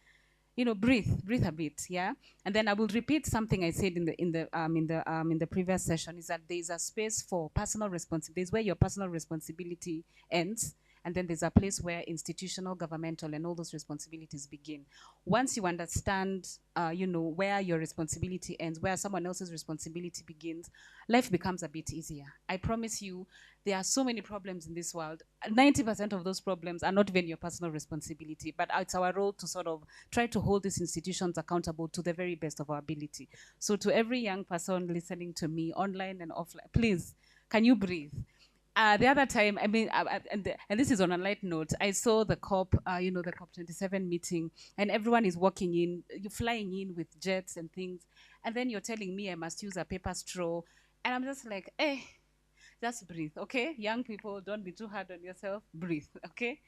breathe a bit, yeah. And then I will repeat something I said in the previous session, is that there is a space for personal responsibility. There's where your personal responsibility ends, and then there's a place where institutional, governmental, and all those responsibilities begin. Once you understand, where your responsibility ends, where someone else's responsibility begins, life becomes a bit easier. I promise you, there are so many problems in this world. 90% of those problems are not even your personal responsibility, but it's our role to sort of try to hold these institutions accountable to the very best of our ability. So to every young person listening to me, online and offline, please, can you breathe? The other time, and this is on a light note, I saw the COP, the COP27 meeting, and everyone is walking in, you're flying in with jets and things, and then you're telling me I must use a paper straw, and I'm just like, just breathe, okay? Young people, don't be too hard on yourself, breathe, okay?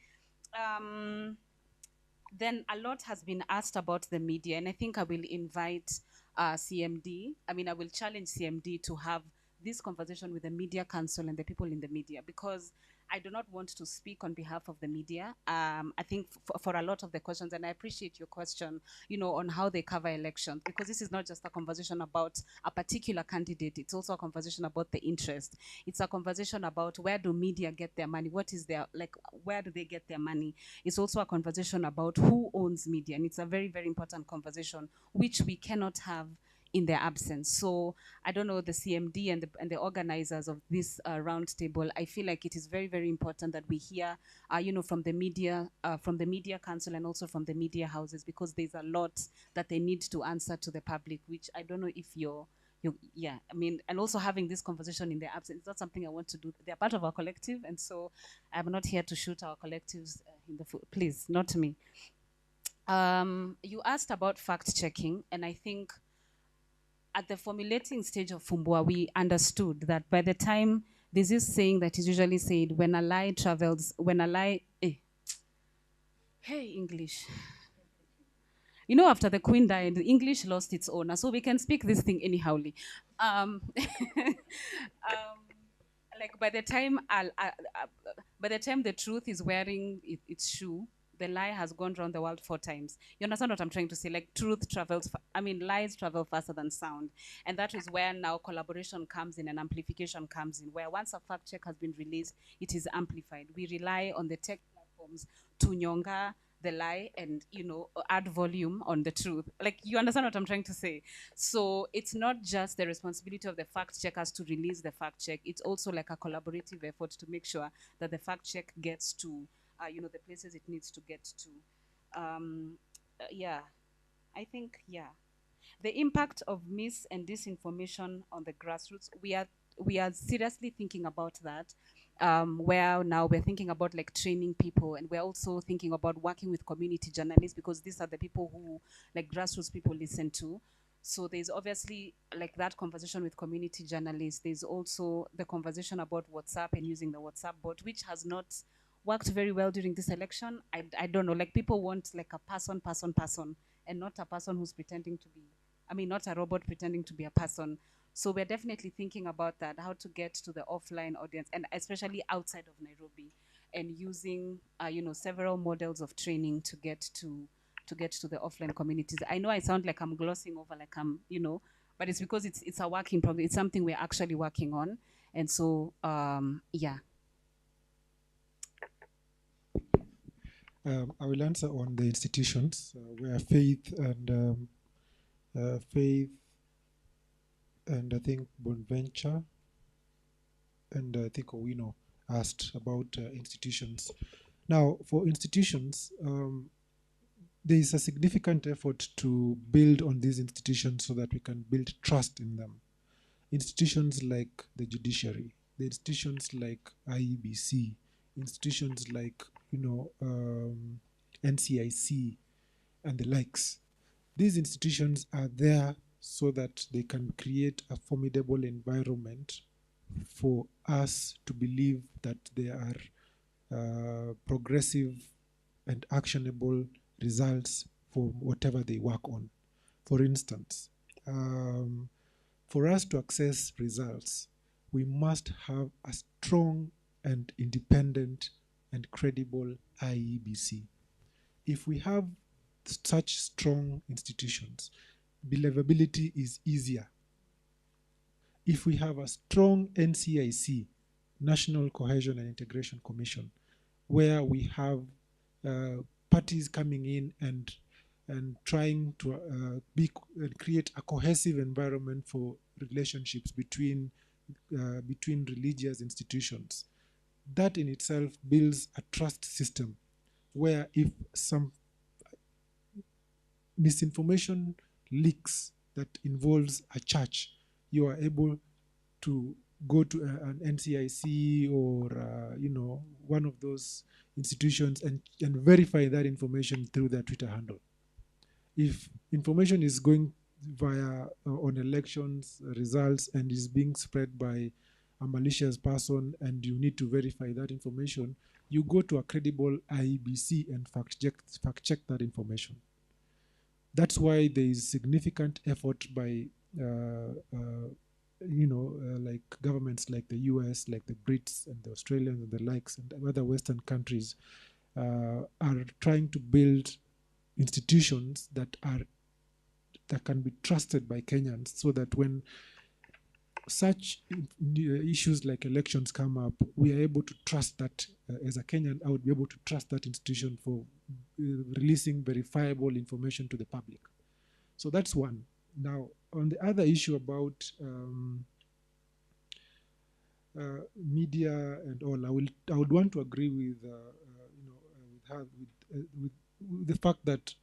Then a lot has been asked about the media, and I think I will invite CMD. I will challenge CMD to have this conversation with the Media Council and the people in the media, because I do not want to speak on behalf of the media. I think for a lot of the questions, and I appreciate your question, on how they cover elections, because this is not just a conversation about a particular candidate. It's also a conversation about the interest. It's a conversation about where do media get their money? What is their, where do they get their money? It's also a conversation about who owns media, and it's a very, very important conversation, which we cannot have in their absence. So I don't know, the CMD and the organizers of this roundtable, I feel like it is very, very important that we hear, from the media council, and also from the media houses, because there's a lot that they need to answer to the public, which I don't know if and also having this conversation in their absence, it's not something I want to do. They're part of our collective, and so I'm not here to shoot our collectives in the foot. Please, not me. You asked about fact checking, and I think at the formulating stage of Fumbua, we understood that by the time there's this saying that is usually said, when a lie travels, hey, English. After the Queen died, English lost its owner, so we can speak this thing anyhowly. By the time the truth is wearing its shoe, the lie has gone around the world 4 times. You understand what I'm trying to say? Like, truth travels, lies travel faster than sound. And that is where now collaboration comes in and amplification comes in, where once a fact check has been released, it is amplified. We rely on the tech platforms to nyonga the lie and, add volume on the truth. Like, you understand what I'm trying to say? So it's not just the responsibility of the fact checkers to release the fact check. It's also like a collaborative effort to make sure that the fact check gets to the places it needs to get to. I think, the impact of mis and disinformation on the grassroots, we are seriously thinking about that. Where now we're thinking about training people, and we're also thinking about working with community journalists, because these are the people who grassroots people listen to. So there's obviously that conversation with community journalists. There's also the conversation about WhatsApp and using the WhatsApp bot, which has not worked very well during this election. I don't know, people want a person, and not a person who's pretending to be, not a robot pretending to be a person. So we're definitely thinking about that, how to get to the offline audience, and especially outside of Nairobi, and using, several models of training to get to the offline communities. I know I sound like I'm glossing over, but it's because it's a working problem. It's something we're actually working on. And so, yeah. I will answer on the institutions where faith and I think Bonventure and I think Owino asked about institutions. Now, for institutions, there is a significant effort to build on these institutions so that we can build trust in them. Institutions like the judiciary, the institutions like IEBC, institutions like NCIC and the likes. These institutions are there so that they can create a formidable environment for us to believe that there are progressive and actionable results for whatever they work on. For instance, for us to access results, we must have a strong and independent and credible IEBC. If we have such strong institutions, believability is easier. If we have a strong NCIC, National Cohesion and Integration Commission, where we have parties coming in and trying to create a cohesive environment for relationships between religious institutions, that in itself builds a trust system where if some misinformation leaks that involves a church, you are able to go to an NCIC or one of those institutions and verify that information through their Twitter handle. If information is going via on elections results and is being spread by a malicious person and you need to verify that information, you go to a credible IEBC and fact check that information. That's why there is significant effort by like governments like the US, like the Brits and the Australians and the likes and other Western countries are trying to build institutions that can be trusted by Kenyans, so that when such issues like elections come up, we are able to trust that. As a Kenyan, I would be able to trust that institution for releasing verifiable information to the public. So that's one. Now, on the other issue about media and all, I would want to agree with with the fact that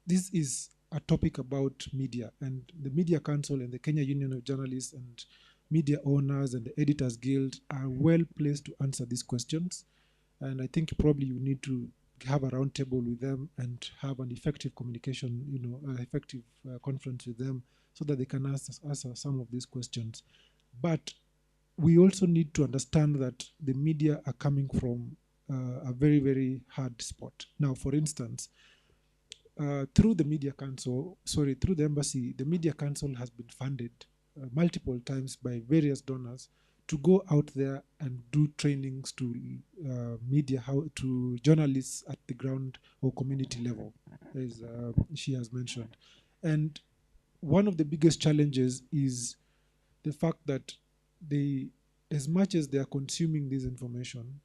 this is a topic about media, and the Media Council and the Kenya Union of Journalists and media owners and the Editors Guild are well placed to answer these questions. And I think probably you need to have a roundtable with them and have an effective communication, effective conference with them, so that they can answer some of these questions. But we also need to understand that the media are coming from a very, very hard spot. Now, for instance, through the through the embassy, the Media Council has been funded multiple times by various donors to go out there and do trainings to to journalists at the ground or community level, as she has mentioned. And one of the biggest challenges is the fact that as much as they are consuming this information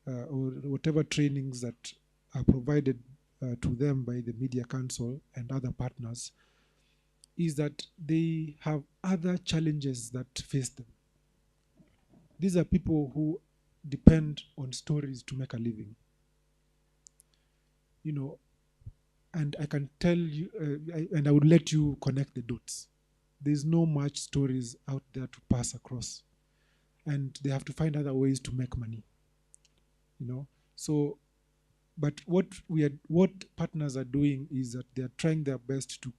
or whatever trainings that are provided to them by the Media Council and other partners, is that they have other challenges that face them. These are people who depend on stories to make a living. And I can tell you, and I would let you connect the dots. There's no much stories out there to pass across, and they have to find other ways to make money. So, but what partners are doing is that they are trying their best to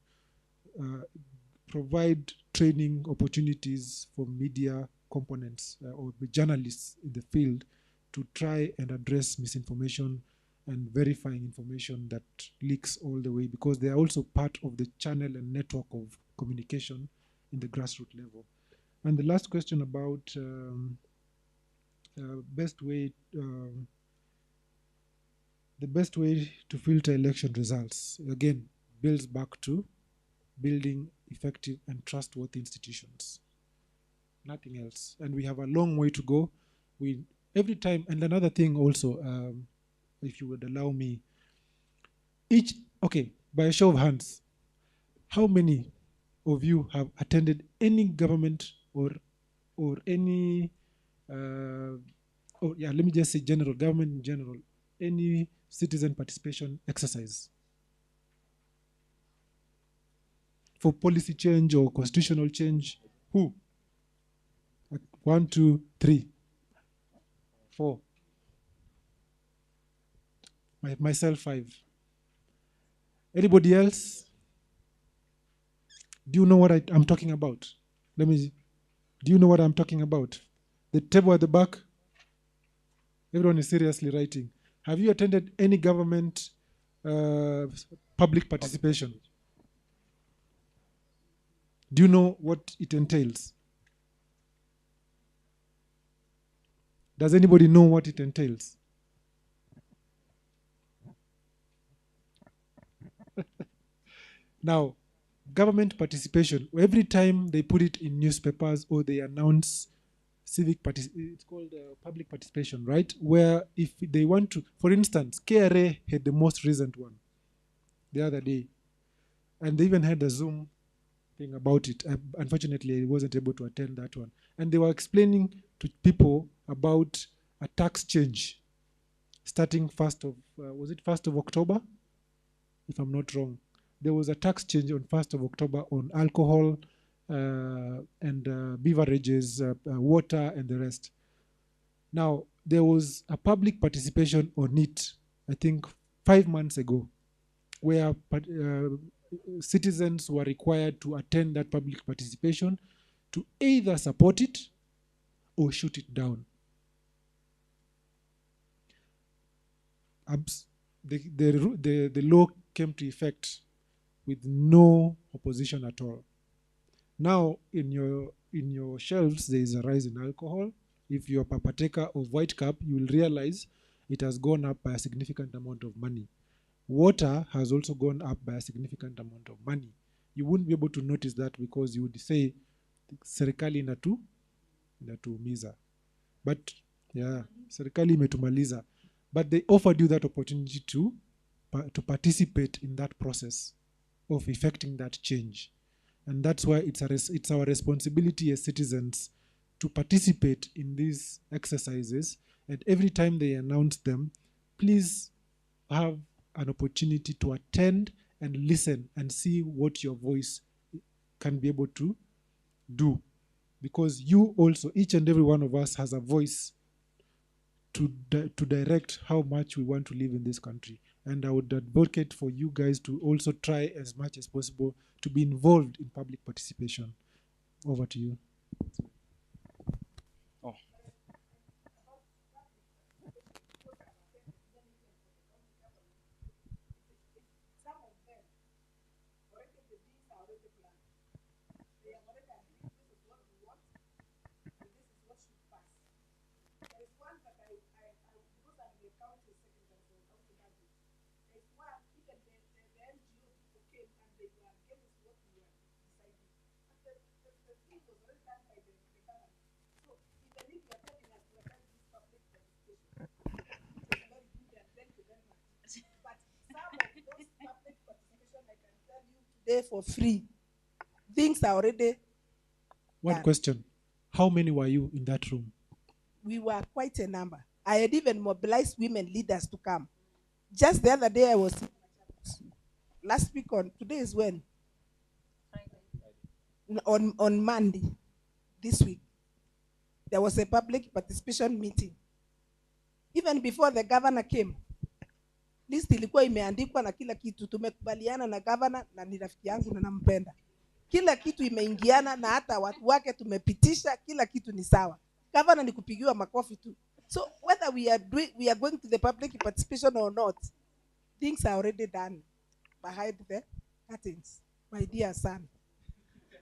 provide training opportunities for media components or the journalists in the field to try and address misinformation and verifying information that leaks all the way, because they are also part of the channel and network of communication in the grassroots level. And the last question about the best way to filter election results, again, builds back to building effective and trustworthy institutions. Nothing else. And we have a long way to go. Every time, and another thing also, if you would allow me, by a show of hands, how many of you have attended any government or any, let me just say general, government in general, any citizen participation exercise for policy change or constitutional change? Who? 1, 2, 3, 4. Myself, 5. Anybody else? Do you know what I'm talking about? Do you know what I'm talking about? The table at the back. Everyone is seriously writing. Have you attended any government public participation? Do you know what it entails? Does anybody know what it entails? Now, government participation, every time they put it in newspapers or they announce civic participation, it's called public participation, right? Where if they want to, for instance, KRA had the most recent one the other day, and they even had a Zoom thing about it. Unfortunately, I wasn't able to attend that one. And they were explaining to people about a tax change starting 1st of, was it 1st of October? If I'm not wrong. There was a tax change on 1st of October on alcohol and beverages, water, and the rest. Now, there was a public participation on it, I think 5 months ago, where citizens were required to attend that public participation to either support it or shoot it down. The law came to effect with no opposition at all. Now, in your shelves, there is a rise in alcohol. If you're a partaker of White Cup, you will realize it has gone up by a significant amount of money. Water has also gone up by a significant amount of money. You wouldn't be able to notice that because you would say, serikali inatuumiza. But yeah, serikali imetumaliza. But they offered you that opportunity to participate in that process of effecting that change. And that's why it's our responsibility as citizens to participate in these exercises. And every time they announce them, please have an opportunity to attend and listen and see what your voice can be able to do. Because you also, each and every one of us has a voice to direct how much we want to live in this country. And I would advocate for you guys to also try as much as possible to be involved in public participation. Over to you. Oh. There for free. Things are already One done. question. How many were you in that room? We were quite a number. I had even mobilized women leaders to come. Just the other day I was last week today is when? On Monday this week. There was a public participation meeting. Even before the governor came, list ilikuwa imeandikwa na kila kitu. Tumekubaliana na governor na ni rafiki yangu na nampenda. Kila kitu imeingiana na hata watu wake tumepitisha, kila kitu ni sawa. Governor ni kupigiwa makofi tu. So whether we are going to the public participation or not, things are already done behind the curtains. My dear son.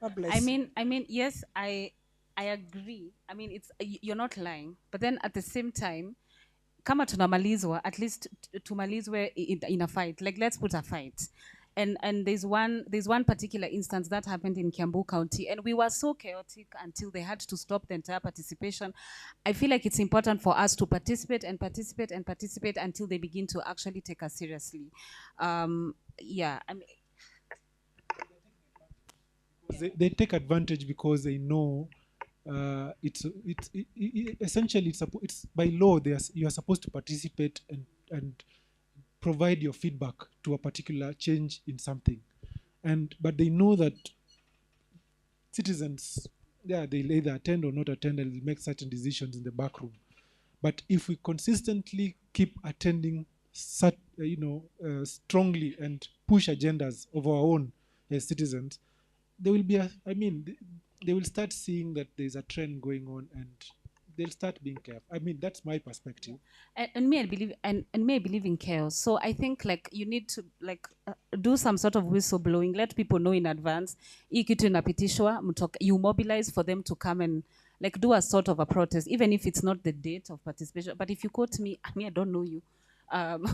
God bless I mean, yes, I agree. I mean, you're not lying, but then at the same time, kama tunamalizwa, at least tumalizwe in a fight. Like, let's put a fight. And there's one particular instance that happened in Kiambu County, and we were so chaotic until they had to stop the entire participation. I feel like it's important for us to participate and participate and participate until they begin to actually take us seriously. Yeah, I mean, they take advantage because they know essentially it's by law you are supposed to participate and provide your feedback to a particular change in something, but they know that citizens, they'll either attend or not attend and make certain decisions in the back room. But if we consistently keep attending strongly and push agendas of our own as citizens, there will be they will start seeing that there's a trend going on, and they'll start being careful. I mean, that's my perspective. And me, I believe, and me, I believe in chaos. So I think like you need to like do some sort of whistleblowing, let people know in advance. Hii kitu inapitishwa, you mobilize for them to come and like do a sort of a protest, even if it's not the date of participation. But if you quote me, I don't know you. Trying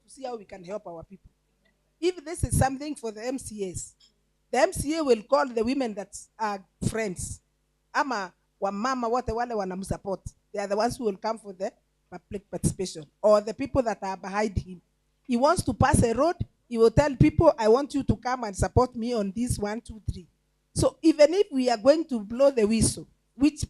to see how we can help our people. If this is something for the MCAs, the MCA will call the women that are friends. Ama wamama wote wale wanamsupport. They are the ones who will come for the public participation, or the people that are behind him. He wants to pass a road, he will tell people, I want you to come and support me on this 1, 2, 3. So even if we are going to blow the whistle, which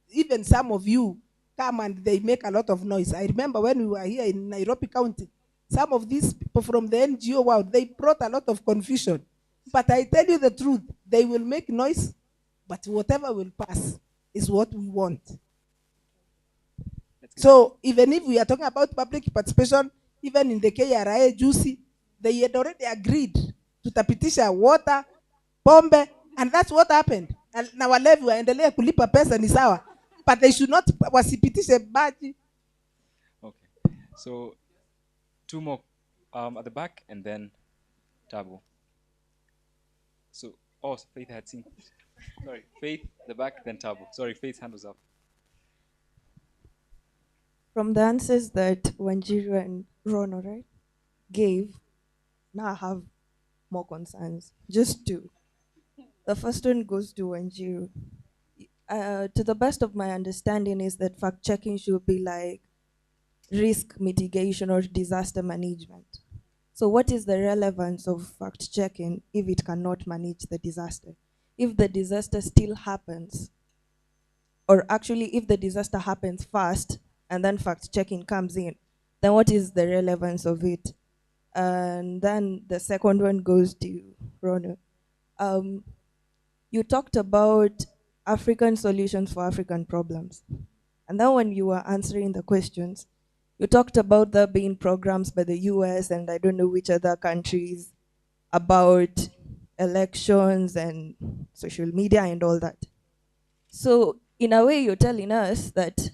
even some of you come and they make a lot of noise. I remember when we were here in Nairobi County, some of these people from the NGO world, they brought a lot of confusion. But I tell you the truth, they will make noise, but whatever will pass is what we want. So even if we are talking about public participation, even in the KRA juicy, they had already agreed to tapitisha water, pombe, and that's what happened. Na walevi waendelee kulipa pesa ni sawa, but they should not wasipitishe baji. Okay, so 2 more at the back, and then Tabo. So, Faith had seen. Sorry, Faith, the back, then Tabo. Sorry, Faith's hand was up. From the answers that Wanjiru and Rono, right, gave, now I have more concerns. Just 2. The first one goes to Wanjiru. To the best of my understanding is that fact-checking should be like risk mitigation or disaster management. So what is the relevance of fact-checking if it cannot manage the disaster? If the disaster still happens, or actually if the disaster happens fast and then fact-checking comes in, then what is the relevance of it? And then the second one goes to Rono. You talked about African solutions for African problems. And then when you were answering the questions, you talked about there being programs by the US and I don't know which other countries about elections and social media and all that. So in a way, you're telling us that,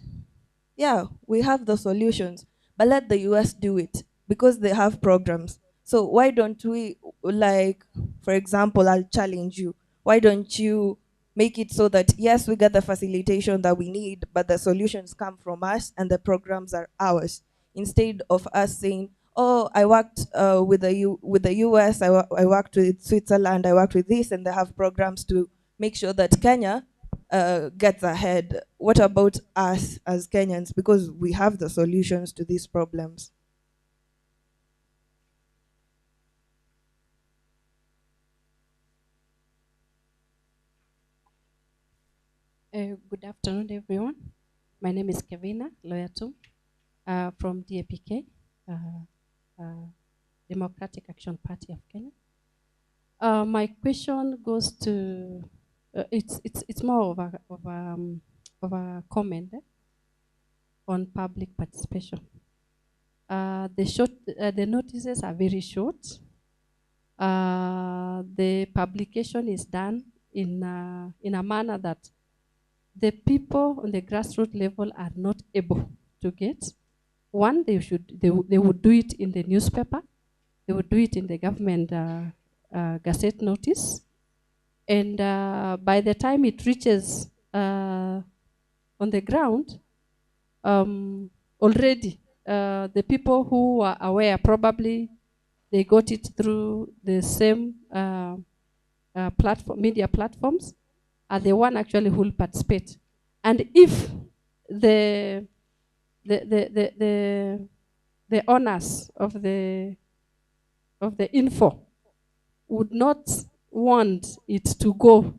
yeah, we have the solutions, but let the US do it because they have programs. So why don't we, like, for example, I'll challenge you. Why don't you make it so that, yes, we get the facilitation that we need, but the solutions come from us and the programs are ours, instead of us saying, oh, I worked with the US, I worked with Switzerland, I worked with this, and they have programs to make sure that Kenya gets ahead. What about us as Kenyans? Because we have the solutions to these problems. Good afternoon, everyone. My name is Kevina Loyatum from DAPK, Democratic Action Party of Kenya. My question goes to it's more of a comment on public participation. The notices are very short. The publication is done in a manner that the people on the grassroots level are not able to get. One, they would do it in the newspaper, they would do it in the government gazette notice, and by the time it reaches on the ground, already the people who are aware, probably they got it through the same media platforms, are the one actually who will participate. And if the owners of the info would not want it to go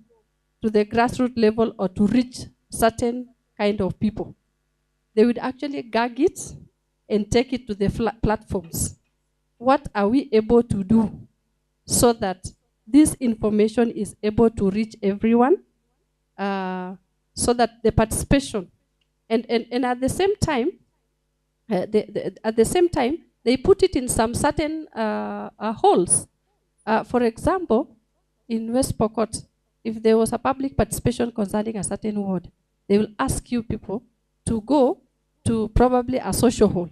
to the grassroots level or to reach certain kind of people, they would actually gag it and take it to the platforms. What are we able to do so that this information is able to reach everyone, so that the participation, and at the same time, At the same time, they put it in some certain holes. For example, in West Pokot, if there was a public participation concerning a certain ward, they will ask you people to go to probably a social hall,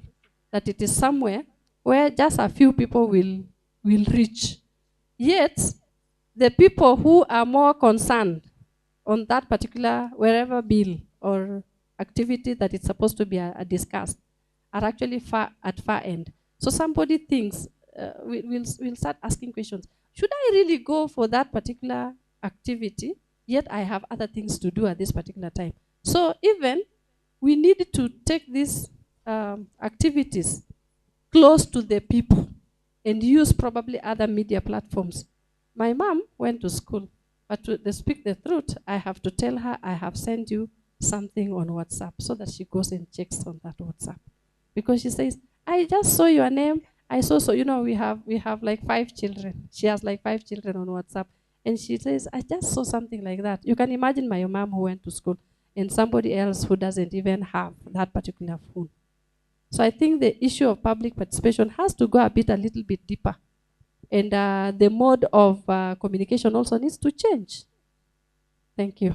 that it is somewhere where just a few people will reach. Yet, the people who are more concerned on that particular, wherever bill or activity that is supposed to be discussed, are actually at far end. So somebody thinks, we'll start asking questions. Should I really go for that particular activity, yet I have other things to do at this particular time? So even we need to take these activities close to the people and use probably other media platforms. My mom went to school, but to speak the truth, I have to tell her I have sent you something on WhatsApp so that she goes and checks on that WhatsApp. Because she says, I just saw your name. I saw, so we have like 5 children. She has like 5 children on WhatsApp. And she says, I just saw something like that. You can imagine my mom who went to school and somebody else who doesn't even have that particular phone. So I think the issue of public participation has to go a little bit deeper. And the mode of communication also needs to change. Thank you.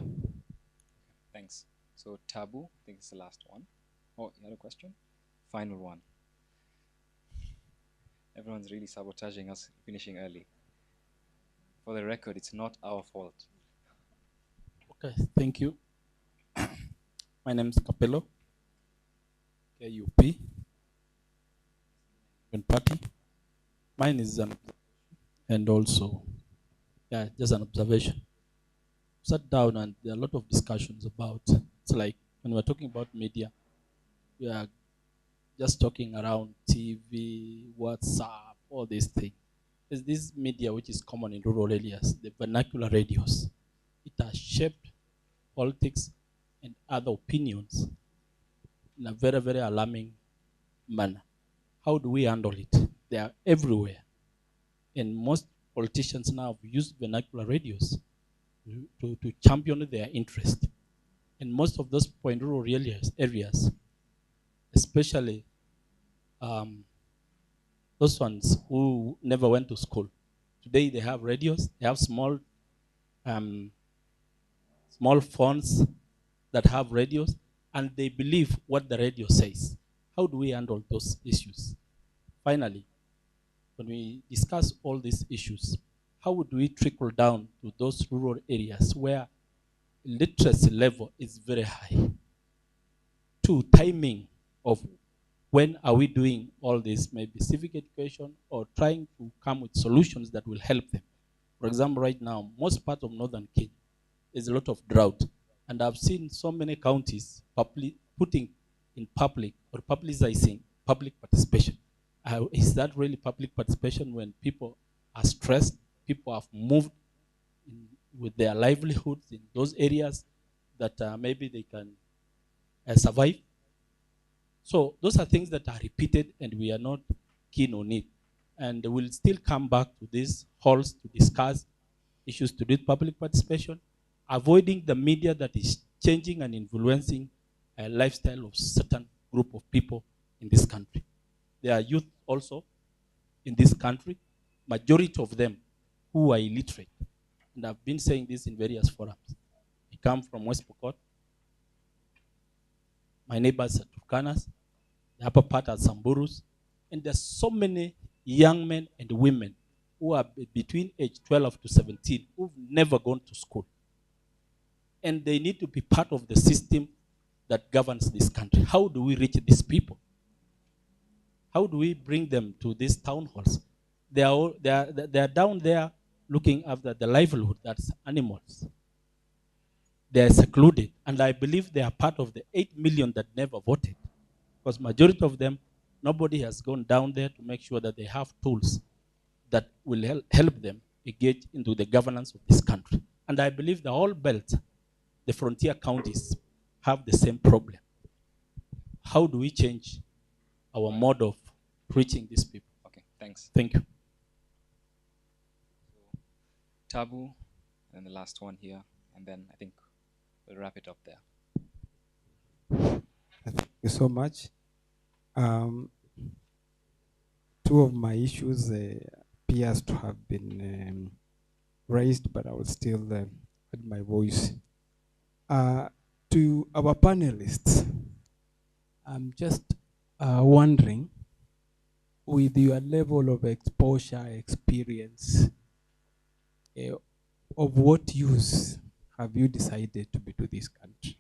Thanks. So Tabu, I think it's the last one. Oh, you had a question? Final one. Everyone's really sabotaging us finishing early. For the record, it's not our fault. Okay, thank you. My name is Capello, KUP, Party. Mine is an and also, yeah, just an observation. Sat down and there are a lot of discussions about, it's like when we're talking about media, we are just talking around TV, WhatsApp, all these things. There's this media which is common in rural areas, the vernacular radios. It has shaped politics and other opinions in a very, very alarming manner. How do we handle it? They are everywhere. And most politicians now have used vernacular radios to champion their interest. And most of those people in rural areas, especially those ones who never went to school, today they have radios, they have small phones that have radios, and they believe what the radio says. How do we handle those issues? Finally, when we discuss all these issues, how would we trickle down to those rural areas where literacy level is very high? To timing of when are we doing all this, maybe civic education or trying to come with solutions that will help them. For example, right now, most part of northern Kenya is a lot of drought. And I've seen so many counties putting in public or publicizing public participation. Is that really public participation when people are stressed, people have moved with their livelihoods in those areas that maybe they can survive? So those are things that are repeated and we are not keen on it. And we'll still come back to these halls to discuss issues to do with public participation, avoiding the media that is changing and influencing a lifestyle of certain group of people in this country. There are youth also in this country, majority of them who are illiterate. And I've been saying this in various forums. I come from West Pokot. My neighbors are Turkanas, the upper part are Samburus, and there's so many young men and women who are between age 12 to 17 who've never gone to school. And they need to be part of the system that governs this country. How do we reach these people? How do we bring them to these town halls? They are down there looking after the livelihood, that's animals. They are secluded, and I believe they are part of the 8 million that never voted. Because majority of them, nobody has gone down there to make sure that they have tools that will help them engage into the governance of this country. And I believe the whole belt, the frontier counties, have the same problem. How do we change our mode of reaching these people? Okay, thanks. Thank you. Tabu, and the last one here, and then I think we'll wrap it up there. Thank you so much. Um, two of my issues appears to have been raised, but I will still add my voice. To our panelists, I'm just wondering, with your level of exposure, experience, of what use have you decided to be to this country?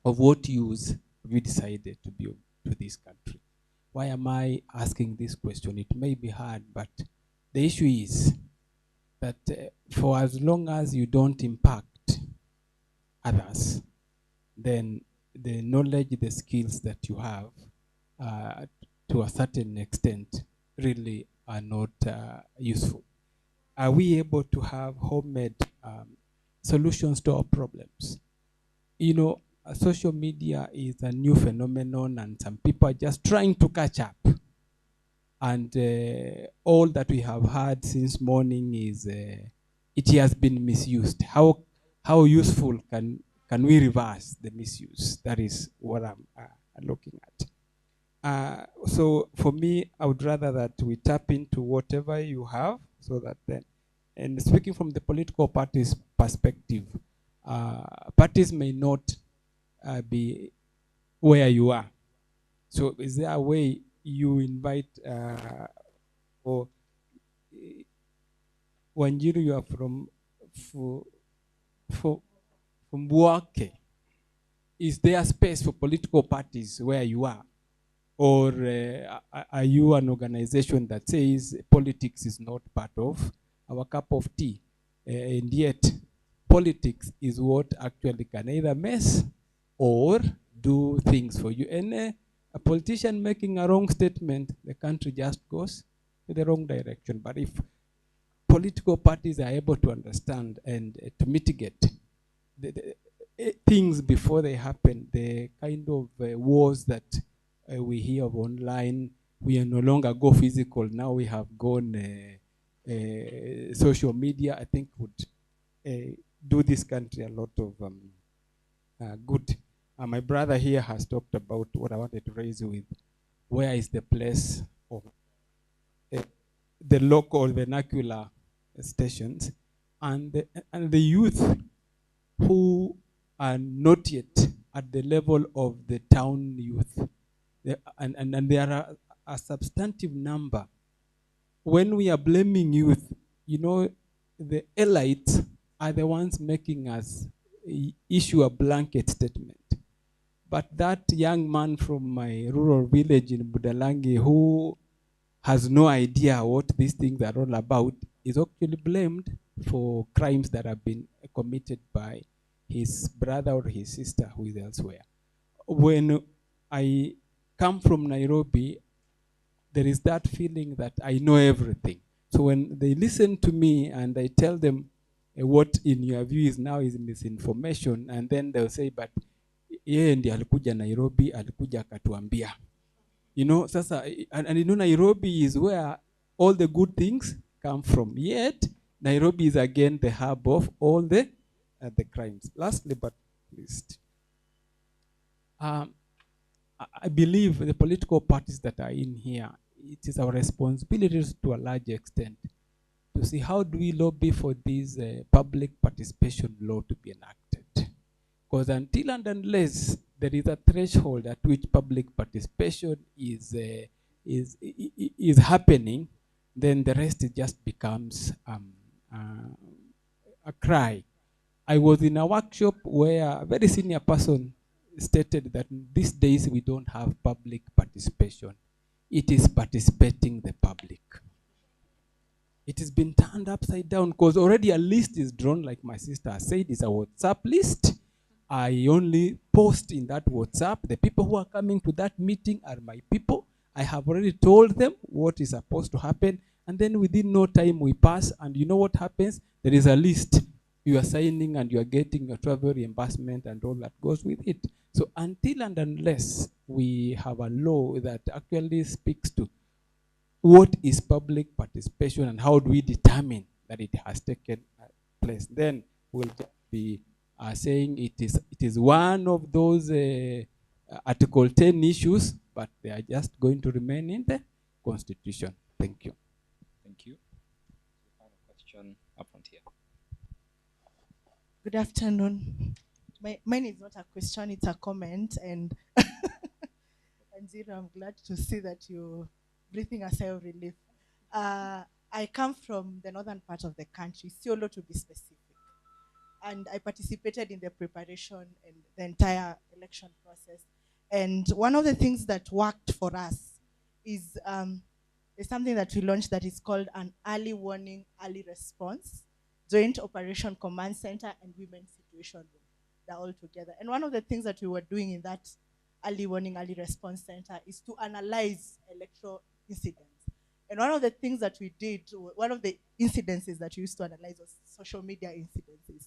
Of what use have you decided to be to this country? Why am I asking this question? It may be hard, but the issue is that for as long as you don't impact others, then the knowledge, the skills that you have, to a certain extent, really are not useful. Are we able to have homemade solutions to our problems? You know, social media is a new phenomenon, and some people are just trying to catch up. And all that we have heard since morning is it has been misused. How useful can we reverse the misuse? That is what I'm looking at. So for me, I would rather that we tap into whatever you have, so that then, and speaking from the political party's perspective, parties may not be where you are. So is there a way you invite, or Wanjiru, you are from Buake. Is there space for political parties where you are? Or are you an organization that says politics is not part of our cup of tea? And yet, politics is what actually can either mess or do things for you. And a politician making a wrong statement, the country just goes in the wrong direction. But if political parties are able to understand and to mitigate the things before they happen, the kind of wars that we hear of online, we are no longer go physical, now we have gone social media, I think would do this country a lot of good. My brother here has talked about what I wanted to raise with. Where is the place of the local vernacular stations and the youth who are not yet at the level of the town youth? And there are a substantive number. When we are blaming youth, you know, the elites are the ones making us issue a blanket statement. But that young man from my rural village in Budalangi who has no idea what these things are all about is actually blamed for crimes that have been committed by his brother or his sister who is elsewhere. When I come from Nairobi, there is that feeling that I know everything. So when they listen to me and I tell them what in your view is now is misinformation, and then they'll say, but yeye ndiye alikuja Nairobi, alikuja akatuambia. You know, sasa, and you know, Nairobi is where all the good things come from. Yet, Nairobi is again the hub of all the crimes. Lastly, but least, I believe the political parties that are in here, it is our responsibility to a large extent to see how do we lobby for this public participation law to be enacted. Because until and unless there is a threshold at which public participation is happening, then the rest just becomes a cry. I was in a workshop where a very senior person stated that these days we don't have public participation. It is participating the public. It has been turned upside down because already a list is drawn, like my sister said, it's a WhatsApp list. I only post in that WhatsApp. The people who are coming to that meeting are my people. I have already told them what is supposed to happen. And then within no time we pass. And you know what happens? There is a list. You are signing and you are getting your travel reimbursement and all that goes with it. So until and unless we have a law that actually speaks to what is public participation and how do we determine that it has taken place, then we'll be saying it is one of those Article 10 issues, but they are just going to remain in the Constitution. Thank you. Thank you. Final question up front here. Good afternoon. Mine is not a question, it's a comment. And Zero, I'm glad to see that you're breathing a sigh of relief. I come from the northern part of the country, Siolo to be specific. And I participated in the preparation and the entire election process. And one of the things that worked for us is something that we launched that is called an early warning, early response, Joint Operation Command Center and Women's Situation Room. They're all together. And one of the things that we were doing in that early warning, early response center is to analyze electoral incidents. And one of the things that we did, one of the incidences that we used to analyze was social media incidences.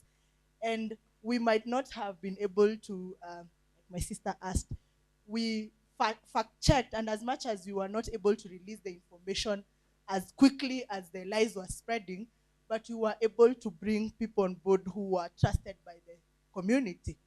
And we might not have been able to, like my sister asked, we fact-checked, and as much as we were not able to release the information as quickly as the lies were spreading, but we were able to bring people on board who were trusted by the community.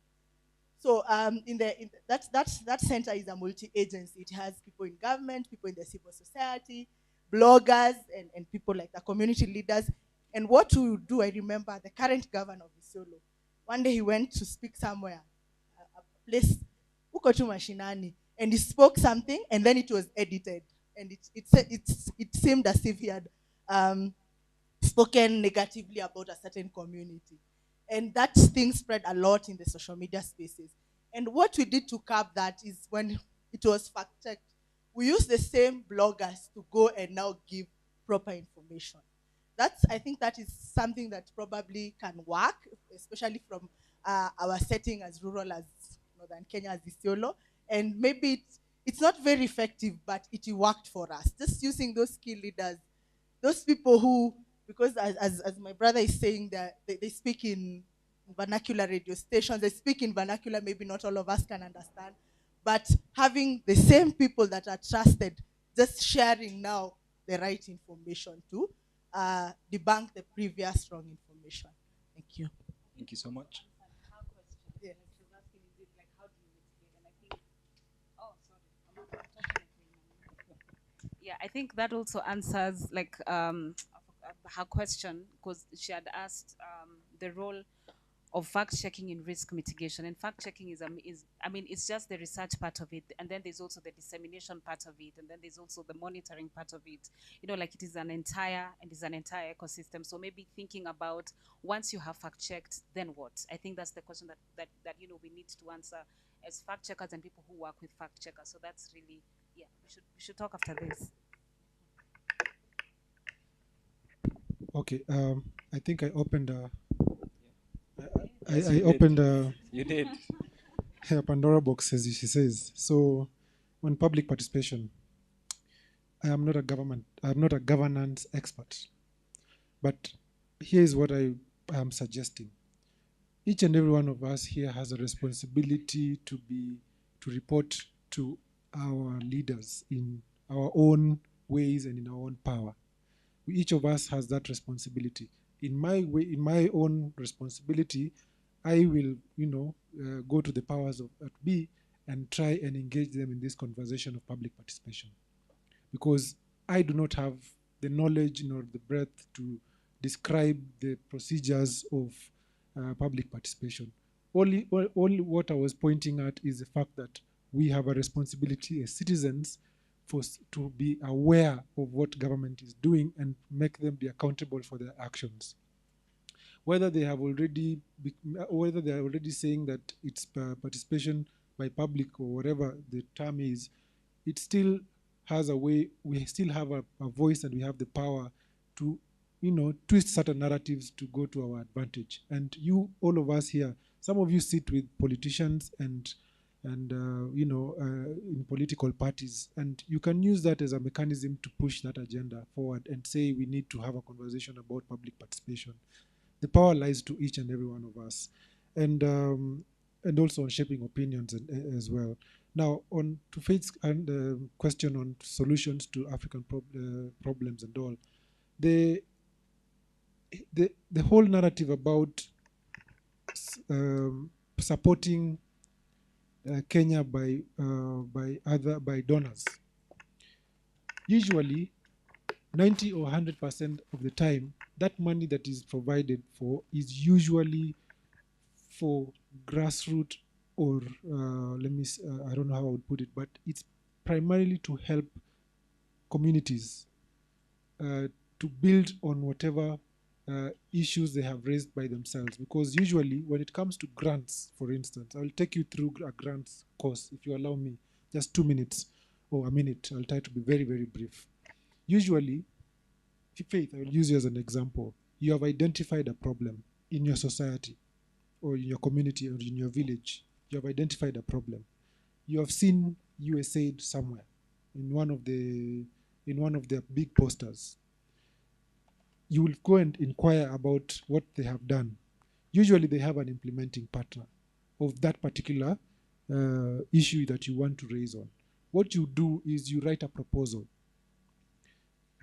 So that center is a multi-agency. It has people in government, people in the civil society, bloggers, and people like the community leaders. And what we would do, I remember the current governor of Isiolo, one day he went to speak somewhere, a place, uko tu mashinani, and he spoke something, and then it was edited. And it seemed as if he had spoken negatively about a certain community. And that thing spread a lot in the social media spaces. And what we did to curb that is when it was fact-checked, we used the same bloggers to go and now give proper information. I think that is something that probably can work, especially from our setting as rural as Northern Kenya, as Isiolo. And maybe it's not very effective, but it worked for us. Just using those key leaders, those people who, because as my brother is saying, that they speak in vernacular radio stations, they speak in vernacular maybe not all of us can understand, but having the same people that are trusted, just sharing now the right information to debunk the previous wrong information. Thank you. Thank you so much. Yeah. Yeah, I think that also answers like her question, because she had asked the role of fact-checking in risk mitigation. And fact-checking is, I mean, it's just the research part of it, and then there's also the dissemination part of it, and then there's also the monitoring part of it. You know, like it is an entire ecosystem. So maybe thinking about once you have fact-checked, then what? I think that's the question that you know we need to answer as fact-checkers and people who work with fact-checkers. So that's really, yeah, we should talk after this. Okay, I think I opened Yes, I opened you did. a Pandora box, as she says. So, on public participation, I'm not a governance expert, but here is what I am suggesting. Each and every one of us here has a responsibility to report to our leaders in our own ways and in our own power. Each of us has that responsibility. In my own responsibility, I will, go to the powers of at B and try and engage them in this conversation of public participation, because I do not have the knowledge nor the breadth to describe the procedures of public participation. Only what I was pointing at is the fact that we have a responsibility as citizens to be aware of what government is doing and make them be accountable for their actions. Whether they are already saying that it's participation by public or whatever the term is, it still has a way. We still have a voice, and we have the power to, twist certain narratives to go to our advantage. And all of us here, some of you sit with politicians and in political parties, and you can use that as a mechanism to push that agenda forward and say we need to have a conversation about public participation. The power lies to each and every one of us, and also on shaping opinions as well. Now, on to Faith's question on solutions to African problems and all, the whole narrative about supporting Kenya by donors. Usually, 90 or 100% of the time, that money that is provided for is usually for grassroots or I don't know how I would put it, but it's primarily to help communities to build on whatever issues they have raised by themselves. Because usually, when it comes to grants, for instance, I'll take you through a grants course if you allow me, just 2 minutes or a minute. I'll try to be very, very brief. Usually, Faith, I will use you as an example. You have identified a problem in your society or in your community or in your village. You have identified a problem. You have seen USAID somewhere in one of the big posters. You will go and inquire about what they have done. Usually they have an implementing partner of that particular issue that you want to raise on. What you do is you write a proposal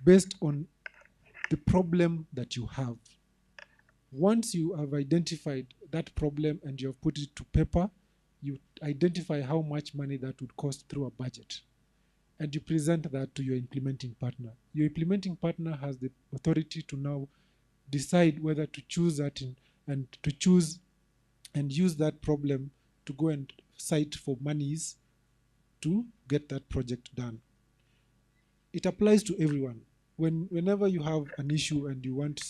based on the problem that you have. Once you have identified that problem and you have put it to paper, you identify how much money that would cost through a budget. And you present that to your implementing partner. Your implementing partner has the authority to now decide whether to choose that and to choose and use that problem to go and cite for monies to get that project done. It applies to everyone. Whenever you have an issue and you want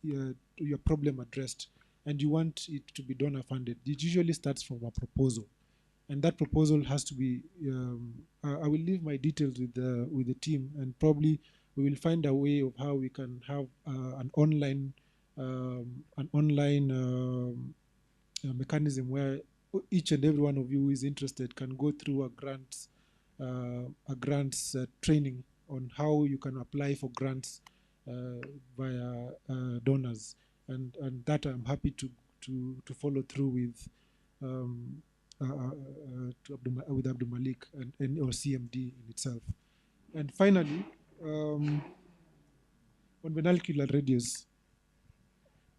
your problem addressed and you want it to be donor funded, it usually starts from a proposal. And that proposal has to be, I will leave my details with the team, and probably we will find a way of how we can have an online mechanism where each and every one of you who is interested can go through a grants training on how you can apply for grants via donors, and that I'm happy to follow through with. With Abdul Malik and or CMD in itself. And finally, on vernacular radios,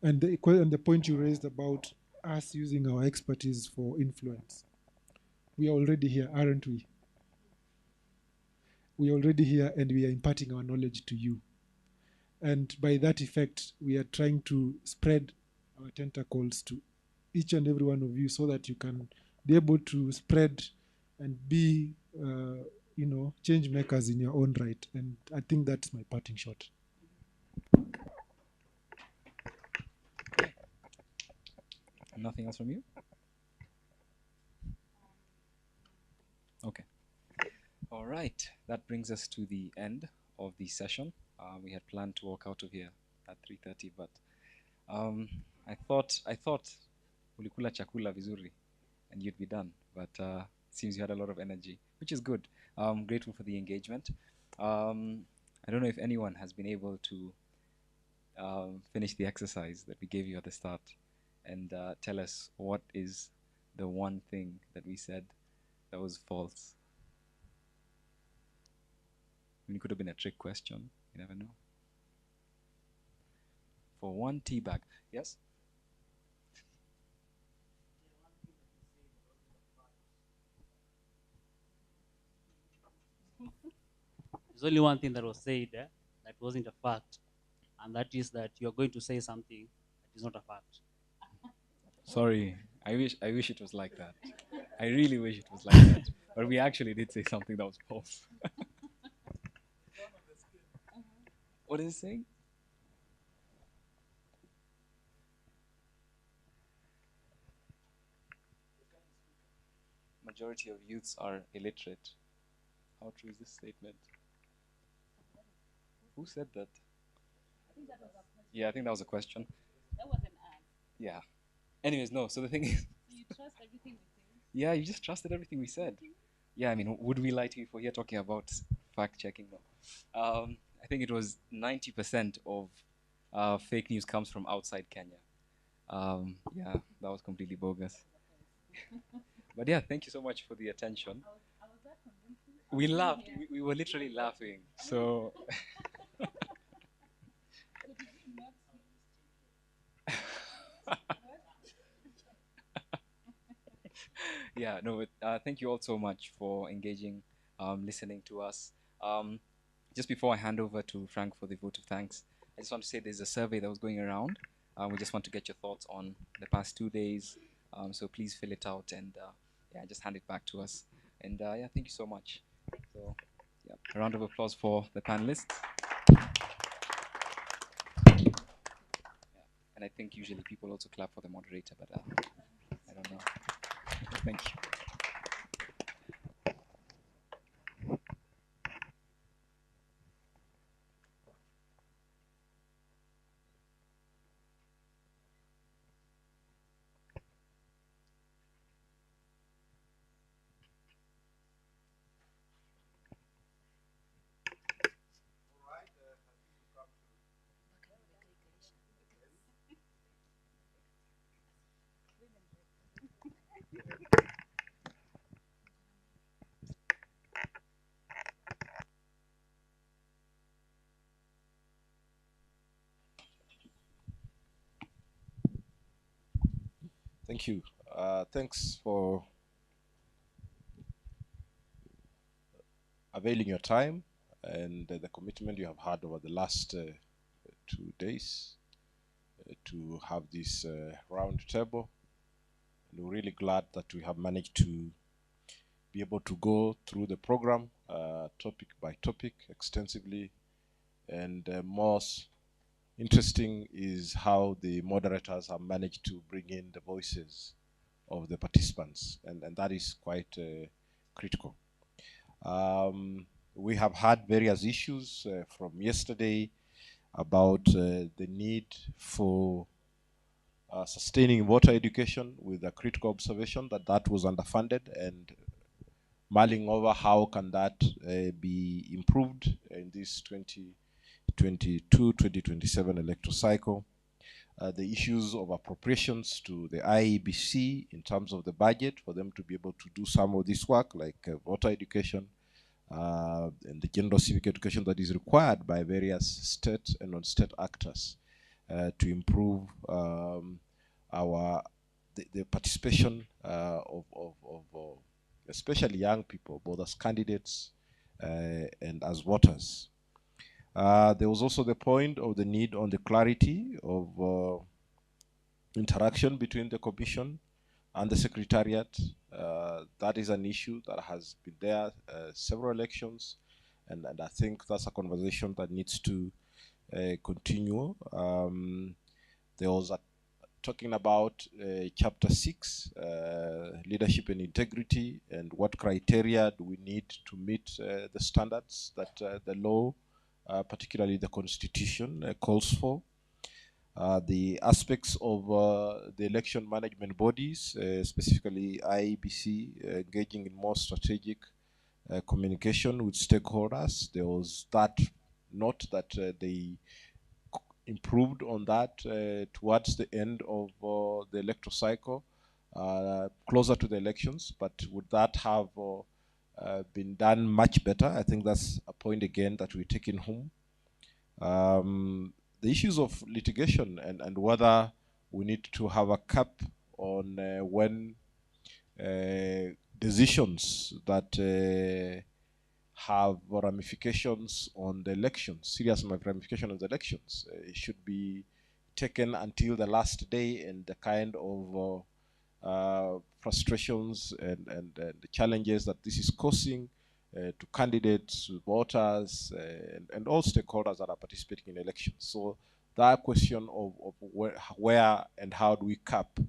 and the point you raised about us using our expertise for influence. We are already here, aren't we? We are already here, and we are imparting our knowledge to you. And by that effect, we are trying to spread our tentacles to each and every one of you so that you can be able to spread and be, change makers in your own right. And I think that's my parting shot. Nothing else from you? Okay. All right. That brings us to the end of the session. We had planned to walk out of here at 3:30, but I thought ulikula chakula vizuri and you'd be done. But seems you had a lot of energy, which is good. I'm grateful for the engagement. I don't know if anyone has been able to finish the exercise that we gave you at the start and tell us what is the one thing that we said that was false. I mean, it could have been a trick question. You never know. For one tea bag. Yes? There's only one thing that was said that wasn't a fact, and that is that you're going to say something that is not a fact. Sorry, I wish it was like that. I really wish it was like that. But we actually did say something that was false. What is it saying? Majority of youths are illiterate. How true is this statement? Who said that? Yeah, I think that was a question. That was an ad. Yeah. Anyways, no. So the thing is, You trust everything we say? yeah, you just trusted everything we said. Yeah, I mean, would we lie to you if we're here talking about fact checking? No. I think it was 90% of fake news comes from outside Kenya. Yeah, that was completely bogus. But yeah, thank you so much for the attention. We laughed. We were literally laughing. So. Yeah. Yeah, no, thank you all so much for engaging, listening to us. Just before I hand over to Frank for the vote of thanks, I just want to say there's a survey that was going around. We just want to get your thoughts on the past 2 days. So please fill it out and yeah, just hand it back to us. And yeah, thank you so much. So yeah, a round of applause for the panelists. And I think usually people also clap for the moderator, but I don't know. Thank you. Thank you. Thanks for availing your time and the commitment you have had over the last 2 days to have this round table. And we're really glad that we have managed to be able to go through the program topic by topic extensively. And most interesting is how the moderators have managed to bring in the voices of the participants, and that is quite critical. We have had various issues from yesterday about the need for sustaining voter education, with a critical observation that that was underfunded, and mulling over how can that be improved in this 2022-2027 electoral cycle. The issues of appropriations to the IEBC in terms of the budget for them to be able to do some of this work, like voter education and the general civic education that is required by various state and non-state actors to improve the participation of especially young people, both as candidates and as voters. There was also the point of the need on the clarity of interaction between the Commission and the Secretariat. That is an issue that has been there several elections, and I think that's a conversation that needs to continue. There was talking about Chapter 6, leadership and integrity, and what criteria do we need to meet the standards that the law, particularly the Constitution, calls for. The aspects of the election management bodies, specifically IEBC, engaging in more strategic communication with stakeholders. There was that note that they improved on that towards the end of the electoral cycle, closer to the elections, but would that have been done much better? I think that's a point again that we're taking home. The issues of litigation and whether we need to have a cap on when decisions that have ramifications on the elections, serious ramifications on the elections, should be taken until the last day, and the kind of frustrations and the challenges that this is causing to candidates, voters, and all stakeholders that are participating in elections. So that question of where and how do we cap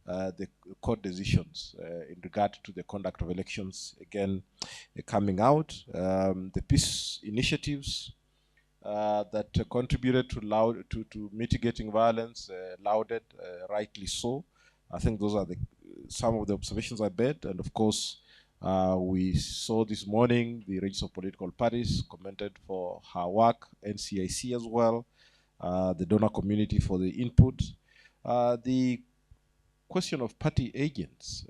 the court decisions in regard to the conduct of elections, again, coming out. The peace initiatives that contributed to mitigating violence, lauded, rightly so. I think those are some of the observations I made, and of course, we saw this morning the Register of Political Parties commented for her work, NCIC as well, the donor community for the input. The question of party agents,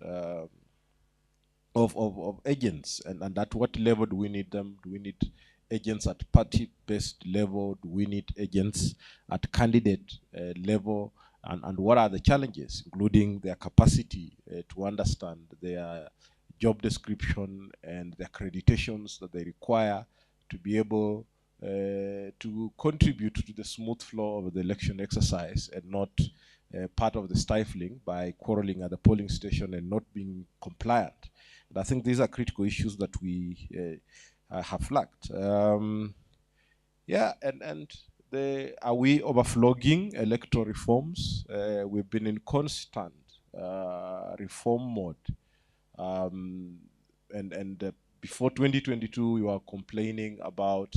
of agents, and at what level do we need them? Do we need agents at party-based level? Do we need agents at candidate level? and what are the challenges, including their capacity to understand their job description and the accreditations that they require to be able to contribute to the smooth flow of the election exercise and not part of the stifling by quarreling at the polling station and not being compliant. And I think these are critical issues that we have flagged. Yeah, and are we overflogging electoral reforms? We've been in constant reform mode. Before 2022, we were complaining about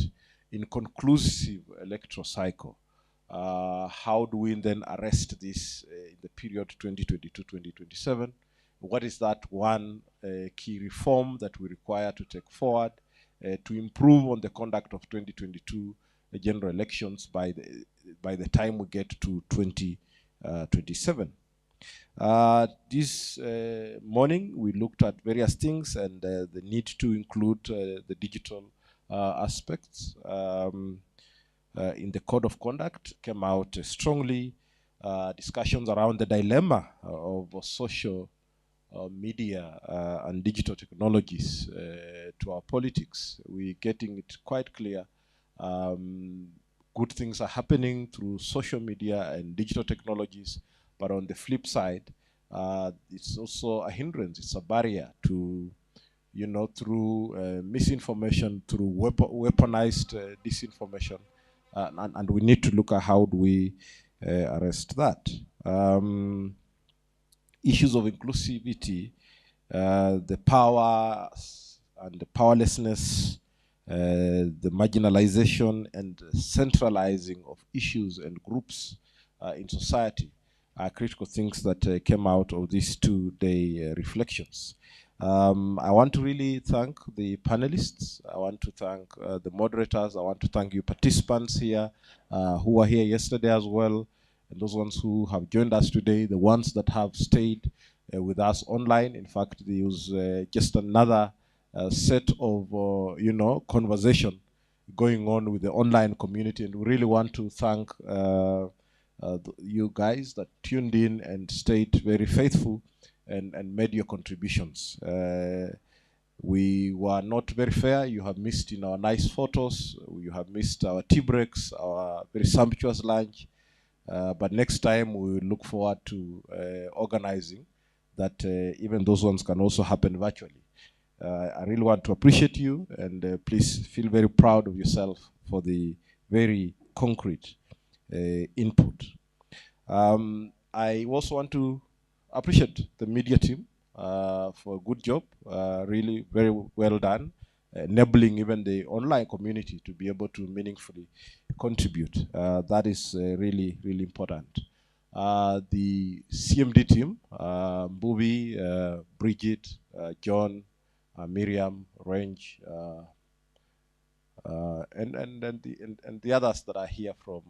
inconclusive electoral cycle. How do we then arrest this in the period 2022-2027? What is that one key reform that we require to take forward to improve on the conduct of 2022 general elections by the time we get to 2027? This morning we looked at various things and the need to include the digital aspects in the code of conduct came out strongly. Discussions around the dilemma of social media and digital technologies to our politics. We're getting it quite clear. Good things are happening through social media and digital technologies, but on the flip side, it's also a hindrance, it's a barrier to, through misinformation, through weaponized disinformation, and we need to look at how do we arrest that. Issues of inclusivity, the power and the powerlessness, the marginalization and centralizing of issues and groups in society are critical things that came out of these two-day reflections. I want to really thank the panelists. I want to thank the moderators. I want to thank you participants here who were here yesterday as well, and those ones who have joined us today, the ones that have stayed with us online. In fact, there was just another set of, conversation going on with the online community, and we really want to thank you guys that tuned in and stayed very faithful and made your contributions. We were not very fair. You have missed in our nice photos. You have missed our tea breaks, our very sumptuous lunch. But next time we will look forward to organizing that even those ones can also happen virtually. I really want to appreciate you, and please feel very proud of yourself for the very concrete input. I also want to appreciate the media team for a good job, really very well done, enabling even the online community to be able to meaningfully contribute. That is really, really important. The CMD team, Mbuvi, Bridget, John, Miriam, Range, and the others that are here from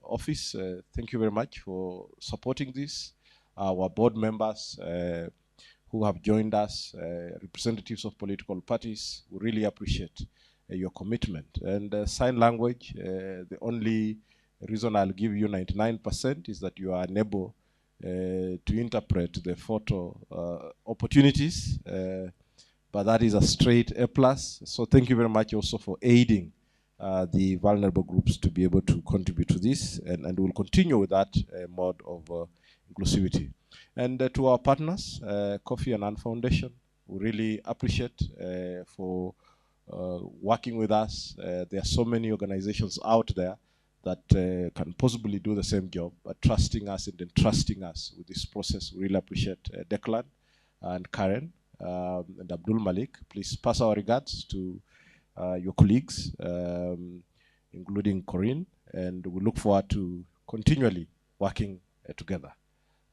office. Thank you very much for supporting this. Our board members who have joined us, representatives of political parties, we really appreciate your commitment. And sign language, the only reason I'll give you 99% is that you are unable to interpret the photo opportunities, but that is a straight A+. So thank you very much also for aiding the vulnerable groups to be able to contribute to this, and we'll continue with that mode of inclusivity. And to our partners, Kofi and Annan Foundation, we really appreciate for working with us. There are so many organizations out there that can possibly do the same job, but trusting us and entrusting us with this process. We really appreciate Declan and Karen and Abdul Malik. Please pass our regards to your colleagues, including Corinne, and we look forward to continually working together.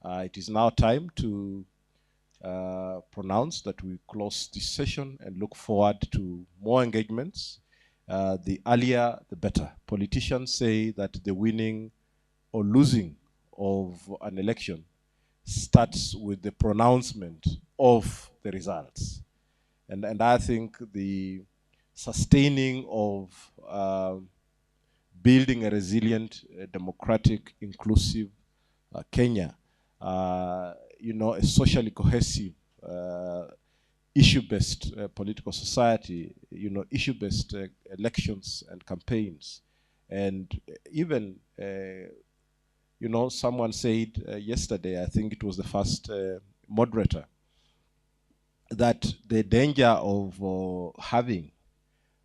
It is now time to pronounce that we close this session and look forward to more engagements. The earlier, the better. Politicians say that the winning or losing of an election starts with the pronouncement of the results. And I think the sustaining of building a resilient, democratic, inclusive Kenya, a socially cohesive, issue-based political society, issue-based elections and campaigns. And even, someone said yesterday, I think it was the first moderator, that the danger of having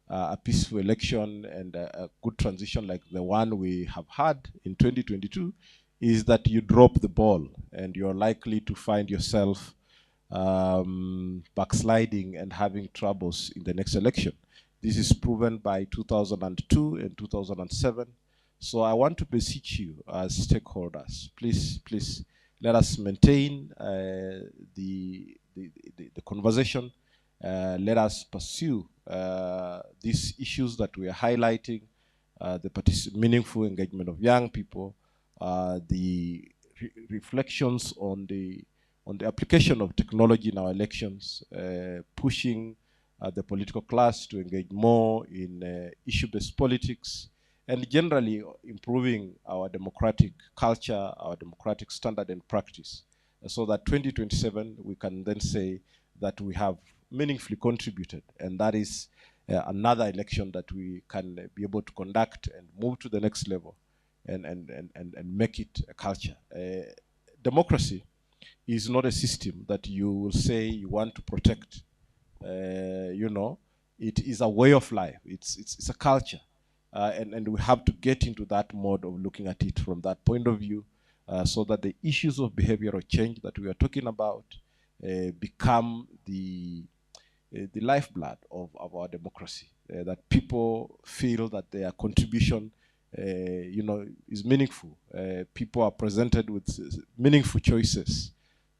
a peaceful election and a good transition like the one we have had in 2022 is that you drop the ball and you're likely to find yourself backsliding and having troubles in the next election. This is proven by 2002 and 2007. So I want to beseech you as stakeholders, please let us maintain the conversation. Let us pursue these issues that we are highlighting, the meaningful engagement of young people, the reflections on the application of technology in our elections, pushing the political class to engage more in issue-based politics, and generally improving our democratic culture, our democratic standard and practice, so that 2027 we can then say that we have meaningfully contributed, and that is another election that we can be able to conduct and move to the next level and make it a culture. Democracy is not a system that you will say you want to protect. It is a way of life. It's a culture. And we have to get into that mode of looking at it from that point of view, so that the issues of behavioral change that we are talking about become the lifeblood of our democracy, that people feel that their contribution is meaningful. People are presented with meaningful choices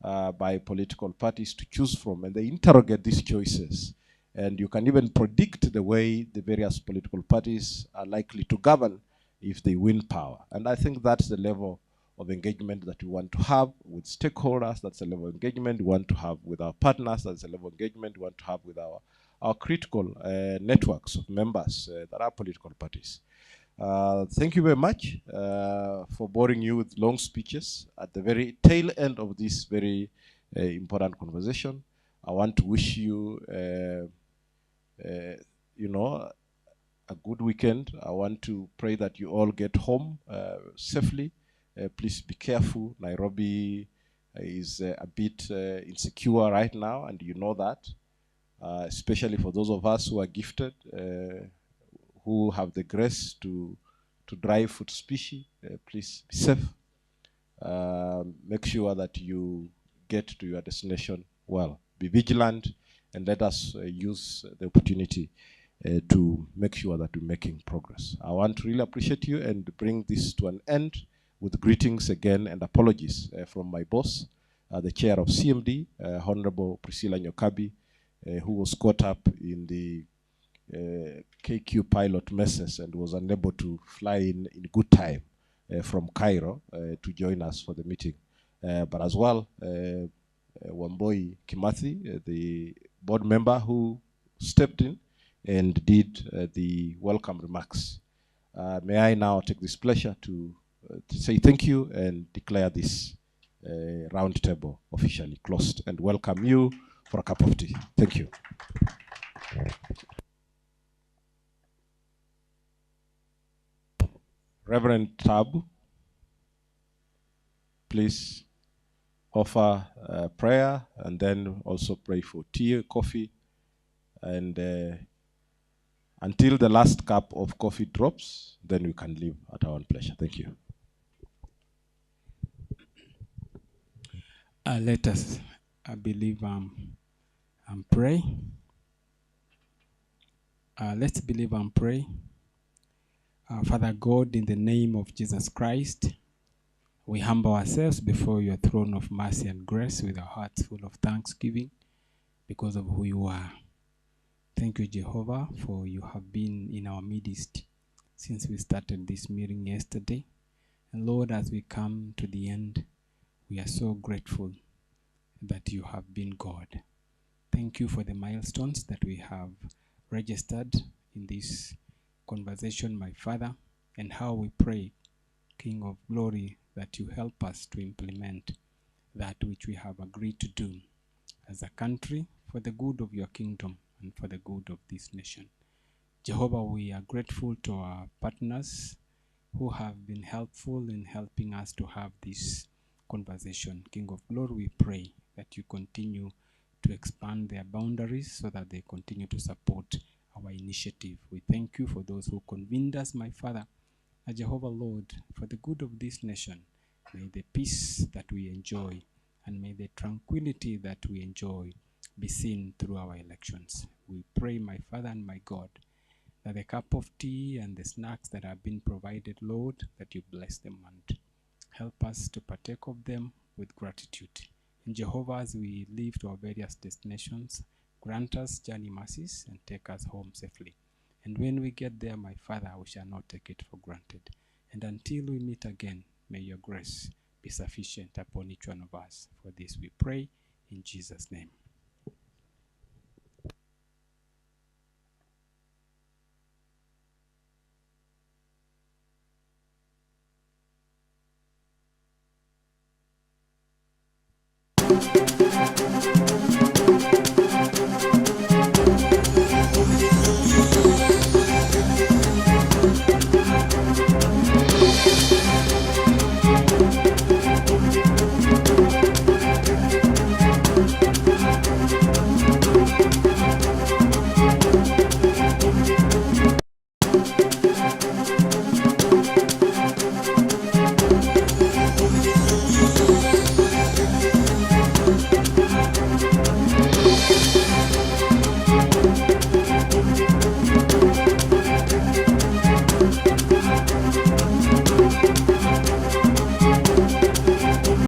by political parties to choose from, and they interrogate these choices. And you can even predict the way the various political parties are likely to govern if they win power. And I think that's the level of engagement that we want to have with stakeholders. That's the level of engagement we want to have with our partners. That's the level of engagement we want to have with our critical networks of members that are political parties. Thank you very much for boring you with long speeches at the very tail end of this very important conversation. I want to wish you, a good weekend. I want to pray that you all get home safely. Please be careful. Nairobi is a bit insecure right now, and you know that, especially for those of us who are gifted, who have the grace to drive food species. Please be safe. Make sure that you get to your destination well. Be vigilant, and let us use the opportunity to make sure that we're making progress. I want to really appreciate you and bring this to an end with greetings again and apologies from my boss, the chair of CMD, Honorable Priscilla Nyokabi, who was caught up in the KQ pilot messes and was unable to fly in good time from Cairo to join us for the meeting. But as well, Wamboi Kimathi, the board member who stepped in and did the welcome remarks. May I now take this pleasure to say thank you and declare this roundtable officially closed, and welcome you for a cup of tea. Thank you. Reverend Tabu, please offer prayer and then also pray for tea, coffee, and until the last cup of coffee drops, then we can leave at our own pleasure. Thank you. Let us believe and pray. Let's believe and pray. Father God, in the name of Jesus Christ, we humble ourselves before your throne of mercy and grace with our hearts full of thanksgiving because of who you are. Thank you, Jehovah, for you have been in our midst since we started this meeting yesterday. And Lord, as we come to the end, we are so grateful that you have been God. Thank you for the milestones that we have registered in this conversation, my Father, and how we pray, King of glory, that you help us to implement that which we have agreed to do as a country for the good of your kingdom and for the good of this nation. Jehovah, we are grateful to our partners who have been helpful in helping us to have this conversation. King of Glory, we pray that you continue to expand their boundaries so that they continue to support our initiative. We thank you for those who convened us, my Father. And Jehovah, Lord, for the good of this nation, may the peace that we enjoy and may the tranquility that we enjoy be seen through our elections. We pray, my Father and my God, that the cup of tea and the snacks that have been provided, Lord, that you bless them and help us to partake of them with gratitude. In Jehovah, as we leave to our various destinations, grant us journey mercies and take us home safely. And when we get there, my Father, we shall not take it for granted. And until we meet again, may your grace be sufficient upon each one of us. For this we pray in Jesus' name.